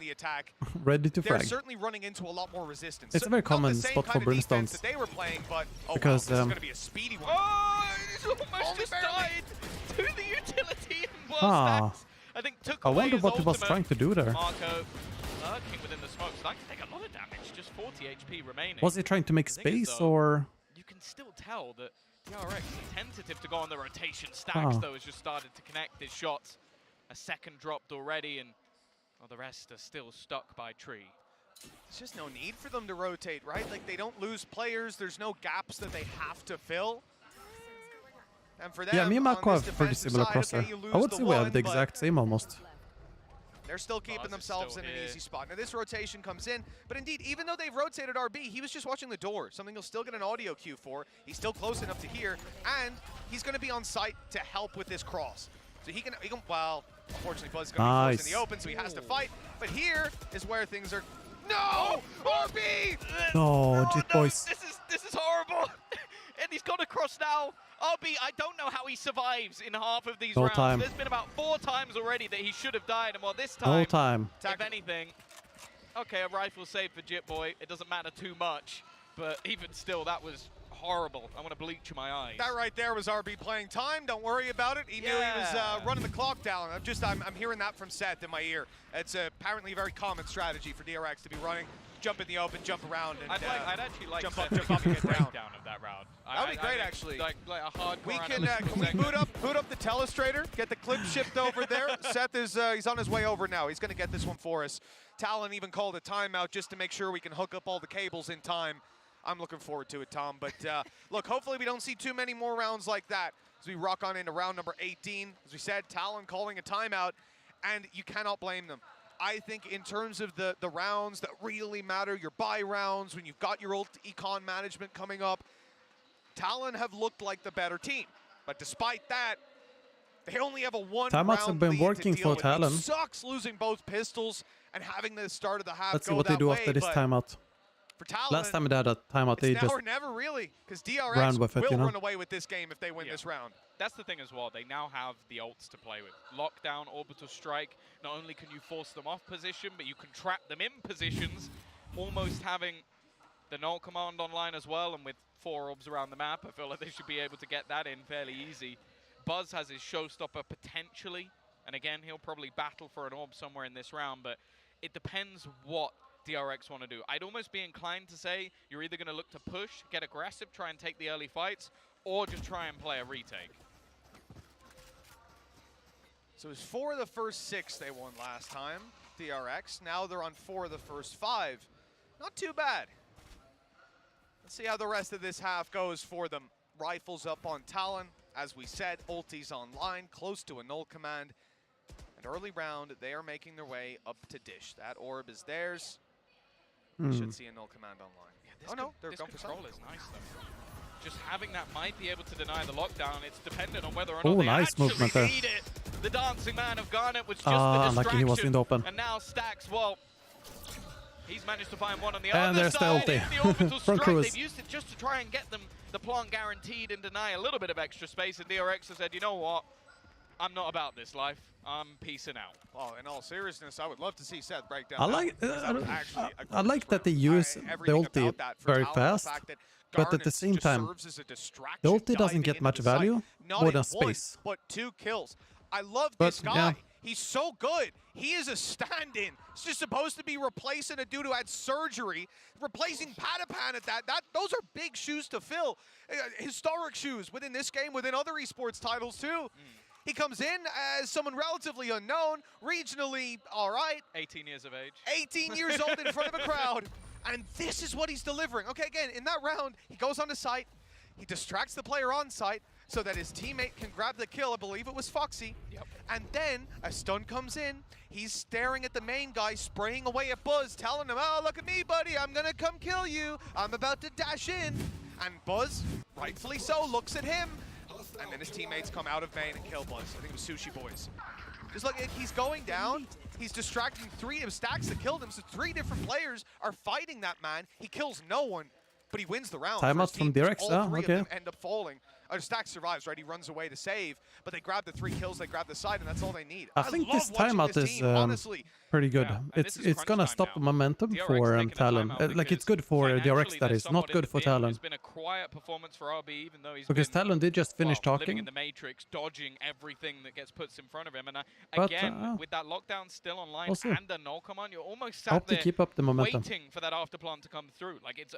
ready to frag. They're certainly running into a lot more resistance. It's a very common spot for Brimstones. That they were playing, but because wow, this is going to be a speedy one. Oh, he's almost just died to the utility and Stacks, I think took away wonder what he was ultimate. trying to do there. Marco lurking within the smoke, so that can take a lot of damage. Just 40 HP remaining. Was he trying to make space or? You can still tell that DRX is tentative to go on the rotation. Stacks, though, has just started to connect his shots. A second dropped already, and well, the rest are still stuck by tree. There's just no need for them to rotate, right? Like, they don't lose players. There's no gaps that they have to fill. And for them, yeah, me and Marco have pretty similar Crosshair. I would say we have the exact same almost. They're still keeping themselves in an easy spot. Now this rotation comes in, but indeed, even though they've rotated RB, he was just watching the door, something he'll still get an audio cue for. He's still close enough to hear, and he's going to be on site to help with this cross. So he can well, unfortunately, Buzz is going to be forced in the open, so he has to fight. But here is where things are. No! RB! No, Jit boys. This is horrible. And he's got a cross now. RB, I don't know how he survives in half of these rounds. Time. There's been about 4 times already that he should have died, and well, this time, if anything, okay, a rifle save for Jit Boy. It doesn't matter too much, but even still, that was horrible. I want to bleach my eyes. That right there was RB playing time. Don't worry about it. He knew he was running the clock down. I'm hearing that from Seth in my ear. It's apparently a very common strategy for DRX to be running. Jump in the open, jump around, and I'd actually like jump Seth up, and get down. Of that round. That would be great, actually. Like a hardcore. We can boot up the telestrator, get the clip shipped over there. Seth is he's on his way over now. He's going to get this one for us. Talon even called a timeout just to make sure we can hook up all the cables in time. I'm looking forward to it, Tom. But look, hopefully we don't see too many more rounds like that as we rock on into round number 18. As we said, Talon calling a timeout, and you cannot blame them. I think in terms of the rounds that really matter, your buy rounds, when you've got your ult econ management coming up, Talon have looked like the better team. But despite that, they only have a one-round lead have been working for Talon. It sucks losing both pistols and having the start of the half Let's go see what they do after this timeout. For Talon, last time they had a timeout, they just now or never really, because DRX ran with it, will run away with this game if they win this round. That's the thing as well. They now have the ults to play with. Lockdown, orbital strike. Not only can you force them off position, but you can trap them in positions, almost having the null command online as well. And with 4 orbs around the map, I feel like they should be able to get that in fairly easy. Buzz has his showstopper potentially, and again, he'll probably battle for an orb somewhere in this round, but it depends what DRX want to do. I'd almost be inclined to say you're either going to look to push, get aggressive, try and take the early fights, or just try and play a retake. So it was 4 of the first 6 they won last time, DRX. Now they're on 4 of the first 5. Not too bad. Let's see how the rest of this half goes for them. Rifles up on Talon. As we said, ulti's online, close to a null command. And early round, they are making their way up to Dish. That orb is theirs. Should see a null command online. Yeah, oh no, they're going for control is nice though. Just having that might be able to deny the lockdown. It's dependent on whether or not they nice actually movement there. need it. The dancing man of Garnet was just the distraction. Lucky he was in the open. And now Stacks, well, he's managed to find one on the and other there's side. the ulti From Cruz. They've used it just to try and get them the plant guaranteed and deny a little bit of extra space. And DRX has said, you know what? I'm not about this life. I'm peacing out. Oh, in all seriousness, I would love to see Seth break down. I like that they use the ulti very fast, but at the same time, the ulti doesn't get much value more than space. But 2 kills. I love this guy. Yeah. He's so good. He is a stand-in. He's just supposed to be replacing a dude who had surgery, replacing Patapan at that. Those are big shoes to fill. Historic shoes within this game, within other esports titles too. He comes in as someone relatively unknown, regionally all right. 18 years of age. 18 years old in front of a crowd. And this is what he's delivering. Okay, again, in that round, he goes onto site. He distracts the player on site so that his teammate can grab the kill. I believe it was Foxy. Yep. And then a stun comes in. He's staring at the main guy, spraying away at Buzz, telling him, oh, look at me, buddy. I'm going to come kill you. I'm about to dash in. And Buzz, rightfully so, looks at him. And then his teammates come out of main and kill Buzz. I think it was Sushi Boys. Just look, he's going down. He's distracting 3 of Stacks that killed him. So 3 different players are fighting that man. He kills no one, but he wins the round. Timeout from DRX. All 3 of them end up falling. Stacks survives, right? He runs away to save, but they grab the 3 kills, they grab the side, and that's all they need. I think this timeout is pretty good. Yeah, it's gonna stop the momentum for Talon. Like it's good for DRX, that is not good for Talon. It's been a quiet performance for RB, even though he's because Talon did just finish talking. Living in the Matrix, dodging everything that gets put in front of him. And again, with that lockdown still online and a null command, you're almost sat there keep up the momentum, waiting for that afterplant to come through. Like it's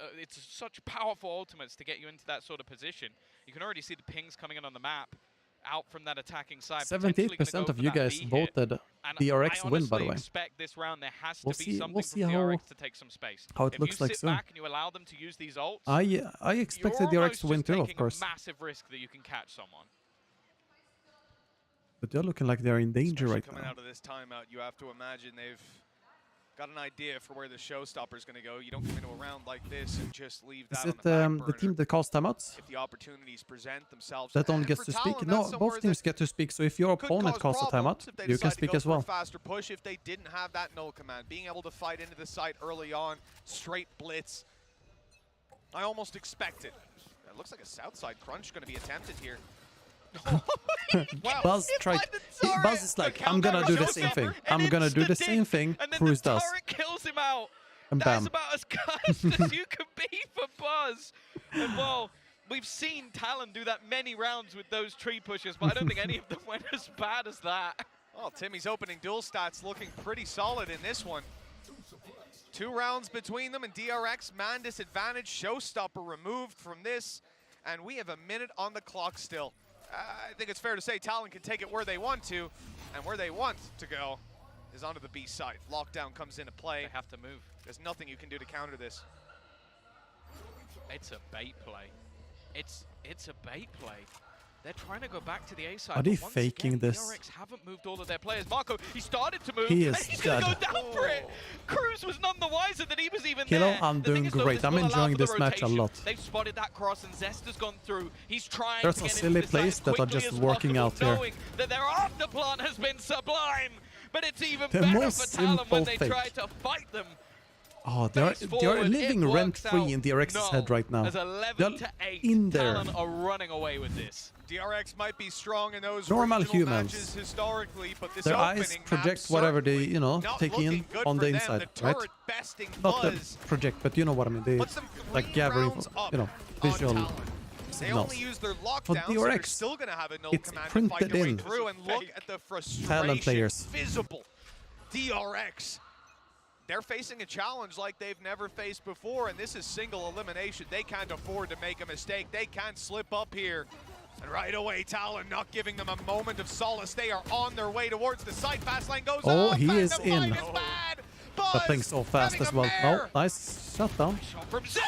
such powerful ultimates to get you into that sort of position. You can already see the pings coming in on the map out from that attacking side. 78% of you guys voted DRX win, by the way. I expect this round there has to be something from DRX to take some space. How it looks like soon. If you sit back and you allow them to use these ults, I expect the DRX to win too, of course. A massive risk that you can catch someone. But they're looking like they're in danger right coming now. Out of this timeout, you have to imagine they've got an idea for where the showstopper is going to go. You don't come into a round like this and just leave that on the team that calls timeouts? If the opportunities present themselves, that only gets to speak. No, both teams get to speak. So if your opponent calls a timeout, you can speak as well. Faster push if they didn't have that null command, being able to fight into the site early on, straight blitz. I almost expect it. It looks like a south side crunch going to be attempted here. Wow. Buzz is like, I'm gonna do the same thing. I'm gonna do the same thing Cruz does. Kills him out. And That's bam. about as cursed as you can be for Buzz. And well, we've seen Talon do that many rounds with those tree pushes, but I don't think any of them went as bad as that. Well, Timmy's opening duel stats looking pretty solid in this one. 2 rounds between them, and DRX man disadvantage. Showstopper removed from this, and we have a minute on the clock still. I think it's fair to say Talon can take it where they want to, and where they want to go is onto the B side. Lockdown comes into play. They have to move. There's nothing you can do to counter this. It's a bait play. It's a bait play. They're trying to go back to the A side. Are they faking this? DRX haven't moved all of their players. Marco, he started to move. He is He's going to go down for it. Cruz was none the wiser that he was even there. I'm doing great. I'm enjoying this match a lot. They've spotted that cross, and Zest has gone through. He's trying There's to some get silly into plays that are just working out here. Knowing that their afterplant has been sublime, but it's even The better most for Talon when simple they try fake. to fight them. Oh, they're living rent-free in DRX's head right now. As 11 They're to 8, in there. Talon are running away with this. DRX might be strong in those normal humans. matches historically, but this their eyes project whatever they, take in on the inside, right? Not the project, but you know what I mean. They like gathering, visual signals. They only use their lockdown, For so they're DRX, still going to have a null it's command to printed fight their way in. through, and look at the frustration Talent players. visible. DRX they're facing a challenge like they've never faced before, and this is single elimination. They can't afford to make a mistake. They can't slip up here. And right away, Talon not giving them a moment of solace. They are on their way towards the site. Fast lane goes up. He is in. But playing so fast as well. Oh, nice shutdown. Shot from Zest.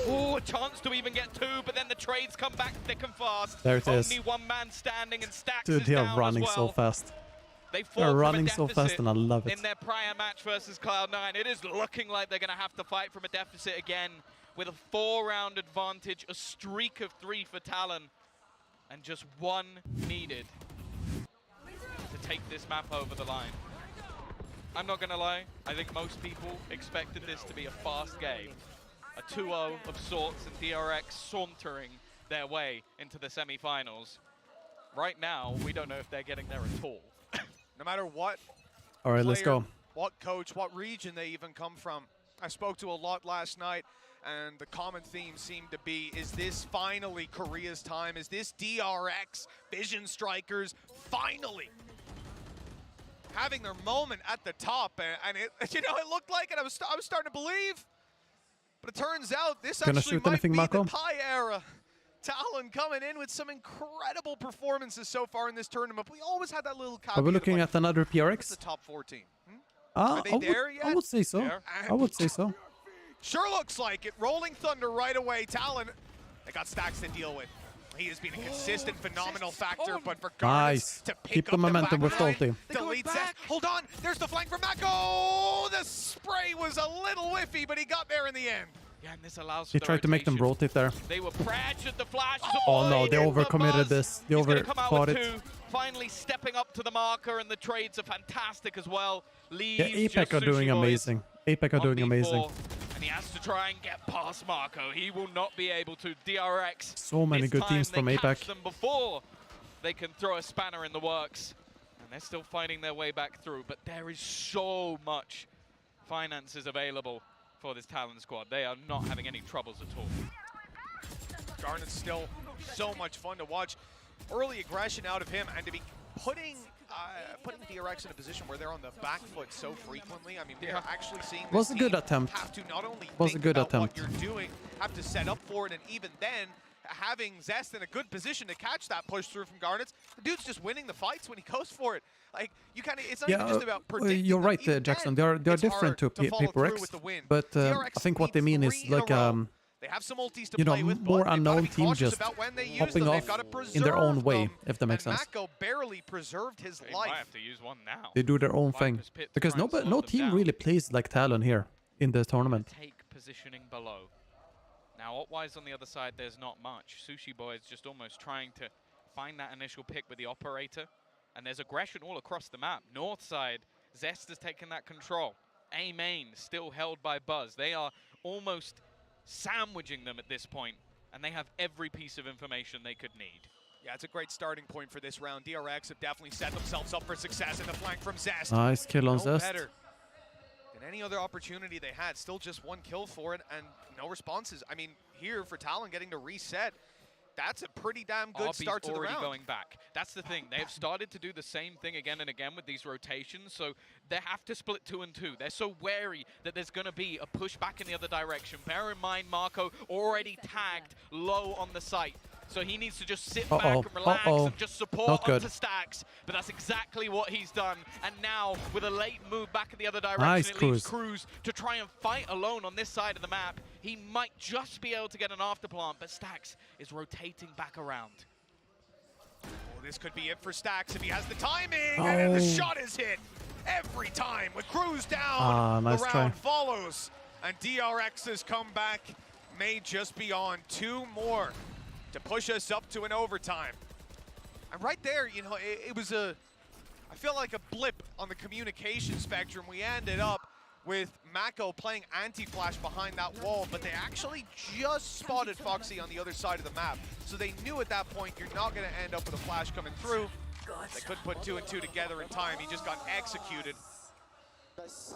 Oh, a chance to even get 2, but then the trades come back thick and fast. There it is. Only one man standing, and Stax Dude, is they are down running as well. so fast. They're running so fast, and I love it. In their prior match versus Cloud9, it is looking like they're going to have to fight from a deficit again with a 4-round advantage, a streak of 3 for Talon, and just 1 needed to take this map over the line. I'm not going to lie, I think most people expected this to be a fast game. A 2-0 of sorts, and DRX sauntering their way into the semi-finals. Right now, we don't know if they're getting there at all. No matter what All right, let's go. What coach, what region they even come from. I spoke to a lot last night, and the common theme seemed to be, is this finally Korea's time? Is this DRX, Vision Strikers, finally having their moment at the top? And it, you know, it looked like it. I was starting to believe. But it turns out this actually might be the Pi era. Talon coming in with some incredible performances so far in this tournament. We always had that little caveat. Are we looking at another PRX? The top 14. Are they there yet? I would say so. I would say so. Sure looks like it. Rolling Thunder right away. Talon, they got Stax to deal with. He has been a consistent, phenomenal factor, but for Garnets to pick Keep the momentum with ulti. Delete Zest. Hold on. There's the flank from Mako. The spray was a little whiffy, but he got there in the end. Yeah, and this allows He tried to make them rotate there. They were pressured, the flashes. Oh no, they overcommitted this. They overthought it. Finally stepping up to the marker, and the trades are fantastic as well. Yeah, APEC are doing amazing. APEC are doing amazing. And he has to try and get past Marco. He will not be able to. DRX. So many good teams from APEC. Them before they can throw a spanner in the works. And they're still finding their way back through. But there is so much finances available for this Talon squad. They are not having any troubles at all. Garnet's still so much fun to watch. Early aggression out of him, and to be putting DRX in a position where they're on the back foot so frequently. I mean, we are actually seeing this was a good attempt. Have to not only was a good think about attempt. what you're doing, have to set up for it, and even then, having Zest in a good position to catch that push through from Garnets. The dude's just winning the fights when he goes for it. Like, you kind of, it's not even just about predicting. You're right, Jackson. They're different to Paper X, but I think what they mean is like they have some ultis to you know, play with, more unknown team just hopping off in their own way, if that makes sense. Mako barely preserved his life. Might have to use one now. They do their own thing because no team really plays like Talon here in this tournament. Take positioning below. Now, Opwise on the other side, there's not much. Sushi Boy is just almost trying to find that initial pick with the operator. And there's aggression all across the map. North side, Zest has taken that control. A main still held by Buzz. They are almost sandwiching them at this point, and they have every piece of information they could need. Yeah, it's a great starting point for this round. DRX have definitely set themselves up for success in the flank from Zest. Nice kill on Zest. Better than any other opportunity they had. Still just 1 kill for it, and no responses. I mean, here for Talon getting to reset, that's a pretty damn good start to the round. Going back. That's the thing. They have started to do the same thing again and again with these rotations, so they have to split 2 and 2. They're so wary that there's going to be a push back in the other direction. Bear in mind, Marco already tagged low on the site. So he needs to just sit back and relax and just support onto Stax. But that's exactly what he's done. And now, with a late move back in the other direction, it leaves Cruz to try and fight alone on this side of the map. He might just be able to get an afterplant, but Stax is rotating back around. Oh, this could be it for Stax if he has the timing. And the shot is hit every time with Cruz down. Nice the round try. follows. And DRX's comeback may just be on 2 more to push us up to an overtime. And right there, you know, it was I feel like a blip on the communication spectrum. We ended up with Mako playing anti-flash behind that wall, but they actually just spotted Foxy on the other side of the map. So they knew at that point, you're not gonna end up with a flash coming through. They couldn't put 2 and 2 together in time. He just got executed.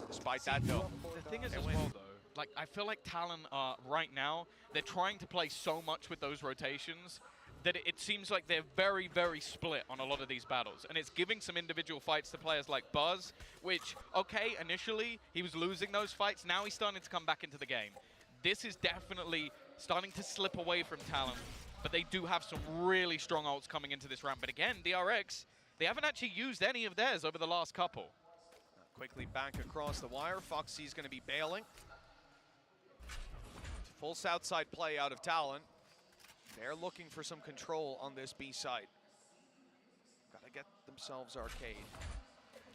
Despite that though. The thing is as well though, like, I feel like Talon right now, they're trying to play so much with those rotations. that it seems like they're very, very split on a lot of these battles. And it's giving some individual fights to players like Buzz, which, okay, initially he was losing those fights. Now he's starting to come back into the game. This is definitely starting to slip away from Talon, but they do have some really strong ults coming into this round. But again, DRX, they haven't actually used any of theirs over the last couple. Quickly back across the wire. Foxy's going to be bailing. Full south side play out of Talon. They're looking for some control on this B side. Gotta get themselves Arcade.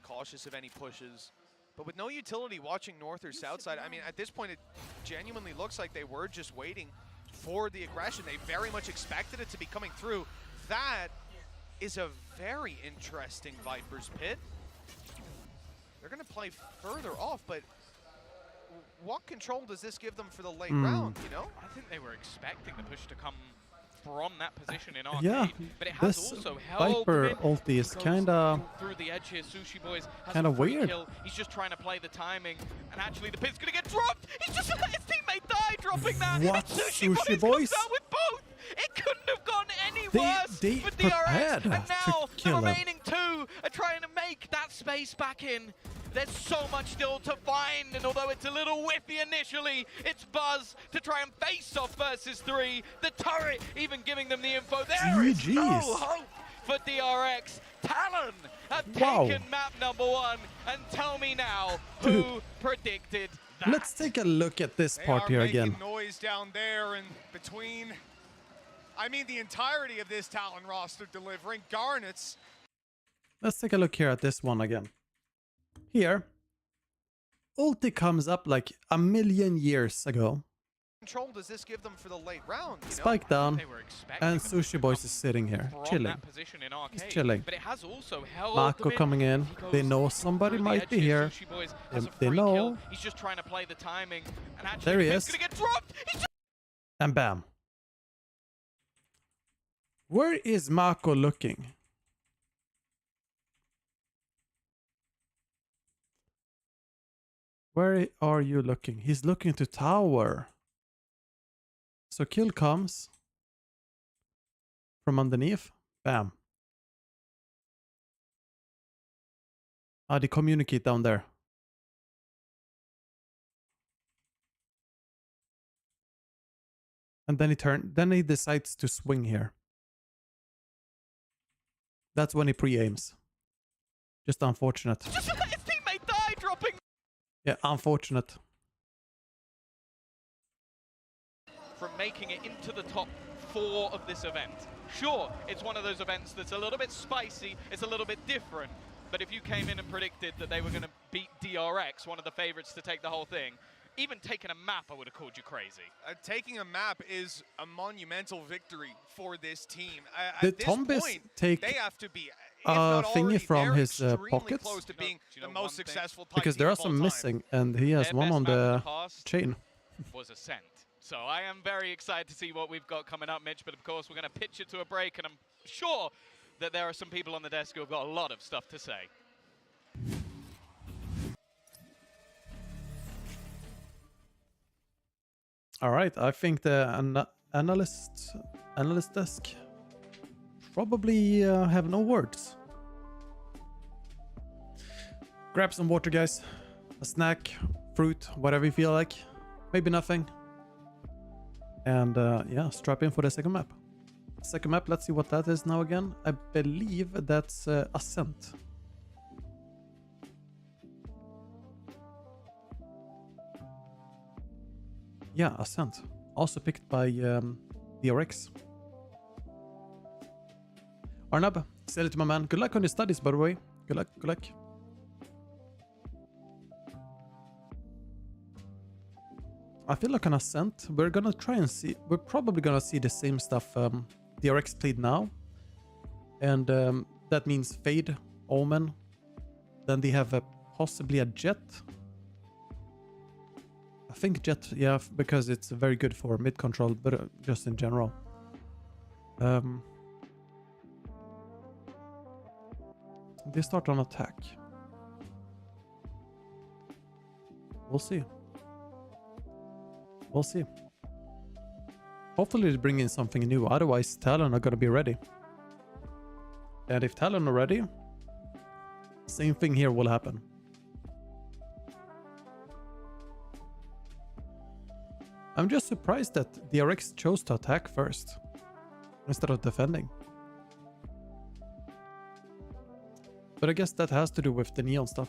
Cautious of any pushes. But with no utility watching north or south side, I mean, at this point, it genuinely looks like they were just waiting for the aggression. They very much expected it to be coming through. That is a very interesting Viper's Pit. They're going to play further off, but what control does this give them for the late round, you know? I think they were expecting the push to come from that position in Arcade, yeah, but it has this also held Viper ulti is kinda through the edge here. Sushi Boys has kinda a free weird. kill. He's just trying to play the timing, and actually the pit's gonna get dropped. He's just let his teammate die, dropping that. What? And Sushi Boys comes out with both. It couldn't have gone any They worse for DRX. And now to kill the him. remaining two are trying to make that space back in. There's so much still to find, and although it's a little whiffy initially, it's Buzz to try and face off versus 3. The turret even giving them the info. There is no hope for DRX. Talon have taken map number 1, and tell me now who predicted that. Let's take a look at this part here again. They are making noise down there and between, I mean, the entirety of this Talon roster delivering. Garnets. Let's take a look here at this one again. Here, ulti comes up like a million years ago. Control does this give them for the late round? You Spike know? down, and Sushi Boys is sitting here, chilling. He's chilling. But it has also held Mako coming in. They know somebody might be here. They know. He's just trying to play the timing, and actually there he is. Gonna get dropped. And bam. Where is Mako looking? Where are you looking? He's looking to tower. So kill comes from underneath. Bam. Ah, they communicate down there. And then he decides to swing here. That's when he pre-aims. Just unfortunate. Just let his teammate die, dropping. Yeah, unfortunate. From making it into the top 4 of this event. Sure, it's one of those events that's a little bit spicy, it's a little bit different, but if you came in and predicted that they were going to beat DRX, one of the favorites to take the whole thing, even taking a map, I would have called you crazy. Taking a map is a monumental victory for this team. Did At this Tombis point, take they have to be thingy from his pockets? Close to being the most successful Because there are some missing, and he has one on the chain. Was Ascent. So I am very excited to see what we've got coming up, Mitch, but of course we're going to pitch it to a break, and I'm sure that there are some people on the desk who have got a lot of stuff to say. All right, I think the analyst desk probably have no words. Grab some water, guys. A snack, fruit, whatever you feel like. Maybe nothing. And yeah, strap in for the second map. Second map, let's see what that is now again. I believe that's Ascent. Yeah, Ascent. Also picked by DRX. Arnab, sell it to my man. Good luck on your studies, by the way. Good luck, good luck. I feel like on Ascent, we're gonna try and see... We're probably gonna see the same stuff DRX played now. And that means Fade, Omen. Then they have possibly a Jet. I think Jet, yeah, because it's very good for mid control, but just in general. They start on attack. We'll see. We'll see. Hopefully they bring in something new, otherwise Talon are gonna be ready. And if Talon are ready, same thing here will happen. I'm just surprised that DRX chose to attack first instead of defending. But I guess that has to do with the neon stuff.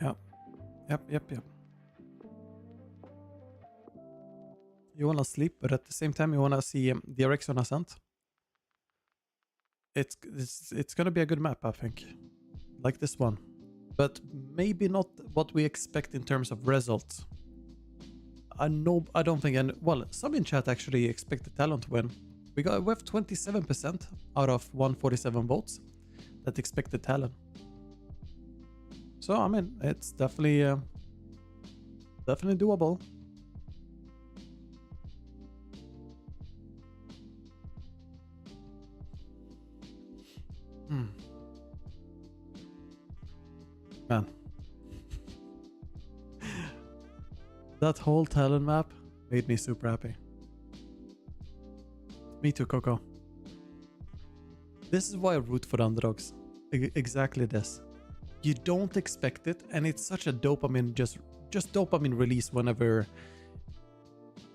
Yeah. Yep. You wanna sleep, but at the same time you wanna see DRX on Ascent. It's gonna be a good map, I think. Like this one. But maybe not what we expect in terms of results. I don't think, and well, some in chat actually expected Talon to win. We have 27% out of 147 votes that expected Talon. So I mean, it's definitely doable. Man. That whole Talon map made me super happy. Me too, Coco. This is why I root for the underdogs. Exactly this. You don't expect it, and it's such a dopamine, just dopamine release whenever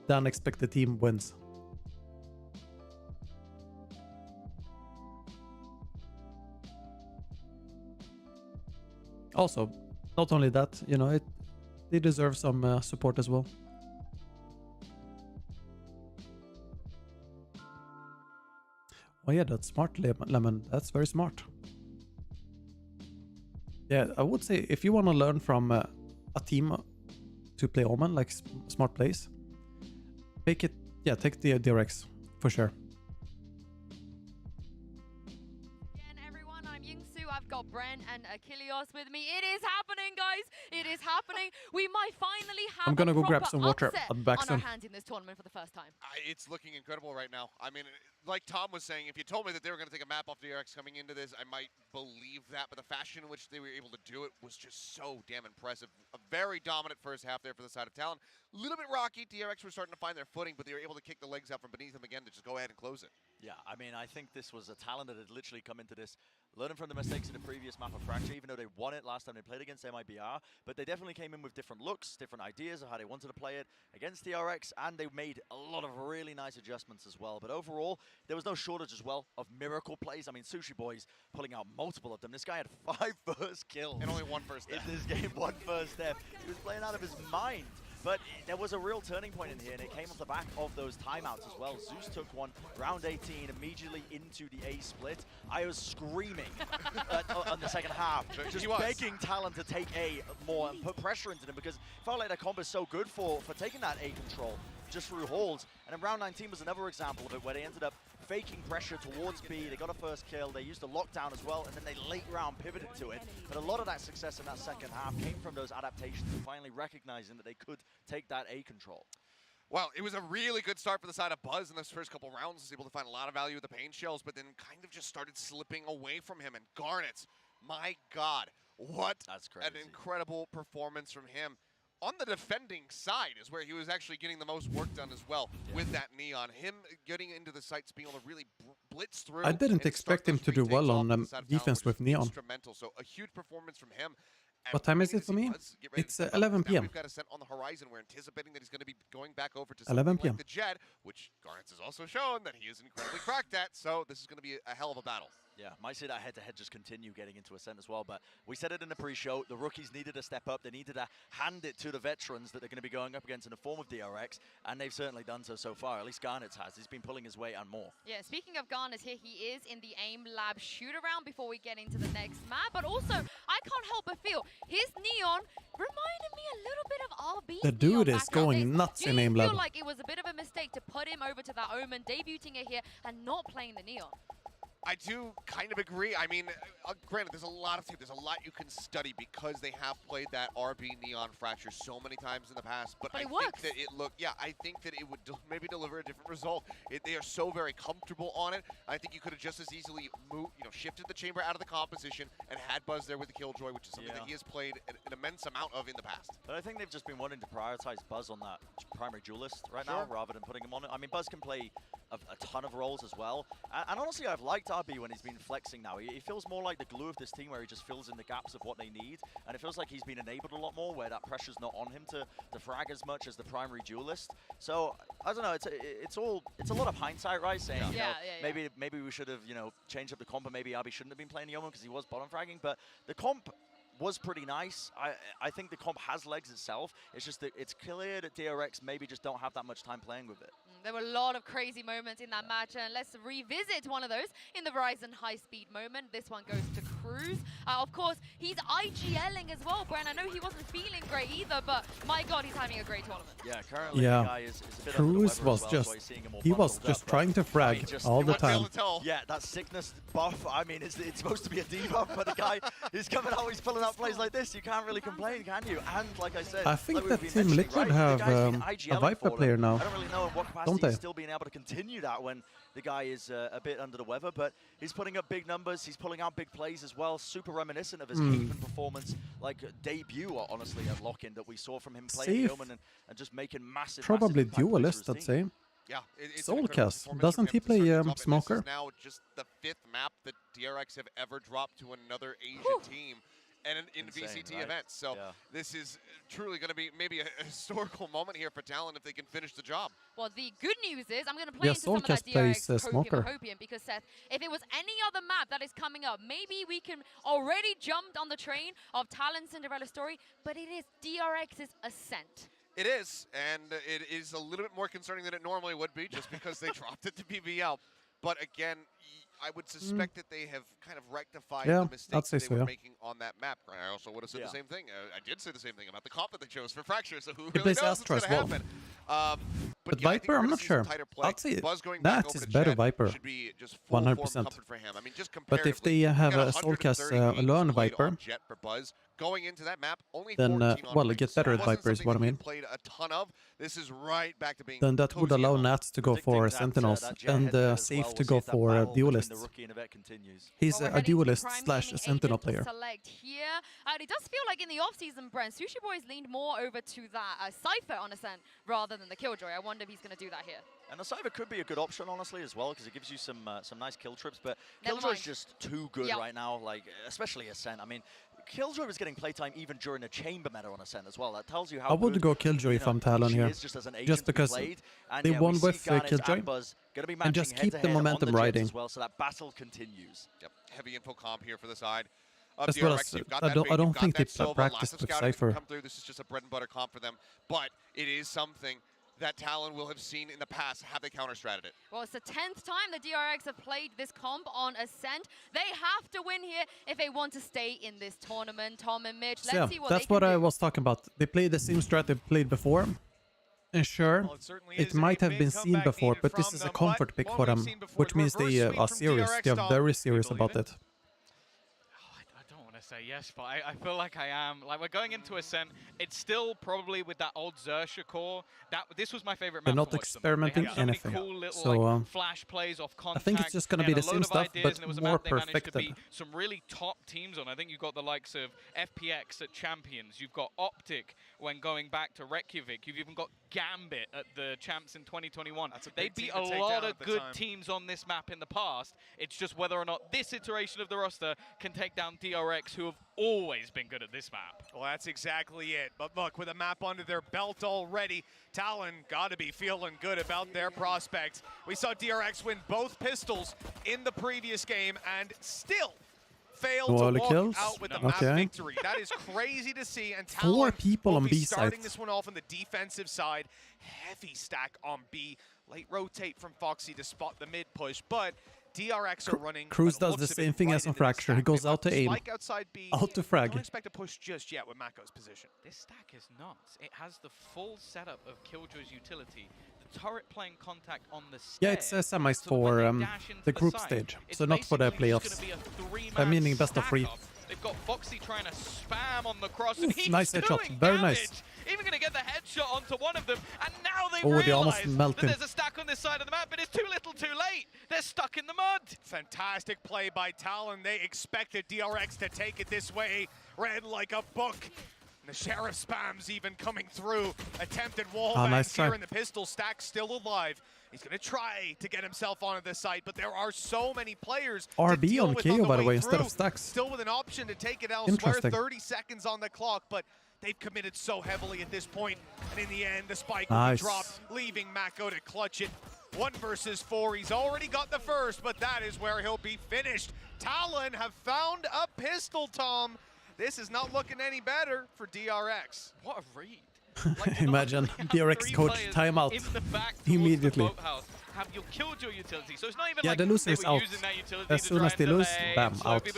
the unexpected team wins. Also, not only that, you know, they deserve some support as well. Oh yeah, that's smart, Lemon. That's very smart. Yeah, I would say if you want to learn from a team to play Omen, like smart plays, take the DRX for sure. I've got Brent and Achilles with me. It is happening, guys. It is happening. We might finally have I'm gonna go grab some water. I'll be back soon. On our hands in this tournament for the first time. It's looking incredible right now. I mean, like Tom was saying, if you told me that they were going to take a map off DRX coming into this, I might believe that. But the fashion in which they were able to do it was just so damn impressive. A very dominant first half there for the side of Talon. A little bit rocky. DRX were starting to find their footing, but they were able to kick the legs out from beneath them again to just go ahead and close it. Yeah, I mean, I think this was a Talon that had literally come into this learning from the mistakes in the previous map of Fracture, even though they won it last time they played against MIBR, but they definitely came in with different looks, different ideas of how they wanted to play it against DRX, and they made a lot of really nice adjustments as well. But overall, there was no shortage as well of miracle plays. I mean, Sushi Boy's pulling out multiple of them. This guy had 5 first kills. And only 1 first death. In this game, 1 first death. He was playing out of his mind. But there was a real turning point in here, and it came off the back of those timeouts as well. Zeus took one, round 18, immediately into the A split. I was screaming on the second half, just begging Talon to take A more and put pressure into them, because it felt like their combo is so good for taking that A control just through holds. And then round 19 was another example of it, where they ended up faking pressure towards B. They got a first kill. They used the lockdown as well, and then they late round pivoted to it. But a lot of that success in that second half came from those adaptations and finally recognizing that they could take that A control. Well, it was a really good start for the side of Buzz in those first couple rounds. Was able to find a lot of value with the pain shells, but then kind of just started slipping away from him. And Garnet, my God, what an incredible performance from him. On the defending side is where he was actually getting the most work done as well with that Neon. Him getting into the sites, being able to really blitz through. I didn't expect him to do well on defense with Neon. Instrumental, so a huge performance from him. What time is it for me? It's 11 p.m. We've got a scent on the horizon. We're anticipating that he's going to be going back over to 11 p.m. like the Jet, which Garnet has also shown that he is incredibly cracked at. So this is going to be a hell of a battle. Yeah, might see that head-to-head just continue getting into Ascent as well, but we said it in the pre-show, the rookies needed to step up, they needed to hand it to the veterans that they're going to be going up against in the form of DRX, and they've certainly done so far, at least Garnet has. He's been pulling his weight and more. Yeah, speaking of Garnet here, he is in the AIM Lab shoot-around before we get into the next map, but also, I can't help but feel, his Neon reminded me a little bit of RB. The dude is going nuts in AIM Lab. Do you feel like it was a bit of a mistake to put him over to that Omen, debuting it here, and not playing the Neon? I do kind of agree. I mean, granted, there's a lot you can study because they have played that RB Neon Fracture so many times in the past. But I think that I think that it would maybe deliver a different result. They are so very comfortable on it. I think you could have just as easily shifted the chamber out of the composition and had Buzz there with the Killjoy, which is something that he has played an immense amount of in the past. But I think they've just been wanting to prioritize Buzz on that primary duelist right now, rather than putting him on it. I mean, Buzz can play a ton of roles as well. And honestly, I've liked RB when he's been flexing now. He feels more like the glue of this team, where he just fills in the gaps of what they need. And it feels like he's been enabled a lot more, where that pressure's not on him to frag as much as the primary duelist. So I don't know. It's a lot of hindsight, right? Saying maybe we should have changed up the comp, and maybe RB shouldn't have been playing Yeoman because he was bottom fragging. But the comp was pretty nice. I think the comp has legs itself. It's just that it's clear that DRX maybe just don't have that much time playing with it. There were a lot of crazy moments in that match, and let's revisit one of those in the Verizon high-speed moment. This one goes to Cruz. Of course, he's IGLing as well, Bren. I know he wasn't feeling great either, but my God, he's having a great tournament. Yeah, currently the guy is a bit Cruz was just trying to frag all the time. Yeah, that sickness buff, I mean, it's supposed to be a debuff, but the guy is coming out, he's pulling out plays like this. You can't really complain, can you? And like I said, I think that Team Liquid have a Viper player now. I don't really know in what capacity he's still being able to continue that when the guy is a bit under the weather, but he's putting up big numbers. He's pulling out big plays as well. Super reminiscent of his Haven performance, like debut, honestly, at Lock-In that we saw from him playing Yeoman and just making massive. Probably duelist, I'd say. Yeah, Soulcast, doesn't he play Smoker? This is now just the 5th map that DRX have ever dropped to another Asian team. And in VCT events. So this is truly going to be maybe a historical moment here for Talon if they can finish the job. Well, the good news is I'm going to play into some of that DRX Smoker. because, Seth, if it was any other map that is coming up, maybe we can already jump on the train of Talon's Cinderella story, but it is DRX's Ascent. It is, and it is a little bit more concerning than it normally would be just because they dropped it to BBL. But again, I would suspect that they have kind of rectified the mistakes that they were making on that map. I also would have said the same thing. I did say the same thing about the comp that they chose for Fracture, so who really knows what's going to happen. But Viper, I'm not sure. I'd say that is better Viper. 100%. I mean, just but if they have a Soulcast alone Viper, going into that map, only then well, get better at Viper is what I mean. Played a ton of. This is right back to being then that would allow Nats to go for Sentinels and Safe to go for Duelists. He's a Duelist slash Sentinel player. Select here. It does feel like in the off-season, Brent, Sushi Boy's leaned more over to that Cypher on Ascent rather than the Killjoy. I wonder if he's going to do that here. And the Cypher could be a good option, honestly, as well, because it gives you some nice kill trips. But Killjoy's just too good right now, like especially Ascent. I mean, Killjoy was getting playtime even during the chamber meta on Ascent as well. That tells you how I would go Killjoy if I'm Talon here, just because they won with Killjoy, and just keep the momentum riding. As well, so that battle continues. Yep, heavy info comp here for the side. As well as I don't think they practiced with Cypher. This is just a bread and butter comp for them, but it is something that Talon will have seen in the past. Have they counter-stratted it? Well, it's the 10th time the DRX have played this comp on Ascent. They have to win here if they want to stay in this tournament. Tom and Mitch, let's see what that's what I was talking about. They played the same strat they played before. And sure, it might have been seen before, but this is a comfort pick for them, which means they are serious. They are very serious about it. Say yes, but I feel like I am. Like, we're going into Ascent. It's still probably with that old Xerxia core. This was my favorite map. They're not experimenting anything. Cool little, so flash plays off contact. I think it's just going to be the same stuff, but more perfected. Some really top teams on. I think you've got the likes of FPX at Champions. You've got Optic when going back to Reykjavik. You've even got Gambit at the Champs in 2021. They beat a lot of good teams on this map in the past. It's just whether or not this iteration of the roster can take down DRX, who have always been good at this map. Well, that's exactly it. But look, with a map under their belt already, Talon got to be feeling good about their prospects. We saw DRX win both pistols in the previous game and still failed to walk out with the map victory. That is crazy to see. And Talon 4 people will on be B starting side. this one off on the defensive side. Heavy stack on B. Late rotate from Foxy to spot the mid push, but DRX are running. Cruz does the same thing as on Fracture. He goes out to aim, out to frag. Don't expect a push just yet with Mako's position. This stack is nuts. It has the full setup of Killjoy's utility. the turret playing contact on the stairs. Yeah, it's semis for the group stage, so not for the playoffs. Meaning best of 3. They've got Foxy trying to spam on the cross, and he's nice doing headshot, very damage. nice. Even going to get the headshot onto one of them, and now they've they almost realized melted. that there's a stack on this side of the map, but it's too little too late. They're stuck in the mud. Fantastic play by TLN. They expected DRX to take it this way. Read like a book. And the Sheriff spams even coming through. Attempted wall bangs nice here, and the pistol stack still alive. He's going to try to get himself onto the site, but there are so many players RB on KO, by the way, instead of stacks. Still with an option to take it elsewhere. 30 seconds on the clock, but they've committed so heavily at this point. And in the end, the spike will be dropped, leaving Mako to clutch it. 1 versus 4. He's already got the first, but that is where he'll be finished. TLN have found a pistol, Tom. This is not looking any better for DRX. What a read. Imagine DRX coach timeout immediately. Have you killed your utility? So it's not even yeah, like the loser is out. As soon as they lose, bam, out.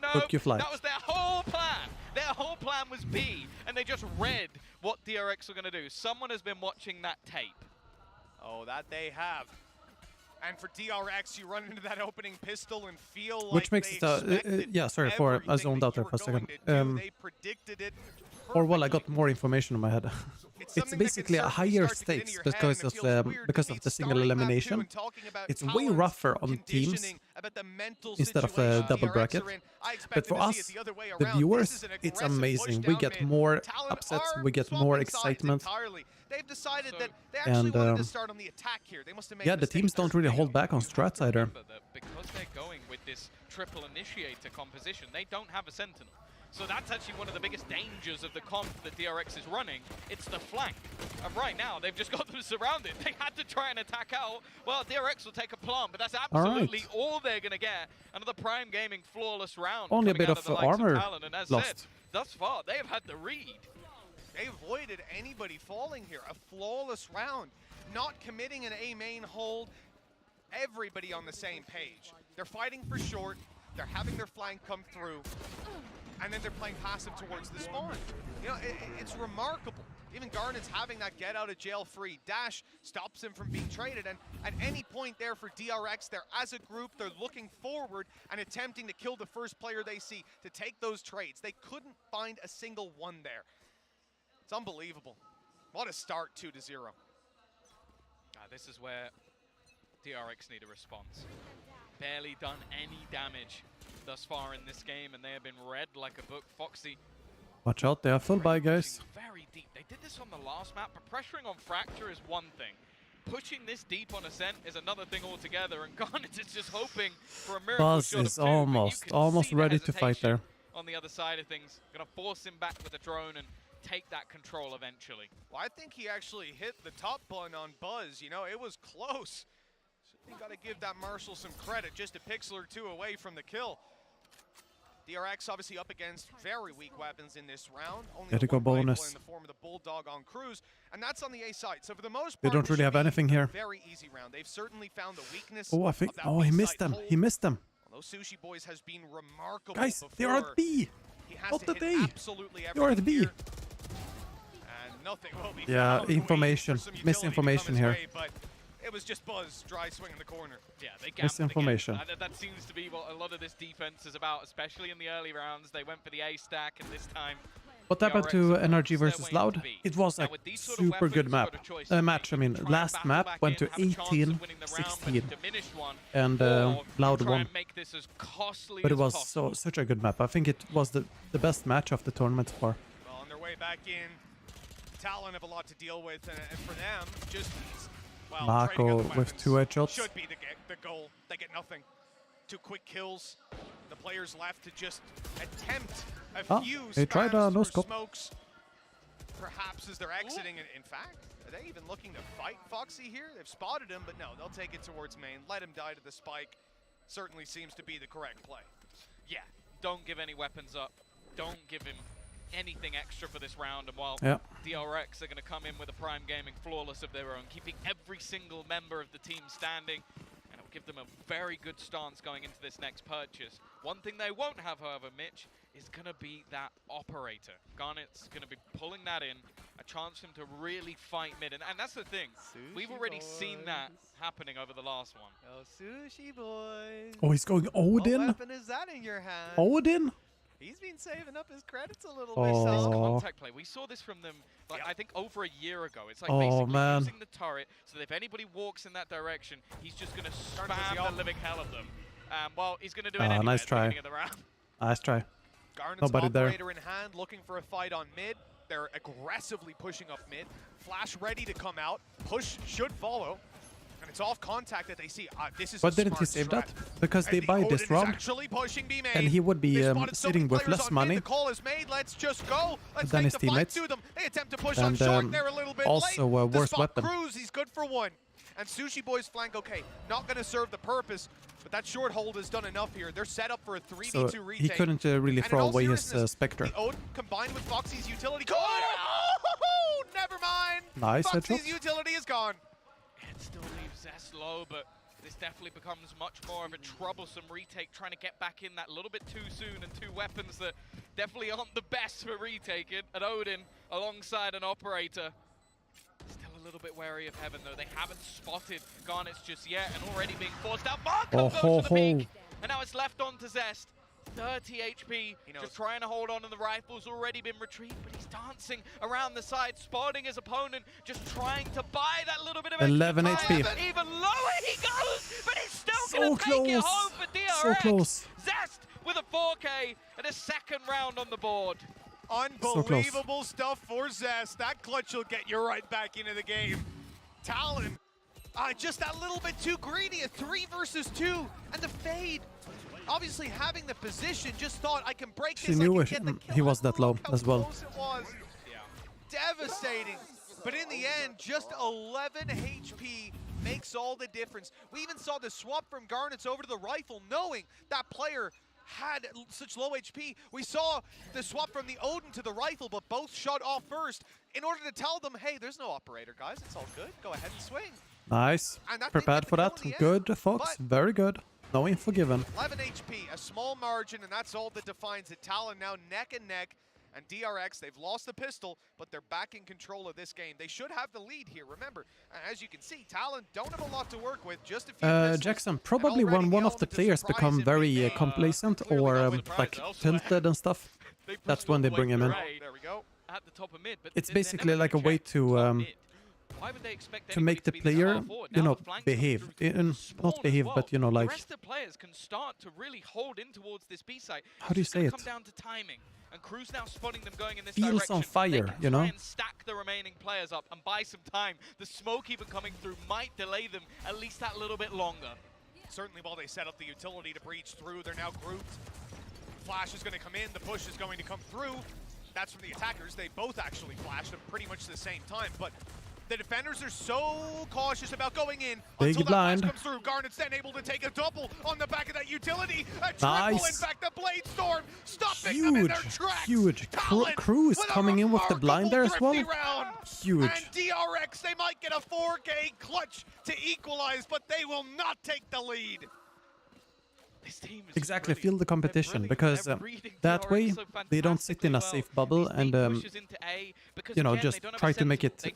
No, Hook you fly. that was their whole plan. Their whole plan was B, and they just read what DRX were going to do. Someone has been watching that tape. Oh, that they have. And for DRX, you run into that opening pistol and feel like which makes it, yeah, sorry for I zoned out there for a second. They predicted it. Or well, I got more information in my head. It's basically a higher stakes because of the single elimination. It's way rougher on teams instead of the double bracket. But for us, the viewers, it's amazing. We get more upsets, we get more excitement. They've decided that they actually wanted to start on the attack here. They must have made yeah, the teams don't really hold back on strats either. Because they're going with this triple initiator composition, they don't have a sentinel. So that's actually one of the biggest dangers of the comp that DRX is running. It's the flank. And right now, they've just got them surrounded. They had to try and attack out. Well, DRX will take a plum, but that's absolutely all they're going to get. Another Prime Gaming flawless round. Only a bit of armor lost. Said, thus far, they have had the read. They avoided anybody falling here. A flawless round. Not committing an A main hold. Everybody on the same page. They're fighting for short. They're having their flank come through. And then they're playing passive towards the spawn. You know, it's remarkable. Even Garnet's having that get out of jail free dash stops him from being traded. And at any point there for DRX, they're as a group, they're looking forward and attempting to kill the first player they see to take those trades. They couldn't find a single one there. It's unbelievable. What a start, 2-0. This is where DRX need a response. Barely done any damage thus far in this game, and they have been read like a book. Foxy. Watch out, they are full buy, guys. Very deep. They did this on the last map, but pressuring on Fracture is one thing. Pushing this deep on Ascent is another thing altogether, and Garnet is just hoping for a miracle. Buzz is almost ready to fight there. On the other side of things, gonna force him back with a drone and take that control eventually. Well, I think he actually hit the top button on Buzz. You know, it was close. You got to give that Marshall some credit, just a pixel or two away from the kill. DRX obviously up against very weak weapons in this round. Only Get a go bonus in the form of the Bulldog on Cruise, and that's on the A side. So for the most part, they don't really have anything here. Very easy round. They've certainly found the weakness. Oh, I think. Oh, he missed them. He missed them. Those Sushi Boys has been remarkable. Guys, before. they are at B. Not the A. They are at B. And nothing will be information. Misinformation here. But it was just Buzz dry swing in the corner. Yeah, they gambled misinformation. Again. That seems to be what a lot of this defense is about, especially in the early rounds. They went for the A stack, and this time. What happened to NRG versus Loud? It was a super good match. I mean, last map went to 18-16, and Loud won. But it was such a good map. I think it was the best match of the tournament so far. Well, on their way back in, Talon have a lot to deal with, and for them, just well, Mako with 2 headshots. Should be the goal. They get nothing. 2 quick kills. The players left to just attempt a few they tried no scope. Smokes. Perhaps as they're exiting. In fact, are they even looking to fight Foxy here? They've spotted him, but no, they'll take it towards main. Let him die to the spike. Certainly seems to be the correct play. Yeah, don't give any weapons up. Don't give him anything extra for this round, and while DRX are going to come in with a Prime Gaming flawless of their own, keeping every single member of the team standing, and give them a very good stance going into this next purchase. One thing they won't have, however, Mitch, is going to be that operator. Garnet's going to be pulling that in, a chance for him to really fight mid. And that's the thing. We've already seen that happening over the last one. Oh, Sushi boys. Oh, he's going Odin? What weapon is that in your hand? Odin? He's been saving up his credits a little bit. This contact play. We saw this from them, like, I think over a year ago. It's like basically using the turret so that if anybody walks in that direction, he's just going to spam the living hell of them. Well, he's going to do it anyway nice at the try. beginning of the round. Nice try. Garnet's Nobody operator there. in hand, looking for a fight on mid. They're aggressively pushing up mid. Flash ready to come out. Push should follow. And it's off contact that they see. This is But didn't he save that? Because they buy this round, and he would be sitting with less money the call is made. Let's just go. Let's than take his the fight teammates. to them. They attempt to push And, on short. They're a little bit also late. a worse weapon. Cruz, he's good for one. And Sushi Boy's flank, okay, not going to serve the purpose, but that short hold has done enough here. They're set up for a 3v2 so retake. he couldn't really throw away his Spectre. The Odin combined with Foxy's utility. Oh, never mind. Nice headshot. Foxy's utility is gone. It still leaves Zest low, but this definitely becomes much more of a troublesome retake, trying to get back in that a little bit too soon, and two weapons that definitely aren't the best for retaking. An Odin alongside an operator. Still a little bit wary of Heaven, though. They haven't spotted Garnet's just yet, and already being forced out. Marco goes to the peak, and now it's left on to Zest. 30 HP, just trying to hold on, and the rifle's already been retrieved, but he's dancing around the side, spotting his opponent, just trying to buy that little bit of 11 HP. Even lower he goes, but he's still going to take it home for DRX. So close. Zest with a 4K and a second round on the board. Unbelievable stuff for Zest. That clutch will get you right back into the game. Talon, just that little bit too greedy. A 3 versus 2, and the fade. Obviously, having the position, just thought I can break this. She knew he was that low as well. It was. Devastating. But in the end, just 11 HP makes all the difference. We even saw the swap from Garnet's over to the rifle, knowing that player had such low HP. We saw the swap from the Odin to the rifle, but both shot off first in order to tell them, hey, there's no operator, guys. It's all good. Go ahead and swing. Nice. Prepared for that. Good, Fox. Very good. No info given. 11 HP, a small margin, and that's all that defines it. Talon now neck and neck, and DRX, they've lost the pistol, but they're back in control of this game. They should have the lead here. Remember, as you can see, Talon don't have a lot to work with, just a few pistols. Jackson, probably when one of the players become very complacent or like tilted and stuff, that's when they bring him in. There we go. At the top of mid, but it's basically like a way to make the player, you know, behave. Not behave, but, you know, like... The rest of players can start to really hold in towards this B site. How do you say it? Come down to timing. And Cruz now spotting them going in this Feels direction. on fire, you know? Try and stack the remaining players up and buy some time. The smoke even coming through might delay them at least that little bit longer. Certainly while they set up the utility to breach through, they're now grouped. Flash is going to come in, the push is going to come through. That's from the attackers. They both actually flashed at pretty much the same time, but the defenders are so cautious about going in until that flash comes through. Garnet's then able to take a double on the back of that utility. A triple, in fact, the Blade Storm stopping them in their tracks. Huge. Crew is coming in with the blind there as well. Huge. And DRX, they might get a 4K clutch to equalize, but they will not take the lead. This team is exactly, feel the competition, because that way they don't sit in a safe bubble and, you know, just try to make it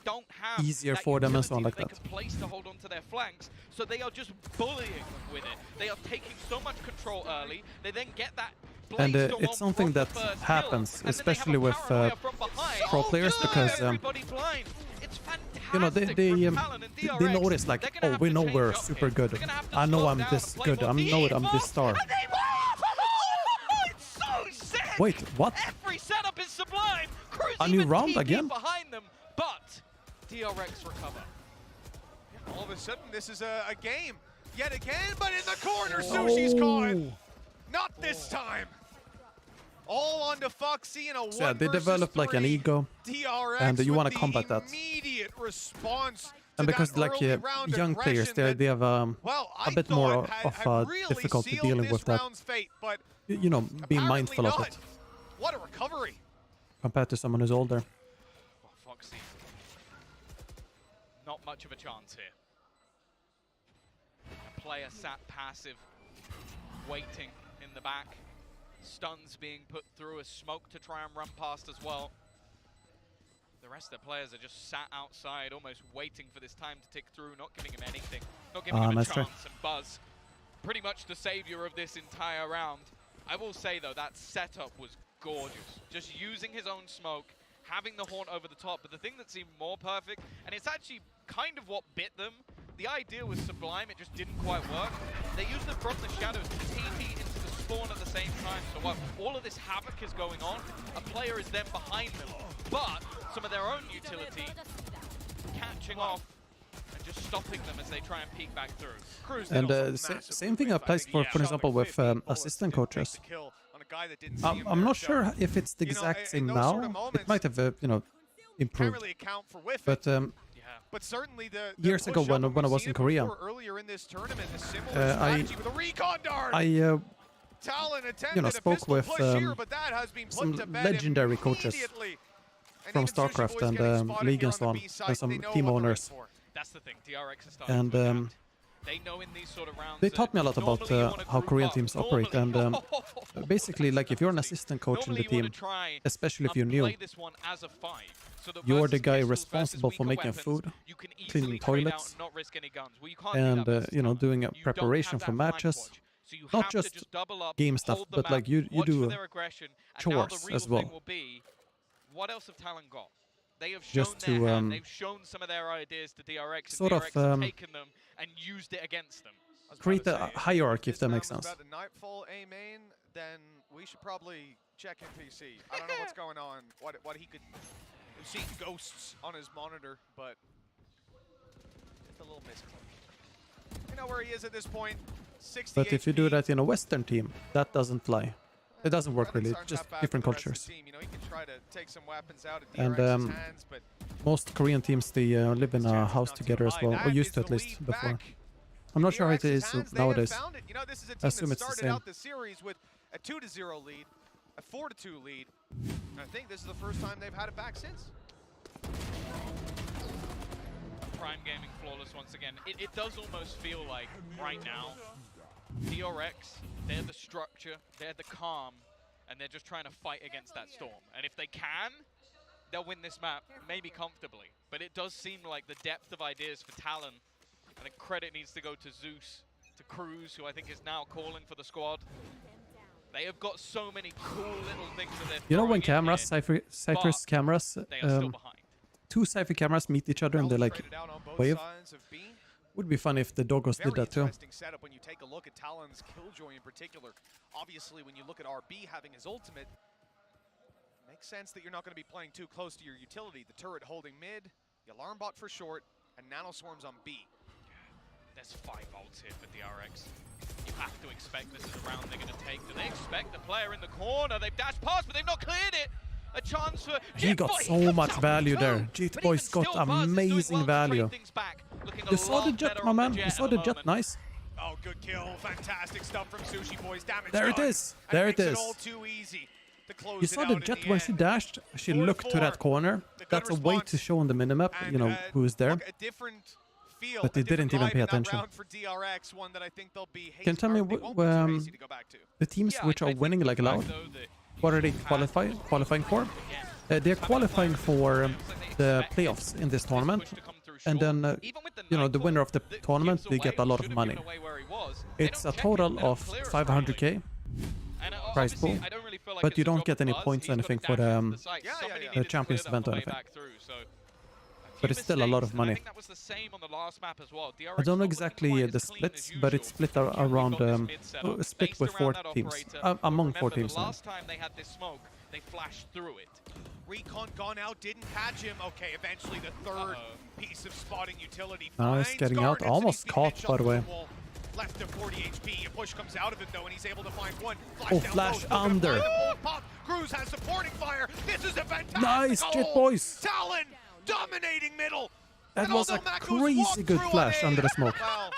easier for them and so on like that. Place to hold on to their flanks, so they are just bullying them with it. They are taking so much control early, they then get that. And it's something that happens, especially with pro players, because you know, they notice like, oh, we know we're super good. I know I'm this good. I know I'm this star. It's so sick. Wait, what? Every setup is sublime. A new round again? Behind them, but DRX recover. All of a sudden, this is a game yet again, but in the corner, Sushi's caught. Not this time. All on to Foxy in a 1 so yeah, they develop like an ego, DRX and you want to combat that. Immediate response. And because like young players, they have a bit more of difficulty dealing with that. Fate, but you know, being mindful of it. What a recovery! Compared to someone who's older. Well, Foxy, not much of a chance here. player sat passive, waiting in the back. Stuns being put through a smoke to try and run past as well. The rest of the players are just sat outside, almost waiting for this time to tick through, not giving him anything, not giving him a chance. And Buzz, pretty much the savior of this entire round. I will say though, that setup was gorgeous. Just using his own smoke, having the Haunt over the top, but the thing that's even more perfect, and it's actually kind of what bit them, the idea was sublime, it just didn't quite work. They used it from the shadows to TP into the spawn at the same time, so while all of this havoc is going on, a player is then behind them, but some of their own utility catching off and just stopping them as they try and peek back through. And same thing applies for example, with assistant coaches. I'm not sure if it's the exact same now. It might have, improved. But certainly years ago, when I was in Korea, I spoke with some legendary coaches from StarCraft and League and so on, and some team owners. That's the thing. DRX is starting and they know in these sort of rounds they taught me a lot about how Korean teams operate, and basically, like, if you're an assistant coach in the team, especially if you're new, you're the guy responsible for making food, cleaning toilets, and doing a preparation for matches. Not just game stuff, but like you do chores as well. What else have Talon got? They have shown their hand. They've shown some of their ideas to DRX, sort and of DRX have taken them and used it against them. Create a hierarchy, if that makes sense. About the Nightfall A main, then we should probably check in PC. I don't know what's going on. What he could see ghosts on his monitor, but it's a little misclick. You know where he is at this point. 60 But if you do that in a Western team, that doesn't fly. It doesn't work really, just different cultures. And most Korean teams, they live in a house together as well, or used to at least before. I'm not sure how it is nowadays. I assume it's the same. The series with a 2-0 lead, a 4-2 lead. I think this is the first time they've had it back since. Prime Gaming flawless once again. It does almost feel like right now, DRX, they're the structure, they're the calm, and they're just trying to fight against that storm. And if they can, they'll win this map, maybe comfortably. But it does seem like the depth of ideas for Talon, and the credit needs to go to Zeus, to Cruz, who I think is now calling for the squad. They have got so many cool little things that they're You know when cameras, Cypher's cameras, two Cypher cameras meet each other and they like wave? Would be fun if the Doggos did that too. Interesting setup when you take a look at Talon's Killjoy in particular. Obviously, when you look at RB having his ultimate, makes sense that you're not going to be playing too close to your utility. The turret holding mid, the alarm bot for short, and nano swarms on B. There's 5 ults here for DRX. You have to expect this is a round they're going to take. Do they expect the player in the corner? They've dashed past, but they've not cleared it. A chance for He got so much value there. G2Boys got amazing value. You saw the jet, my man. You saw the jet. Nice. Oh, good kill. Fantastic stuff from Sushi Boys. Damage there it is. There it is. All too easy to close you saw the jet when she dashed. She looked to that corner. That's a way to show on the minimap, you know, who's there. But they didn't even pay attention. Can you tell me the teams which are winning like Loud? What are they qualifying for? They're qualifying for the playoffs in this tournament, and then you know, the winner of the tournament, they get a lot of money. It's a total of 500k prize pool, but you don't get any points or anything for the Champions event or anything. But it's still a lot of money. I don't know exactly the splits, but it's split around split with 4 teams, among 4 teams. Last time they had this smoke, they flashed through it. Recon gone out, didn't catch him. Okay, eventually the third piece of spotting utility. Nice, getting out, almost caught by the way. Left to 40 HP. A push comes out of it though, and he's able to find one. Flash under. Cruz has supporting fire. This is a fantastic nice, G2Boys. Talon dominating middle. That was a crazy good flash under the smoke. Well,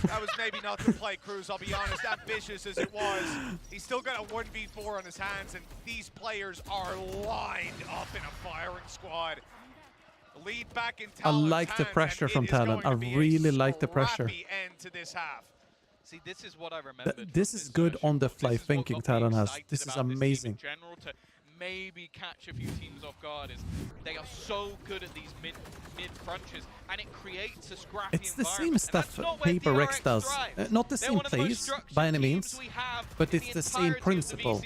that was maybe not the play, Cruz, I'll be honest. Ambitious as it was, he's still got a 1v4 on his hands, and these players are lined up in a firing squad. Lead back in Talon's I like the pressure from Talon. I really like the pressure. End to this half. See, this is what I remember. This is good on-the-fly thinking Talon has. This is amazing. In general, to maybe catch a few teams off guard, is they are so good at these mid crunches, and it creates a scrappy It's the same stuff PaperX does. Not the same plays by any means, but it's the same principle.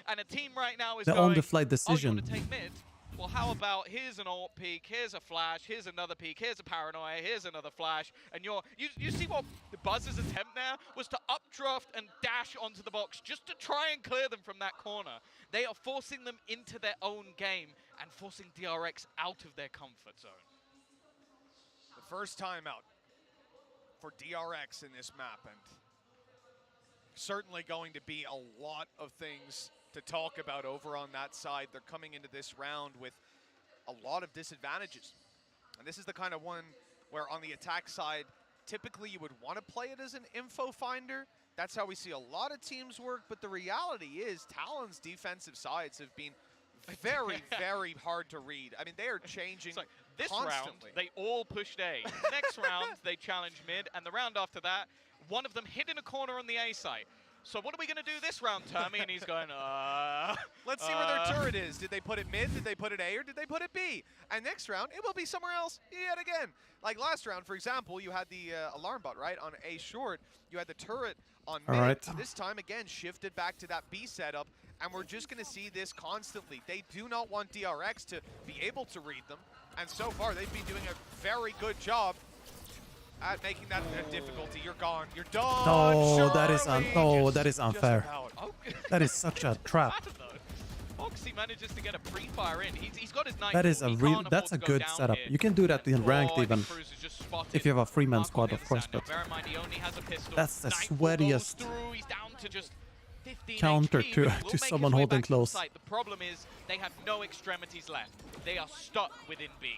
And a team right now is the on-the-fly decision. Oh, you want to take mid? Well, how about here's an alt peek, here's a flash, here's another peek, here's a paranoia, here's another flash, and you see what the Buzz's attempt there was to updraft and dash onto the box just to try and clear them from that corner. They are forcing them into their own game and forcing DRX out of their comfort zone. The first timeout for DRX in this map, and certainly going to be a lot of things to talk about over on that side. They're coming into this round with a lot of disadvantages. And this is the kind of one where on the attack side, typically you would want to play it as an info finder. That's how we see a lot of teams work, but the reality is Talon's defensive sides have been very, very hard to read. I mean, they are changing like this constantly. Round, they all pushed A. Next round, they challenged mid, and the round after that, one of them hid in a corner on the A site. So what are we going to do this round, Tommy? And he's going, Let's see where their turret is. Did they put it mid? Did they put it A? Or did they put it B? And next round, it will be somewhere else yet again. Like last round, for example, you had the alarm bot, right? On A short, you had the turret on mid. Right. This time, again, shifted back to that B setup. And we're just going to see this constantly. They do not want DRX to be able to read them. And so far, they've been doing a very good job at making that a difficulty. You're gone. You're done. No, that is unfair. That is such a trap. Foxy manages to get a pre-fire in. He's got his knife. That is that's a good setup. You can do that in ranked even. If you have a 3-man squad, of course, but that's the sweatiest counter to someone holding close. The problem is they have no extremities left. They are stuck within B.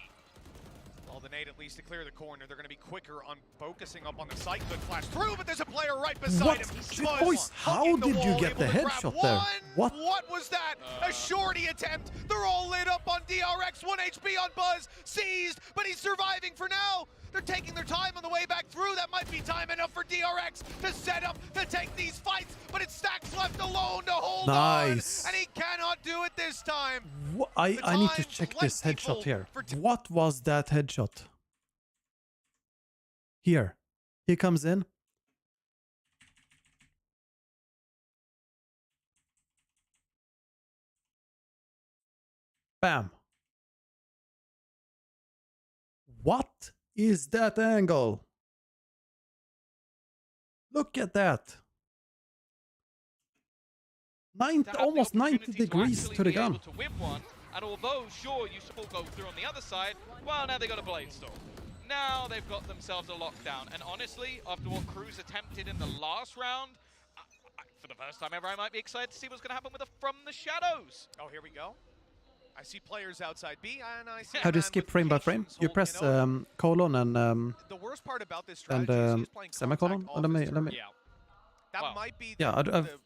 Well, the nade at least to clear the corner. They're going to be quicker on focusing up on the site. Good flash through, but there's a player right beside him. Boys, how did you get the headshot there? What? What was that? A shorty attempt. They're all lit up on DRX. 1 HP on Buzz. Seized, but he's surviving for now. They're taking their time on the way back through. That might be time enough for DRX to set up, to take these fights, but it's Stacks left alone to hold on, and he cannot do it this time. I need to check this headshot here. What was that headshot? Here. He comes in. Bam. What is that angle? Look at that. Almost 90 degrees to the gun. To win one, and although sure you still go through on the other side, well, now they got a blade storm. Now they've got themselves a lockdown, and honestly, after what Cruz attempted in the last round, for the first time ever, I might be excited to see what's going to happen with a From the Shadows. Oh, here we go. I see players outside B, and I see. How do you skip frame by frame? You press colon and the worst part about this strategy is playing semicolon. Let me. Yeah. That might be. Yeah,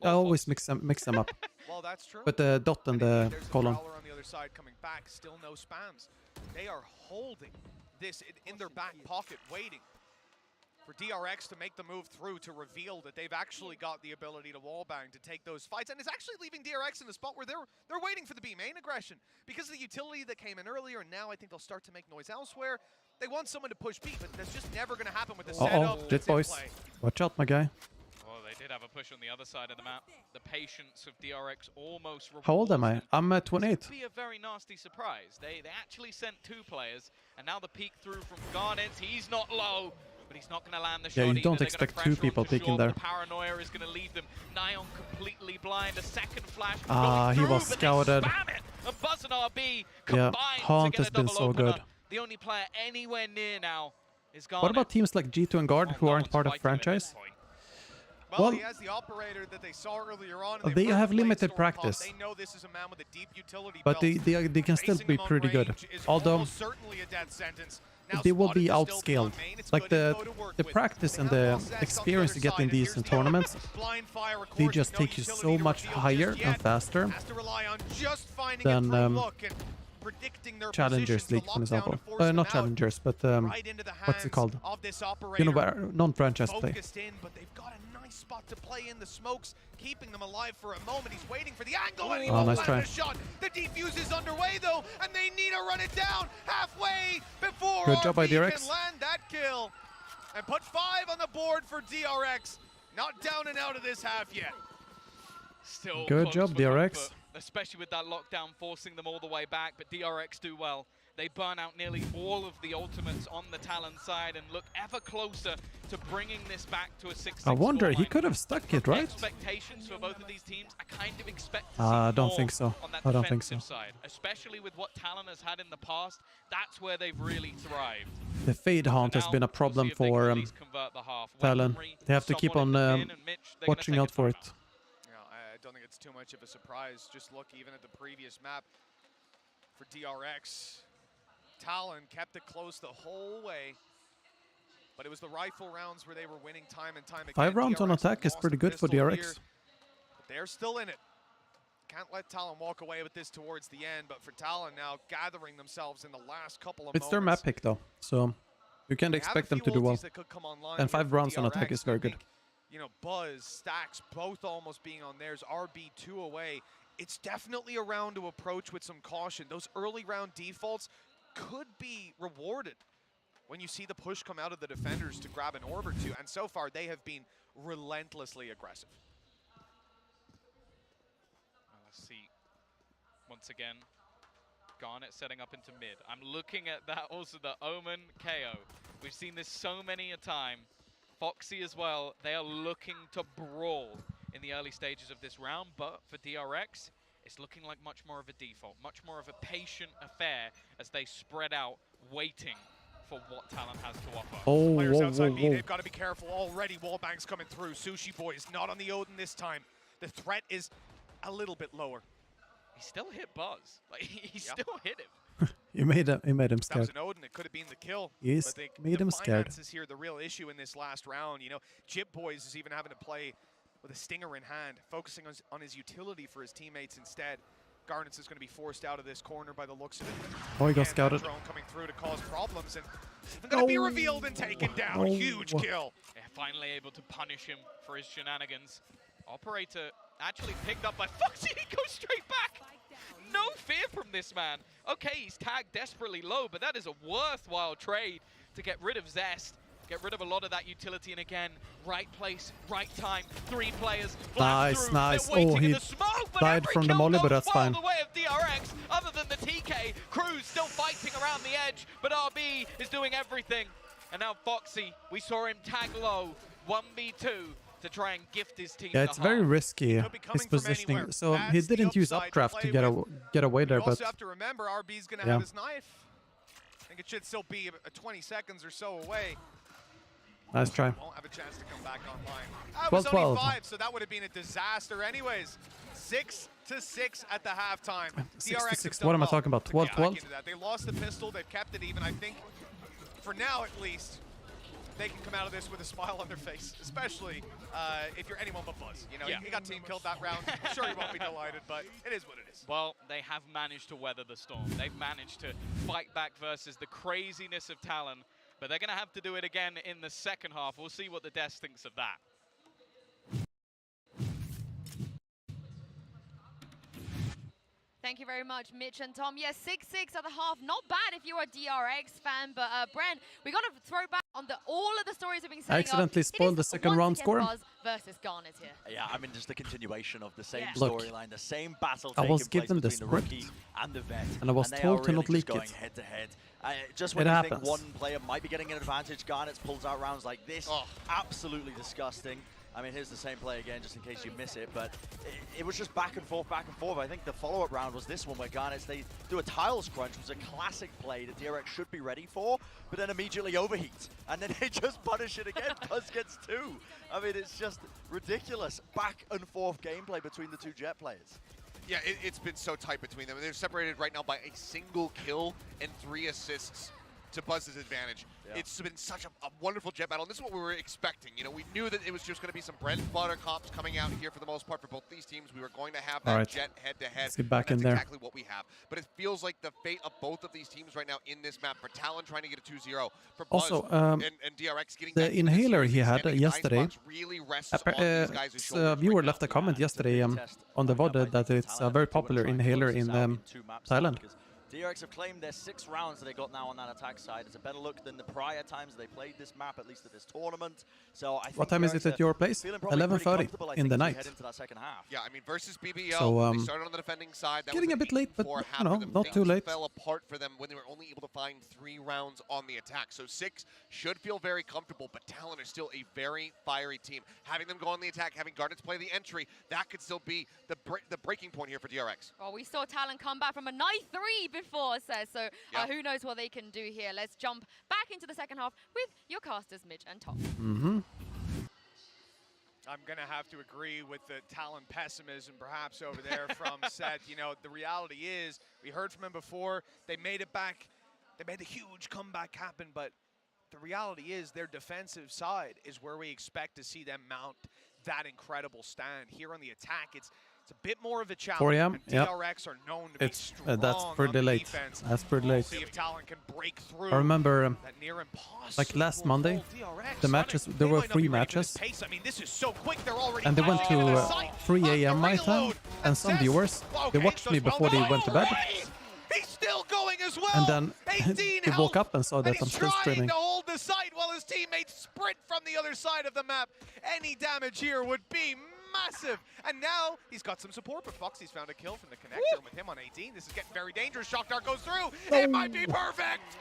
I always mix them up. Well, that's true. But the dot and the colon. On the other side coming back, still no spams. They are holding this in their back pocket, waiting for DRX to make the move through to reveal that they've actually got the ability to wallbang to take those fights, and it's actually leaving DRX in a spot where they're waiting for the B main aggression because of the utility that came in earlier, and now I think they'll start to make noise elsewhere. They want someone to push B, but that's just never going to happen with the setup. Jet boys, watch out, my guy. Well, they did have a push on the other side of the map. The patience of DRX almost. How old am I? I'm 28. This would be a very nasty surprise. They actually sent 2 players, and now the peek through from Garnets. He's not low, but he's not going to land the shot. Yeah, you don't expect 2 people peeking there. The paranoia is going to leave them. Nion completely blind. A second flash. He was scouted. And Buzz and RB yeah, Haunt has been so good. The only player anywhere near now is Garnet. What about teams like G2 and Guard who aren't part of franchise? Well, he has the operator that they saw earlier on. They have limited practice. They know this is a man with a deep utility but they can still be pretty good. Although they will be outscaled. Like the practice and the experience you get in these tournaments, they just take you so much higher and faster than Challengers League, for example. Not Challengers, but what's it called? You know, non-franchise play. spot to play in the smokes, keeping them alive for a moment. He's waiting for the angle, and he Oh, won't nice land try. a shot. The defuse is underway, though, and they need to run it down halfway before Good job by RB DRX. can land that kill and put 5 on the board for DRX. Not down and out of this half yet. Still Good close job, for DRX. comfort, especially with that lockdown forcing them all the way back, but DRX do well. They burn out nearly all of the ultimates on the Talon side and look ever closer to bringing this back to a 6-6 I wonder, he scoreline. could have stuck it, right? Expectations for both of these teams, I kind of expect to see I don't more think so. on that I don't think so. defensive side, especially with what Talon has had in the past. That's where they've really thrived. The fade hunt has been a problem for Talon. They have to keep on watching out for it. I don't think it's too much of a surprise. Just look even at the previous map for DRX. Talon kept it close the whole way, but it was the rifle rounds where they were winning time and time again. 5 rounds on DRX attack is lost pretty a good for pistol DRX. here, but they're still in it. Can't let Talon walk away with this towards the end, but for Talon now gathering themselves in the last couple of It's moments. their map pick though, so you can't They have a expect them few to do well. ultis that could come online And here 5 for rounds on attack DRX, is very and I good. think, you know, Buzz, Stacks, both almost being on theirs, RB 2 away. It's definitely a round to approach with some caution. Those early round defaults could be rewarded when you see the push come out of the defenders to grab an orb or two, and so far they have been relentlessly aggressive. Let's see. Once again, Garnet setting up into mid. I'm looking at that also, the Omen KO. We've seen this so many a time. Foxy as well. They are looking to brawl in the early stages of this round, but for DRX, it's looking like much more of a default, much more of a patient affair as they spread out, waiting for what Talon has to offer. Oh, Players whoa, outside whoa, B, whoa. they've got to be careful already. Wallbang's coming through. Sushi Boy is not on the Odin this time. The threat is a little bit lower. He still hit Buzz. Like, he still hit him. You made him That was scared. an Odin. It could have been the kill. Yes, but they, made him the scared. finances here, the real issue in this last round. You know, Chip Boys is even having to play with a stinger in hand, focusing on his utility for his teammates instead. Garnets is going to be forced out of this corner by the looks of it. Oh, he got And that scouted. drone coming through to cause problems, and it's going to be revealed and taken down. Huge kill. They're finally able to punish him for his shenanigans. Operator actually picked up by Foxy. He goes straight back. No fear from this man. Okay, he's tagged desperately low, but that is a worthwhile trade to get rid of Zest, get rid of a lot of that utility, and again, right place, right time, 3 players. Nice, nice. Oh, he died from the molly, but that's fine. The way of DRX, other than the TK, Cruz still fighting around the edge, but RB is doing everything. And now Foxy, we saw him tag low, 1v2. To try and gift his team. Yeah, it's very risky, his positioning. So he didn't use updraft to get away there, You but also have to remember, RB's going to have his knife. I think it should still be 20 seconds or so away. nice try. Won't have a chance to come back online. That was only 5, so that would have been a disaster anyways. 6-6 at the halftime. 6-6. What am I talking about? 12-12? They lost the pistol. They've kept it even. I think, for now at least, they can come out of this with a smile on their face, especially if you're anyone but Buzz. You know, he got team killed that round. I'm sure he won't be delighted, but it is what it is. Well, they have managed to weather the storm. They've managed to fight back versus the craziness of Talon, but they're going to have to do it again in the second half. We'll see what the Des thinks of that. Thank you very much, Mitch and Tom. Yes, 6-6 at the half. Not bad if you're a DRX fan, but Bren, we got to throw back on all of the stories we've been saying. I accidentally spoiled the second round score. Buzz versus Garnet here. Yeah, I mean, just the continuation of the same Look, storyline, the same battle I was taking place given the between the rookie script, and the vet, and I was they told are to really not just leak going it. head to head. Just when It you happens. think one player might be getting an advantage, Garnet pulls out rounds like this. Absolutely disgusting. I mean, here's the same play again, just in case you miss it, but it was just back and forth. I think the follow-up round was this one where Garnets, they do a tiles crunch, which was a classic play that DRX should be ready for, but then immediately overheats, and then they just punish it again. Buzz gets 2. I mean, it's just ridiculous. Back and forth gameplay between the 2 Jet players. Yeah, it's been so tight between them. They're separated right now by a single kill and 3 assists to Buzz's advantage. It's been such a wonderful jet battle, and this is what we were expecting. You know, we knew that it was just going to be some bread and butter comps coming out here for the most part for both these teams. We were going to have that jet head-to-head. Let's get back and in that's there. exactly what we have. But it feels like the fate of both of these teams right now in this map, for Talon trying to get a 2-0, for Buzz Also, and DRX getting the inhaler he had yesterday, really a viewer left a comment yesterday on the VOD that it's a very popular inhaler in Thailand. DRX have claimed their 6 rounds that they got now on that attack side. It's a better look than the prior times they played this map, at least at this tournament. So I think what time is it at your place? 11:30 in the night. Yeah, I mean, versus BBL, so, they started on the defending side. That getting a bit late, but you know, not too late. Fell apart for them when they were only able to find 3 rounds on the attack. So 6 should feel very comfortable, but Talon is still a very fiery team. Having them go on the attack, having Gardens play the entry, that could still be the breaking point here for DRX. Well, we saw Talon come back from a 9-3 before, so who knows what they can do here. Let's jump back into the second half with your casters, Mitch and Tom. I'm going to have to agree with the Talon pessimism perhaps over there from Seth. You know, the reality is, we heard from him before, they made it back, they made a huge comeback happen, but the reality is their defensive side is where we expect to see them mount that incredible stand. Here on the attack, it's a bit more of a challenge. 4 AM, DRX are known to be strong that's pretty late. Defense. That's pretty late. See if Talon can break through. I remember, that near like last Monday, the matches, there were 3 matches, I mean, this is so quick, they're already and they went to 3 AM my time, and some viewers, they watched me before they went to bed, he's still going as well. and then they woke up and saw that I'm still streaming. To hold the site while his teammates sprint from the other side of the map. Any damage here would be massive. And now he's got some support, but Foxy's found a kill from the connector with him on 18. This is getting very dangerous. Shock Dart goes through. It might be perfect.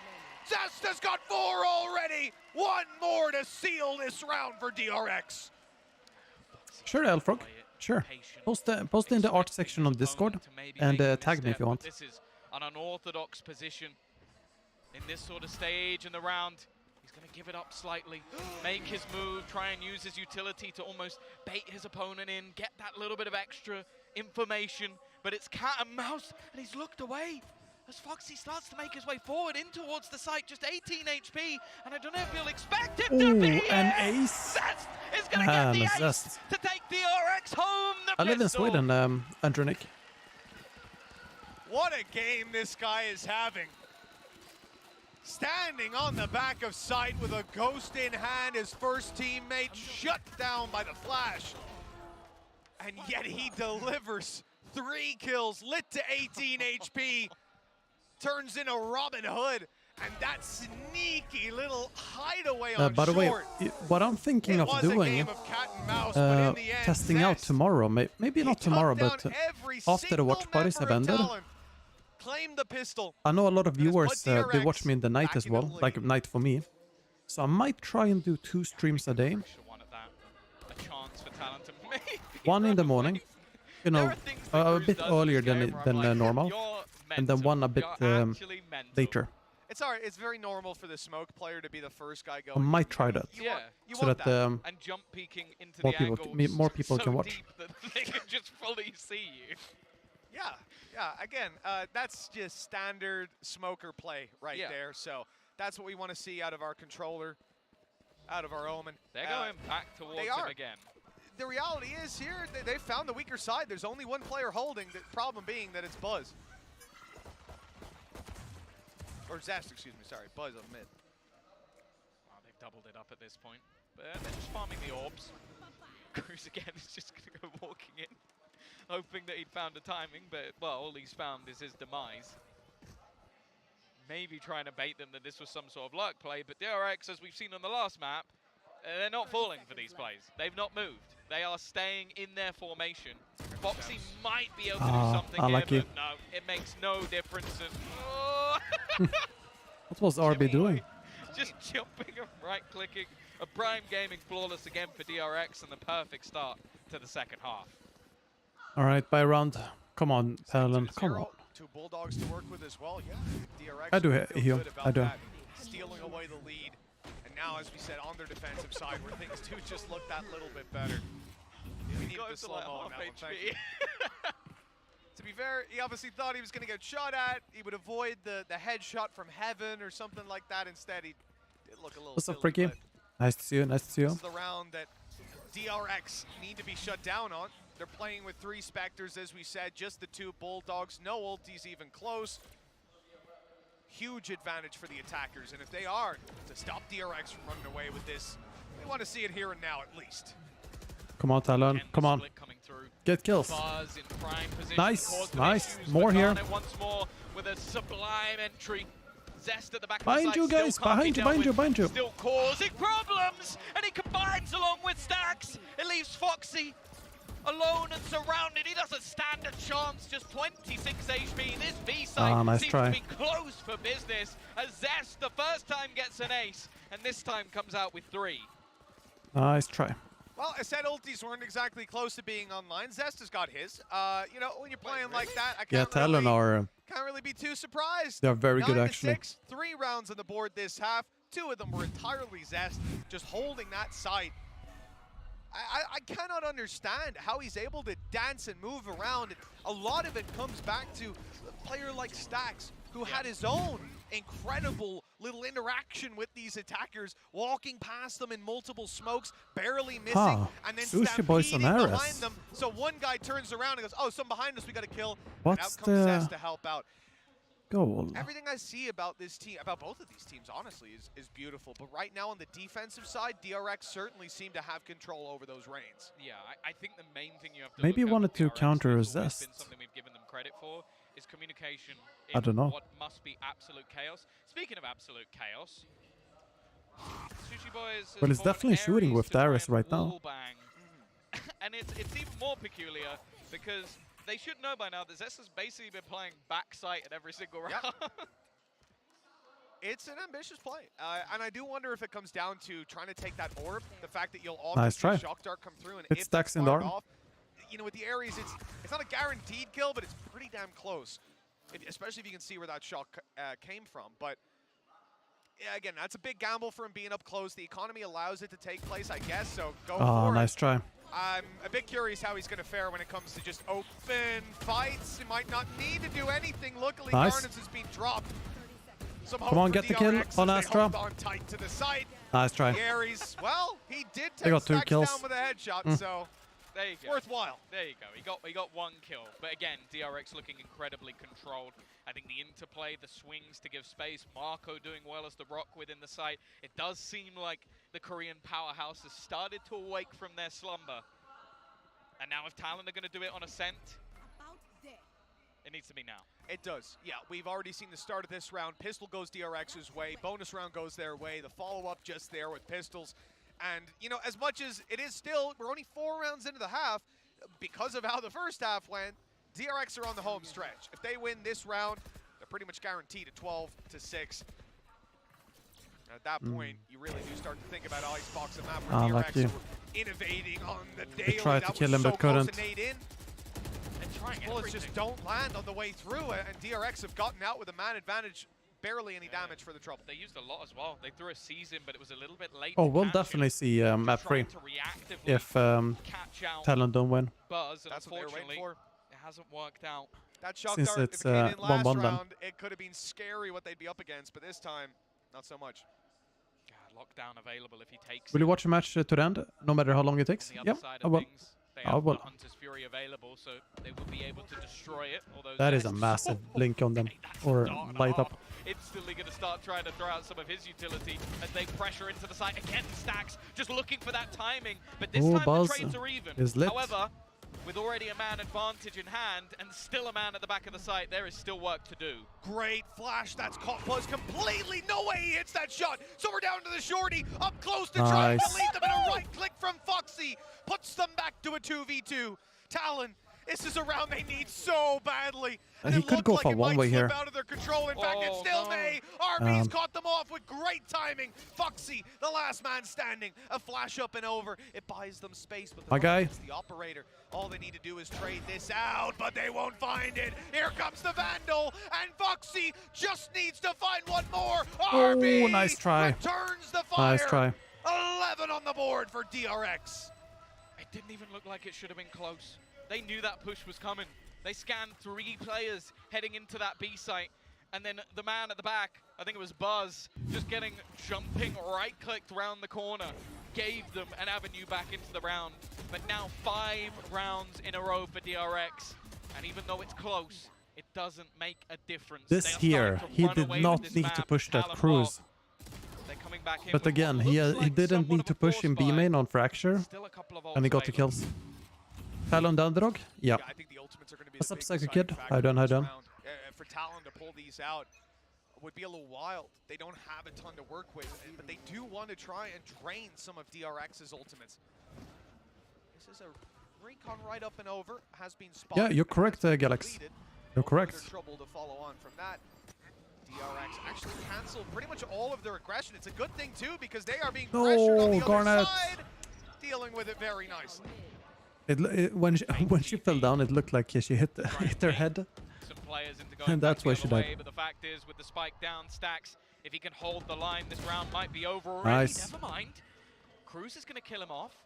Zesta's got 4 already. 1 more to seal this round for DRX. Sure, Elfrog. Sure. Post in the art section on Discord and tag me if you want. This is an unorthodox position in this sort of stage in the round. He's going to give it up slightly, make his move, try and use his utility to almost bait his opponent in, get that little bit of extra information, but it's cat and mouse, and he's looked away as Foxy starts to make his way forward in towards the site, just 18 HP, and I don't know if you'll expect him to be an ace! Zest is going to get the ace to take DRX home the I live in Sweden, Andronic. What a game this guy is having. Standing on the back of site with a ghost in hand, his first teammate shut down by the flash. And yet he delivers 3 kills, lit to 18 HP, turns into Robin Hood, and that sneaky little hideaway on by the way, short. what I'm thinking of doing, testing out tomorrow, maybe not tomorrow, but after the watch parties have ended, Claim the pistol. I know a lot of viewers, they watch me in the night as well, like night for me. So I might try and do 2 streams a day. One in the morning, you know, a bit earlier than normal, and then one a bit later. It's alright, it's very normal for the smoke player to be the first guy going. I might try that. Yeah. So that and jump peeking into more people can watch. That they can just fully see you. Yeah, again, that's just standard smoker play right there. So that's what we want to see out of our controller, out of our Omen. They're going back towards him again. The reality is here, they found the weaker side. There's only 1 player holding, the problem being that it's Buzz. Or Zest, excuse me, sorry, Buzz on mid. Well, they've doubled it up at this point. But they're just farming the orbs. Cruz again is just going to go walking in, hoping that he'd found a timing, but, well, all he's found is his demise. Maybe trying to bait them that this was some sort of luck play, but DRX, as we've seen on the last map, they're not falling for these plays. They've not moved. They are staying in their formation. Foxy might be able to do something here, but no, it makes no difference. And, what was RB doing? Just jumping and right-clicking. A prime gaming flawless again for DRX, and the perfect start to the second half. All right, by round. Come on, Talon, come on. 2 Bulldogs to work with as well. Yeah, DRX I do heal. I do. Stealing away the lead. And now, as we said, on their defensive side, where things do just look that little bit better. We need the slow-mo on that one, thank you. To be fair, he obviously thought he was going to get shot at. He would avoid the headshot from heaven or something like that. Instead, he Did look a little What's up, silly, Ricky? Nice to see you. Nice to see you. This is the round that DRX need to be shut down on. They're playing with 3 Spectres, as we said, just the 2 Bulldogs. No ultis even close. Huge advantage for the attackers, and if they are to stop DRX from running away with this, we want to see it here and now at least. Come on, Talon. Come on. Get kills. Nice, nice. More here. Once more with a sublime entry. Zest at the back behind you guys, behind you. Still causing problems, and he combines along with Stacks. It leaves Foxy alone and surrounded. He doesn't stand a chance, just 26 HP. This B-side nice seems try. to be close for business, as Zest the first time gets an ace, and this time comes out with 3. Nice try. Well, I said ultis weren't exactly close to being online. Zest has got his. You know, when you're playing like that, I can't really be too surprised. They're very good, actually. 9-6, 3 rounds on the board this half. 2 of them were entirely Zest, just holding that site. I cannot understand how he's able to dance and move around. A lot of it comes back to a player like Stacks, who had his own incredible little interaction with these attackers, walking past them in multiple smokes, barely missing, and then stampeding behind them. So one guy turns around and goes, "Oh, some behind us, we got to kill." What's and out comes Zest to help out. Goal. Everything I see about this team, about both of these teams, honestly, is beautiful. But right now on the defensive side, DRX certainly seem to have control over those reins. Yeah, I think the main thing you have to maybe look wanted at to DRX counter has Zest. been something we've given them credit for is communication. I don't know. What must be absolute chaos. Speaking of absolute chaos, Sushi Boys. Well, it's definitely shooting with Darius right now. And it's even more peculiar because they should know by now that Zest has basically been playing backside at every single round. Yep. It's an ambitious play. And I do wonder if it comes down to trying to take that orb, the fact that you'll often see Shock Dart come through, and it stacks in the arm. You know, with the Ares, it's not a guaranteed kill, but it's pretty damn close, especially if you can see where that shot came from. But yeah, again, that's a big gamble for him being up close. The economy allows it to take place, I guess, so go for it. Nice try. I'm a bit curious how he's going to fare when it comes to just open fights. He might not need to do anything. Luckily, Garnets has been dropped. Come on, get the kill on Astra. On tight to the site. Nice try. The Ares, well, he did They got 2 Stacks kills. down with a headshot, so there you go. Worthwhile. There you go. He got 1 kill. But again, DRX looking incredibly controlled. I think the interplay, the swings to give space, Marco doing well as the rock within the site. It does seem like the Korean powerhouse has started to awake from their slumber. And now if Talon are going to do it on Ascent, it needs to be now. It does. Yeah, we've already seen the start of this round. Pistol goes DRX's way. Bonus round goes their way. The follow-up just there with pistols. And, you know, as much as it is still, we're only 4 rounds into the half, because of how the first half went, DRX are on the home stretch. If they win this round, they're pretty much guaranteed a 12-6. At that point, you really do start to think about Icebox and map where DRX were innovating on the daily. They tried to kill him, but couldn't. Bullets just don't land on the way through, and DRX have gotten out with a man advantage. Barely any damage for the trouble. They used a lot as well. They threw a season, but it was a little bit late. Oh, we'll definitely see map 3 if Talon don't win. Buzz, and that's what they're waiting for. It hasn't worked out. That Shock Since Dart, it's if it came in last 1-1 round, it could have been scary what they'd be up against, but this time, not so much. Lockdown available if he takes. Will you watch a match to the end, no matter how long it takes? Yep, I will. They have Hunter's Fury available, so they will be able to destroy it. That is a massive blink on them, or light up. Instantly going to start trying to throw out some of his utility as they pressure into the site. Again, Stacks just looking for that timing, but this time the trades are even. However, with already a man advantage in hand and still a man at the back of the site, there is still work to do. Great flash, that's caught Buzz completely. No way he hits that shot. So we're down to the shorty, up close to try to lead them, and a right click from Foxy puts them back to a 2v2. Talon, this is a round they need so badly. And he could go for one-way here. Out of their control. In fact, it still may. RB's caught them off with great timing. Foxy, the last man standing. A flash up and over. It buys them space, but the operator. All they need to do is trade this out, but they won't find it. Here comes the Vandal, and Foxy just needs to find one more. RB nice try. Returns the fire. Nice try. 11 on the board for DRX. It didn't even look like it should have been close. They knew that push was coming. They scanned 3 players heading into that B site, And then the man at the back, I think it was Buzz, just jumping right-clicked around the corner, gave them an avenue back into the round. But now 5 rounds in a row for DRX. And even though it's close, it doesn't make a difference. This here, he did not need to push that cruise. But again, he didn't need to push in B main on Fracture, and he got the kills. Talon down the dog? Yeah. What's up, Psycho Kid? How you doing? For Talon to pull these out would be a little wild. They don't have a ton to work with, but they do want to try and drain some of DRX's ultimates. This is a recon right up and over, has been spotted. Yeah, you're correct, Galax. You're correct. Trouble to follow on from that. DRX actually canceled pretty much all of their aggression. It's a good thing too, because they are being pressured on the other side, dealing with it very nicely. When she fell down, it looked like she hit her head. And that's why she died. But the fact is, with the spike down stacks, if he can hold the line, this round might be over already. Nice. Never mind. Cruz is going to kill him off.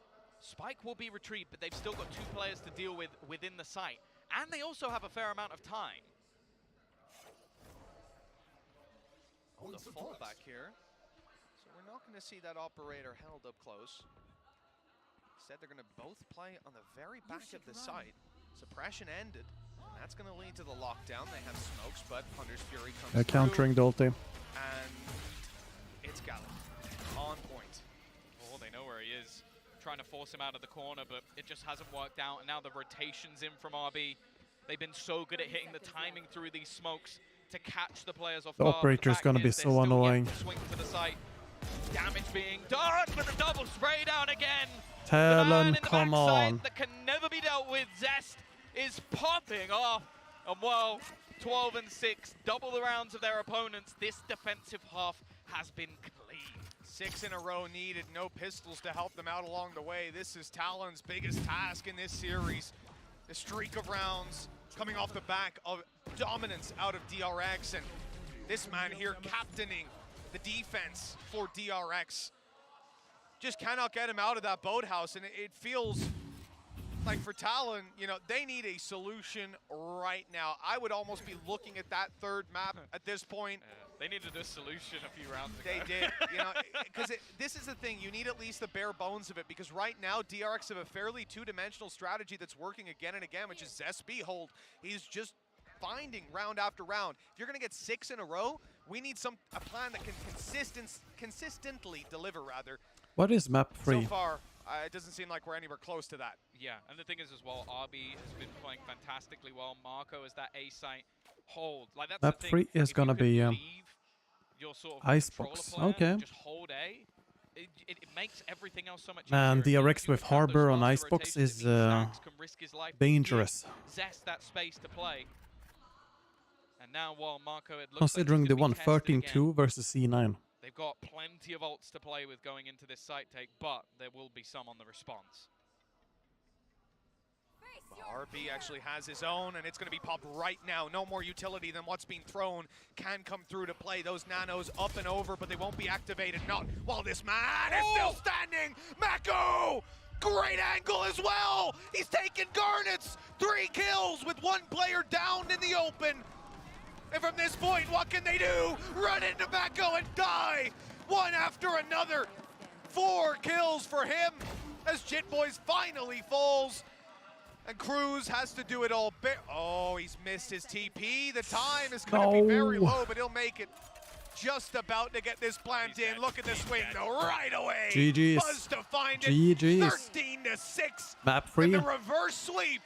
Spike will be retrieved, but they've still got 2 players to deal with within the site. And they also have a fair amount of time. On the fallback here. So we're not going to see that operator held up close. Instead, they're going to both play on the very back of the site. Suppression ended. And that's going to lead to the lockdown. They have smokes, but Hunter's Fury comes through. Countering the ulti. And it's Gallic on point. Oh, they know where he is. Trying to force him out of the corner, but it just hasn't worked out. And now the rotation's in from RB. They've been so good at hitting the timing through these smokes to catch the players off guard. The operator's going to be so annoying. Swing to the site. Damage being done, but the double spray down again. Talon, come on. That can never be dealt with. Zest is popping off. And well, 12 and 6, double the rounds of their opponents. This defensive half has been clean. 6 in a row needed, no pistols to help them out along the way. This is Talon's biggest task in this series. The streak of rounds coming off the back of dominance out of DRX, and this man here captaining the defense for DRX. Just cannot get him out of that boathouse, and it feels like for Talon, you know, they need a solution right now. I would almost be looking at that 3rd map at this point. They needed a solution a few rounds ago. They did, you know, because this is the thing. You need at least the bare bones of it, because right now DRX have a fairly 2-dimensional strategy that's working again and again, which is Zest hold. He's just finding round after round. If you're going to get 6 in a row, we need a plan that can consistently deliver, rather. What is map 3? So far, it doesn't seem like we're anywhere close to that. Yeah, and the thing is as well, RB has been playing fantastically well. Marco is that A site hold. Like that's map the thing. 3 is going to be your sort of Icebox. Okay. Just hold A. It makes everything else so much Man, easier. DRX with Harbor on Icebox is dangerous. Zest that space to play. And now while Marco, it looks considering like they won 13-2 versus C9. They've got plenty of ults to play with going into this site take, but there will be some on the response. RB actually has his own, and it's going to be popped right now. No more utility than what's being thrown can come through to play. Those nanos up and over, but they won't be activated. Not while this man is still standing. Mako! Great angle as well. He's taking Garnets. 3 kills with 1 player down in the open. And from this point, what can they do? Run into Mako and die. 1 after another. 4 kills for him as Jitboys finally falls. And Cruz has to do it all. Oh, he's missed his TP. The time is going to be very low, but he'll make it. Just about to get this plant in. Look at the swing, though, right away. GG's. Buzz to find it. GG's. 13-6. Map 3. And the reverse sweep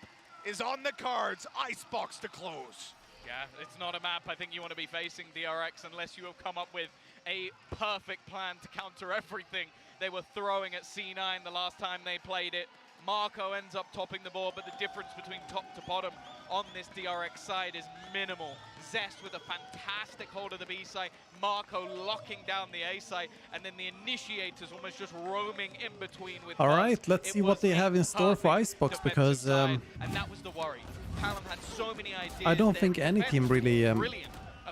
is on the cards. Icebox to close. Yeah, it's not a map I think you want to be facing, DRX, unless you have come up with a perfect plan to counter everything they were throwing at C9 the last time they played it. Marco ends up topping the board, but the difference between top to bottom on this DRX side is minimal. Zest with a fantastic hold of the B side, Marco locking down the A side, and then the initiators almost just roaming in between with All right, let's see what they have in store for Icebox, because and that was the worry. Talon had so many ideas. I don't think any team really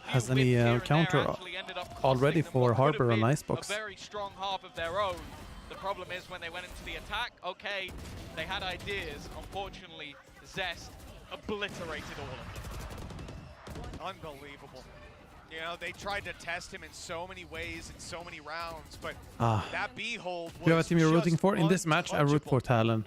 has any counter already for Harbor on Icebox. A very strong half of their own. The problem is when they went into the attack, okay, they had ideas. Unfortunately, Zest obliterated all of them. Unbelievable. You know, they tried to test him in so many ways, in so many rounds, but that B hold was Do you have a team you're rooting for? In this match, I root for TLN.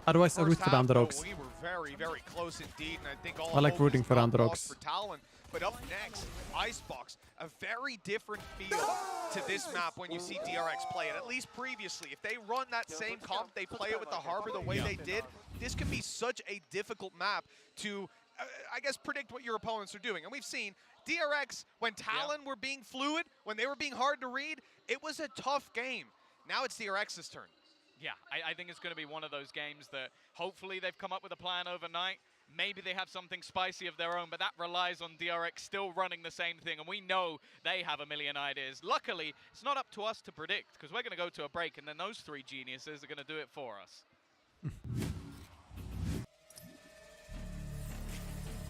Otherwise, I root for the underdogs. We were very, very close indeed, and I think all I like rooting for the underdogs. For TLN. But up next, Icebox, a very different feel to this map when you see DRX play it. At least previously, if they run that same comp, they play it with the Harbor the way they did, this can be such a difficult map to, I guess, predict what your opponents are doing. And we've seen DRX, when TLN were being fluid, when they were being hard to read, it was a tough game. Now it's DRX's turn. Yeah, I think it's going to be one of those games that hopefully they've come up with a plan overnight. Maybe they have something spicy of their own, but that relies on DRX still running the same thing, and we know they have a million ideas. Luckily, it's not up to us to predict, because we're going to go to a break, and then those three geniuses are going to do it for us.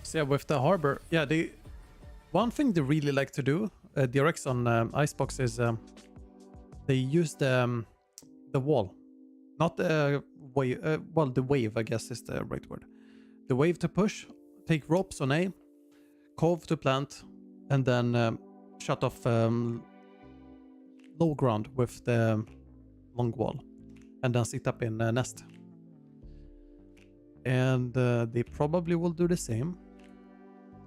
So yeah, with the Harbor, yeah, one thing they really like to do, DRX on Icebox, is they use the wall. Not the wave, well, the wave, I guess is the right word. The wave to push, take ropes on A, cove to plant, and then shut off low ground with the long wall, and then sit up in nest. And they probably will do the same.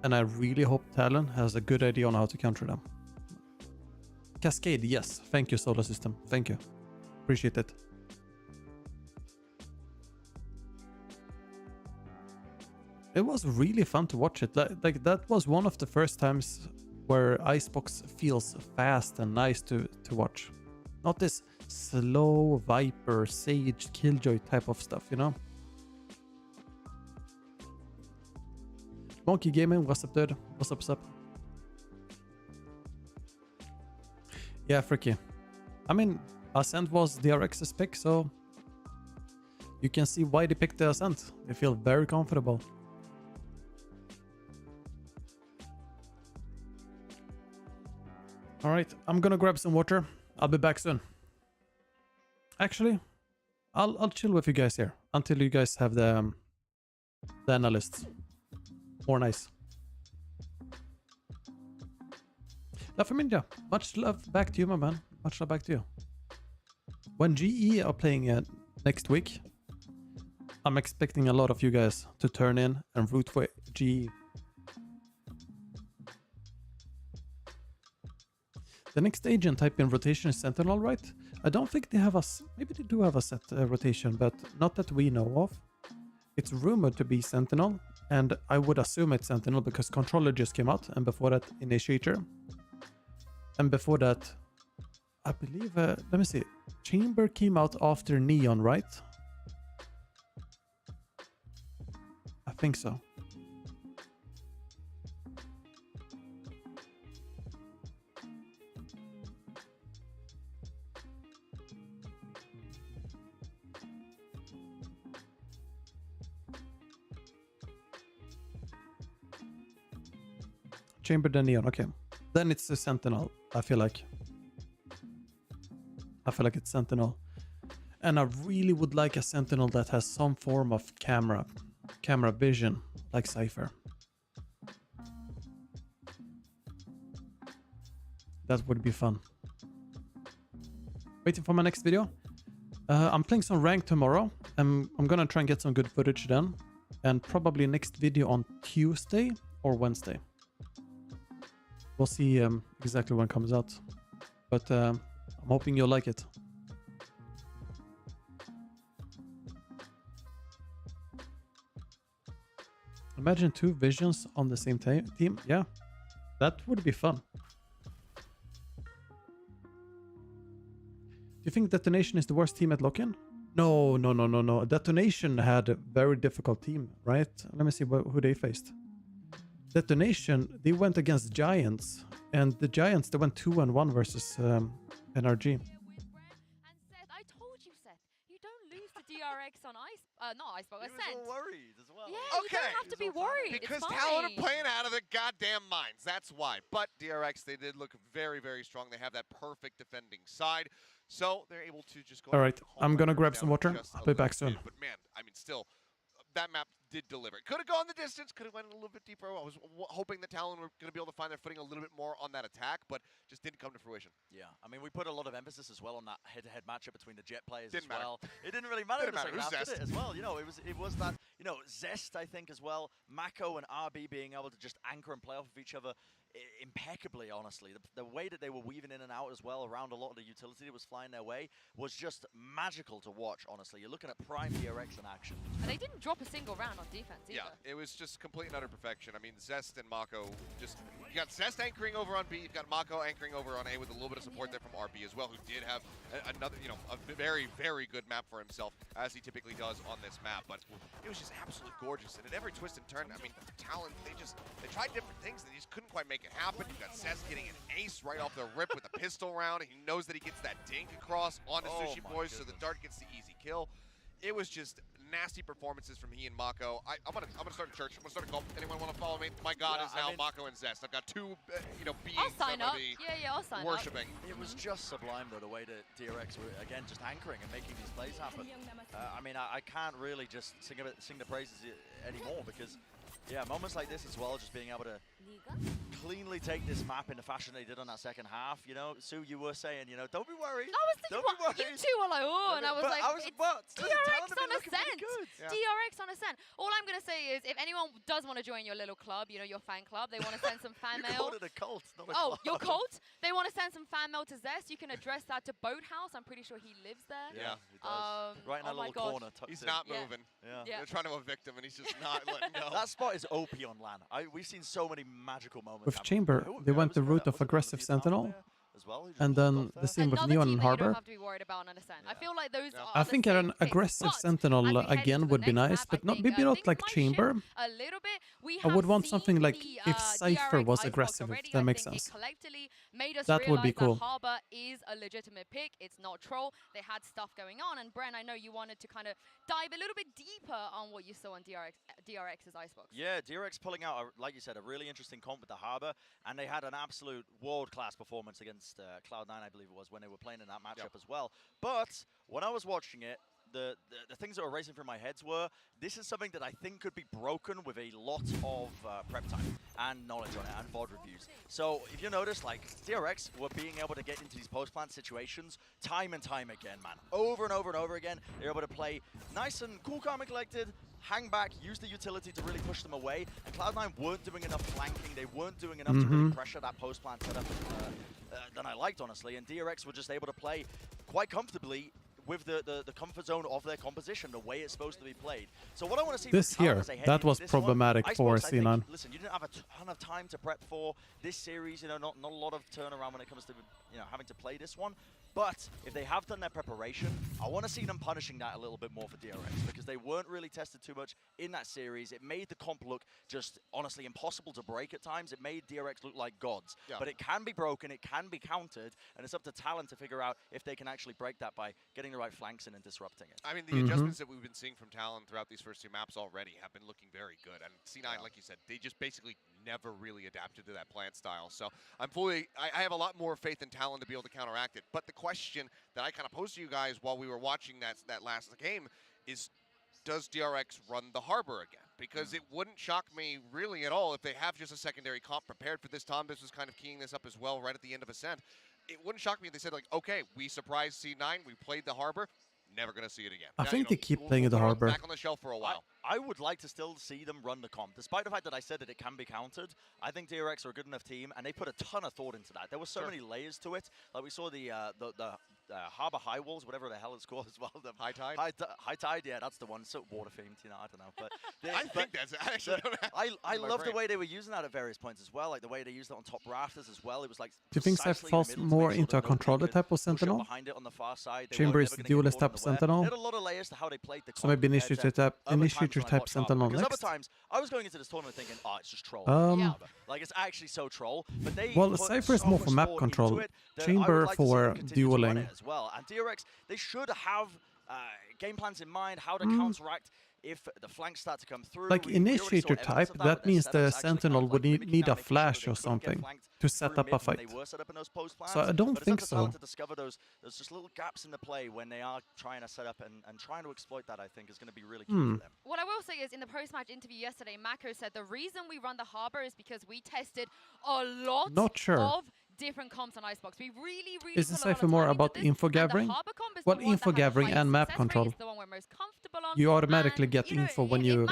And I really hope TLN has a good idea on how to counter them. Cascade, yes. Thank you, Solar System. Thank you. Appreciate it. It was really fun to watch it. Like that was one of the first times where Icebox feels fast and nice to watch. Not this slow Viper, Sage, Killjoy type of stuff, you know? Monkey Gaming, what's up, dude? What's up? Yeah, Fricky. I mean, Ascent was DRX's pick, so you can see why they picked the Ascent. They feel very comfortable. Alright, I'm gonna grab some water. I'll be back soon. Actually, I'll chill with you guys here until you guys have the analysts. More nice. Love from India. Much love back to you, my man. Much love back to you. When GE are playing next week, I'm expecting a lot of you guys to turn in and root for GE. The next agent type in rotation is Sentinel, right? I don't think they have maybe they do have a set rotation, but not that we know of. It's rumored to be Sentinel, and I would assume it's Sentinel because Controller just came out, and before that, Initiator. And before that, I believe, let me see, Chamber came out after Neon, right? I think so. Chamber then Neon, okay. Then it's a Sentinel, I feel like. It's Sentinel. And I really would like a Sentinel that has some form of camera vision, like Cypher. That would be fun. Waiting for my next video. I'm playing some rank tomorrow. I'm gonna try and get some good footage then. And probably next video on Tuesday or Wednesday. We'll see exactly when it comes out. But I'm hoping you'll like it. Imagine 2 visions on the same team. Yeah, that would be fun. Do you think Detonation is the worst team at lock-in? No. Detonation had a very difficult team, right? Let me see who they faced. Detonation, they went against Giants, and the Giants, they went 2-1 versus NRG. And Seth, I told you, Seth, you don't lose to DRX on not Icebox, Ascent. He was all worried as well. Yeah, you don't have to be worried. Because it's TLN are playing out of their goddamn minds. That's why. But DRX, they did look very, very strong. They have that perfect defending side. So they're able to just go. All right, I'm going to grab some water. I'll be back soon. But man, I mean, still, that map did deliver. It could have gone the distance, could have went a little bit deeper. I was hoping the Talon were going to be able to find their footing a little bit more on that attack, but just didn't come to fruition. Yeah, I mean, we put a lot of emphasis as well on that head-to-head matchup between the Jet players Didn't as well. It didn't really matter in the second half, did it, as well? You know, it was that, you know, zest, I think, as well. Mako and RB being able to just anchor and play off of each other impeccably, honestly. The way that they were weaving in and out as well around a lot of the utility that was flying their way was just magical to watch, honestly. You're looking at prime DRX in action. And they didn't drop a single round on defense either. Yeah, it was just complete and utter perfection. I mean, Zest and Mako just... You got Zest anchoring over on B, you've got Mako anchoring over on A with a little bit of support there from RB as well, who did have another, you know, a very, very good map for himself, as he typically does on this map. But it was just absolutely gorgeous. And at every twist and turn, I mean, Talon, they tried different things, they just couldn't quite make it happen. You've got Zest getting an ace right off the rip with a pistol round. He knows that he gets that dink across onto Sushi Boys, so the dart gets the easy kill. It was just nasty performances from he and Mako. I'm gonna start a church. I'm gonna start a cult. Anyone want to follow me? My god is now Mako and Zest. I've got two, you know, beings I'll sign up. I'll sign worshiping. It was just sublime, though, the way that DRX were, again, just anchoring and making these plays happen. I mean, I can't really just sing the praises anymore because, yeah, moments like this as well, just being able to cleanly take this map in the fashion they did on that second half. You know, Sue, you were saying, you know, don't be worried. I was thinking, what, you two were like, oh, and I was like, it's DRX on Ascent. DRX on Ascent. All I'm going to say is, if anyone does want to join your little club, you know, your fan club, they want to send some fan mail. You called it a cult, not a club. Your cult? They want to send some fan mail to Zest. You can address that to Boathouse. I'm pretty sure he lives there. Yeah, he does. Right in that little corner. He's not moving. They're trying to evict him, and he's just not letting go. That spot is OP on LAN. We've seen so many magical moments. With Chamber, they went the route of aggressive Sentinel, and then the same with Neon and Harbor. Don't have to be worried about on Ascent. I feel like those are I think an aggressive Sentinel again would be nice, but not, maybe not like Chamber. A little bit. I would want something like if Cypher was aggressive, if that makes sense. That would be cool. Harbor is a legitimate pick. It's not troll. They had stuff going on, and Bren, I know you wanted to kind of dive a little bit deeper on what you saw on DRX's Icebox. Yeah, DRX pulling out, like you said, a really interesting comp with the Harbor, and they had an absolute world-class performance against Cloud9, I believe it was, when they were playing in that matchup as well. But when I was watching it, the things that were racing through my heads were, this is something that I think could be broken with a lot of prep time and knowledge on it and VOD reviews. So if you notice, like, DRX were being able to get into these post-plant situations time and time again, man. Over and over and over again, they're able to play nice and cool, calm and collected, hang back, use the utility to really push them away, and Cloud9 weren't doing enough flanking, they weren't doing enough to really pressure that post-plant setup than I liked, honestly, and DRX were just able to play quite comfortably with the comfort zone of their composition, the way it's supposed to be played. So what I want to see this here, that was problematic for C9. Listen, you didn't have a ton of time to prep for this series, you know, not a lot of turnaround when it comes to, you know, having to play this one. But if they have done their preparation, I want to see them punishing that a little bit more for DRX, because they weren't really tested too much in that series. It made the comp look just honestly impossible to break at times. It made DRX look like gods. But it can be broken, it can be countered, and it's up to Talon to figure out if they can actually break that by getting the right flanks in and disrupting it. I mean, the adjustments that we've been seeing from Talon throughout these first two maps already have been looking very good. And C9, like you said, they just basically never really adapted to that plant style. So I have a lot more faith in Talon to be able to counteract it. But the question that I kind of posed to you guys while we were watching that last game is, does DRX run the Harbor again? Because it wouldn't shock me really at all if they have just a secondary comp prepared for this. Tom, this was kind of keying this up as well right at the end of Ascent. It wouldn't shock me if they said, like, okay, we surprised C9, we played the Harbor, never going to see it again. I think they keep playing the Harbor. Back on the shelf for a while. I would like to still see them run the comp. Despite the fact that I said that it can be countered, I think DRX are a good enough team, and they put a ton of thought into that. There were so many layers to it. Like we saw the Harbor High Walls, whatever the hell it's called as well. The High Tide? High Tide, yeah, that's the one. So water themed, you know, I don't know. But I think that's actually. I love the way they were using that at various points as well. Like the way they used it on top rafters as well. It was like. Do you think Cypher falls more into a controller type of Sentinel? Behind it on the far side. Chamber is the duelist type of Sentinel. They had a lot of layers to how they played the. So maybe initiator type Sentinel. Because other times, I was going into this tournament thinking, oh, it's just troll. Like, it's actually so troll. But they Cypher is more for map control. Chamber for dueling. As well. And DRX, they should have game plans in mind, how to counteract if the flanks start to come through. Like initiator type, that means the Sentinel would need a flash or something. to set up a fight. They were set up in those post plans, So I don't think so. To discover those just little gaps in the play when they are trying to set up and trying to exploit that, I think, is going to be really key for them. What I will say is, in the post-match interview yesterday, Mako said the reason we run the Harbor is because we tested a lot of different comps on Icebox. We really is this Cypher more about info gathering? Well, info gathering and map control. You automatically get info when you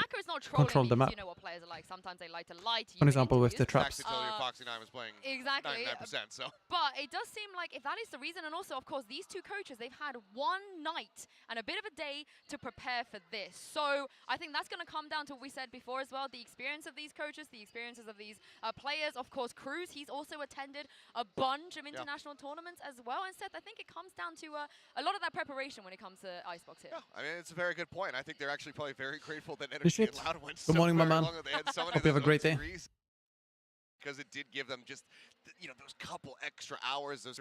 control the map. You know what players are like. Sometimes they like to lie to you. For example, with the traps. Tell your Foxy 9 was playing 99%. So. But it does seem like if that is the reason, and also, of course, these two coaches, they've had one night and a bit of a day to prepare for this. So I think that's going to come down to what we said before as well, the experience of these coaches, the experiences of these players. Of course, Cruz, he's also attended a bunch of international tournaments as well. And Seth, I think it comes down to a lot of that preparation when it comes to Icebox here. Yeah, I mean, it's a very good point. I think they're actually probably very grateful that Energy and Loud went Good morning, my man. Hope you have a great day. Because it did give them just, those couple extra hours, those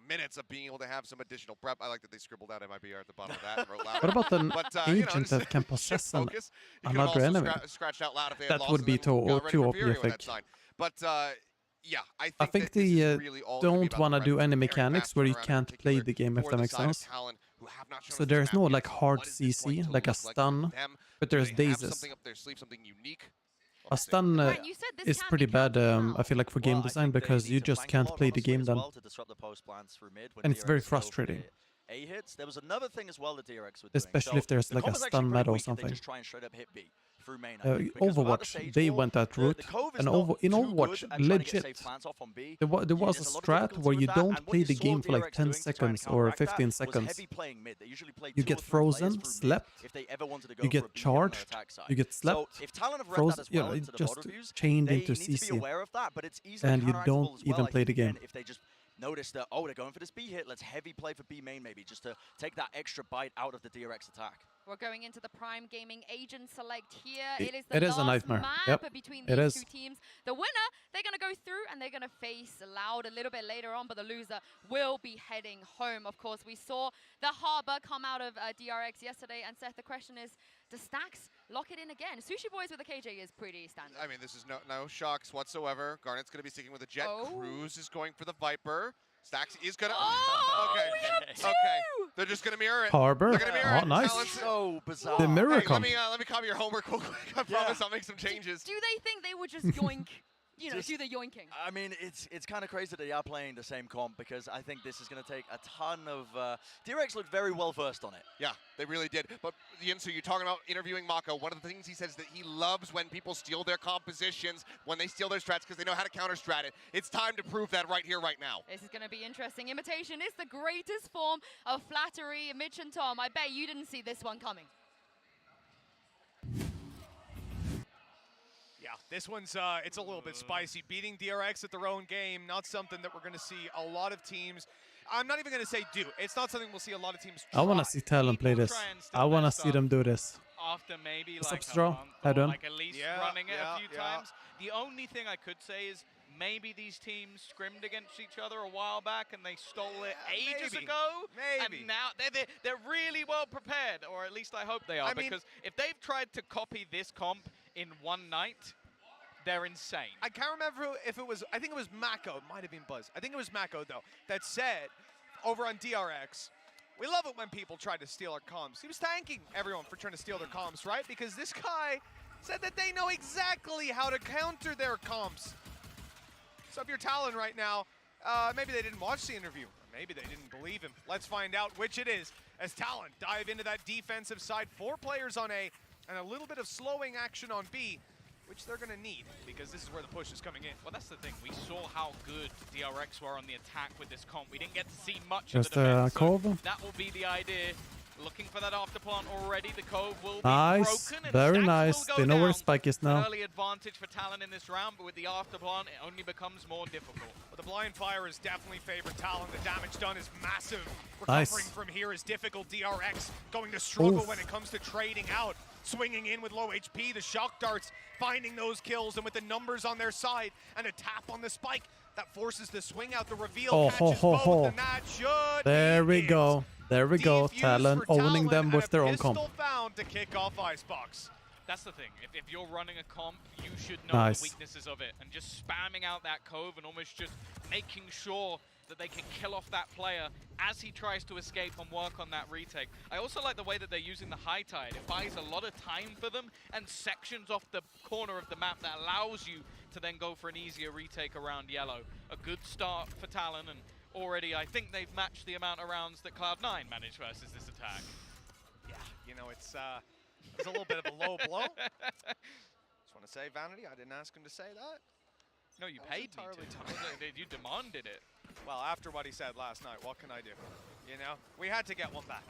minutes of being able to have some additional prep. I like that they scribbled out MIBR at the bottom of that. And wrote loud. What about an agent that can possess another enemy? Out loud if they that would be too OP, I think. But yeah, I think they don't want to do any mechanics where you can't play the game, if that makes sense. So there's no like hard CC, like a stun, but there's dazes. A stun is pretty bad, I feel like, for game design, because you just can't play the game then. And it's very frustrating. There was another thing as well that DRX were doing. Especially if there's like a stun meta or something. Overwatch, they went that route, and in Overwatch, legit, there was a strat where you don't play the game for like 10 seconds or 15 seconds. You get frozen, slept, you get charged, you get slept, frozen, it just chained into CC, and you don't even play the game. Notice that, they're going for this B hit. Let's heavy play for B main maybe, just to take that extra bite out of the DRX attack. We're going into the Prime Gaming agent select here. It is a nightmare. Map between these two teams. The winner, they're going to go through and they're going to face Loud a little bit later on, but the loser will be heading home. Of course, we saw the Harbor come out of DRX yesterday, and Seth, the question is, does Stax lock it in again? Sushi Boys with a KJ is pretty standard. I mean, this is no shocks whatsoever. Garnet's going to be sticking with the Jet. Cruz is going for the Viper. Stax is going to... okay. They're just going to mirror it. Harbor. They're going to mirror it. Nice. So bizarre. The mirror let me copy your homework real quick. I promise I'll make some changes. Do they think they would just yoink... do the yoinking. I mean, it's kind of crazy that they are playing the same comp, because I think this is going to take a ton of... DRX looked very well versed on it. Yeah, they really did. But, Yinsu, you're talking about interviewing Mako. One of the things he says that he loves when people steal their compositions, when they steal their strats, because they know how to counter-strat it. It's time to prove that right here, right now. This is going to be interesting. Imitation is the greatest form of flattery. Mitch and Tom, I bet you didn't see this one coming. Yeah, this one's it's a little bit spicy. Beating DRX at their own game, not something that we're going to see a lot of teams. I'm not even going to say do. It's not something we'll see a lot of teams try. I want to see Talon play this. I want to see them do this. After maybe What's like up, Straw? How done? Like at least running it a few times. The only thing I could say is maybe these teams scrimmed against each other a while back and they stole it ages ago. And now they're really well prepared, or at least I hope they are, because if they've tried to copy this comp in one night, they're insane. I can't remember if it was, I think it was Mako, it might have been Buzz. I think it was Mako, though, that said over on DRX, we love it when people try to steal our comms. He was thanking everyone for trying to steal their comms, right? Because this guy said that they know exactly how to counter their comms. So if you're Talon right now, maybe they didn't watch the interview, or maybe they didn't believe him. Let's find out which it is as Talon dive into that defensive side. 4 players on A and a little bit of slowing action on B, which they're going to need, because this is where the push is coming in. Well, that's the thing. We saw how good DRX were on the attack with this comp. We didn't get to see much of the defense. Cove. So that will be the idea. Looking for that after plant already. The Cove will be broken. And very Stax nice. They know where Spike is now. Early advantage for Talon in this round, but with the after plant, it only becomes more difficult. But the blind fire is definitely favored Talon. The damage done is massive. Recovering from here is difficult. DRX going to struggle when it comes to trading out. Swinging in with low HP, the shock darts finding those kills, and with the numbers on their side and a tap on the spike that forces the swing out. The reveal catches both, and that should There we go. There we go. Talon owning them with their own comp. Found to kick off Icebox. That's the thing. If you're running a comp, you should know the weaknesses of it. And just spamming out that cove and almost just making sure that they can kill off that player as he tries to escape and work on that retake. I also like the way that they're using the high tide. It buys a lot of time for them and sections off the corner of the map that allows you to then go for an easier retake around yellow. A good start for Talon, and already I think they've matched the amount of rounds that Cloud9 managed versus this attack. Yeah, you know, it's a little bit of a low blow. Just want to say, Vanity, I didn't ask him to say that. No, you paid me to. You demanded it. Well, after what he said last night, what can I do? You know, we had to get one back.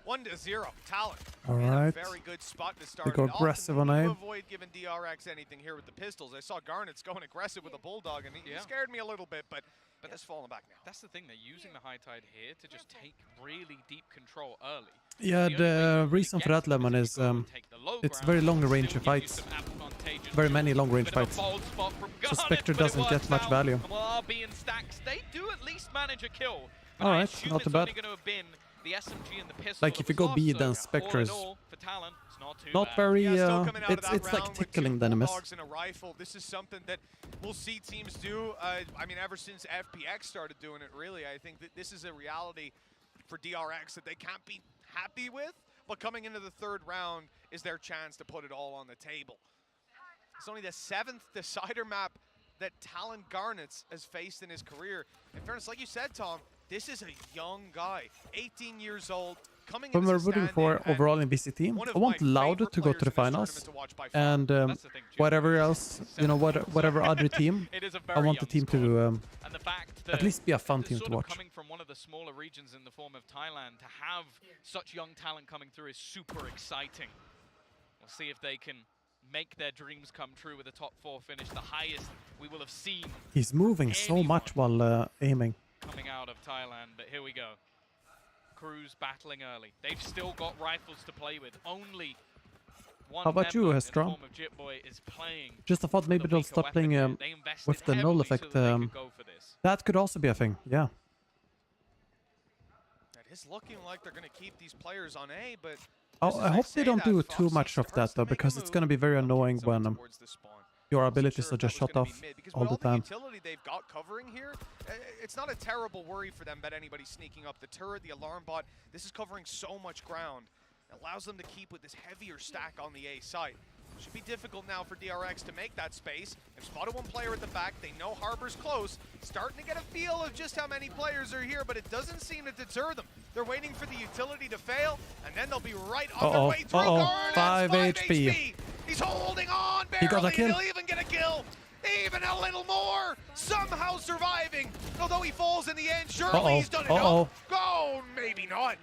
1-0, Talon. All right. Very good spot to start. We go aggressive on A. Avoid giving DRX anything here with the pistols. I saw Garnet's going aggressive with a Bulldog, and he scared me a little bit, but it's falling back now. That's the thing, they're using the high tide here to just take really deep control early. Yeah, the reason for that, Lemon, is it's very long-range fights. Very many long-range fights. So Spectre doesn't get much value. Well, RB and Stacks, they do at least manage a kill. Alright, not too bad. The SMG and the pistol like if you go B, then Spectre is not very. It's like tickling the enemies. And a rifle. This is something that we'll see teams do. I mean, ever since FPX started doing it, really, I think that this is a reality for DRX that they can't be happy with. But coming into the third round is their chance to put it all on the table. It's only the 7th decider map that Talon Garnets has faced in his career. In fairness, like you said, Tom, this is a young guy, 18 years old, coming in. When we're rooting for overall in VCT, I want Loud to go to the finals, and whatever else, you know, whatever other team, I want the team to at least be a fun team to watch. Coming from one of the smaller regions in the form of Thailand, to have such young talent coming through is super exciting. We'll see if they can make their dreams come true with a top 4 finish, the highest we will have seen. He's moving so much while aiming. Coming out of Thailand, but here we go. Cruz battling early. They've still got rifles to play with. Only one. How about you, Hestra? Just I thought maybe they'll stop playing with the null effect. That could also be a thing, yeah. It is looking like they're going to keep these players on A, but I hope they don't do too much of that though, because it's going to be very annoying when your abilities are just shut off all the time. The utility they've got covering here, it's not a terrible worry for them that anybody's sneaking up the turret, the alarm bot. This is covering so much ground. It allows them to keep with this heavier stack on the A site. Should be difficult now for DRX to make that space. They've spotted one player at the back. They know Harbor's close. Starting to get a feel of just how many players are here, but it doesn't seem to deter them. They're waiting for the utility to fail, and then they'll be right on their way through. 5 HP. He's holding on barely. He got a kill. He'll even get a kill. Even a little more. Somehow surviving. Although he falls in the end. Surely he's done enough. Go, maybe not.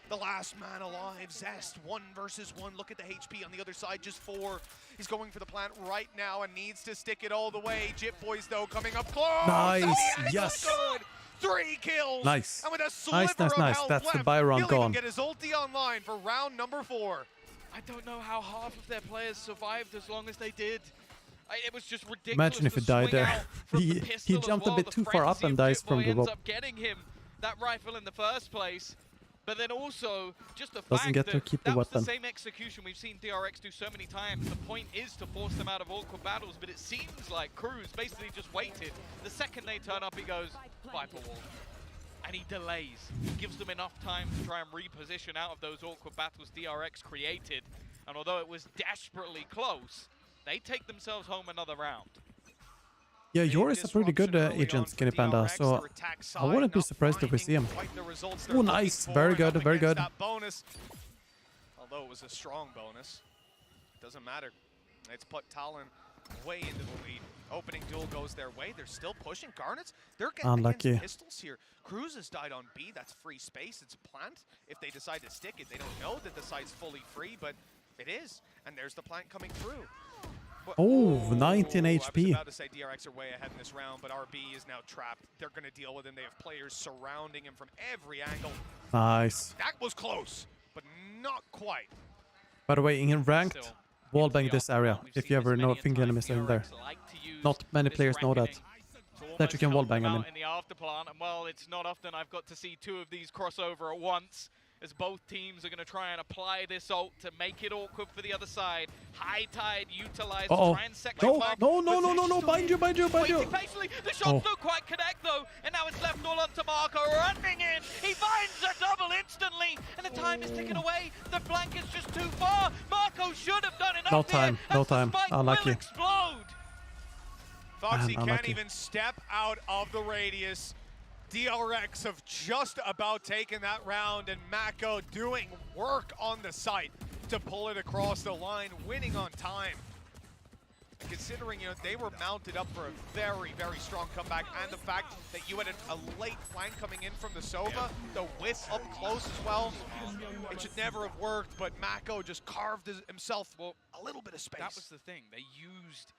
The last man alive, Zest, 1 versus 1. Look at the HP on the other side, just 4. He's going for the plant right now and needs to stick it all the way. Jip Boys, though, coming up close. Nice, yes. Good. 3 kills. Nice. And with a sliver of health That's left, the Byron he'll gone. even get his ulti online for round number 4. I don't know how half of their players survived as long as they did. It was just ridiculous. Imagine if he died there. He jumped a bit too far up and dies from the rope. Up getting him that rifle in the first place. But then also, just the Doesn't fact get to that keep the that was weapon. the same execution we've seen DRX do so many times. The point is to force them out of awkward battles, but it seems like Cruz basically just waited. The second they turn up, he goes, Viper Wall. And he delays. He gives them enough time to try and reposition out of those awkward battles DRX created. And although it was desperately close, they take themselves home another round. Yeah, Yoris is a pretty good agent, Skinny Panda, so I wouldn't be surprised if we see him. Oh, nice. Very good, very good. Bonus. Although it was a strong bonus, doesn't matter. It's put Talon way into the lead. Opening duel goes their way. They're still pushing. Garnets, they're getting unlucky pistols here. Cruz has died on B. That's free space. It's a plant. If they decide to stick it, they don't know that the site's fully free, but it is. And there's the plant coming through. Oh, 19 HP. I was about to say DRX are way ahead in this round, but RB is now trapped. They're going to deal with him. They have players surrounding him from every angle. Nice. That was close, but not quite. By the way, in ranked, wallbang this area if you ever know think enemies are in there. Not many players know that. That you can wallbang, I mean. In the afterplan, and well, it's not often I've got to see 2 of these crossover at once. as both teams are going to try and apply this ult to make it awkward for the other side. High Tide utilized to try and sector Mark. No, bind you. Patiently. The shots don't quite connect though, and now it's left all onto Marco running in. He finds a double instantly, and the time is ticking away. The flank is just too far. Marco should have done enough. No time. Unlucky. Explode. Foxy can't even step out of the radius. DRX have just about taken that round, and Mako doing work on the site to pull it across the line, winning on time. Considering, you know, they were mounted up for a very, very strong comeback, and the fact that you had a late flank coming in from the Sova, the width up close as well, it should never have worked, but Mako just carved himself a little bit of space. That was the thing. They used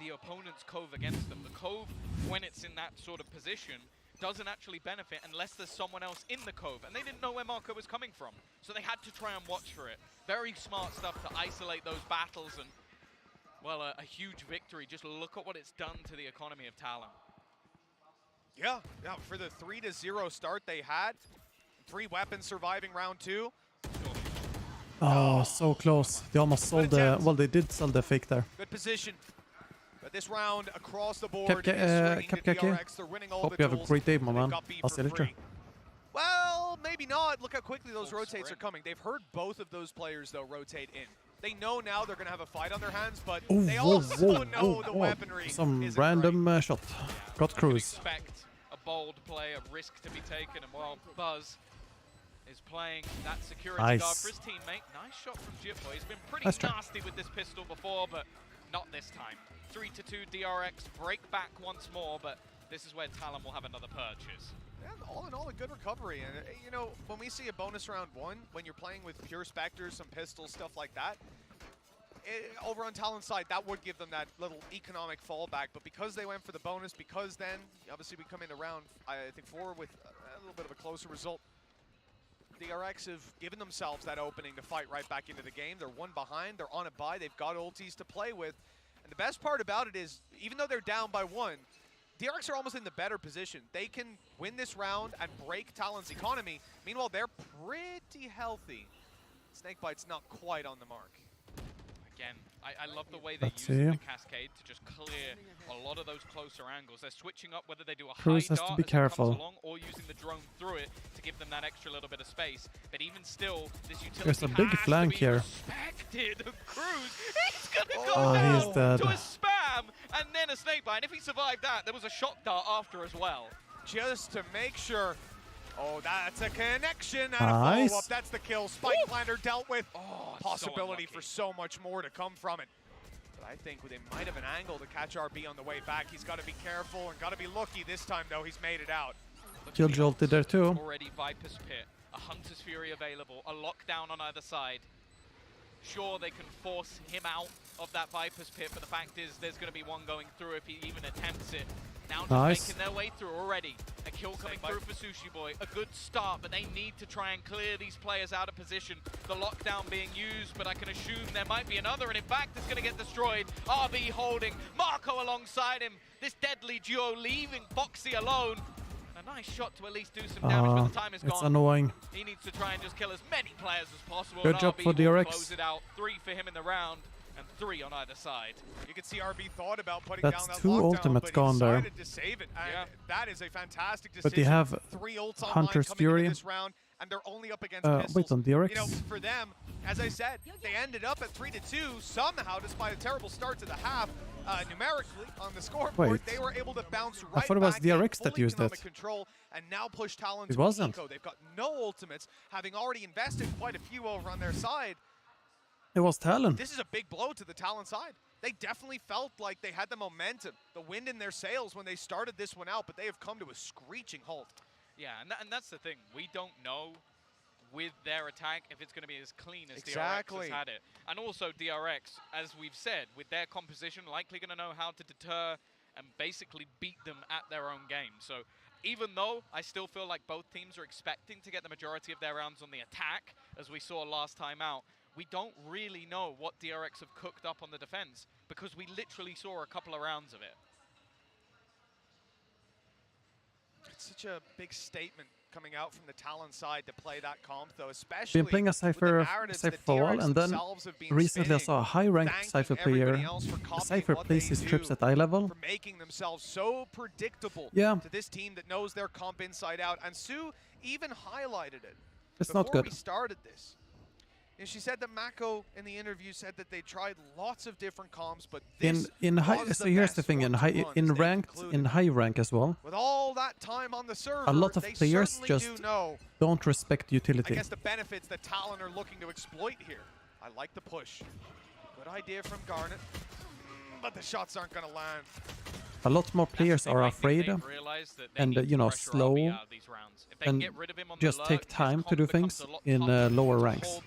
the opponent's Cove against them. The Cove, when it's in that sort of position, doesn't actually benefit unless there's someone else in the Cove, and they didn't know where Marco was coming from, so they had to try and watch for it. Very smart stuff to isolate those battles, and well, a huge victory. Just look at what it's done to the economy of Talon. Yeah, for the 3-0 start they had, 3 weapons surviving round 2. Oh, so close. They almost sold the, well, they did sell the fake there. Good position. But this round across the board, Hope you have a great day, my man. I'll see you later. Well, maybe not. Look how quickly those rotates are coming. They've heard both of those players, though, rotate in. They know now they're going to have a fight on their hands, but they also know the weaponry. Some random shot. Got cruise. Expect a bold play, a risk to be taken, and while Buzz is playing that security guard for his teammate, nice shot from Jitboy. He's been pretty nasty with this pistol before, but not this time. 3-2 DRX, break back once more, but this is where Talon will have another purchase. Yeah, all in all, a good recovery. And, you know, when we see a bonus round 1, when you're playing with pure Spectres, some pistols, stuff like that, over on Talon's side, that would give them that little economic fallback. But because they went for the bonus, because then, obviously, we come into round, I think, 4 with a little bit of a closer result. DRX have given themselves that opening to fight right back into the game. They're 1 behind, they're on a bye, they've got ultis to play with. And the best part about it is, even though they're down by 1, DRX are almost in the better position. They can win this round and break Talon's economy. Meanwhile, they're pretty healthy. Snakebite's not quite on the mark. Again, I love the way they use the Cascade to just clear a lot of those closer angles. They're switching up whether they do a high dart to be careful. Along, or using the drone through it to give them that extra little bit of space. But even still, this utility There's a big flank here. Cruz, he's gonna go down to a spam and then a snakebite. And if he survived that, there was a shot dart after as well. Just to make sure. Oh, that's a connection and a follow-up. That's the kill. Spike Planter dealt with. Possibility for so much more to come from it. But I think they might have an angle to catch RB on the way back. He's got to be careful and got to be lucky this time, though. He's made it out. Killed Jolted there, too. Already Viper's Pit, a Hunter's Fury available, a lockdown on either side. Sure, they can force him out of that Viper's Pit, but the fact is there's going to be one going through if he even attempts it. Now just making their way through already. A kill coming through for Sushi Boy. A good start, but they need to try and clear these players out of position. The lockdown being used, but I can assume there might be another, and in fact, it's going to get destroyed. RB holding, Marco alongside him. This deadly duo leaving Foxy alone. A nice shot to at least do some damage, but the time is gone. It's annoying. He needs to try and just kill as many players as possible. Good job for DRX. Close it out. 3 for him in the round. And 3 on either side. You can see RB thought about putting down that lockdown, 2 ultimates gone there. To save it. That is a fantastic decision. But they have 3 ults Hunter's Fury. This round, and they're only up against pistols. Wait, on DRX? You know, for them, as I said, they ended up at 3-2 somehow, despite a terrible start to the half. Numerically on the scoreboard, they were able to bounce right back. I thought it was DRX that used it. Control and now push Talon to eco. They've got no ultimates, having already invested quite a few over on their side. It was Talon. This is a big blow to the Talon side. They definitely felt like they had the momentum, the wind in their sails when they started this one out, but they have come to a screeching halt. Yeah, and that's the thing. We don't know with their attack if it's going to be as clean as DRX has had it. And also DRX, as we've said, with their composition, likely going to know how to deter and basically beat them at their own game. So even though I still feel like both teams are expecting to get the majority of their rounds on the attack, as we saw last time out, we don't really know what DRX have cooked up on the defense because we literally saw a couple of rounds of it. It's such a big statement coming out from the Talon side to play that comp, though, especially been playing a Cypher for a while, and then recently I saw a high-ranked Cypher player. Cypher plays his trips at eye level. For making themselves so predictable to this team that knows their comp inside out, and Sue even highlighted it. It's not good. Before we started this. And she said that Mako in the interview said that they tried lots of different comps, but this so here's the thing: in high rank as well, with all that time on the server, a lot of players just don't respect utility. I guess the benefits that Talon are looking to exploit here. I like the push. Good idea from Garnet, but the shots aren't going to land. A lot more players are afraid and you know, slow and just take time to do things in lower ranks.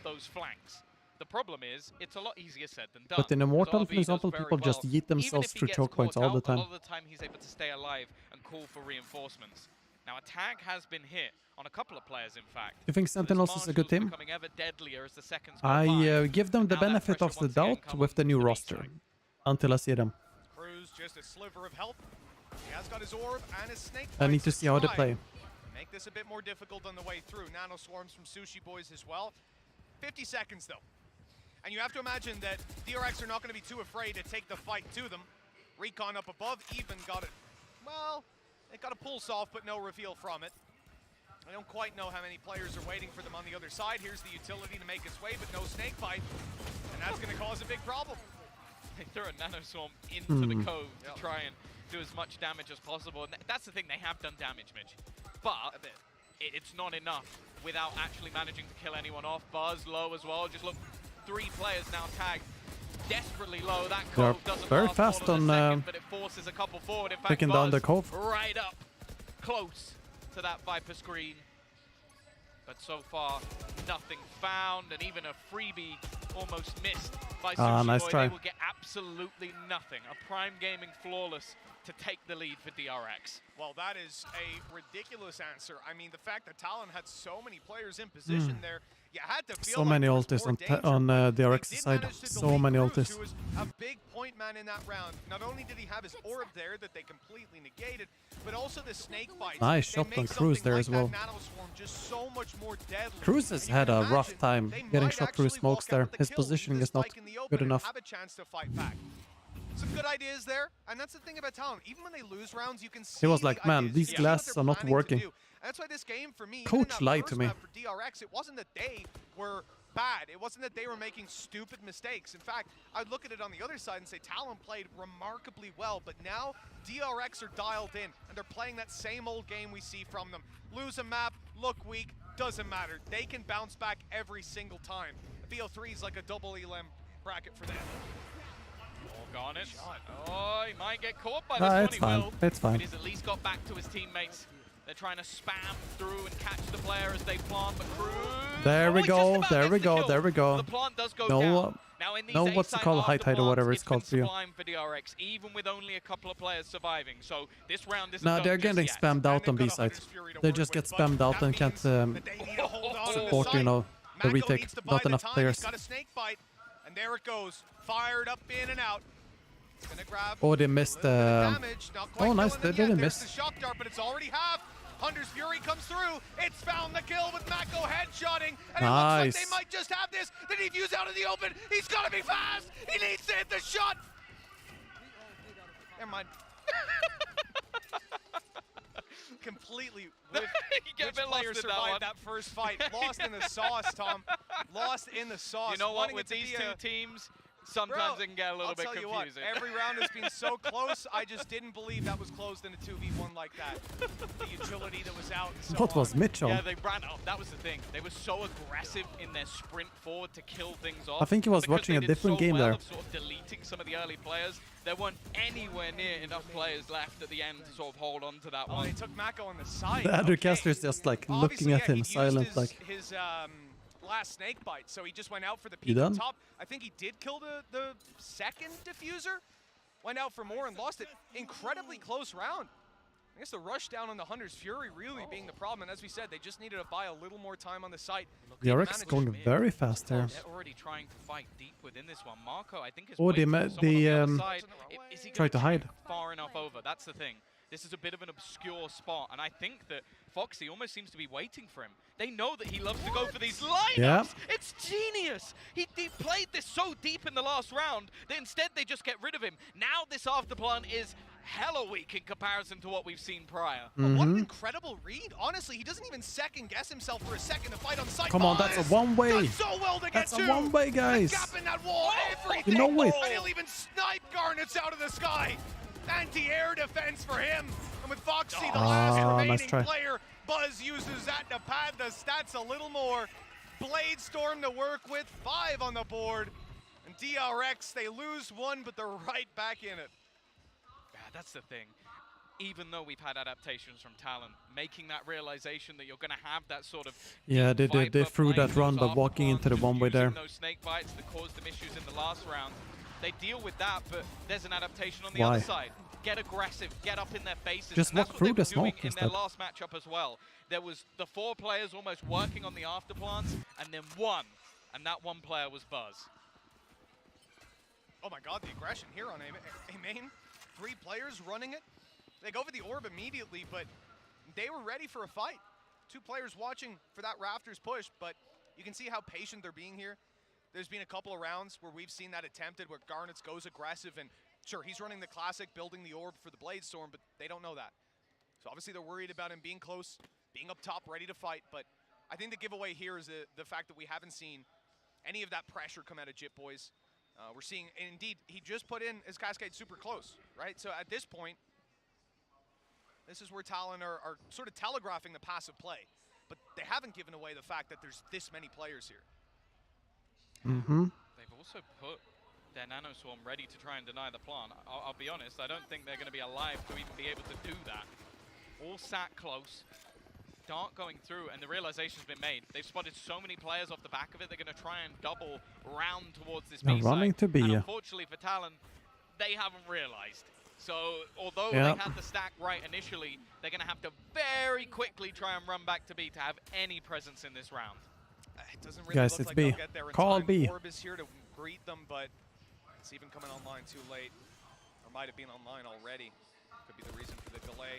The problem is, it's a lot easier said than done. But in Immortal, for example, people just yeet themselves through choke points all the time. A lot of the time he's able to stay alive and call for reinforcements. Now, Attack has been hit on a couple of players, in fact. You think Sentinels is a good team? I give them the benefit of the doubt with the new roster until I see them. Just a sliver of help. He has got his orb and his snake. I need to see how they play. Make this a bit more difficult on the way through. Nano swarms from Sushi Boys as well. 50 seconds though. And you have to imagine that DRX are not going to be too afraid to take the fight to them. Recon up above even got it. Well, it got a pulse off, but no reveal from it. I don't quite know how many players are waiting for them on the other side. Here's the utility to make its way, but no snake bite. And that's going to cause a big problem. They throw a Nano Swarm into the cove to try and do as much damage as possible. And that's the thing, they have done damage, Mitch. But it's not enough without actually managing to kill anyone off. Buzz low as well. Just look, 3 players now tagged desperately low. That cove doesn't very last fast more than a on second, but it forces a couple forward. In fact, picking down the cove. Right up close to that Viper screen. But so far, nothing found, and even a freebie almost missed by Sushi nice Boy. try. They will get absolutely nothing. A Prime Gaming flawless to take the lead for DRX. Well, that is a ridiculous answer. I mean, the fact that Talon had so many players in position there, you had to feel so many ultis on DRX side. So many ultis. Who was a big point man in that round. Not only did he have his orb there that they completely negated, but also the snake bites. Nice shot on Cruz there as well. Just so much more deadly. Cruz has had a rough time getting shot through smokes there. His positioning is not good enough. Have a chance to fight back. Some good ideas there, and that's the thing about Talon. Even when they lose rounds, you can see. He was like, man, these glasses are not working. And that's why this game, for me, Coach lied to me. For DRX, it wasn't that they were bad. It wasn't that they were making stupid mistakes. In fact, I'd look at it on the other side and say Talon played remarkably well, but now DRX are dialed in, and they're playing that same old game we see from them. Lose a map, look weak, doesn't matter. They can bounce back every single time. BO3 is like a double elim bracket for them. Garnet. Oh, he might get caught by this one. It's fine. It's fine. But he's at least got back to his teammates. They're trying to spam through and catch the player as they plant the Cruz. There we go. There we go. There we go. The plant does go down. Now in these what's it called? High tide or whatever it's called for you. For DRX, even with only a couple of players surviving. So this round isn't No, they're getting spammed out on B sides. They just get spammed out and can't support, you know, the retake. Not enough players. Got a snake bite, and there it goes. Fired up in and out. Oh, they missed. Oh, nice. They didn't miss. The shock dart, but it's already half. Hunter's Fury comes through. It's found the kill with Mako headshotting. And it looks like they might just have this. The defuse out in the open. He's got to be fast. He needs to hit the shot. Never mind. Completely with which player survived that first fight. Lost in the sauce, Tom. Lost in the sauce. You know what? With these two teams, sometimes it can get a little bit confusing. What, every round has been so close, I just didn't believe that was closed in a 2v1 like that. The utility that was out and so What was Mitchell? Yeah, they ran off. That was the thing. They were so aggressive in their sprint forward to kill things off. I think he was watching a different game there. Sort of deleting some of the early players. There weren't anywhere near enough players left at the end to sort of hold on to that one. They took Mako on the side. The other caster's just like looking at him silent, like. His last snake bite, so he just went out for the peek on top. I think he did kill the second diffuser, went out for more and lost it. Incredibly close round. I guess the rush down on the Hunter's Fury really being the problem, and as we said, they just needed to buy a little more time on the site. DRX is going very fast there. They're already trying to fight deep within this one. Marco, I think, is they tried to hide. Far enough over. That's the thing. This is a bit of an obscure spot, and I think that Foxy almost seems to be waiting for him. They know that he loves to go for these lineups. Yeah. It's genius. He played this so deep in the last round that instead they just get rid of him. Now this afterplan is hella weak in comparison to what we've seen prior. What an incredible read. Honestly, he doesn't even second guess himself for a second to fight on site. Come on, that's a one-way. Done so well to That's get a two. one-way, guys. The gap in that wall, everything. You know it. And he'll even snipe Garnets out of the sky. Anti-air defense for him. And with Foxy, the last remaining player, Buzz uses that to pad the stats a little more. Blade Storm to work with, 5 on the board. And DRX, they lose 1, but they're right back in it. Yeah, that's the thing. Even though we've had adaptations from Talon, making that realization that you're going to have that sort of... Yeah, they threw that run by walking into the one-way there. Those snake bites that caused them issues in the last round. They deal with that, but there's an adaptation on the other side. Get aggressive, get up in their faces. Just walk through the smoke in their last matchup as well. There was the 4 players almost working on the afterplants, and then 1, and that 1 player was Buzz. Oh my god, the aggression here on A main. 3 players running it. They go for the orb immediately, but they were ready for a fight. 2 players watching for that Rafters push, but you can see how patient they're being here. There's been a couple of rounds where we've seen that attempted, where Garnets goes aggressive, and sure, he's running the classic, building the orb for the Blade Storm, but they don't know that. So obviously they're worried about him being close, being up top, ready to fight, but I think the giveaway here is the fact that we haven't seen any of that pressure come out of Jit Boys. We're seeing, and indeed, he just put in his Cascade super close, right? So at this point, this is where Talon are sort of telegraphing the passive play, but they haven't given away the fact that there's this many players here. They've also put their Nano Swarm ready to try and deny the plant. I'll be honest, I don't think they're going to be alive to even be able to do that. All sat close, Dart going through, and the realization's been made. They've spotted so many players off the back of it, they're going to try and double round towards this B side. Running to B. And unfortunately for Talon, they haven't realized. So although they had the stack right initially, they're going to have to very quickly try and run back to B to have any presence in this round. It doesn't really Guys, look it's like B. they'll get there in Call time. B. Orb is here to greet them, but it's even coming online too late. Or might have been online already. Could be the reason for the delay.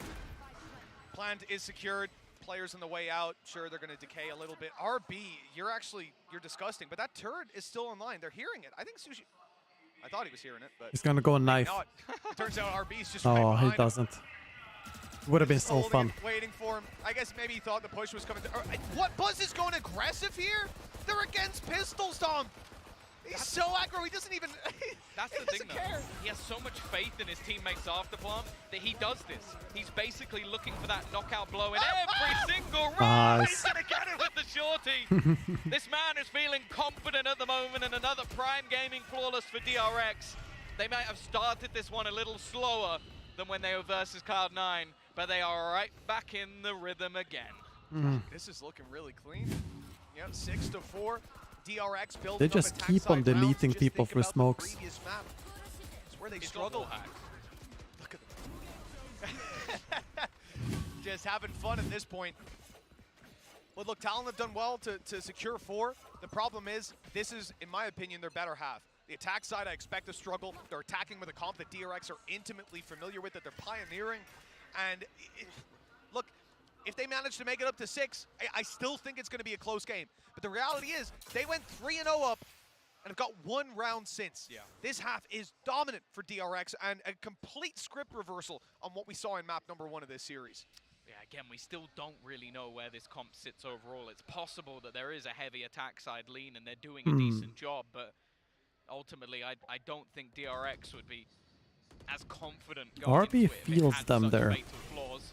Plant is secured. Players on the way out. Sure, they're going to decay a little bit. RB, you're disgusting, but that turret is still online. They're hearing it. I think Sushi... I thought he was hearing it, but... He's going to go knife. It turns out RB's just Oh, he doesn't. Would have been so fun. Waiting for him. I guess maybe he thought the push was coming. What? Buzz is going aggressive here? They're against pistols, Tom. He's so aggro. He doesn't even. That's the thing, though. He has so much faith in his teammates afterplan that he does this. He's basically looking for that knockout blow in every single round. He's going to get it with the shorty. This man is feeling confident at the moment, and another prime gaming flawless for DRX. They might have started this one a little slower than when they were versus Cloud9, but they are right back in the rhythm again. This is looking really clean. Yep, 6-4. DRX builds. They just keep on deleting people for smokes. It's where they struggle. Look at them. Just having fun at this point. But look, Talon have done well to secure 4. The problem is, this is, in my opinion, their better half. The attack side, I expect to struggle. They're attacking with a comp that DRX are intimately familiar with, that they're pioneering. And look, if they manage to make it up to 6, I still think it's going to be a close game. But the reality is, they went 3-0 up and have got 1 round since. Yeah. This half is dominant for DRX and a complete script reversal on what we saw in map number 1 of this series. Yeah, again, we still don't really know where this comp sits overall. It's possible that there is a heavy attack side lean and they're doing a decent job, but ultimately, I don't think DRX would be as confident going RB into it feels them there. fatal flaws.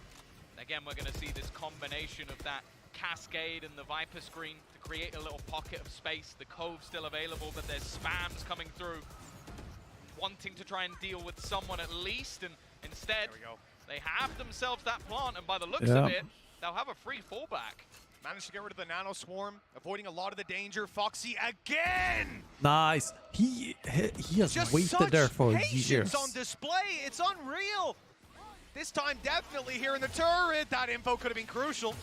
Again, we're going to see this combination of that Cascade and the Viper screen to create a little pocket of space. The Cove still available, but there's spams coming through, wanting to try and deal with someone at least, and instead, they have themselves that plant, and by the looks of it, they'll have a free fallback. Managed to get rid of the Nano Swarm, avoiding a lot of the danger. Foxy again! Nice. He has just waited there for patience years. On display. It's unreal. This time, definitely here in the turret. That info could have been crucial.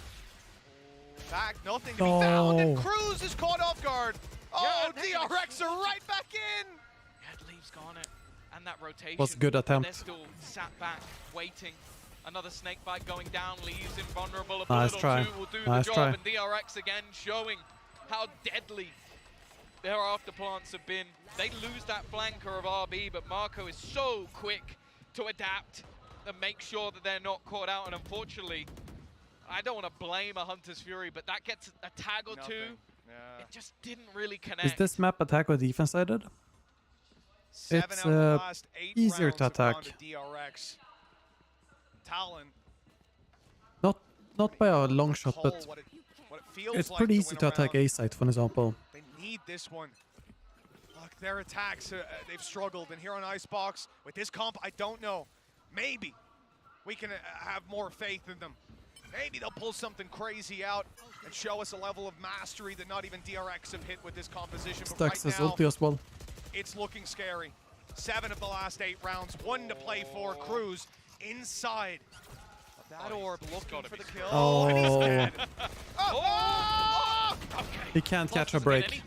Back, nothing to be found, and Cruz is caught off guard. Oh, DRX are right back in. Yeah, Leaves got it, and that rotation. Was a good attempt. They're still sat back, waiting. Another snake bite going down, leaves him vulnerable. A Nice bullet try. or two will do Nice the job, try. and DRX again showing how deadly their afterplants have been. They lose that flanker of RB, but Marco is so quick to adapt and make sure that they're not caught out. And unfortunately, I don't want to blame a Hunter's Fury, but that gets a tag or two. Yeah. It just didn't really connect. Is this map attack or defense sided? 7 It's out of the last 8 easier rounds to have gone attack. to DRX. Talon. Not by a long shot, but What it feels it's like pretty to easy win to a attack round. A site, for example. They need this one. Look, their attacks, they've struggled. And here on Icebox, with this comp, I don't know. Maybe we can have more faith in them. Maybe they'll pull something crazy out and show us a level of mastery that not even DRX have hit with this composition. But Stacks right his now, ulti as well. it's looking scary. 7 of the last 8 rounds, 1 to play for. Cruz inside of that orb, looking for the kill. Oh. And he's dead. He can't catch a break.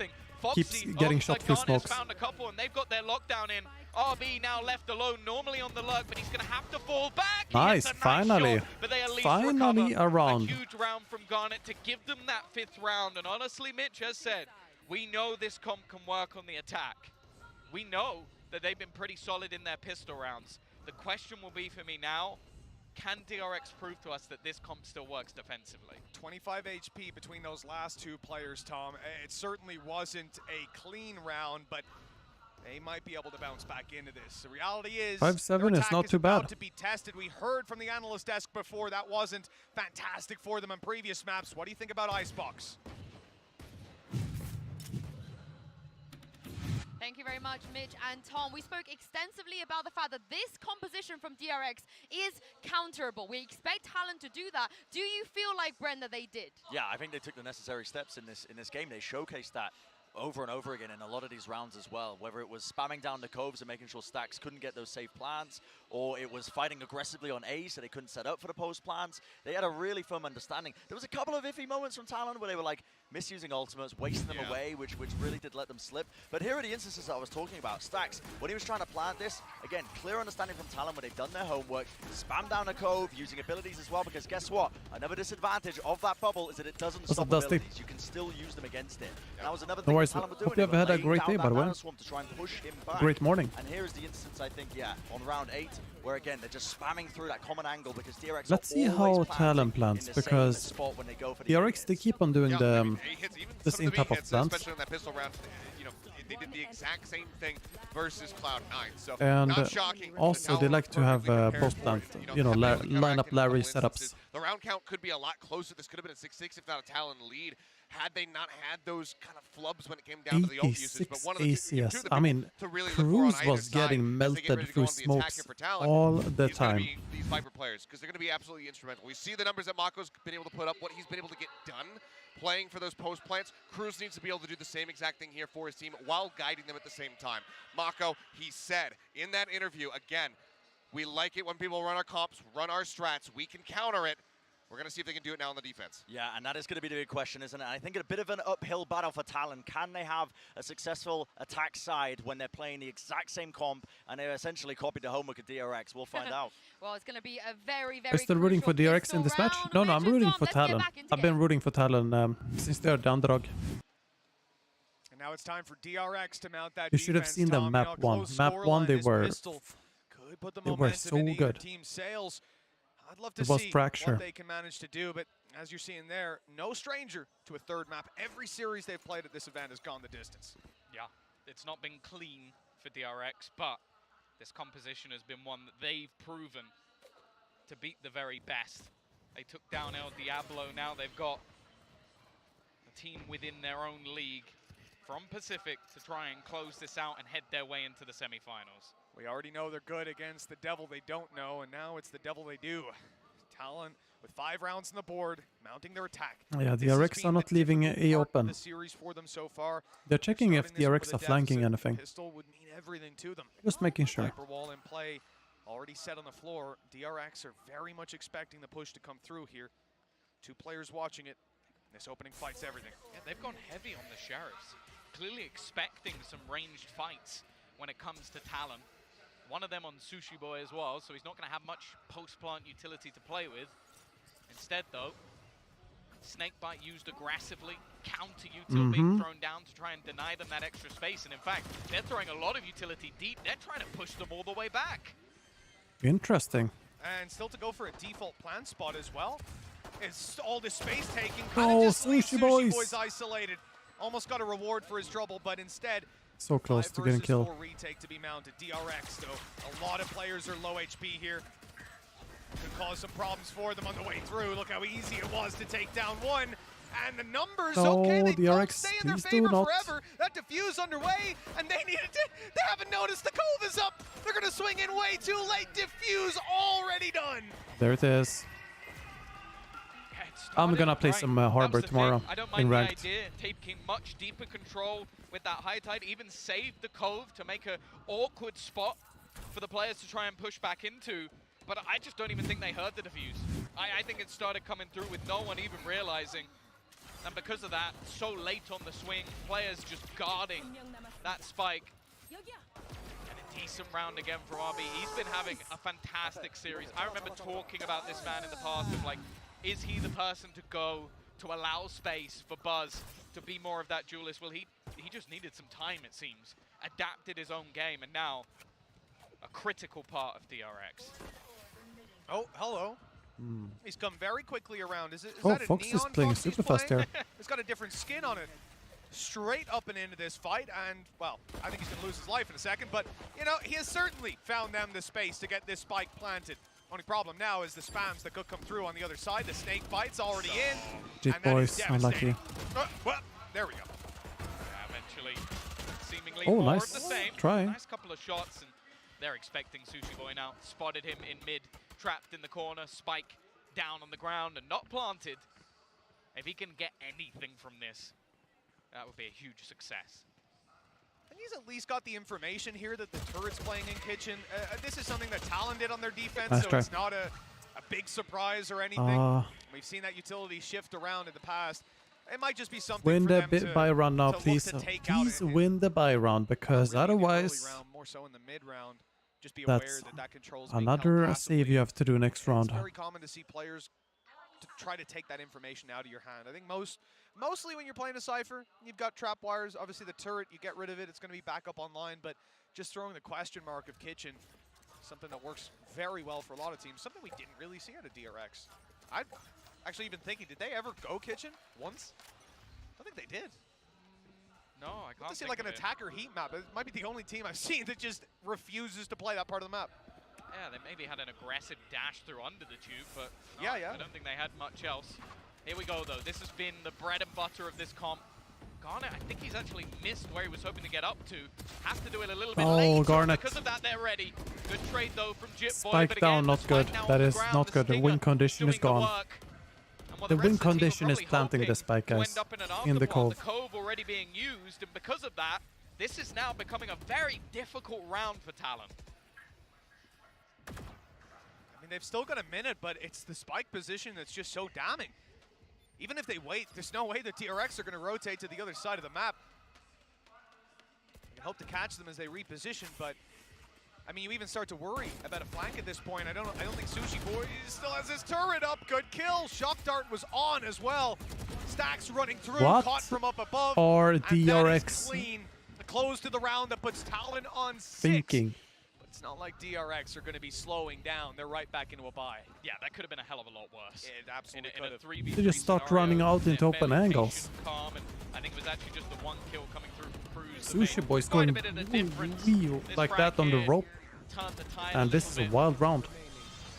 Keeps getting shot through smokes. Found a couple, and they've got their lockdown in. RB now left alone, normally on the lurk, but he's going to have to fall back. Nice, finally. Shot, but they at least Finally recover. a round. A huge round from Garnet to give them that 5th round. And honestly, Mitch has said, we know this comp can work on the attack. We know that they've been pretty solid in their pistol rounds. The question will be for me now, can DRX prove to us that this comp still works defensively? 25 HP between those last 2 players, Tom. It certainly wasn't a clean round, but they might be able to bounce back into this. The reality is, 5-7 is not too bad. To be tested. We heard from the analyst desk before that wasn't fantastic for them on previous maps. What do you think about Icebox? Thank you very much, Mitch and Tom. We spoke extensively about the fact that this composition from DRX is counterable. We expect Talon to do that. Do you feel like, Brenda, they did? Yeah, I think they took the necessary steps in this game. They showcased that over and over again in a lot of these rounds as well, whether it was spamming down the coves and making sure Stacks couldn't get those safe plants, or it was fighting aggressively on A so they couldn't set up for the post plants. They had a really firm understanding. There was a couple of iffy moments from Talon where they were like misusing ultimates, wasting them away, which really did let them slip. But here are the instances that I was talking about. Stacks, when he was trying to plant this, again, clear understanding from Talon where they've done their homework, spam down a cove, using abilities as well, because guess what? Another disadvantage of that bubble is that it doesn't stop abilities. You can still use them against it. And that was another thing Talon were doing. Hope you have had a great day, by the way. Great morning. And here is the instance, I think, on round 8, where again, they're just spamming through that common angle because DRX Let's see how Talon plants, because DRX, they keep on doing the same type of plants. Especially on that pistol round, you know, they did the exact same thing versus Cloud9. So and not shocking. Also, they like to have post plant, line up Larry setups. The round count could be a lot closer. This could have been a 6-6 if not a Talon lead, had they not had those kind of flubs when it came down to the ult usage. But one of the ACS. I mean, Cruz was getting melted through smokes all the time. These Viper players, because they're going to be absolutely instrumental. We see the numbers that Mako's been able to put up, what he's been able to get done playing for those post plants. Cruz needs to be able to do the same exact thing here for his team while guiding them at the same time. Mako, he said in that interview, again, we like it when people run our comps, run our strats. We can counter it. We're going to see if they can do it now on the defense. Yeah, and that is going to be the big question, isn't it? I think a bit of an uphill battle for Talon. Can they have a successful attack side when they're playing the exact same comp and they're essentially copied the homework of DRX? We'll find out. Well, it's going to be a very, very Are you still rooting for DRX in this match? No, I'm rooting for Talon. I've been rooting for Talon since they're the underdog. And now it's time for DRX to mount that You should have seen them map 1. Map 1, they were so good. Team sales. I'd love to see Fracture. what they can manage to do, but as you're seeing there, no stranger to a 3rd map. Every series they've played at this event has gone the distance. Yeah, it's not been clean for DRX, but this composition has been one that they've proven to beat the very best. They took down El Diablo, now they've got a team within their own league from Pacific to try and close this out and head their way into the semifinals. We already know they're good against the devil they don't know, and now it's the devil they do. Talon with 5 rounds on the board, mounting their attack. Yeah, DRX are not leaving A open. The series for them so far. They're checking if DRX are flanking anything. Pistol would mean everything to them. Just making sure. Viper wall in play, already set on the floor. DRX are very much expecting the push to come through here. 2 players watching it. This opening fight's everything. Yeah, they've gone heavy on the Sheriffs, clearly expecting some ranged fights when it comes to Talon. One of them on Sushi Boy as well, so he's not going to have much post-plant utility to play with. Instead, though, Snakebite used aggressively, counter-util being thrown down to try and deny them that extra space. And in fact, they're throwing a lot of utility deep. They're trying to push them all the way back. Interesting. And still to go for a default plant spot as well. It's all this space taking. Oh, Sushi Boys isolated. Almost got a reward for his trouble, but instead, so close to getting killed. 5 versus 4 retake to be mounted. DRX, though, a lot of players are low HP here. Could cause some problems for them on the way through. Look how easy it was to take down one. And the numbers, okay, they don't stay in their favor forever. That diffuse underway, and they needed to, they haven't noticed the cove is up. They're going to swing in way too late. Diffuse already done. There it is. I'm gonna play some Harbor tomorrow I don't in mind ranked. the idea, taking much deeper control with that high tide, even saved the cove to make an awkward spot for the players to try and push back into. But I just don't even think they heard the diffuse. I think it started coming through with no one even realizing. And because of that, so late on the swing, players just guarding that spike. And a decent round again from RB. He's been having a fantastic series. I remember talking about this man in the past of like, is he the person to go to allow space for Buzz to be more of that duelist? Well, he just needed some time, it seems. Adapted his own game, and now a critical part of DRX. Oh, hello. He's come very quickly around. Is Oh, that a Fox neon is playing Fox he's super fast playing? here. It's got a different skin on it. Straight up and into this fight, and, well, I think he's going to lose his life in a second, but, you know, he has certainly found them the space to get this spike planted. Only problem now is the spams that could come through on the other side. The snake bite's already in. Jit Boys, unlucky. Well, there we go. Eventually, seemingly Oh, more nice of the same. try. Nice couple of shots, and they're expecting Sushi Boy now. Spotted him in mid, trapped in the corner, spike down on the ground and not planted. If he can get anything from this, that would be a huge success. And he's at least got the information here that the turret's playing in kitchen. This is something that Talon did on their defense, Nice so try. it's not a big surprise or anything. We've seen that utility shift around in the past. It might just be something Win for the them bit buy round now, to look please. to take out Please in win the buy round, because really in the early otherwise round, more so in the mid round. Just be aware that control's being held another passively. save you have to do next round. It's very common to see players to try to take that information out of your hand. I think mostly when you're playing a Cypher, you've got trap wires. Obviously the turret, you get rid of it, it's going to be back up online, but just throwing the question mark of kitchen, something that works very well for a lot of teams, something we didn't really see out of DRX. I'd actually even thinking, did they ever go kitchen once? I think they did. No, I can't see think like of an it. attacker heat map. It might be the only team I've seen that just refuses to play that part of the map. Yeah, they maybe had an aggressive dash through under the tube, but no, yeah. I don't think they had much else. Here we go, though. This has been the bread and butter of this comp. Garnet, I think he's actually missed where he was hoping to get up to. Has to do it a little bit later. Garnet. Because of that, they're ready. Good trade, though, from Jit Boy. Spike but down, again, not good. That is not good. The win condition is gone. The win condition is planting the spike, guys, in the cove. The cove already being used, and because of that, this is now becoming a very difficult round for Talon. I mean, they've still got a minute, but it's the spike position that's just so damning. Even if they wait, there's no way the DRX are going to rotate to the other side of the map. You can hope to catch them as they reposition, but I mean, you even start to worry about a flank at this point. I don't think Sushi Boy still has his turret up. Good kill. Shock Dart was on as well. Stacks running through, caught from up above. Or and DRX that is clean. The close to the round that puts Talon on 6. thinking? But it's not like DRX are going to be slowing down. They're right back into a bye. Yeah, that could have been a hell of a lot worse. It absolutely could have. 3v3 They just start scenario, running out into they're open fairly angles. patient, calm, and I think it was actually just the one kill coming through from Cruz. Sushi Boy's going wheel like that on the rope. And this is a wild round.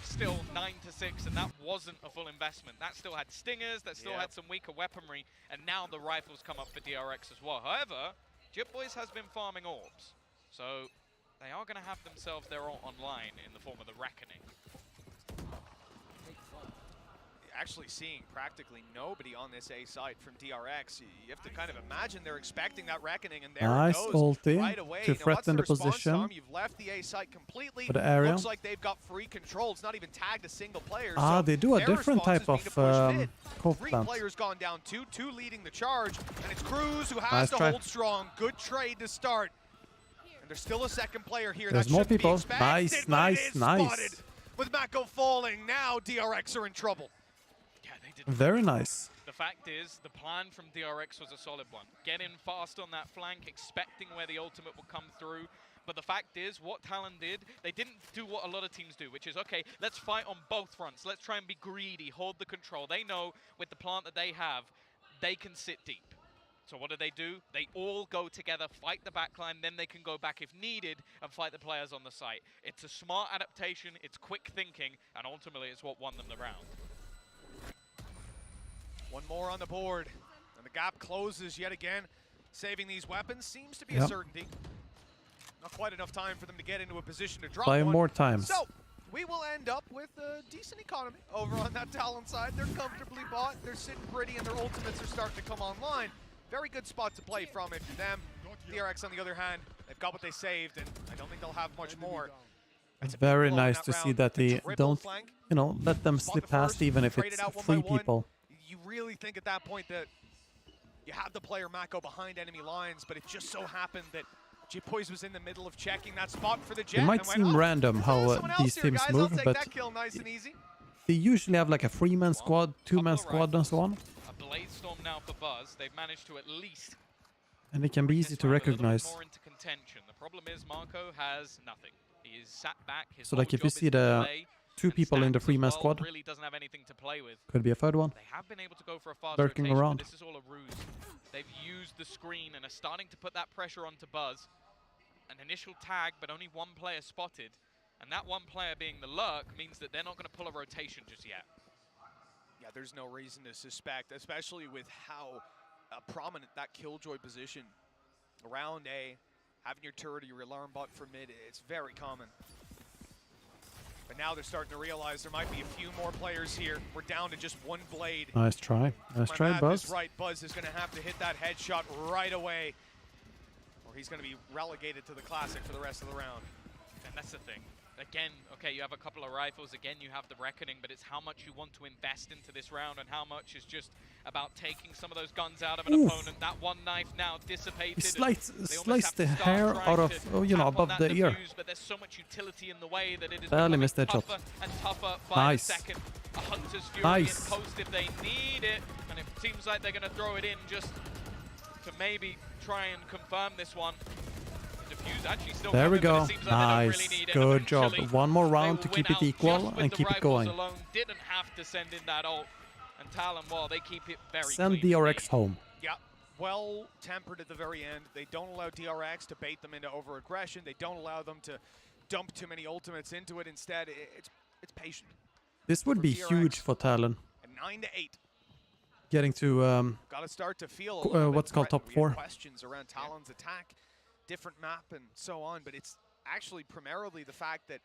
Still 9-6, and that wasn't a full investment. That still had stingers, that still had some weaker weaponry, and now the rifles come up for DRX as well. However, Jit Boys has been farming orbs, so they are going to have themselves their own online in the form of the Reckoning. Actually seeing practically nobody on this A site from DRX. You have to kind of imagine they're expecting that Reckoning, and there Nice it goes ulti right away. to threaten the position. Tom? You've left the A site completely. For the area. Looks like they've got free control. It's not even tagged a single player. Ah, so they do a their different response type has been of to push mid. cove 3 plant. players gone down, two leading the charge, and it's Cruz who has Nice to try. hold strong. Good trade to start. And there's still a second player here. There's more people. Nice, nice, nice. With Mako falling, now DRX are in trouble. Yeah, they did. Very nice. The fact is, the plan from DRX was a solid one. Get in fast on that flank, expecting where the ultimate will come through. But the fact is, what Talon did, they didn't do what a lot of teams do, which is, okay, let's fight on both fronts. Let's try and be greedy, hold the control. They know with the plant that they have, they can sit deep. So what do? They all go together, fight the backline, then they can go back if needed and fight the players on the site. It's a smart adaptation, it's quick thinking, and ultimately it's what won them the round. One more on the board, and the gap closes yet again. Saving these weapons seems to be a certainty. Not quite enough time for them to get into a position to drop 5 one. more times. So, we will end up with a decent economy over on that Talon side. They're comfortably bought, they're sitting pretty, and their ultimates are starting to come online. Very good spot to play from it for them. DRX, on the other hand, they've got what they saved, and I don't think they'll have much more. It's very nice to see that they don't, you know, let them slip past even if it's 3 people. You really think at that point that you have the player Mako behind enemy lines, but it just so happened that Jipoise was in the middle of checking that spot for the Jet. It might seem random how these teams move, but they usually have like a 3-man squad, 2-man squad, and so on. Blade Storm now for Buzz. They've managed to at least, and it can be easy to recognize. More into contention. The problem is Marco has nothing. He is sat back. His so like if you see the 2 people in the 3-man squad, really doesn't have anything to play with. Could be a 3rd one. They have been able to go for a fast lurking rotation, around. But this is all a ruse. They've used the screen and are starting to put that pressure onto Buzz. An initial tag, but only 1 player spotted, and that 1 player being the lurk means that they're not going to pull a rotation just yet. Yeah, there's no reason to suspect, especially with how prominent that Killjoy position around A, having your turret or your alarm bot for mid, it's very common. But now they're starting to realize there might be a few more players here. We're down to just 1 blade. Nice try. Nice try, Buzz. Right, Buzz is going to have to hit that headshot right away, or he's going to be relegated to the Classic for the rest of the round. And that's the thing. Again, okay, you have a couple of rifles, again you have the Reckoning, but it's how much you want to invest into this round and how much is just about taking some of those guns out of an opponent. That 1 knife now dissipated. Slice the hair out of, you know, above the ear. But there's so much utility in the way that it is barely missed that shot. And tougher by the second. A Hunter's Fury in post if they need it, and it seems like they're going to throw it in just to maybe try and confirm this one. There we go. Nice. Good job. 1 more round to keep it equal and keep it going. Didn't have to send in that ult. And Talon, well, they keep it very Send DRX home. Yeah, well tempered at the very end. They don't allow DRX to bait them into over-aggression. They don't allow them to dump too many ultimates into it. Instead, it's patient. This would be huge for Talon. 9-8. Getting to got to start to feel what's called top 4. Questions around Talon's attack. Different map and so on, but it's actually primarily the fact that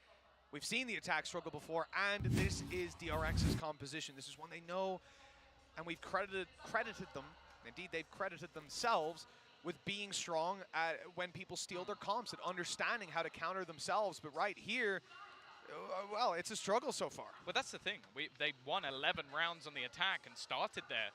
we've seen the attack struggle before, and this is DRX's composition. This is one they know, and we've credited them. Indeed, they've credited themselves with being strong at when people steal their comps and understanding how to counter themselves. But right here, well, it's a struggle so far. Well, that's the thing. They won 11 rounds on the attack and started there.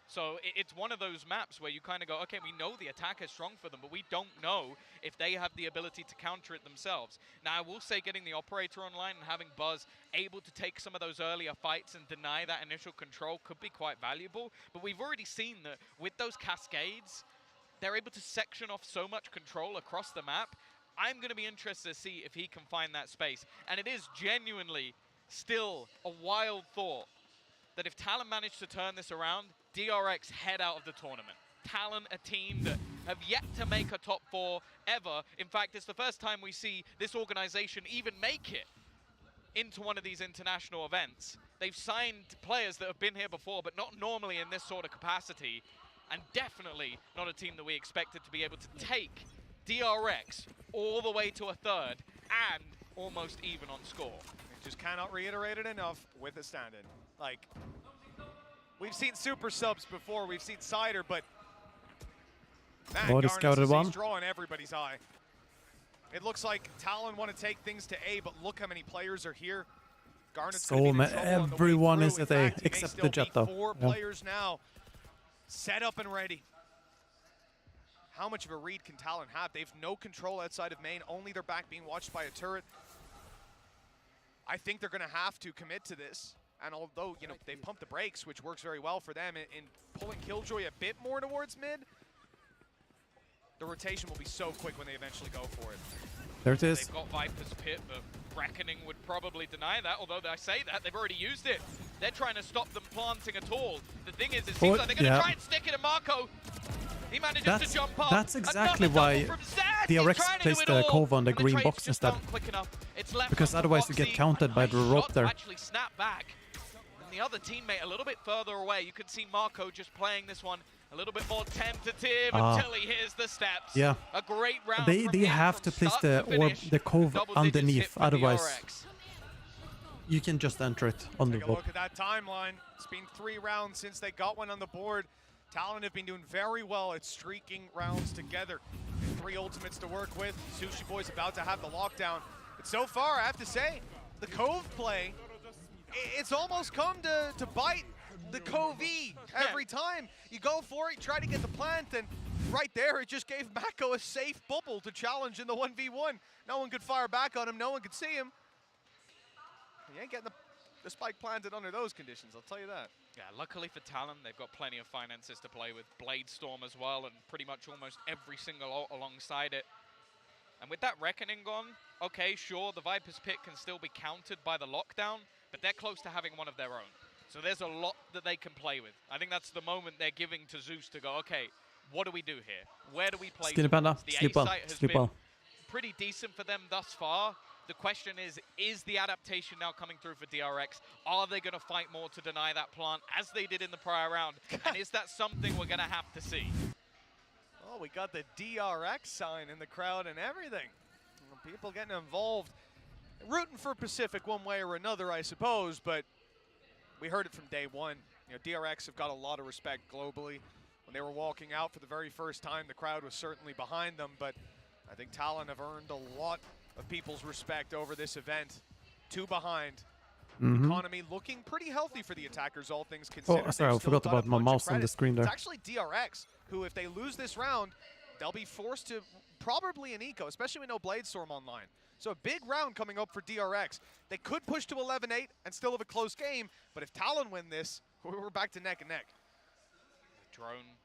So it's one of those maps where you kind of go, okay, we know the attack is strong for them, but we don't know if they have the ability to counter it themselves. Now, I will say getting the operator online and having Buzz able to take some of those earlier fights and deny that initial control could be quite valuable. But we've already seen that with those cascades, they're able to section off so much control across the map. I'm going to be interested to see if he can find that space. And it is genuinely still a wild thought that if Talon managed to turn this around, DRX head out of the tournament. Talon, a team that have yet to make a top 4 ever. In fact, it's the first time we see this organization even make it into one of these international events. They've signed players that have been here before, but not normally in this sort of capacity, and definitely not a team that we expected to be able to take DRX all the way to a 3rd and almost even on score. Just cannot reiterate it enough with a stand-in. Like, we've seen super subs before, we've seen Cider, but man, he's drawing everybody's eye. It looks like Talon want to take things to A, but look how many players are here. Garnet's everyone is at A, except the Jet, though. 4 players now set up and ready. how much of a read can Talon have? They've no control outside of main, only their back being watched by a turret. I think they're going to have to commit to this. And although, you know, they pumped the brakes, which works very well for them in pulling Killjoy a bit more towards mid, the rotation will be so quick when they eventually go for it. There it is. They've got Viper's Pit, but Reckoning would probably deny that, although I say that, they've already used it. They're trying to stop them planting at all. The thing is, it seems like they're going to try and stick it at Marco. He manages to jump up. That's exactly why DRX placed the Cove on the green box instead. Because otherwise you get counted by the rope there. Actually snap back. And the other teammate a little bit further away. You can see Marco just playing this one a little bit more tentative until he hears the steps. Yeah. A great round. They have to place the Cove underneath, otherwise you can just enter it on the rope. Take a look at that timeline. It's been 3 rounds since they got one on the board. Talon have been doing very well at streaking rounds together. 3 ultimates to work with. Sushi Boy's about to have the lockdown. But so far, I have to say, the Cove play, it's almost come to bite the Covey every time. You go for it, you try to get the plant, and right there, it just gave Mako a safe bubble to challenge in the 1v1. No one could fire back on him, no one could see him. He ain't getting the spike planted under those conditions, I'll tell you that. Yeah, luckily for Talon, they've got plenty of finances to play with. Blade Storm as well, and pretty much almost every single ult alongside it. And with that Reckoning gone, okay, sure, the Viper's Pit can still be countered by the lockdown, but they're close to having one of their own. So there's a lot that they can play with. I think that's the moment they're giving to Zeus to go, okay, what do we do here? Where do we play? Skinny Panda, sleep well, sleep well. Pretty decent for them thus far. The question is the adaptation now coming through for DRX? Are they going to fight more to deny that plant as they did in the prior round? And is that something we're going to have to see? Oh, we got the DRX sign in the crowd and everything. People getting involved. Rooting for Pacific one way or another, I suppose, but we heard it from day one. You know, DRX have got a lot of respect globally. When they were walking out for the very first time, the crowd was certainly behind them, but I think Talon have earned a lot of people's respect over this event. 2 behind. Economy looking pretty healthy for the attackers, all things considered. Oh, sorry, I forgot about my mouse on the screen there. It's actually DRX, who if they lose this round, they'll be forced to probably an eco, especially with no Blade Storm online. So a big round coming up for DRX. They could push to 11-8 and still have a close game, but if Talon win this, we're back to neck and neck. Drone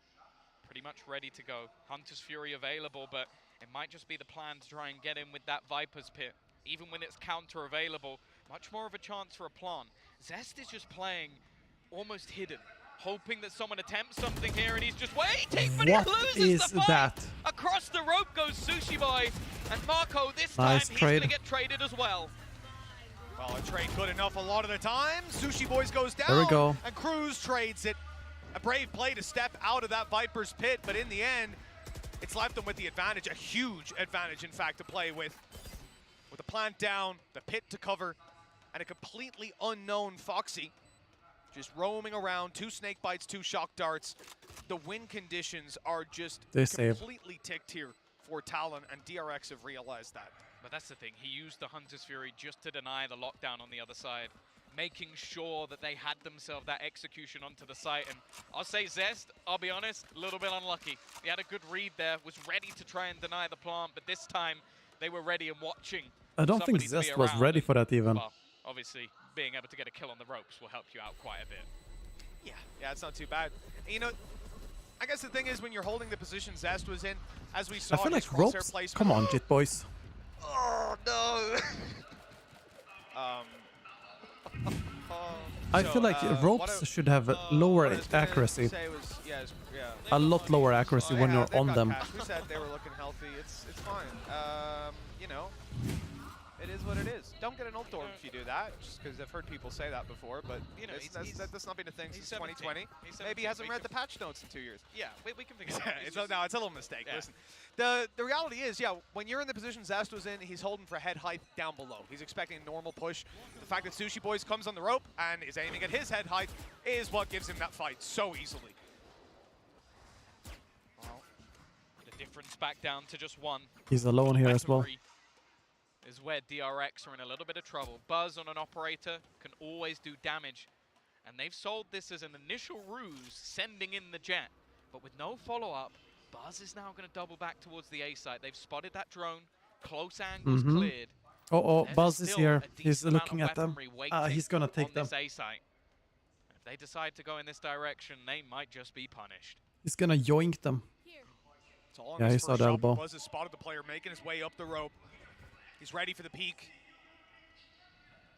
pretty much ready to go. Hunter's Fury available, but it might just be the plan to try and get in with that Viper's Pit. Even when it's counter available, much more of a chance for a plant. Zest is just playing almost hidden, hoping that someone attempts something here, and he's just waiting, but he loses the fight! Across the rope goes Sushi Boy, and Marco this time, he's going to get traded as well. Well, a trade good enough a lot of the time. Sushi Boys goes down, there we go. And Cruz trades it. A brave play to step out of that Viper's Pit, but in the end, it's left them with the advantage, a huge advantage, in fact, to play with. With the plant down, the pit to cover, and a completely unknown Foxy just roaming around. 2 snake bites, 2 shock darts. The win conditions are just completely ticked here for Talon, and DRX have realized that. But that's the thing, he used the Hunter's Fury just to deny the lockdown on the other side, making sure that they had themselves that execution onto the site. And I'll say Zest, I'll be honest, a little bit unlucky. He had a good read there, was ready to try and deny the plant, but this time they were ready and watching. I don't think Zest was ready for that even. Well, obviously, being able to get a kill on the ropes will help you out quite a bit. Yeah, it's not too bad. And, you know, I guess the thing is when you're holding the position Zest was in, as we saw I feel in like ropes. placement. Come on, Jit boys. Oh no. I feel like ropes should have lower accuracy. A lot lower accuracy when you're on them. We said they were looking healthy. It's fine. You know, it is what it is. Don't get an ult orb if you do that, just because I've heard people say that before. But you know, that's not been a thing since 2020. Maybe he hasn't read the patch notes in 2 years. Yeah, we can figure it out. No, it's a little mistake. Yeah. Listen, the reality is, yeah, when you're in the position Zest was in, he's holding for head height down below. He's expecting a normal push. The fact that Sushi Boys comes on the rope and is aiming at his head height is what gives him that fight so easily. Well, the difference back down to just 1. He's alone here as well. Is where DRX are in a little bit of trouble. Buzz on an operator can always do damage. And they've sold this as an initial ruse, sending in the jet. But with no follow-up, Buzz is now going to double back towards the A site. They've spotted that drone. Close angles cleared. Oh, Buzz is here. He's looking at them. He's gonna take them. A site. If they decide to go in this direction, they might just be punished. He's gonna yoink them. Yeah, he saw the elbow. Buzz has spotted the player making his way up the rope. He's ready for the peak.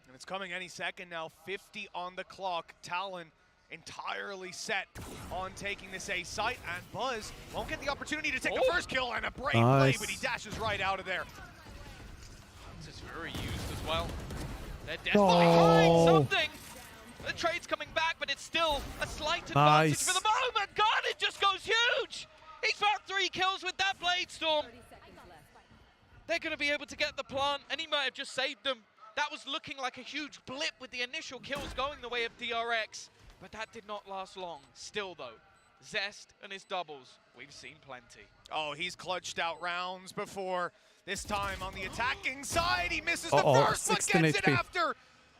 And it's coming any second now. 50 on the clock. TLN entirely set on taking this A site, and Buzz won't get the opportunity to take the first kill, and a brave play, but he dashes right out of there. This is very used as well. They're desperately trying something. The trade's coming back, but it's still a slight advantage for the moment. God, it just goes huge. He's found 3 kills with that Blade Storm. They're going to be able to get the plant, and he might have just saved them. That was looking like a huge blip with the initial kills going the way of DRX, but that did not last long. Still, though, Zest and his doubles, we've seen plenty. Oh, he's clutched out rounds before. This time on the attacking side, he misses the first, but gets it after.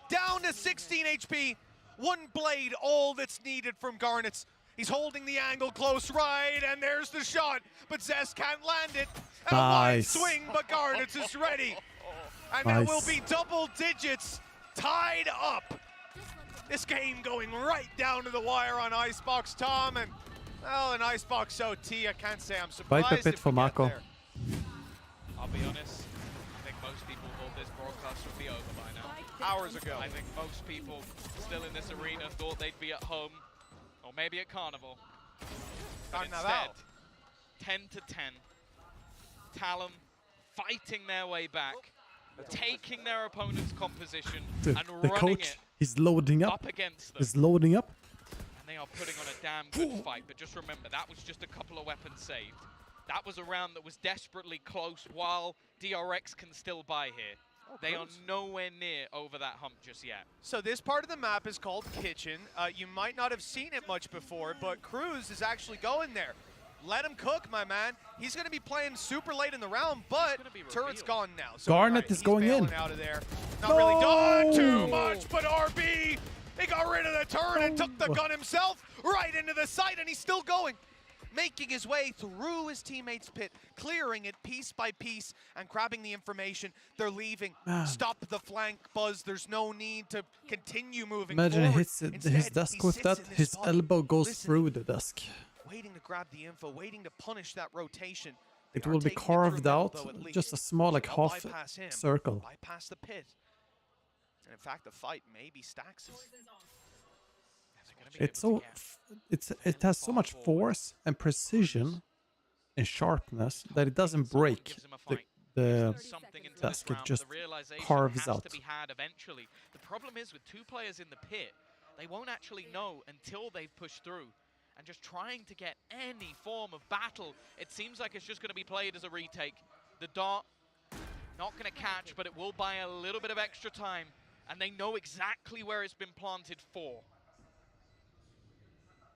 Down to 16 HP. 1 blade, all that's needed from Garnets. He's holding the angle close right, and there's the shot, but Zest can't land it. And a wide swing, but Garnets is ready. And that will be double digits tied up. This game going right down to the wire on Icebox Tom, and well, an Icebox OT, I can't say I'm surprised. Right a bit for Marco. I'll be honest, I think most people thought this broadcast would be over by now. Hours ago. I think most people still in this arena thought they'd be at home, or maybe at Carnival. But instead, 10 to 10. TLN fighting their way back, taking their opponent's composition and the running coach, it he's loading up. Against them. He's loading up. And they are putting on a damn good fight. But just remember, that was just a couple of weapons saved. That was a round that was desperately close while DRX can still buy here. They are nowhere near over that hump just yet. So this part of the map is called Kitchen. You might not have seen it much before, but Cruz is actually going there. Let him cook, my man. He's going to be playing super late in the round, but turret's gone now. So Garnet is going in. Out of there. Not really done too much, but RB, he got rid of the turret and took the gun himself right into the site, and he's still going. Making his way through his teammates' pit, clearing it piece by piece and grabbing the information. They're leaving. Stop the flank, Buzz. There's no need to continue moving Imagine forward. his desk with that. His elbow goes through the desk. Waiting to grab the info, waiting to punish that rotation. It will be carved out, just a small, like, half circle. Bypass the pit. And in fact, the fight maybe stacks. It's so, it has so much force and precision and sharpness that it doesn't break the desk. It just carves out. The problem is with 2 players in the pit, they won't actually know until they've pushed through. And just trying to get any form of battle, it seems like it's just going to be played as a retake. The dart, not going to catch, but it will buy a little bit of extra time. And they know exactly where it's been planted for.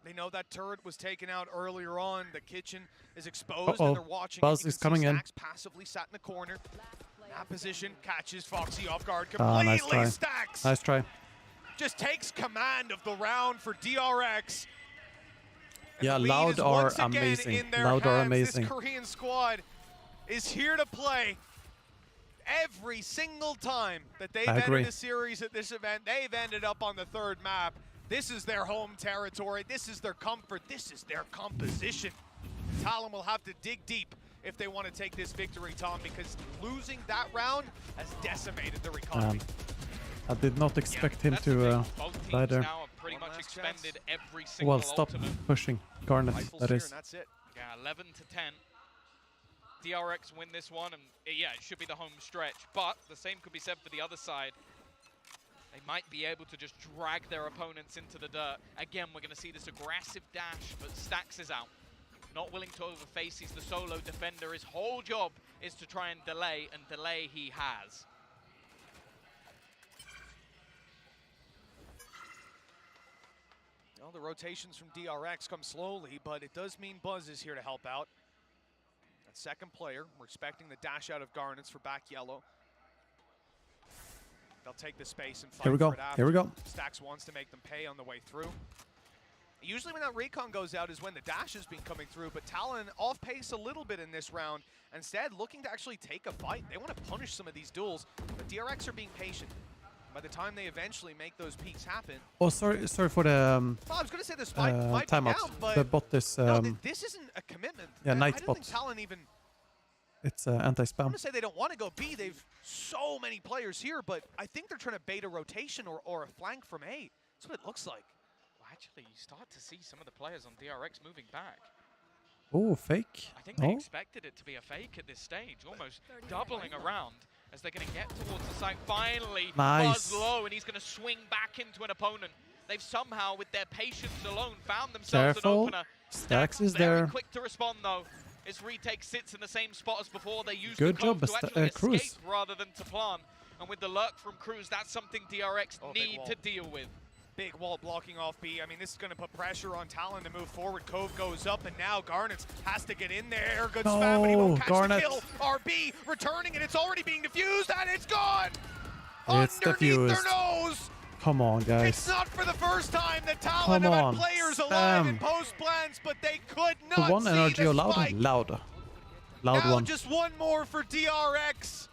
They know that turret was taken out earlier on. The kitchen is exposed, and they're watching. Buzz is coming in. Passively sat in the corner. That position catches Foxy off guard completely. Nice try. Stacks. Nice try. Just takes command of the round for DRX. Yeah, Loud are amazing. Loud are amazing. This Korean squad is here to play. Every single time that they've entered a series at this event, they've ended up on the 3rd map. This is their home territory. This is their comfort. This is their composition. TLN will have to dig deep if they want to take this victory, Tom, because losing that round has decimated their economy. I did not expect him to die there. Pretty much expended every single well, stop pushing Garnet, that is. That's it. Yeah, 11 to 10. DRX win this one, and yeah, it should be the home stretch, but the same could be said for the other side. They might be able to just drag their opponents into the dirt. Again, we're going to see this aggressive dash, but Stax is out. Not willing to overface, he's the solo defender. His whole job is to try and delay he has. Well, the rotations from DRX come slowly, but it does mean Buzz is here to help out. That 2nd player, we're expecting the dash out of Garnets for back yellow. They'll take the space and fight for it after. Here we go. Stax wants to make them pay on the way through. Usually when that recon goes out is when the dash has been coming through, but Talon off pace a little bit in this round. Instead, looking to actually take a fight. They want to punish some of these duels, but DRX are being patient. By the time they eventually make those peaks happen. Oh, sorry for the well, I was going to say the spike might be timeout. down, but the bot is no, this isn't a commitment. yeah, I night don't bot. think Talon even. It's I anti-spam. want to say they don't want to go B. They've so many players here, but I think they're trying to bait a rotation or a flank from A. That's what it looks like. Well, actually, you start to see some of the players on DRX moving back. Oh, fake. I think they expected it to be a fake at this stage, almost doubling around as they're going to get towards the site. Finally, nice. Buzz low, and he's going to swing back into an opponent. They've somehow, with their patience alone, found themselves an opener. Stacks is very there. Quick to respond, though. As Retake sits in the same spot as before, they use Good the job, to actually Cruz. escape rather than to plan. And with the lurk from Cruz, that's something DRX need to deal with. Big wall blocking off B. I mean, this is going to put pressure on Talon to move forward. Cove goes up, and now Garnets has to get in there. Good spam, but he won't catch the kill. RB returning, and it's already being diffused, and it's gone! It's underneath diffused. their nose! Come on, guys. It's not for the first time that Talon have had players alive in post plans, but they could not the one see energy the loud, spike. loud now one. Just one more for DRX.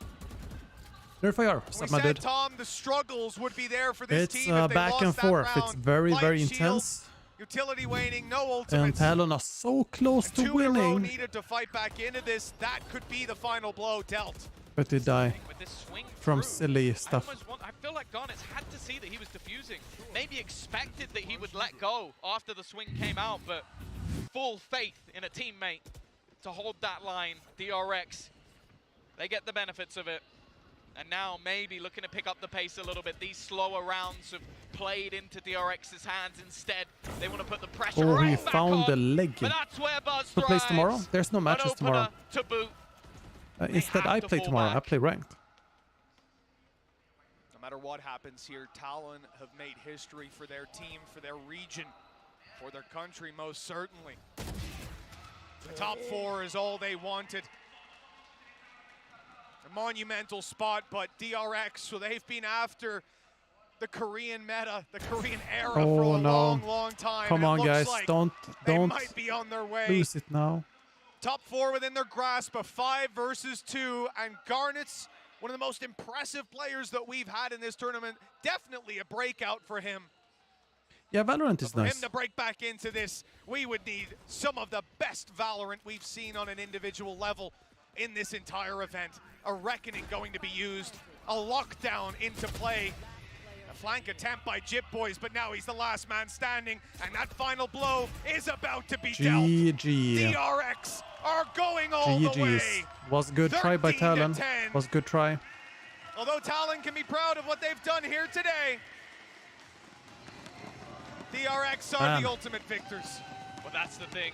Nerf fire, what's We up, my said, dude? Tom, the struggles would be there for this It's team if they back lost and that forth. round. It's very, Light very shield, intense. Utility waning, no ultimates. And Talon are so close to Two in a row winning. needed to fight back into this. That could be the final blow dealt. But they die With this swing from through, silly stuff. I feel like Garnets had to see that he was diffusing. Maybe expected that he would let go after the swing came out, but full faith in a teammate to hold that line. DRX, they get the benefits of it. And now maybe looking to pick up the pace a little bit. These slower rounds have played into DRX's hands instead. They want to put the pressure Oh, right he back found on. the leg. But that's where Buzz Who plays tomorrow? thrives. There's no matches An tomorrow. opener to boot. Instead, I play tomorrow. I play ranked. No matter what happens here, Talon have made history for their team, for their region, for their country most certainly. The top four is all they wanted. A monumental spot, but DRX, so they've been after the Korean meta, the Korean era for a long time. Come on, guys, like don't might be on their way. lose it now. Top four within their grasp, a 5 versus 2, and Garnet's one of the most impressive players that we've had in this tournament. Definitely a breakout for him. Yeah, Valorant is For nice. him to break back into this, we would need some of the best Valorant we've seen on an individual level in this entire event. A reckoning going to be used, a lockdown into play. A flank attempt by Jip Boys, but now he's the last man standing, and that final blow is about to be dealt. GG. DRX are going all the way. Was good try by 13 to Talon. 10. Was good try. Although Talon can be proud of what they've done here today, DRX are the ultimate victors. Well, that's the thing.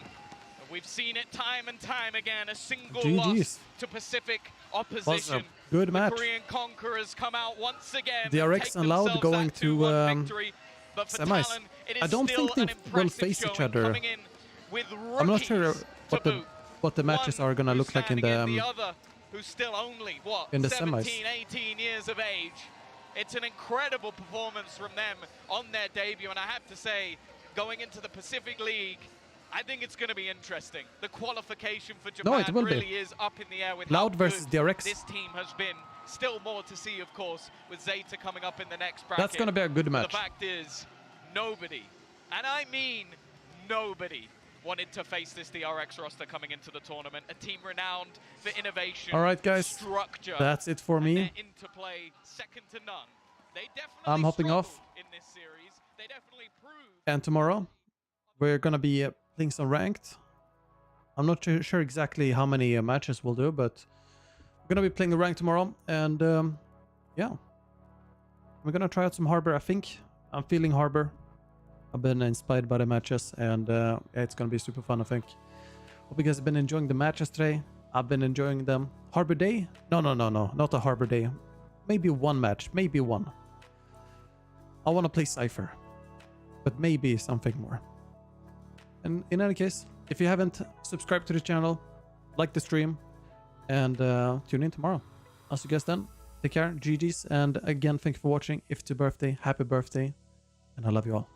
We've seen it time and time again. A single GGs. loss to Pacific opposition. Was a good match. The Korean Conquerors come out once again. DRX and Loud going to but for semis. Talon, it is I don't think still they an will impressive face each showing, other. coming in with I'm not sure rookies what the matches are gonna look like in the other, who's still only, what, in the 17, semis. 18 years of age. It's an incredible performance from them on their debut, and I have to say, going into the Pacific League, I think it's going to be interesting. The qualification for Japan it will really be. is up in the air with Loud how versus good DRX. this team has been. Still more to see, of course, with Zeta coming up in the next bracket. That's going to be a good match. The fact is, nobody, and I mean nobody, wanted to face this DRX roster coming into the tournament. A team renowned for innovation, All right, guys. structure. That's it for me. Their interplay, second to none. They definitely I'm hopping off. in this series. They definitely proved. And tomorrow, we're going to be playing some ranked. I'm not sure exactly how many matches we'll do, but we're going to be playing the rank tomorrow. And yeah, we're going to try out some Harbor, I think. I'm feeling Harbor. I've been inspired by the matches, and yeah, it's going to be super fun, I think. Hope you guys have been enjoying the matches today. I've been enjoying them. Harbor Day? No, not a Harbor Day. Maybe one match, maybe one. I want to play Cypher, but maybe something more. And in any case, if you haven't subscribed to the channel, like the stream, and tune in tomorrow. I'll see you guys then. Take care, GG's, and again, thank you for watching. If it's your birthday, happy birthday, and I love you all.